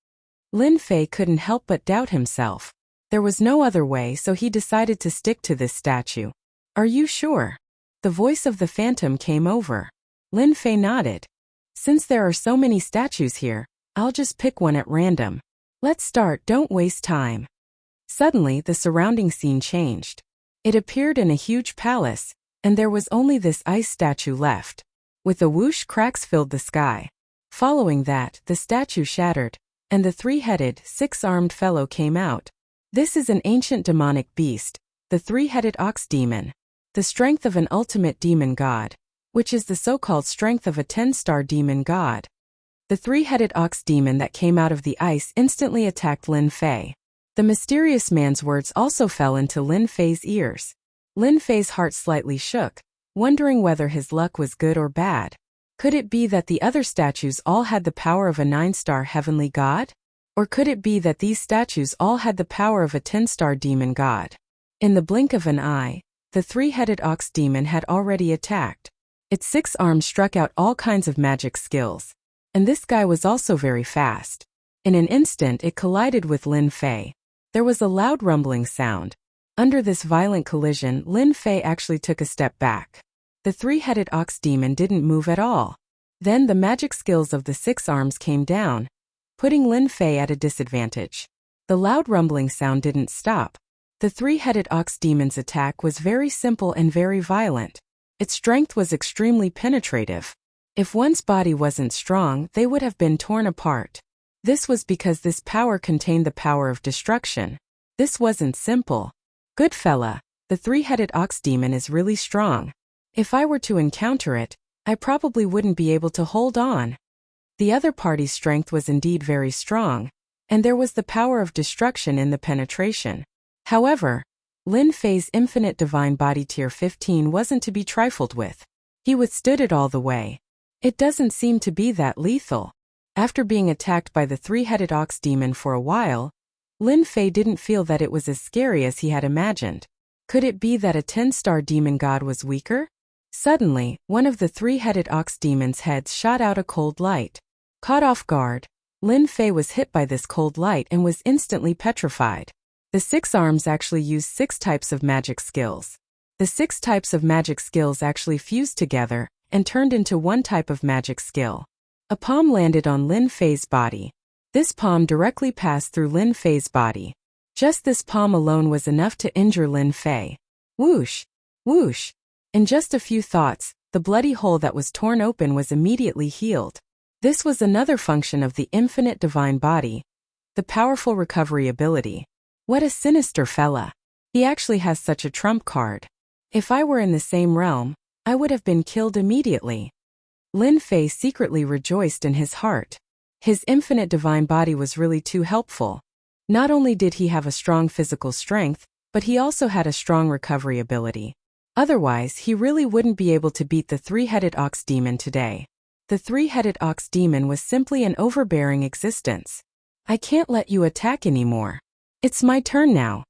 Speaker 1: Lin Fei couldn't help but doubt himself. There was no other way, so he decided to stick to this statue. Are you sure? The voice of the phantom came over. Lin Fei nodded. Since there are so many statues here, I'll just pick one at random. Let's start, don't waste time. Suddenly, the surrounding scene changed. It appeared in a huge palace, and there was only this ice statue left. With a whoosh, cracks filled the sky. Following that, the statue shattered, and the 3-headed, 6-armed fellow came out. This is an ancient demonic beast, the 3-headed ox demon. The strength of an ultimate demon god, which is the so-called strength of a 10-star demon god. The 3-headed ox demon that came out of the ice instantly attacked Lin Fei. The mysterious man's words also fell into Lin Fei's ears. Lin Fei's heart slightly shook, wondering whether his luck was good or bad. Could it be that the other statues all had the power of a 9-star heavenly god? Or could it be that these statues all had the power of a 10-star demon god? In the blink of an eye, the 3-headed ox demon had already attacked. Its 6 arms struck out all kinds of magic skills. And this guy was also very fast. In an instant, it collided with Lin Fei. There was a loud rumbling sound. Under this violent collision, Lin Fei actually took a step back. The 3-headed ox demon didn't move at all. Then the magic skills of the 6 arms came down, putting Lin Fei at a disadvantage. The loud rumbling sound didn't stop. The 3-headed ox demon's attack was very simple and very violent. Its strength was extremely penetrative. If one's body wasn't strong, they would have been torn apart. This was because this power contained the power of destruction. This wasn't simple. Good fella, the 3-headed ox demon is really strong. If I were to encounter it, I probably wouldn't be able to hold on. The other party's strength was indeed very strong, and there was the power of destruction in the penetration. However, Lin Fei's infinite divine body tier 15 wasn't to be trifled with. He withstood it all the way. It doesn't seem to be that lethal. After being attacked by the 3-headed ox demon for a while, Lin Fei didn't feel that it was as scary as he had imagined. Could it be that a 10-star demon god was weaker? Suddenly, one of the 3-headed ox demon's heads shot out a cold light. Caught off guard, Lin Fei was hit by this cold light and was instantly petrified. The 6 arms actually used 6 types of magic skills. The 6 types of magic skills actually fused together and turned into one type of magic skill. A palm landed on Lin Fei's body. This palm directly passed through Lin Fei's body. Just this palm alone was enough to injure Lin Fei. Whoosh! Whoosh! In just a few thoughts, the bloody hole that was torn open was immediately healed. This was another function of the infinite divine body, the powerful recovery ability. What a sinister fella. He actually has such a trump card. If I were in the same realm, I would have been killed immediately. Lin Fei secretly rejoiced in his heart. His infinite divine body was really too helpful. Not only did he have a strong physical strength, but he also had a strong recovery ability. Otherwise, he really wouldn't be able to beat the 3-headed ox demon today. The 3-headed ox demon was simply an overbearing existence. I can't let you attack anymore. It's my turn now.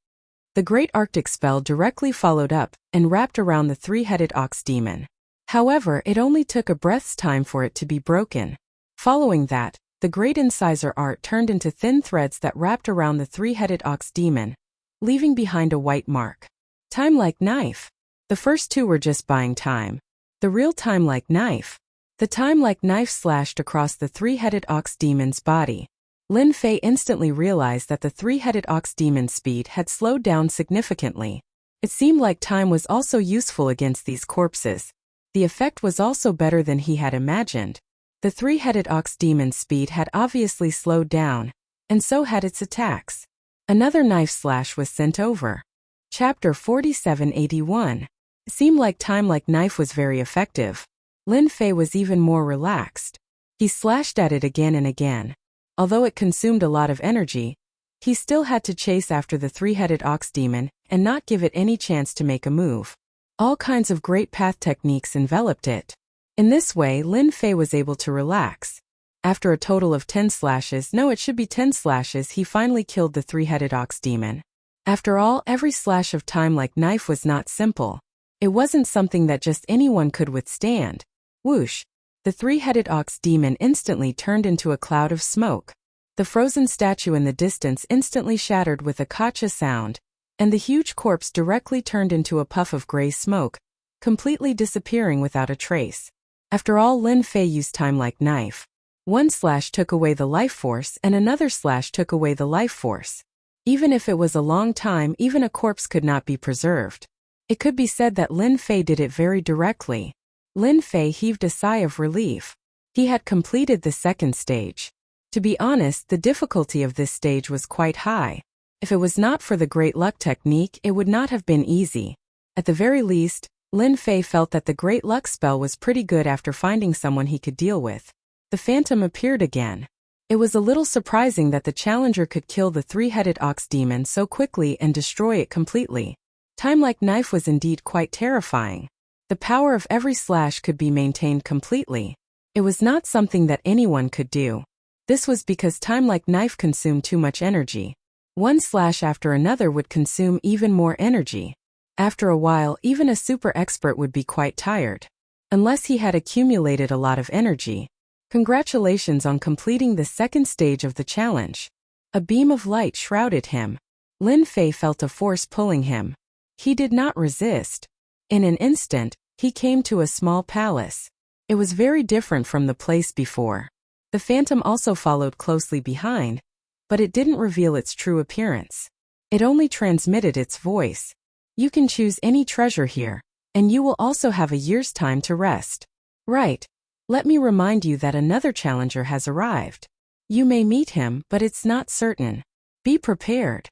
Speaker 1: The great Arctic spell directly followed up and wrapped around the 3-headed ox demon. However, it only took a breath's time for it to be broken. Following that, the great incisor art turned into thin threads that wrapped around the 3-headed ox demon, leaving behind a white mark. Time like knife. The first 2 were just buying time. The real time like knife. The time like knife slashed across the 3-headed ox demon's body. Lin Fei instantly realized that the 3-headed ox demon's speed had slowed down significantly. It seemed like time was also useful against these corpses. The effect was also better than he had imagined. The 3-headed ox demon's speed had obviously slowed down, and so had its attacks. Another knife slash was sent over. Chapter 4781. It seemed like time like knife was very effective. Lin Fei was even more relaxed. He slashed at it again and again. Although it consumed a lot of energy, he still had to chase after the 3-headed ox demon and not give it any chance to make a move. All kinds of great path techniques enveloped it. In this way, Lin Fei was able to relax. After a total of 10 slashes, it should be 10 slashes, he finally killed the 3-headed ox demon. After all, every slash of time like knife was not simple. It wasn't something that just anyone could withstand. Whoosh! The 3-headed ox demon instantly turned into a cloud of smoke. The frozen statue in the distance instantly shattered with a kacha sound, and the huge corpse directly turned into a puff of gray smoke, completely disappearing without a trace. After all, Lin Fei used time like knife. One slash took away the life force and another slash took away the life force. Even if it was a long time, even a corpse could not be preserved. It could be said that Lin Fei did it very directly. Lin Fei heaved a sigh of relief. He had completed the 2nd stage. To be honest, the difficulty of this stage was quite high. If it was not for the great luck technique, it would not have been easy. At the very least, Lin Fei felt that the great luck spell was pretty good after finding someone he could deal with. The phantom appeared again. It was a little surprising that the challenger could kill the 3-headed ox demon so quickly and destroy it completely. Time like knife was indeed quite terrifying. The power of every slash could be maintained completely. It was not something that anyone could do. This was because time like knife consumed too much energy. One slash after another would consume even more energy. After a while, even a super expert would be quite tired. Unless he had accumulated a lot of energy. Congratulations on completing the 2nd stage of the challenge. A beam of light shrouded him. Lin Fei felt a force pulling him. He did not resist. In an instant, he came to a small palace. It was very different from the place before. The phantom also followed closely behind, but it didn't reveal its true appearance. It only transmitted its voice. You can choose any treasure here, and you will also have a year's time to rest. Right. Let me remind you that another challenger has arrived. You may meet him, but it's not certain. Be prepared.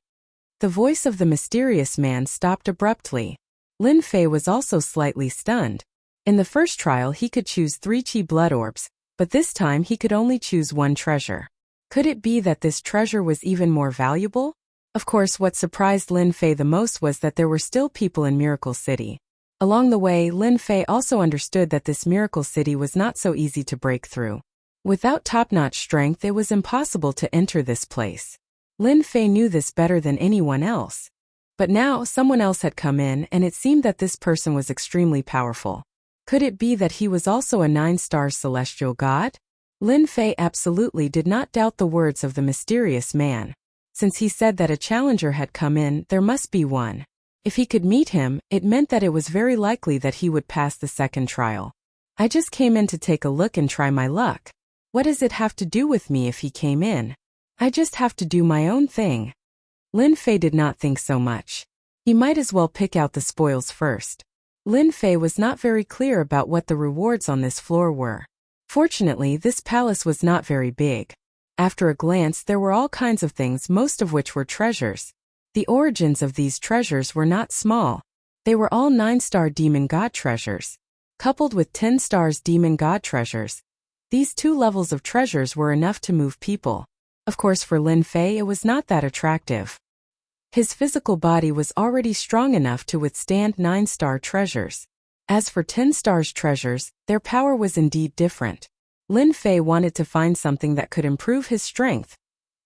Speaker 1: The voice of the mysterious man stopped abruptly. Lin Fei was also slightly stunned. In the first trial he could choose 3 chi blood orbs, but this time he could only choose 1 treasure. Could it be that this treasure was even more valuable? Of course, what surprised Lin Fei the most was that there were still people in Miracle City. Along the way, Lin Fei also understood that this Miracle City was not so easy to break through. Without top-notch strength, it was impossible to enter this place. Lin Fei knew this better than anyone else. But now, someone else had come in, and it seemed that this person was extremely powerful. Could it be that he was also a 9-star celestial god? Lin Fei absolutely did not doubt the words of the mysterious man. Since he said that a challenger had come in, there must be one. If he could meet him, it meant that it was very likely that he would pass the second trial. I just came in to take a look and try my luck. What does it have to do with me if he came in? I just have to do my own thing. Lin Fei did not think so much. He might as well pick out the spoils first. Lin Fei was not very clear about what the rewards on this floor were. Fortunately, this palace was not very big. After a glance, there were all kinds of things, most of which were treasures. The origins of these treasures were not small. They were all 9-star demon god treasures, coupled with 10 stars demon god treasures. These two levels of treasures were enough to move people. Of course, for Lin Fei, it was not that attractive. His physical body was already strong enough to withstand 9-star treasures. As for 10 stars treasures, their power was indeed different. Lin Fei wanted to find something that could improve his strength,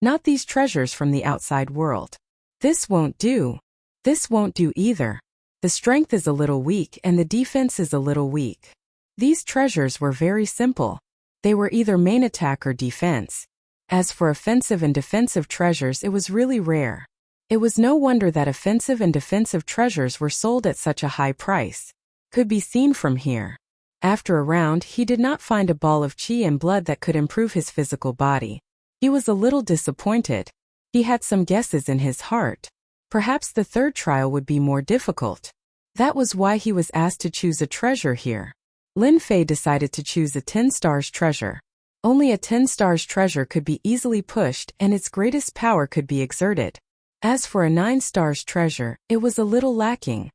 Speaker 1: not these treasures from the outside world. This won't do. This won't do either. The strength is a little weak and the defense is a little weak. These treasures were very simple. They were either main attack or defense. As for offensive and defensive treasures, it was really rare. It was no wonder that offensive and defensive treasures were sold at such a high price. Could be seen from here. After a round, he did not find a ball of chi and blood that could improve his physical body. He was a little disappointed. He had some guesses in his heart. Perhaps the third trial would be more difficult. That was why he was asked to choose a treasure here. Lin Fei decided to choose a 10 stars treasure. Only a 10 stars treasure could be easily pushed and its greatest power could be exerted. As for a 9 stars treasure, it was a little lacking.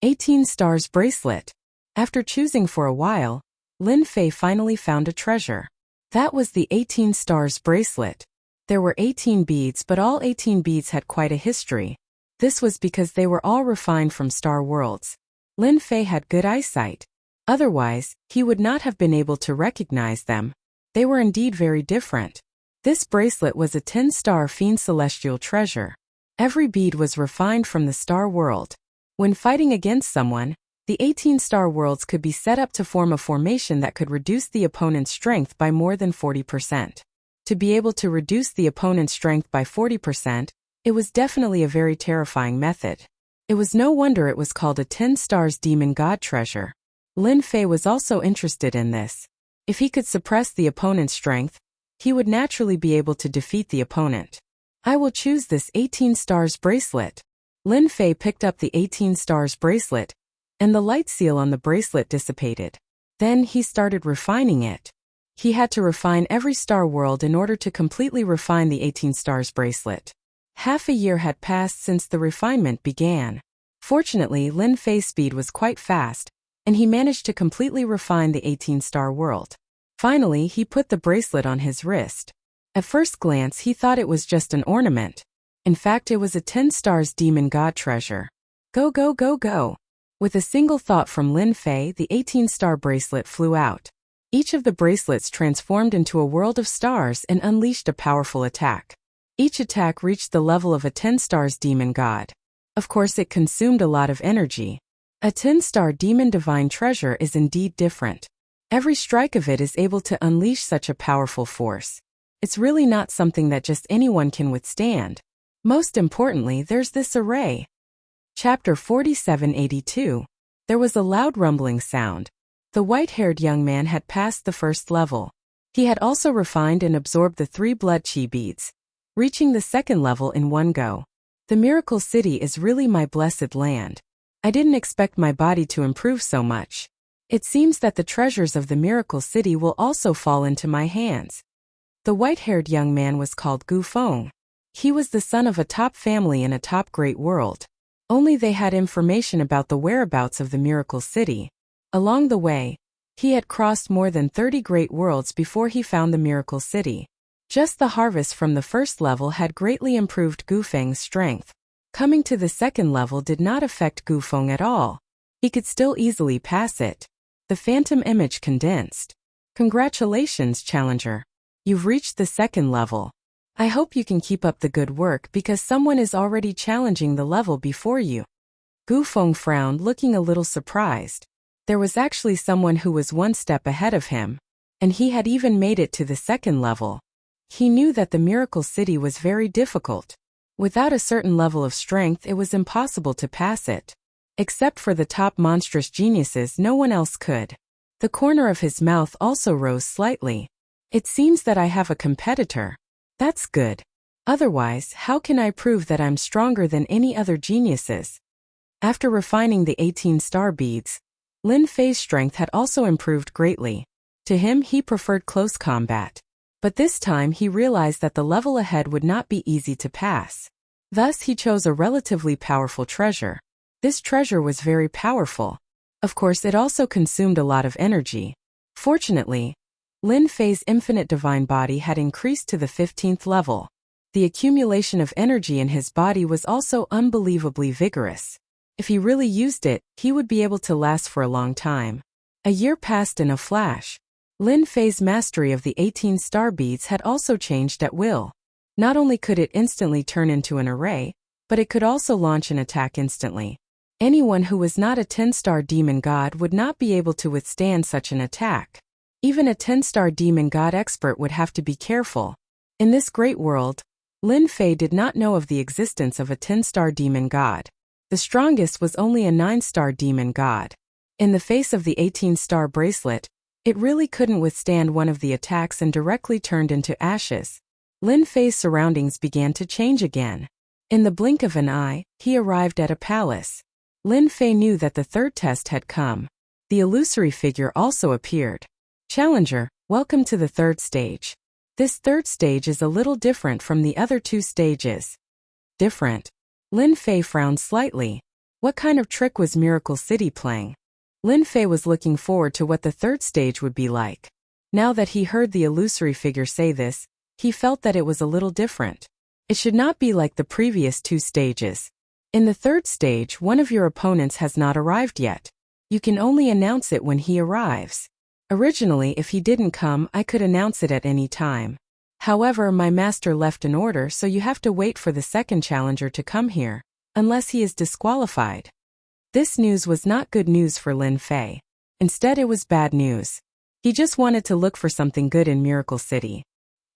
Speaker 1: 18 stars bracelet. After choosing for a while, Lin Fei finally found a treasure. That was the 18 stars bracelet. There were 18 beads, but all 18 beads had quite a history. This was because they were all refined from star worlds. Lin Fei had good eyesight. Otherwise, he would not have been able to recognize them. They were indeed very different. This bracelet was a 10-star fiend celestial treasure. Every bead was refined from the star world. When fighting against someone, the 18 star worlds could be set up to form a formation that could reduce the opponent's strength by more than 40%. To be able to reduce the opponent's strength by 40%, it was definitely a very terrifying method. It was no wonder it was called a 10 stars demon god treasure. Lin Fei was also interested in this. If he could suppress the opponent's strength, he would naturally be able to defeat the opponent. I will choose this 18 stars bracelet. Lin Fei picked up the 18 stars bracelet, and the light seal on the bracelet dissipated. Then he started refining it. He had to refine every star world in order to completely refine the 18 stars bracelet. Half a year had passed since the refinement began. Fortunately, Lin Fei's speed was quite fast, and he managed to completely refine the 18-star world. Finally, he put the bracelet on his wrist. At first glance, he thought it was just an ornament. In fact, it was a 10 stars demon god treasure. Go, go, go, go. With a single thought from Lin Fei, the 18-star bracelet flew out. Each of the bracelets transformed into a world of stars and unleashed a powerful attack. Each attack reached the level of a 10 stars demon god. Of course, it consumed a lot of energy. A 10-star demon divine treasure is indeed different. Every strike of it is able to unleash such a powerful force. It's really not something that just anyone can withstand. Most importantly, there's this array. Chapter 4782. There was a loud rumbling sound. The white-haired young man had passed the first level. He had also refined and absorbed the 3 blood chi beads, reaching the second level in one go. The miracle city is really my blessed land. I didn't expect my body to improve so much. It seems that the treasures of the miracle city will also fall into my hands. The white-haired young man was called Gu Feng. He was the son of a top family in a top great world. Only they had information about the whereabouts of the miracle city. Along the way, he had crossed more than 30 great worlds before he found the miracle city. Just the harvest from the first level had greatly improved Gu Feng's strength. Coming to the second level did not affect Gu Feng at all. He could still easily pass it. The phantom image condensed. Congratulations, challenger. You've reached the second level. I hope you can keep up the good work because someone is already challenging the level before you. Gu Feng frowned, looking a little surprised. There was actually someone who was one step ahead of him, and he had even made it to the second level. He knew that the miracle city was very difficult. Without a certain level of strength, it was impossible to pass it. Except for the top monstrous geniuses, no one else could. The corner of his mouth also rose slightly. It seems that I have a competitor. That's good. Otherwise, how can I prove that I'm stronger than any other geniuses? After refining the 18 star beads, Lin Fei's strength had also improved greatly. To him, he preferred close combat. But this time he realized that the level ahead would not be easy to pass. Thus he chose a relatively powerful treasure. This treasure was very powerful. Of course, it also consumed a lot of energy. Fortunately, Lin Fei's infinite divine body had increased to the 15th level. The accumulation of energy in his body was also unbelievably vigorous. If he really used it, he would be able to last for a long time. A year passed in a flash. Lin Fei's mastery of the 18 star beads had also changed at will. Not only could it instantly turn into an array, but it could also launch an attack instantly. Anyone who was not a 10-star demon god would not be able to withstand such an attack. Even a 10-star demon god expert would have to be careful. In this great world, Lin Fei did not know of the existence of a 10-star demon god. The strongest was only a 9-star demon god. In the face of the 18-star bracelet, it really couldn't withstand one of the attacks and directly turned into ashes. Lin Fei's surroundings began to change again. In the blink of an eye, he arrived at a palace. Lin Fei knew that the third test had come. The illusory figure also appeared. Challenger, welcome to the third stage. This third stage is a little different from the other two stages. Different? Lin Fei frowned slightly. What kind of trick was Miracle City playing? Lin Fei was looking forward to what the third stage would be like. Now that he heard the illusory figure say this, he felt that it was a little different. It should not be like the previous two stages. In the third stage, one of your opponents has not arrived yet. You can only announce it when he arrives. Originally, if he didn't come, I could announce it at any time. However, my master left an order, so you have to wait for the second challenger to come here, unless he is disqualified. This news was not good news for Lin Fei. Instead, it was bad news. He just wanted to look for something good in Miracle City.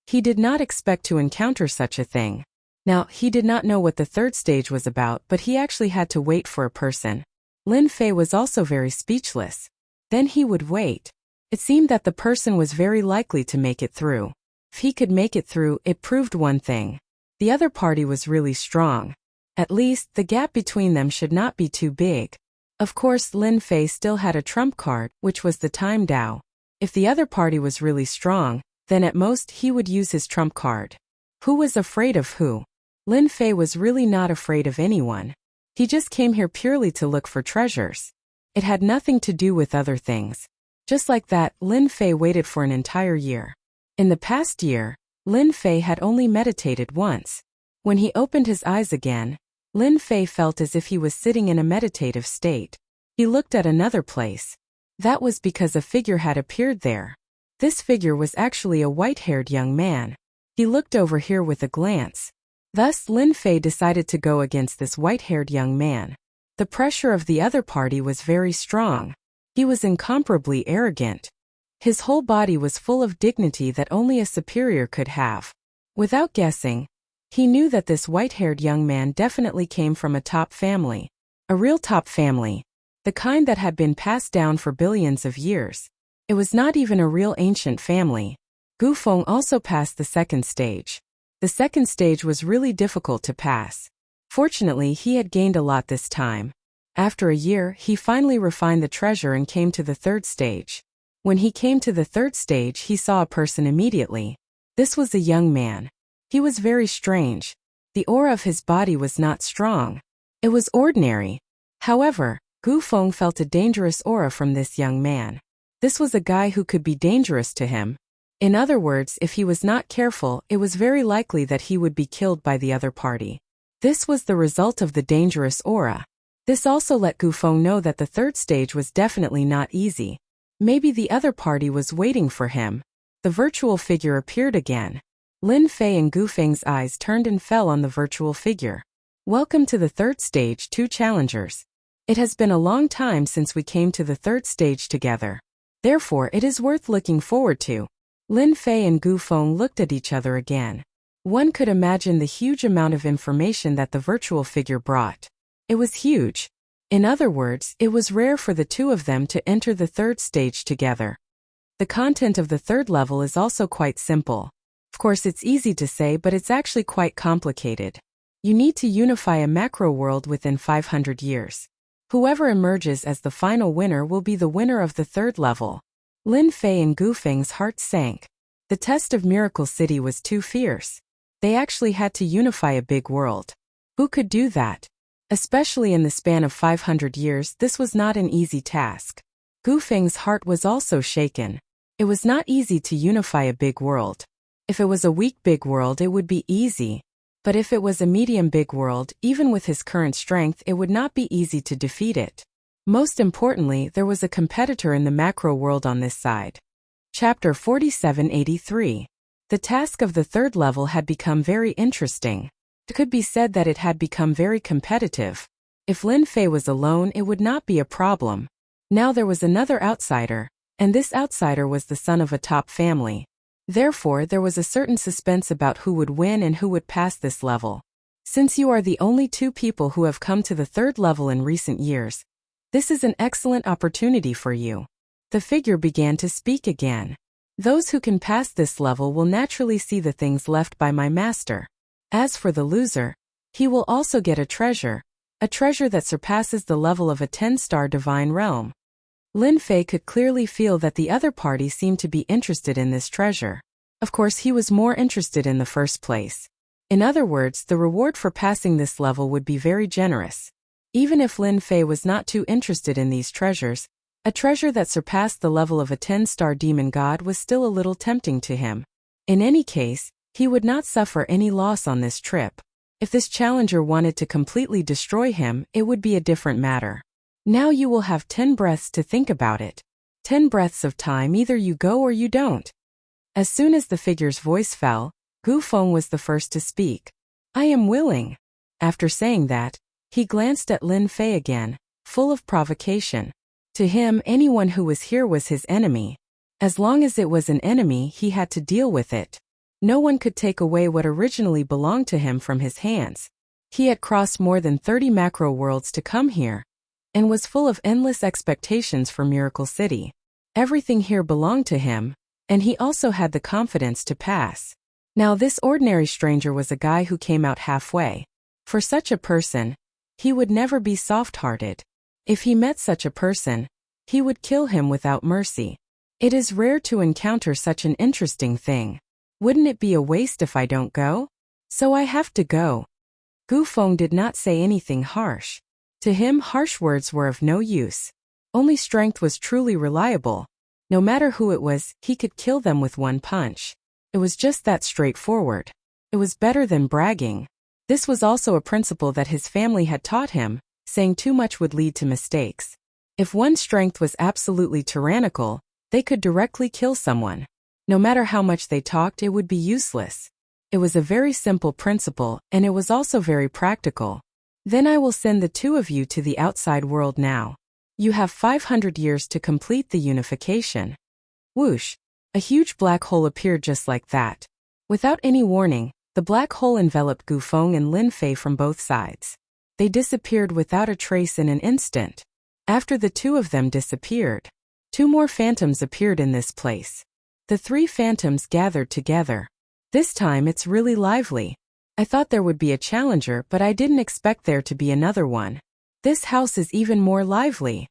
Speaker 1: He did not expect to encounter such a thing. Now, he did not know what the third stage was about, but he actually had to wait for a person. Lin Fei was also very speechless. Then he would wait. It seemed that the person was very likely to make it through. If he could make it through, it proved one thing. The other party was really strong. At least, the gap between them should not be too big. Of course, Lin Fei still had a trump card, which was the time Dao. If the other party was really strong, then at most he would use his trump card. Who was afraid of who? Lin Fei was really not afraid of anyone. He just came here purely to look for treasures. It had nothing to do with other things. Just like that, Lin Fei waited for an entire year. In the past year, Lin Fei had only meditated once. When he opened his eyes again, Lin Fei felt as if he was sitting in a meditative state. He looked at another place. That was because a figure had appeared there. This figure was actually a white-haired young man. He looked over here with a glance. Thus, Lin Fei decided to go against this white-haired young man. The pressure of the other party was very strong. He was incomparably arrogant. His whole body was full of dignity that only a superior could have. Without guessing, he knew that this white-haired young man definitely came from a top family. A real top family. The kind that had been passed down for billions of years. It was not even a real ancient family. Gu Feng also passed the second stage. The second stage was really difficult to pass. Fortunately, he had gained a lot this time. After a year, he finally refined the treasure and came to the third stage. When he came to the third stage, he saw a person immediately. This was a young man. He was very strange. The aura of his body was not strong. It was ordinary. However, Gu Feng felt a dangerous aura from this young man. This was a guy who could be dangerous to him. In other words, if he was not careful, it was very likely that he would be killed by the other party. This was the result of the dangerous aura. This also let Gu Feng know that the third stage was definitely not easy. Maybe the other party was waiting for him. The virtual figure appeared again. Lin Fei and Gu Feng's eyes turned and fell on the virtual figure. Welcome to the third stage, two challengers. It has been a long time since we came to the third stage together. Therefore, it is worth looking forward to. Lin Fei and Gu Feng looked at each other again. One could imagine the huge amount of information that the virtual figure brought. It was huge. In other words, it was rare for the two of them to enter the third stage together. The content of the third level is also quite simple. Of course, it's easy to say, but it's actually quite complicated. You need to unify a macro world within 500 years. Whoever emerges as the final winner will be the winner of the third level. Lin Fei and Gu Feng's hearts sank. The test of Miracle City was too fierce. They actually had to unify a big world. Who could do that? Especially in the span of 500 years, this was not an easy task. Gu Feng's heart was also shaken. It was not easy to unify a big world. If it was a weak big world, it would be easy. But if it was a medium big world, even with his current strength, it would not be easy to defeat it. Most importantly, there was a competitor in the macro world on this side. Chapter 4783. The task of the third level had become very interesting. It could be said that it had become very competitive. If Lin Fei was alone, it would not be a problem. Now there was another outsider, and this outsider was the son of a top family. Therefore, there was a certain suspense about who would win and who would pass this level. Since you are the only two people who have come to the third level in recent years, this is an excellent opportunity for you. The figure began to speak again. Those who can pass this level will naturally see the things left by my master. As for the loser, he will also get a treasure that surpasses the level of a 10-star divine realm. Lin Fei could clearly feel that the other party seemed to be interested in this treasure. Of course, he was more interested in the first place. In other words, the reward for passing this level would be very generous. Even if Lin Fei was not too interested in these treasures, a treasure that surpassed the level of a 10-star demon god was still a little tempting to him. In any case, he would not suffer any loss on this trip. If this challenger wanted to completely destroy him, it would be a different matter. Now you will have 10 breaths to think about it. 10 breaths of time, either you go or you don't. As soon as the figure's voice fell, Gu Feng was the first to speak. I am willing. After saying that, he glanced at Lin Fei again, full of provocation. To him, anyone who was here was his enemy. As long as it was an enemy, he had to deal with it. No one could take away what originally belonged to him from his hands. He had crossed more than 30 macro worlds to come here, and was full of endless expectations for Miracle City. Everything here belonged to him, and he also had the confidence to pass. Now this ordinary stranger was a guy who came out halfway. For such a person, he would never be soft-hearted. If he met such a person, he would kill him without mercy. It is rare to encounter such an interesting thing. Wouldn't it be a waste if I don't go? So I have to go. Gu Feng did not say anything harsh. To him, harsh words were of no use. Only strength was truly reliable. No matter who it was, he could kill them with one punch. It was just that straightforward. It was better than bragging. This was also a principle that his family had taught him. Saying too much would lead to mistakes. If one's strength was absolutely tyrannical, they could directly kill someone. No matter how much they talked, it would be useless. It was a very simple principle, and it was also very practical. Then I will send the two of you to the outside world now. You have 500 years to complete the unification. Whoosh! A huge black hole appeared just like that. Without any warning, the black hole enveloped Gu Feng and Lin Fei from both sides. They disappeared without a trace in an instant. After the two of them disappeared, 2 more phantoms appeared in this place. The 3 phantoms gathered together. This time it's really lively. I thought there would be a challenger, but I didn't expect there to be another one. This house is even more lively.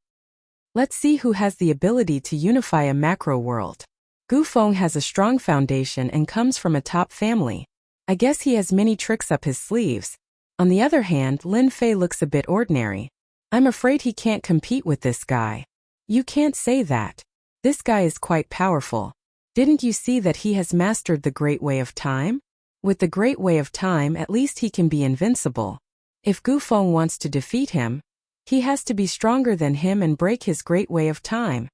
Speaker 1: Let's see who has the ability to unify a macro world. Gu Feng has a strong foundation and comes from a top family. I guess he has many tricks up his sleeves. On the other hand, Lin Fei looks a bit ordinary. I'm afraid he can't compete with this guy. You can't say that. This guy is quite powerful. Didn't you see that he has mastered the Great Way of Time? With the Great Way of Time, at least he can be invincible. If Gu Feng wants to defeat him, he has to be stronger than him and break his Great Way of Time.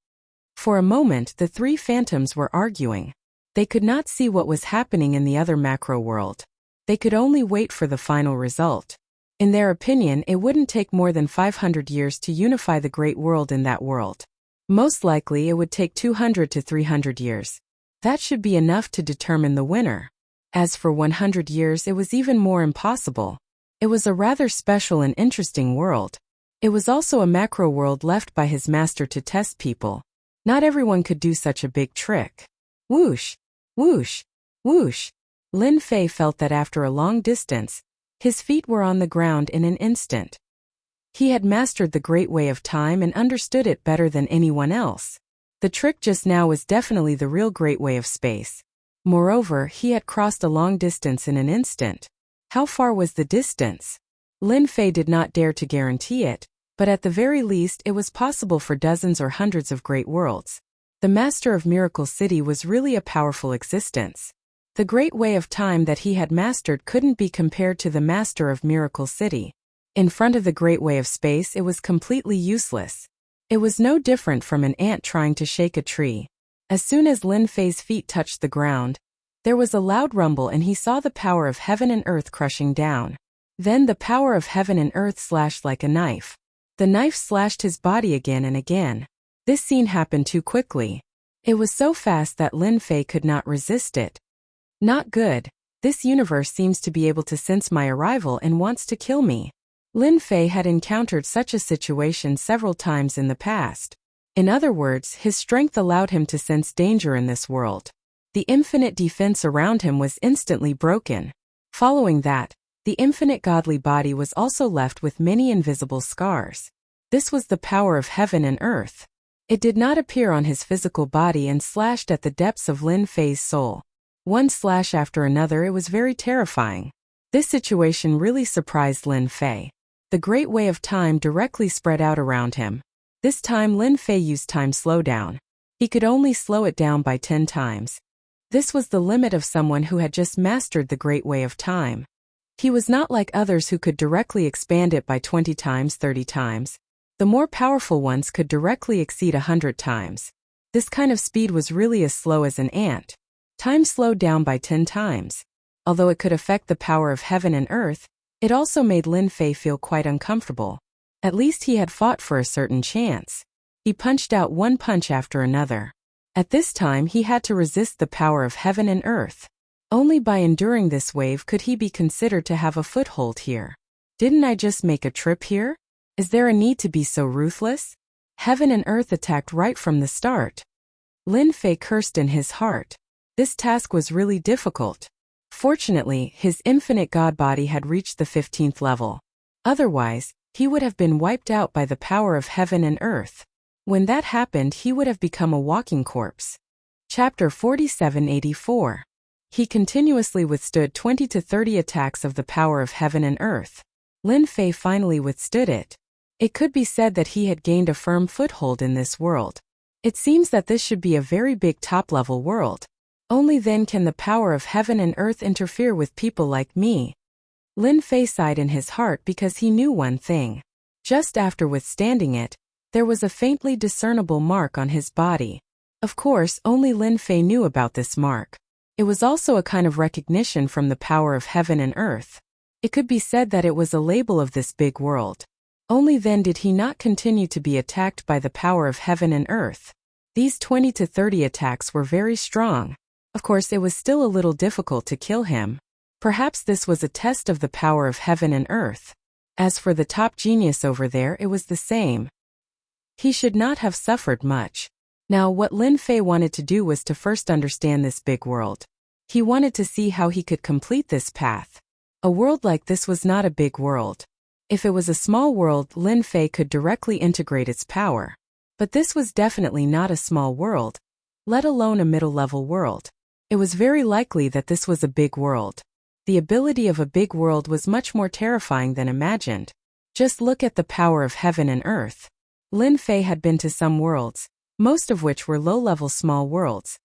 Speaker 1: For a moment, the 3 phantoms were arguing. They could not see what was happening in the other macro world. They could only wait for the final result. In their opinion, it wouldn't take more than 500 years to unify the great world in that world. Most likely it would take 200 to 300 years. That should be enough to determine the winner. As for 100 years, it was even more impossible. It was a rather special and interesting world. It was also a macro world left by his master to test people. Not everyone could do such a big trick. Whoosh, whoosh, whoosh. Lin Fei felt that after a long distance, his feet were on the ground in an instant. He had mastered the great way of time and understood it better than anyone else. The trick just now was definitely the real great way of space. Moreover, he had crossed a long distance in an instant. How far was the distance? Lin Fei did not dare to guarantee it, but at the very least it was possible for dozens or hundreds of great worlds. The Master of Miracle City was really a powerful existence. The great way of time that he had mastered couldn't be compared to the Master of Miracle City. In front of the great way of space, it was completely useless. It was no different from an ant trying to shake a tree. As soon as Lin Fei's feet touched the ground, there was a loud rumble and he saw the power of heaven and earth crushing down. Then the power of heaven and earth slashed like a knife. The knife slashed his body again and again. This scene happened too quickly. It was so fast that Lin Fei could not resist it. Not good. This universe seems to be able to sense my arrival and wants to kill me. Lin Fei had encountered such a situation several times in the past. In other words, his strength allowed him to sense danger in this world. The infinite defense around him was instantly broken. Following that, the infinite godly body was also left with many invisible scars. This was the power of heaven and earth. It did not appear on his physical body and slashed at the depths of Lin Fei's soul. One slash after another, it was very terrifying. This situation really surprised Lin Fei. The great way of time directly spread out around him. This time Lin Fei used time slowdown. He could only slow it down by 10 times. This was the limit of someone who had just mastered the great way of time. He was not like others who could directly expand it by 20 times, 30 times. The more powerful ones could directly exceed 100 times. This kind of speed was really as slow as an ant. Time slowed down by 10 times. Although it could affect the power of heaven and earth, it also made Lin Fei feel quite uncomfortable. At least he had fought for a certain chance. He punched out one punch after another. At this time he had to resist the power of heaven and earth. Only by enduring this wave could he be considered to have a foothold here. Didn't I just make a trip here? Is there a need to be so ruthless? Heaven and earth attacked right from the start. Lin Fei cursed in his heart. This task was really difficult. Fortunately, his infinite god body had reached the 15th level. Otherwise, he would have been wiped out by the power of heaven and earth. When that happened, he would have become a walking corpse. Chapter 4784. He continuously withstood 20 to 30 attacks of the power of heaven and earth. Lin Fei finally withstood it. It could be said that he had gained a firm foothold in this world. It seems that this should be a very big top-level world. Only then can the power of heaven and earth interfere with people like me. Lin Fei sighed in his heart because he knew one thing. Just after withstanding it, there was a faintly discernible mark on his body. Of course, only Lin Fei knew about this mark. It was also a kind of recognition from the power of heaven and earth. It could be said that it was a label of this big world. Only then did he not continue to be attacked by the power of heaven and earth. These 20 to 30 attacks were very strong. Of course, it was still a little difficult to kill him. Perhaps this was a test of the power of heaven and earth. As for the top genius over there, it was the same. He should not have suffered much. Now, what Lin Fei wanted to do was to first understand this big world. He wanted to see how he could complete this path. A world like this was not a big world. If it was a small world, Lin Fei could directly integrate its power. But this was definitely not a small world, let alone a middle-level world. It was very likely that this was a big world. The ability of a big world was much more terrifying than imagined. Just look at the power of heaven and earth. Lin Fei had been to some worlds, most of which were low-level small worlds.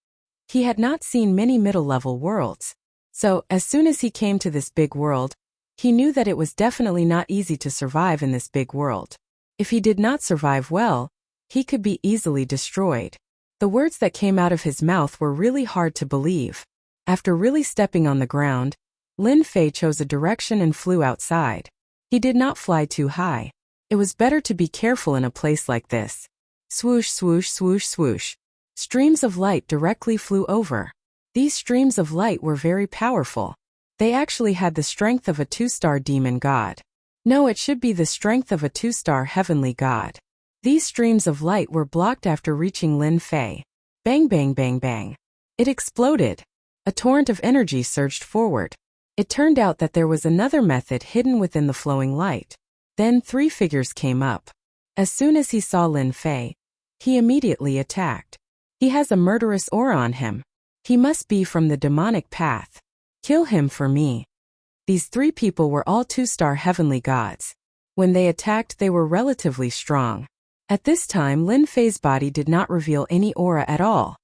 Speaker 1: He had not seen many middle-level worlds. So, as soon as he came to this big world, he knew that it was definitely not easy to survive in this big world. If he did not survive well, he could be easily destroyed. The words that came out of his mouth were really hard to believe. After really stepping on the ground, Lin Fei chose a direction and flew outside. He did not fly too high. It was better to be careful in a place like this. Swoosh, swoosh, swoosh, swoosh. Streams of light directly flew over. These streams of light were very powerful. They actually had the strength of a 2-star demon god. No, it should be the strength of a 2-star heavenly god. These streams of light were blocked after reaching Lin Fei. Bang bang bang bang. It exploded. A torrent of energy surged forward. It turned out that there was another method hidden within the flowing light. Then 3 figures came up. As soon as he saw Lin Fei, he immediately attacked. He has a murderous aura on him. He must be from the demonic path. Kill him for me. These 3 people were all 2-star heavenly gods. When they attacked, they were relatively strong. At this time, Lin Fei's body did not reveal any aura at all.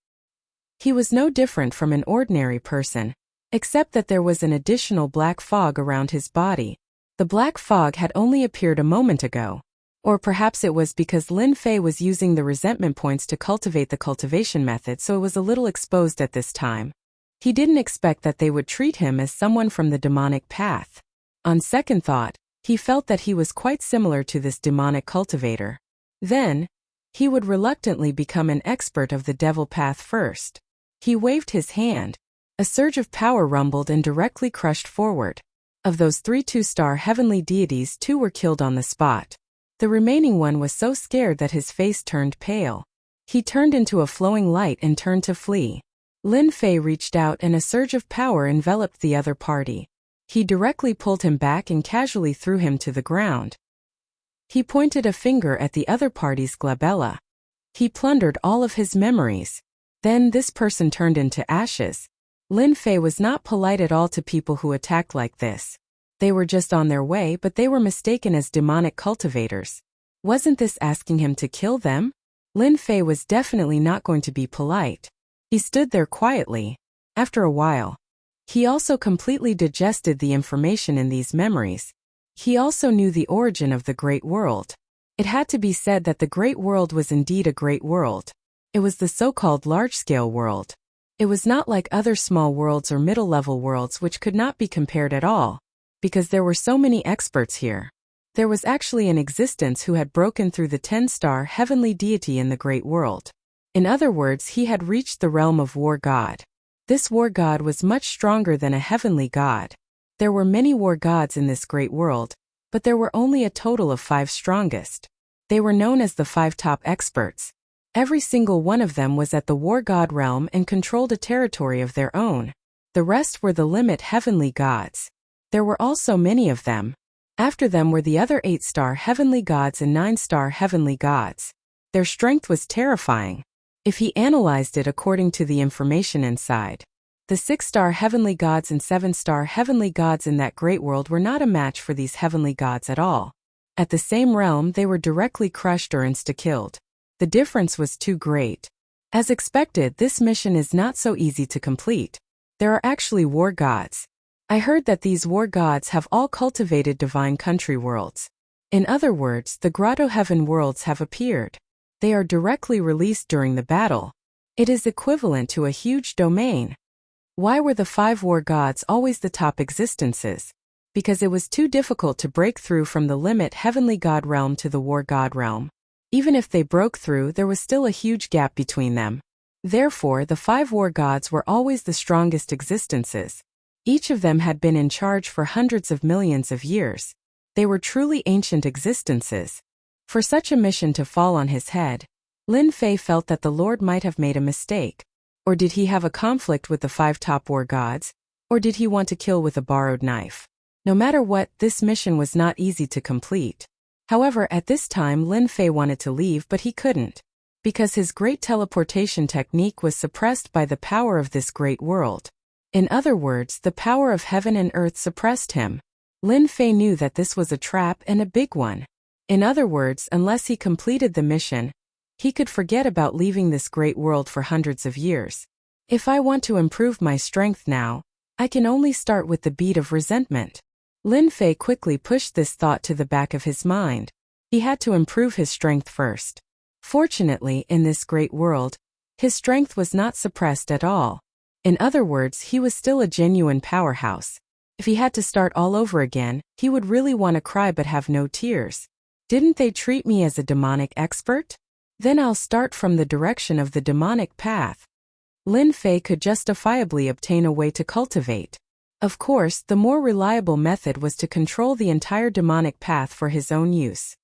Speaker 1: He was no different from an ordinary person, except that there was an additional black fog around his body. The black fog had only appeared a moment ago. Or perhaps it was because Lin Fei was using the resentment points to cultivate the cultivation method, so it was a little exposed at this time. He didn't expect that they would treat him as someone from the demonic path. On second thought, he felt that he was quite similar to this demonic cultivator. Then, he would reluctantly become an expert of the devil path first. He waved his hand. A surge of power rumbled and directly crushed forward. Of those 3 2-star heavenly deities, 2 were killed on the spot. The remaining one was so scared that his face turned pale. He turned into a flowing light and turned to flee. Lin Fei reached out and a surge of power enveloped the other party. He directly pulled him back and casually threw him to the ground. He pointed a finger at the other party's glabella. He plundered all of his memories. Then this person turned into ashes. Lin Fei was not polite at all to people who attacked like this. They were just on their way, but they were mistaken as demonic cultivators. Wasn't this asking him to kill them? Lin Fei was definitely not going to be polite. He stood there quietly. After a while, he also completely digested the information in these memories. He also knew the origin of the Great World. It had to be said that the Great World was indeed a great world. It was the so-called large-scale world. It was not like other small worlds or middle-level worlds which could not be compared at all, because there were so many experts here. There was actually an existence who had broken through the 10-star heavenly deity in the Great World. In other words, he had reached the realm of War God. This War God was much stronger than a heavenly god. There were many war gods in this great world, but there were only a total of 5 strongest. They were known as the 5 top experts. Every single one of them was at the war god realm and controlled a territory of their own. The rest were the limit heavenly gods. There were also many of them. After them were the other 8-star heavenly gods and 9-star heavenly gods. Their strength was terrifying. If he analyzed it according to the information inside, the 6-star heavenly gods and 7-star heavenly gods in that great world were not a match for these heavenly gods at all. At the same realm, they were directly crushed or insta-killed. The difference was too great. As expected, this mission is not so easy to complete. There are actually war gods. I heard that these war gods have all cultivated divine country worlds. In other words, the grotto heaven worlds have appeared. They are directly released during the battle. It is equivalent to a huge domain. Why were the 5 war gods always the top existences? Because it was too difficult to break through from the limit heavenly god realm to the war god realm. Even if they broke through, there was still a huge gap between them. Therefore, the 5 war gods were always the strongest existences. Each of them had been in charge for hundreds of millions of years. They were truly ancient existences. For such a mission to fall on his head, Lin Fei felt that the Lord might have made a mistake. Or did he have a conflict with the 5 top war gods? Or did he want to kill with a borrowed knife? No matter what, this mission was not easy to complete. However, at this time Lin Fei wanted to leave, but he couldn't. Because his great teleportation technique was suppressed by the power of this great world. In other words, the power of heaven and earth suppressed him. Lin Fei knew that this was a trap and a big one. In other words, unless he completed the mission, he could forget about leaving this great world for hundreds of years. If I want to improve my strength now, I can only start with the bead of resentment. Lin Fei quickly pushed this thought to the back of his mind. He had to improve his strength first. Fortunately, in this great world, his strength was not suppressed at all. In other words, he was still a genuine powerhouse. If he had to start all over again, he would really want to cry but have no tears. Didn't they treat me as a demonic expert? Then I'll start from the direction of the demonic path. Lin Fei could justifiably obtain a way to cultivate. Of course, the more reliable method was to control the entire demonic path for his own use.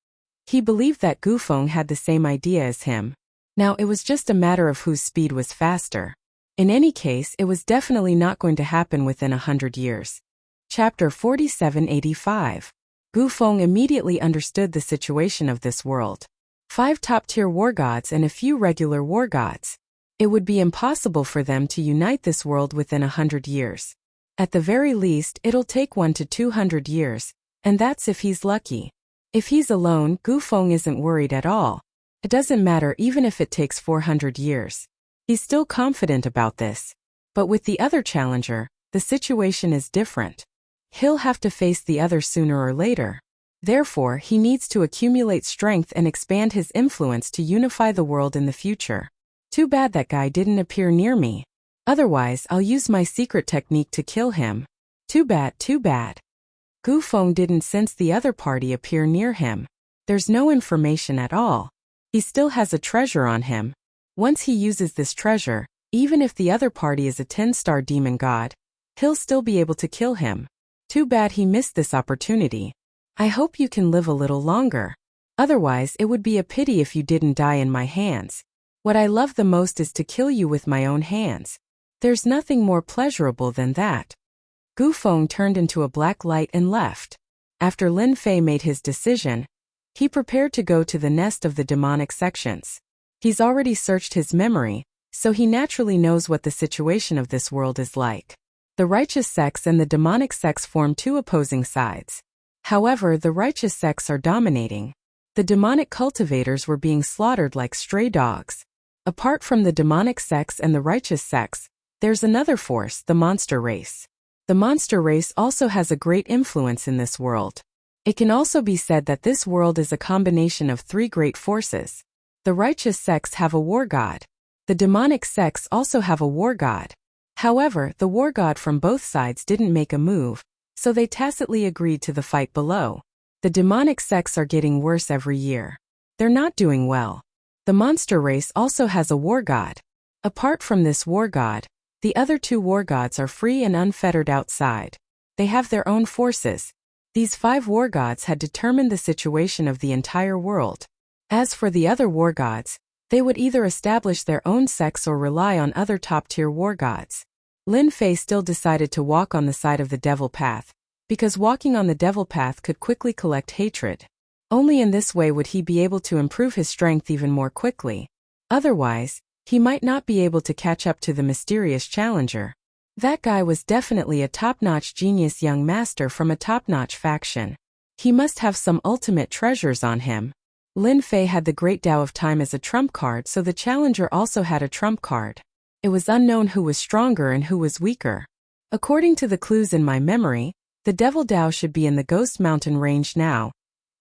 Speaker 1: He believed that Gufeng had the same idea as him. Now it was just a matter of whose speed was faster. In any case, it was definitely not going to happen within 100 years. Chapter 4785. Gufeng immediately understood the situation of this world. 5 top-tier war gods and a few regular war gods. It would be impossible for them to unite this world within 100 years. At the very least, it'll take 1 to 200 years, and that's if he's lucky. If he's alone, Gufeng isn't worried at all. It doesn't matter even if it takes 400 years. He's still confident about this. But with the other challenger, the situation is different. He'll have to face the other sooner or later. Therefore, he needs to accumulate strength and expand his influence to unify the world in the future. Too bad that guy didn't appear near me. Otherwise, I'll use my secret technique to kill him. Too bad, too bad. Gufeng didn't sense the other party appear near him. There's no information at all. He still has a treasure on him. Once he uses this treasure, even if the other party is a 10-star demon god, he'll still be able to kill him. Too bad he missed this opportunity. I hope you can live a little longer. Otherwise, it would be a pity if you didn't die in my hands. What I love the most is to kill you with my own hands. There's nothing more pleasurable than that. Gufeng turned into a black light and left. After Lin Fei made his decision, he prepared to go to the nest of the demonic sections. He's already searched his memory, so he naturally knows what the situation of this world is like. The righteous sects and the demonic sects form 2 opposing sides. However, the righteous sects are dominating. The demonic cultivators were being slaughtered like stray dogs. Apart from the demonic sects and the righteous sects, there's another force, the monster race. The monster race also has a great influence in this world. It can also be said that this world is a combination of 3 great forces. The righteous sects have a war god. The demonic sects also have a war god. However, the war god from both sides didn't make a move, so they tacitly agreed to the fight below. The demonic sects are getting worse every year. They're not doing well. The monster race also has a war god. Apart from this war god, the other 2 war gods are free and unfettered outside. They have their own forces. These 5 war gods had determined the situation of the entire world. As for the other war gods, they would either establish their own sects or rely on other top-tier war gods. Lin Fei still decided to walk on the side of the devil path, because walking on the devil path could quickly collect hatred. Only in this way would he be able to improve his strength even more quickly. Otherwise, he might not be able to catch up to the mysterious challenger. That guy was definitely a top-notch genius young master from a top-notch faction. He must have some ultimate treasures on him. Lin Fei had the Great Tao of Time as a trump card, so the challenger also had a trump card. It was unknown who was stronger and who was weaker. According to the clues in my memory, the Devil Tao should be in the Ghost Mountain range now,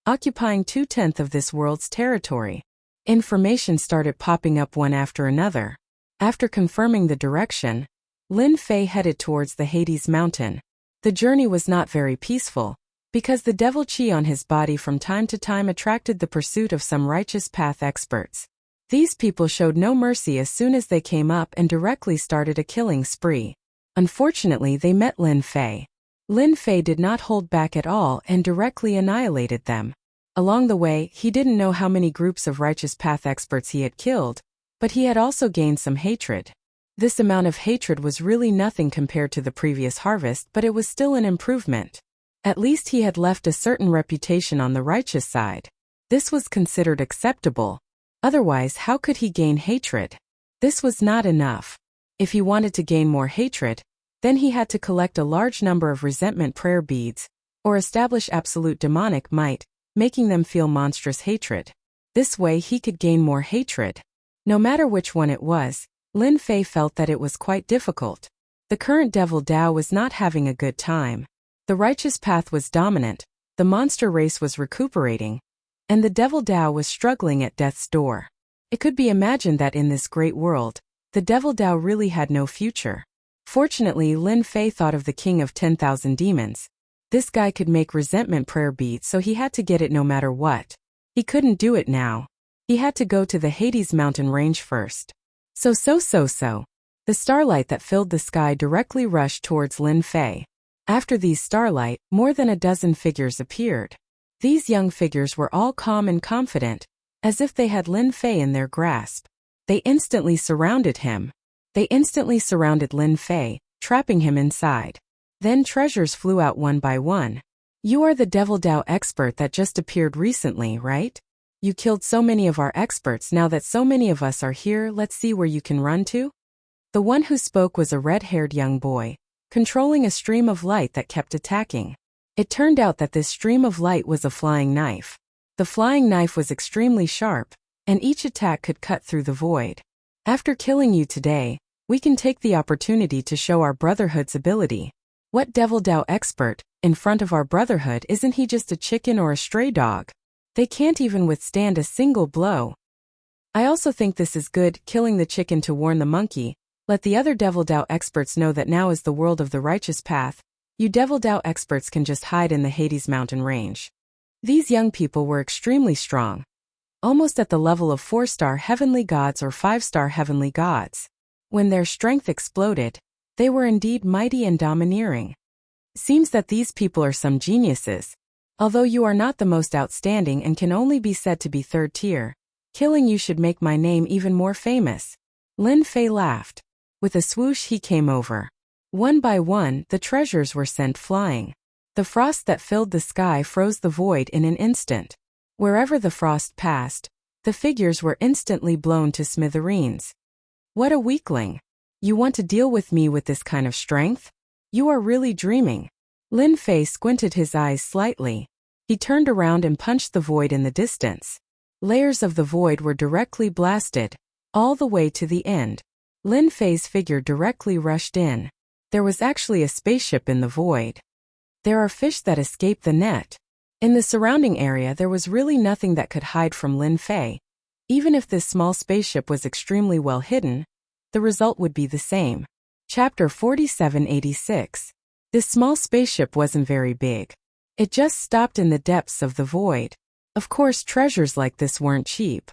Speaker 1: occupying 2/10 of this world's territory. Information started popping up one after another. After confirming the direction, Lin Fei headed towards the Hades Mountain. The journey was not very peaceful, because the devil chi on his body from time to time attracted the pursuit of some righteous path experts. These people showed no mercy as soon as they came up and directly started a killing spree. Unfortunately, they met Lin Fei. Lin Fei did not hold back at all and directly annihilated them. Along the way, he didn't know how many groups of righteous path experts he had killed, but he had also gained some hatred. This amount of hatred was really nothing compared to the previous harvest, but it was still an improvement. At least he had left a certain reputation on the righteous side. This was considered acceptable. Otherwise, how could he gain hatred? This was not enough. If he wanted to gain more hatred, then he had to collect a large number of resentment prayer beads, or establish absolute demonic might, making them feel monstrous hatred. This way he could gain more hatred. No matter which one it was, Lin Fei felt that it was quite difficult. The current Devil Tao was not having a good time. The righteous path was dominant, the monster race was recuperating, and the Devil Tao was struggling at death's door. It could be imagined that in this great world, the Devil Tao really had no future. Fortunately, Lin Fei thought of the king of 10,000 demons. This guy could make resentment prayer beads, so he had to get it no matter what. He couldn't do it now. He had to go to the Hades mountain range first. So. The starlight that filled the sky directly rushed towards Lin Fei. After these starlight, more than a dozen figures appeared. These young figures were all calm and confident, as if they had Lin Fei in their grasp. They instantly surrounded him. They instantly surrounded Lin Fei, trapping him inside. Then treasures flew out one by one. You are the Devil Dao expert that just appeared recently, right? You killed so many of our experts. Now that so many of us are here, let's see where you can run to. The one who spoke was a red-haired young boy, controlling a stream of light that kept attacking. It turned out that this stream of light was a flying knife. The flying knife was extremely sharp, and each attack could cut through the void. After killing you today, we can take the opportunity to show our Brotherhood's ability. What Devil Dao expert, in front of our Brotherhood? Isn't he just a chicken or a stray dog? They can't even withstand a single blow. I also think this is good, killing the chicken to warn the monkey. Let the other Devil Dao experts know that now is the world of the righteous path. You Devil Dao experts can just hide in the Hades mountain range. These young people were extremely strong, almost at the level of 4-star heavenly gods or 5-star heavenly gods. When their strength exploded, they were indeed mighty and domineering. Seems that these people are some geniuses. Although you are not the most outstanding and can only be said to be 3rd tier, killing you should make my name even more famous. Lin Fei laughed. With a swoosh he came over. One by one, the treasures were sent flying. The frost that filled the sky froze the void in an instant. Wherever the frost passed, the figures were instantly blown to smithereens. What a weakling! You want to deal with me with this kind of strength? You are really dreaming. Lin Fei squinted his eyes slightly. He turned around and punched the void in the distance. Layers of the void were directly blasted, all the way to the end. Lin Fei's figure directly rushed in. There was actually a spaceship in the void. There are fish that escape the net. In the surrounding area there was really nothing that could hide from Lin Fei. Even if this small spaceship was extremely well hidden, the result would be the same. Chapter 4786. This small spaceship wasn't very big. It just stopped in the depths of the void. Of course, treasures like this weren't cheap.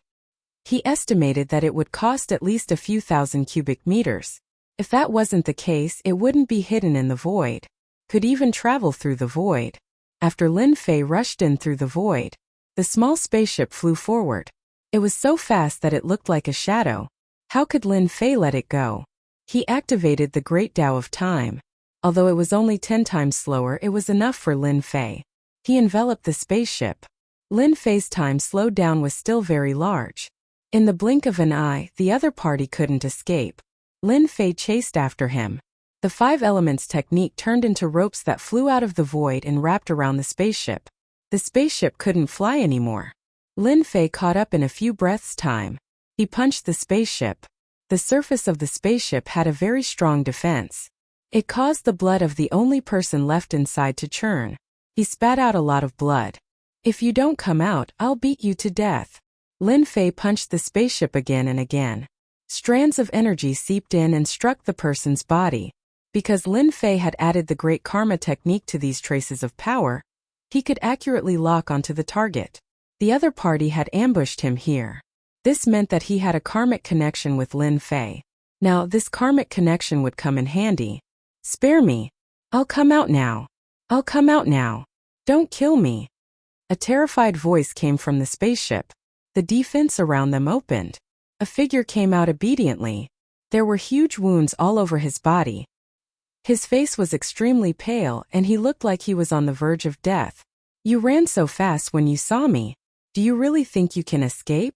Speaker 1: He estimated that it would cost at least a few thousand cubic meters. If that wasn't the case, it wouldn't be hidden in the void. Could even travel through the void. After Lin Fei rushed in through the void, the small spaceship flew forward. It was so fast that it looked like a shadow. How could Lin Fei let it go? He activated the Great Tao of Time. Although it was only 10 times slower, it was enough for Lin Fei. He enveloped the spaceship. Lin Fei's time slowed down was still very large. In the blink of an eye, the other party couldn't escape. Lin Fei chased after him. The 5 elements technique turned into ropes that flew out of the void and wrapped around the spaceship. The spaceship couldn't fly anymore. Lin Fei caught up in a few breaths' time. He punched the spaceship. The surface of the spaceship had a very strong defense. It caused the blood of the only person left inside to churn. He spat out a lot of blood. If you don't come out, I'll beat you to death. Lin Fei punched the spaceship again and again. Strands of energy seeped in and struck the person's body. Because Lin Fei had added the Great Karma technique to these traces of power, he could accurately lock onto the target. The other party had ambushed him here. This meant that he had a karmic connection with Lin Fei. Now, this karmic connection would come in handy. Spare me. I'll come out now. I'll come out now. Don't kill me. A terrified voice came from the spaceship. The defense around them opened. A figure came out obediently. There were huge wounds all over his body. His face was extremely pale and he looked like he was on the verge of death. You ran so fast when you saw me. Do you really think you can escape?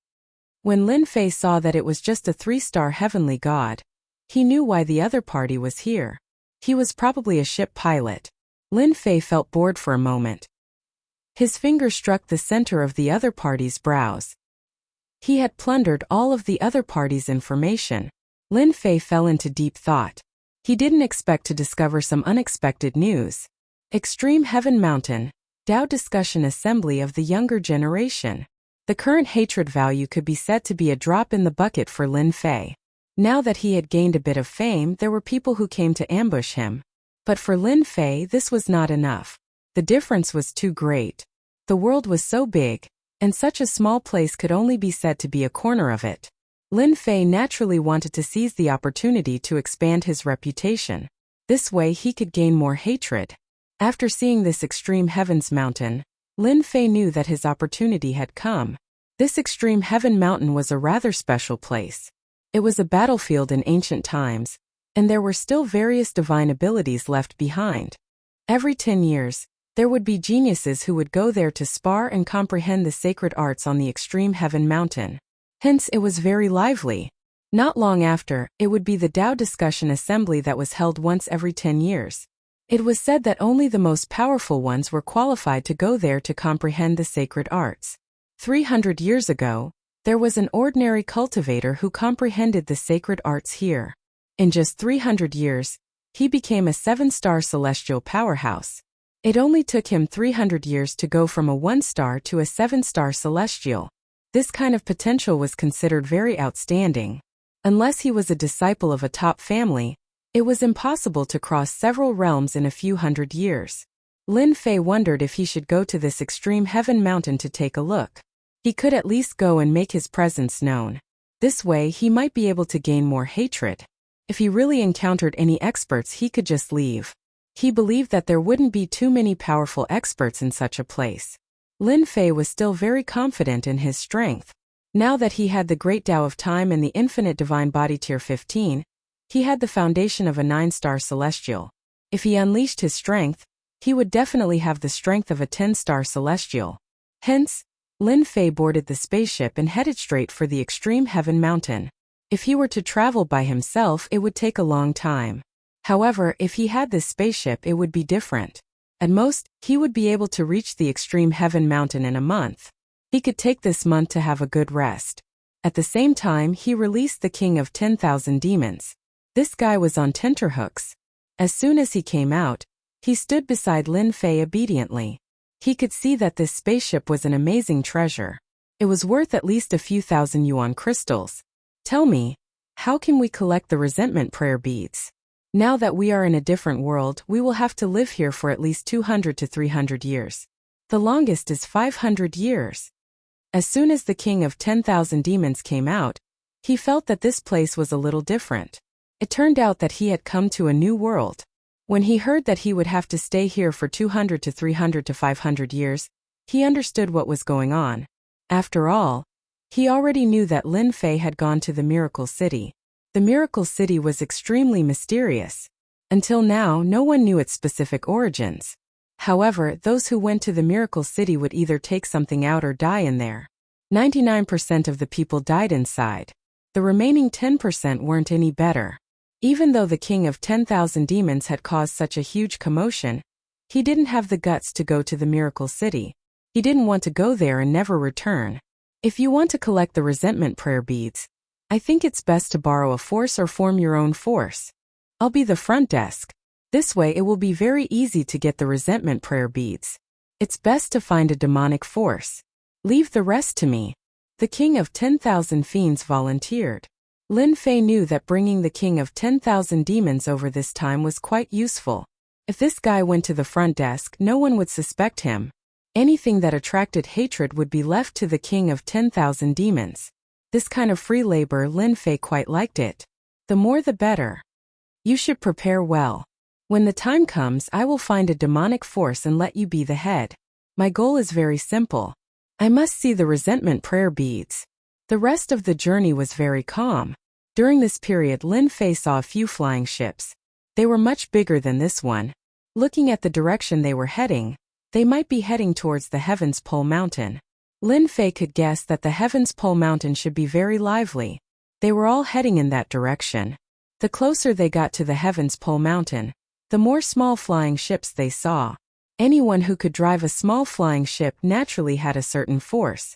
Speaker 1: When Lin Fei saw that it was just a 3-star heavenly god, he knew why the other party was here. He was probably a ship pilot. Lin Fei felt bored for a moment. His finger struck the center of the other party's brows. He had plundered all of the other party's information. Lin Fei fell into deep thought. He didn't expect to discover some unexpected news. Extreme Heaven Mountain, Tao Discussion Assembly of the Younger Generation. The current hatred value could be said to be a drop in the bucket for Lin Fei. Now that he had gained a bit of fame, there were people who came to ambush him. But for Lin Fei, this was not enough. The difference was too great. The world was so big, and such a small place could only be said to be a corner of it. Lin Fei naturally wanted to seize the opportunity to expand his reputation. This way he could gain more hatred. After seeing this extreme heavens mountain, Lin Fei knew that his opportunity had come. This extreme heaven mountain was a rather special place. It was a battlefield in ancient times, and there were still various divine abilities left behind. Every 10 years, there would be geniuses who would go there to spar and comprehend the sacred arts on the extreme heaven mountain. Hence it was very lively. Not long after, it would be the Tao discussion assembly that was held once every 10 years. It was said that only the most powerful ones were qualified to go there to comprehend the sacred arts. 300 years ago, there was an ordinary cultivator who comprehended the sacred arts here. In just 300 years, he became a 7-star celestial powerhouse. It only took him 300 years to go from a 1-star to a 7-star celestial. This kind of potential was considered very outstanding. Unless he was a disciple of a top family, it was impossible to cross several realms in a few hundred years. Lin Fei wondered if he should go to this extreme heaven mountain to take a look. He could at least go and make his presence known. This way he might be able to gain more hatred. If he really encountered any experts, he could just leave. He believed that there wouldn't be too many powerful experts in such a place. Lin Fei was still very confident in his strength. Now that he had the Great Tao of Time and the Infinite Divine Body Tier 15, he had the foundation of a 9-star celestial. If he unleashed his strength, he would definitely have the strength of a 10-star celestial. Hence, Lin Fei boarded the spaceship and headed straight for the extreme heaven mountain. If he were to travel by himself, it would take a long time. However, if he had this spaceship, it would be different. At most, he would be able to reach the extreme heaven mountain in a month. He could take this month to have a good rest. At the same time, he released the king of 10,000 demons. This guy was on tenterhooks. As soon as he came out, he stood beside Lin Fei obediently. He could see that this spaceship was an amazing treasure. It was worth at least a few thousand yuan crystals. Tell me, how can we collect the resentment prayer beads? Now that we are in a different world, we will have to live here for at least 200 to 300 years. The longest is 500 years. As soon as the king of 10,000 demons came out, he felt that this place was a little different. It turned out that he had come to a new world. When he heard that he would have to stay here for 200 to 300 to 500 years, he understood what was going on. After all, he already knew that Lin Fei had gone to the Miracle City. The Miracle City was extremely mysterious. Until now, no one knew its specific origins. However, those who went to the Miracle City would either take something out or die in there. 99% of the people died inside. The remaining 10% weren't any better. Even though the king of 10,000 demons had caused such a huge commotion, he didn't have the guts to go to the Miracle City. He didn't want to go there and never return. If you want to collect the resentment prayer beads, I think it's best to borrow a force or form your own force. I'll be the front desk. This way it will be very easy to get the resentment prayer beads. It's best to find a demonic force. Leave the rest to me. The king of 10,000 fiends volunteered. Lin Fei knew that bringing the king of 10,000 demons over this time was quite useful. If this guy went to the front desk, no one would suspect him. Anything that attracted hatred would be left to the king of 10,000 demons. This kind of free labor, Lin Fei quite liked it. The more the better. You should prepare well. When the time comes, I will find a demonic force and let you be the head. My goal is very simple. I must see the resentment prayer beads. The rest of the journey was very calm. During this period, Lin Fei saw a few flying ships. They were much bigger than this one. Looking at the direction they were heading, they might be heading towards the Heaven's Pole Mountain. Lin Fei could guess that the Heaven's Pole Mountain should be very lively. They were all heading in that direction. The closer they got to the Heaven's Pole Mountain, the more small flying ships they saw. Anyone who could drive a small flying ship naturally had a certain force.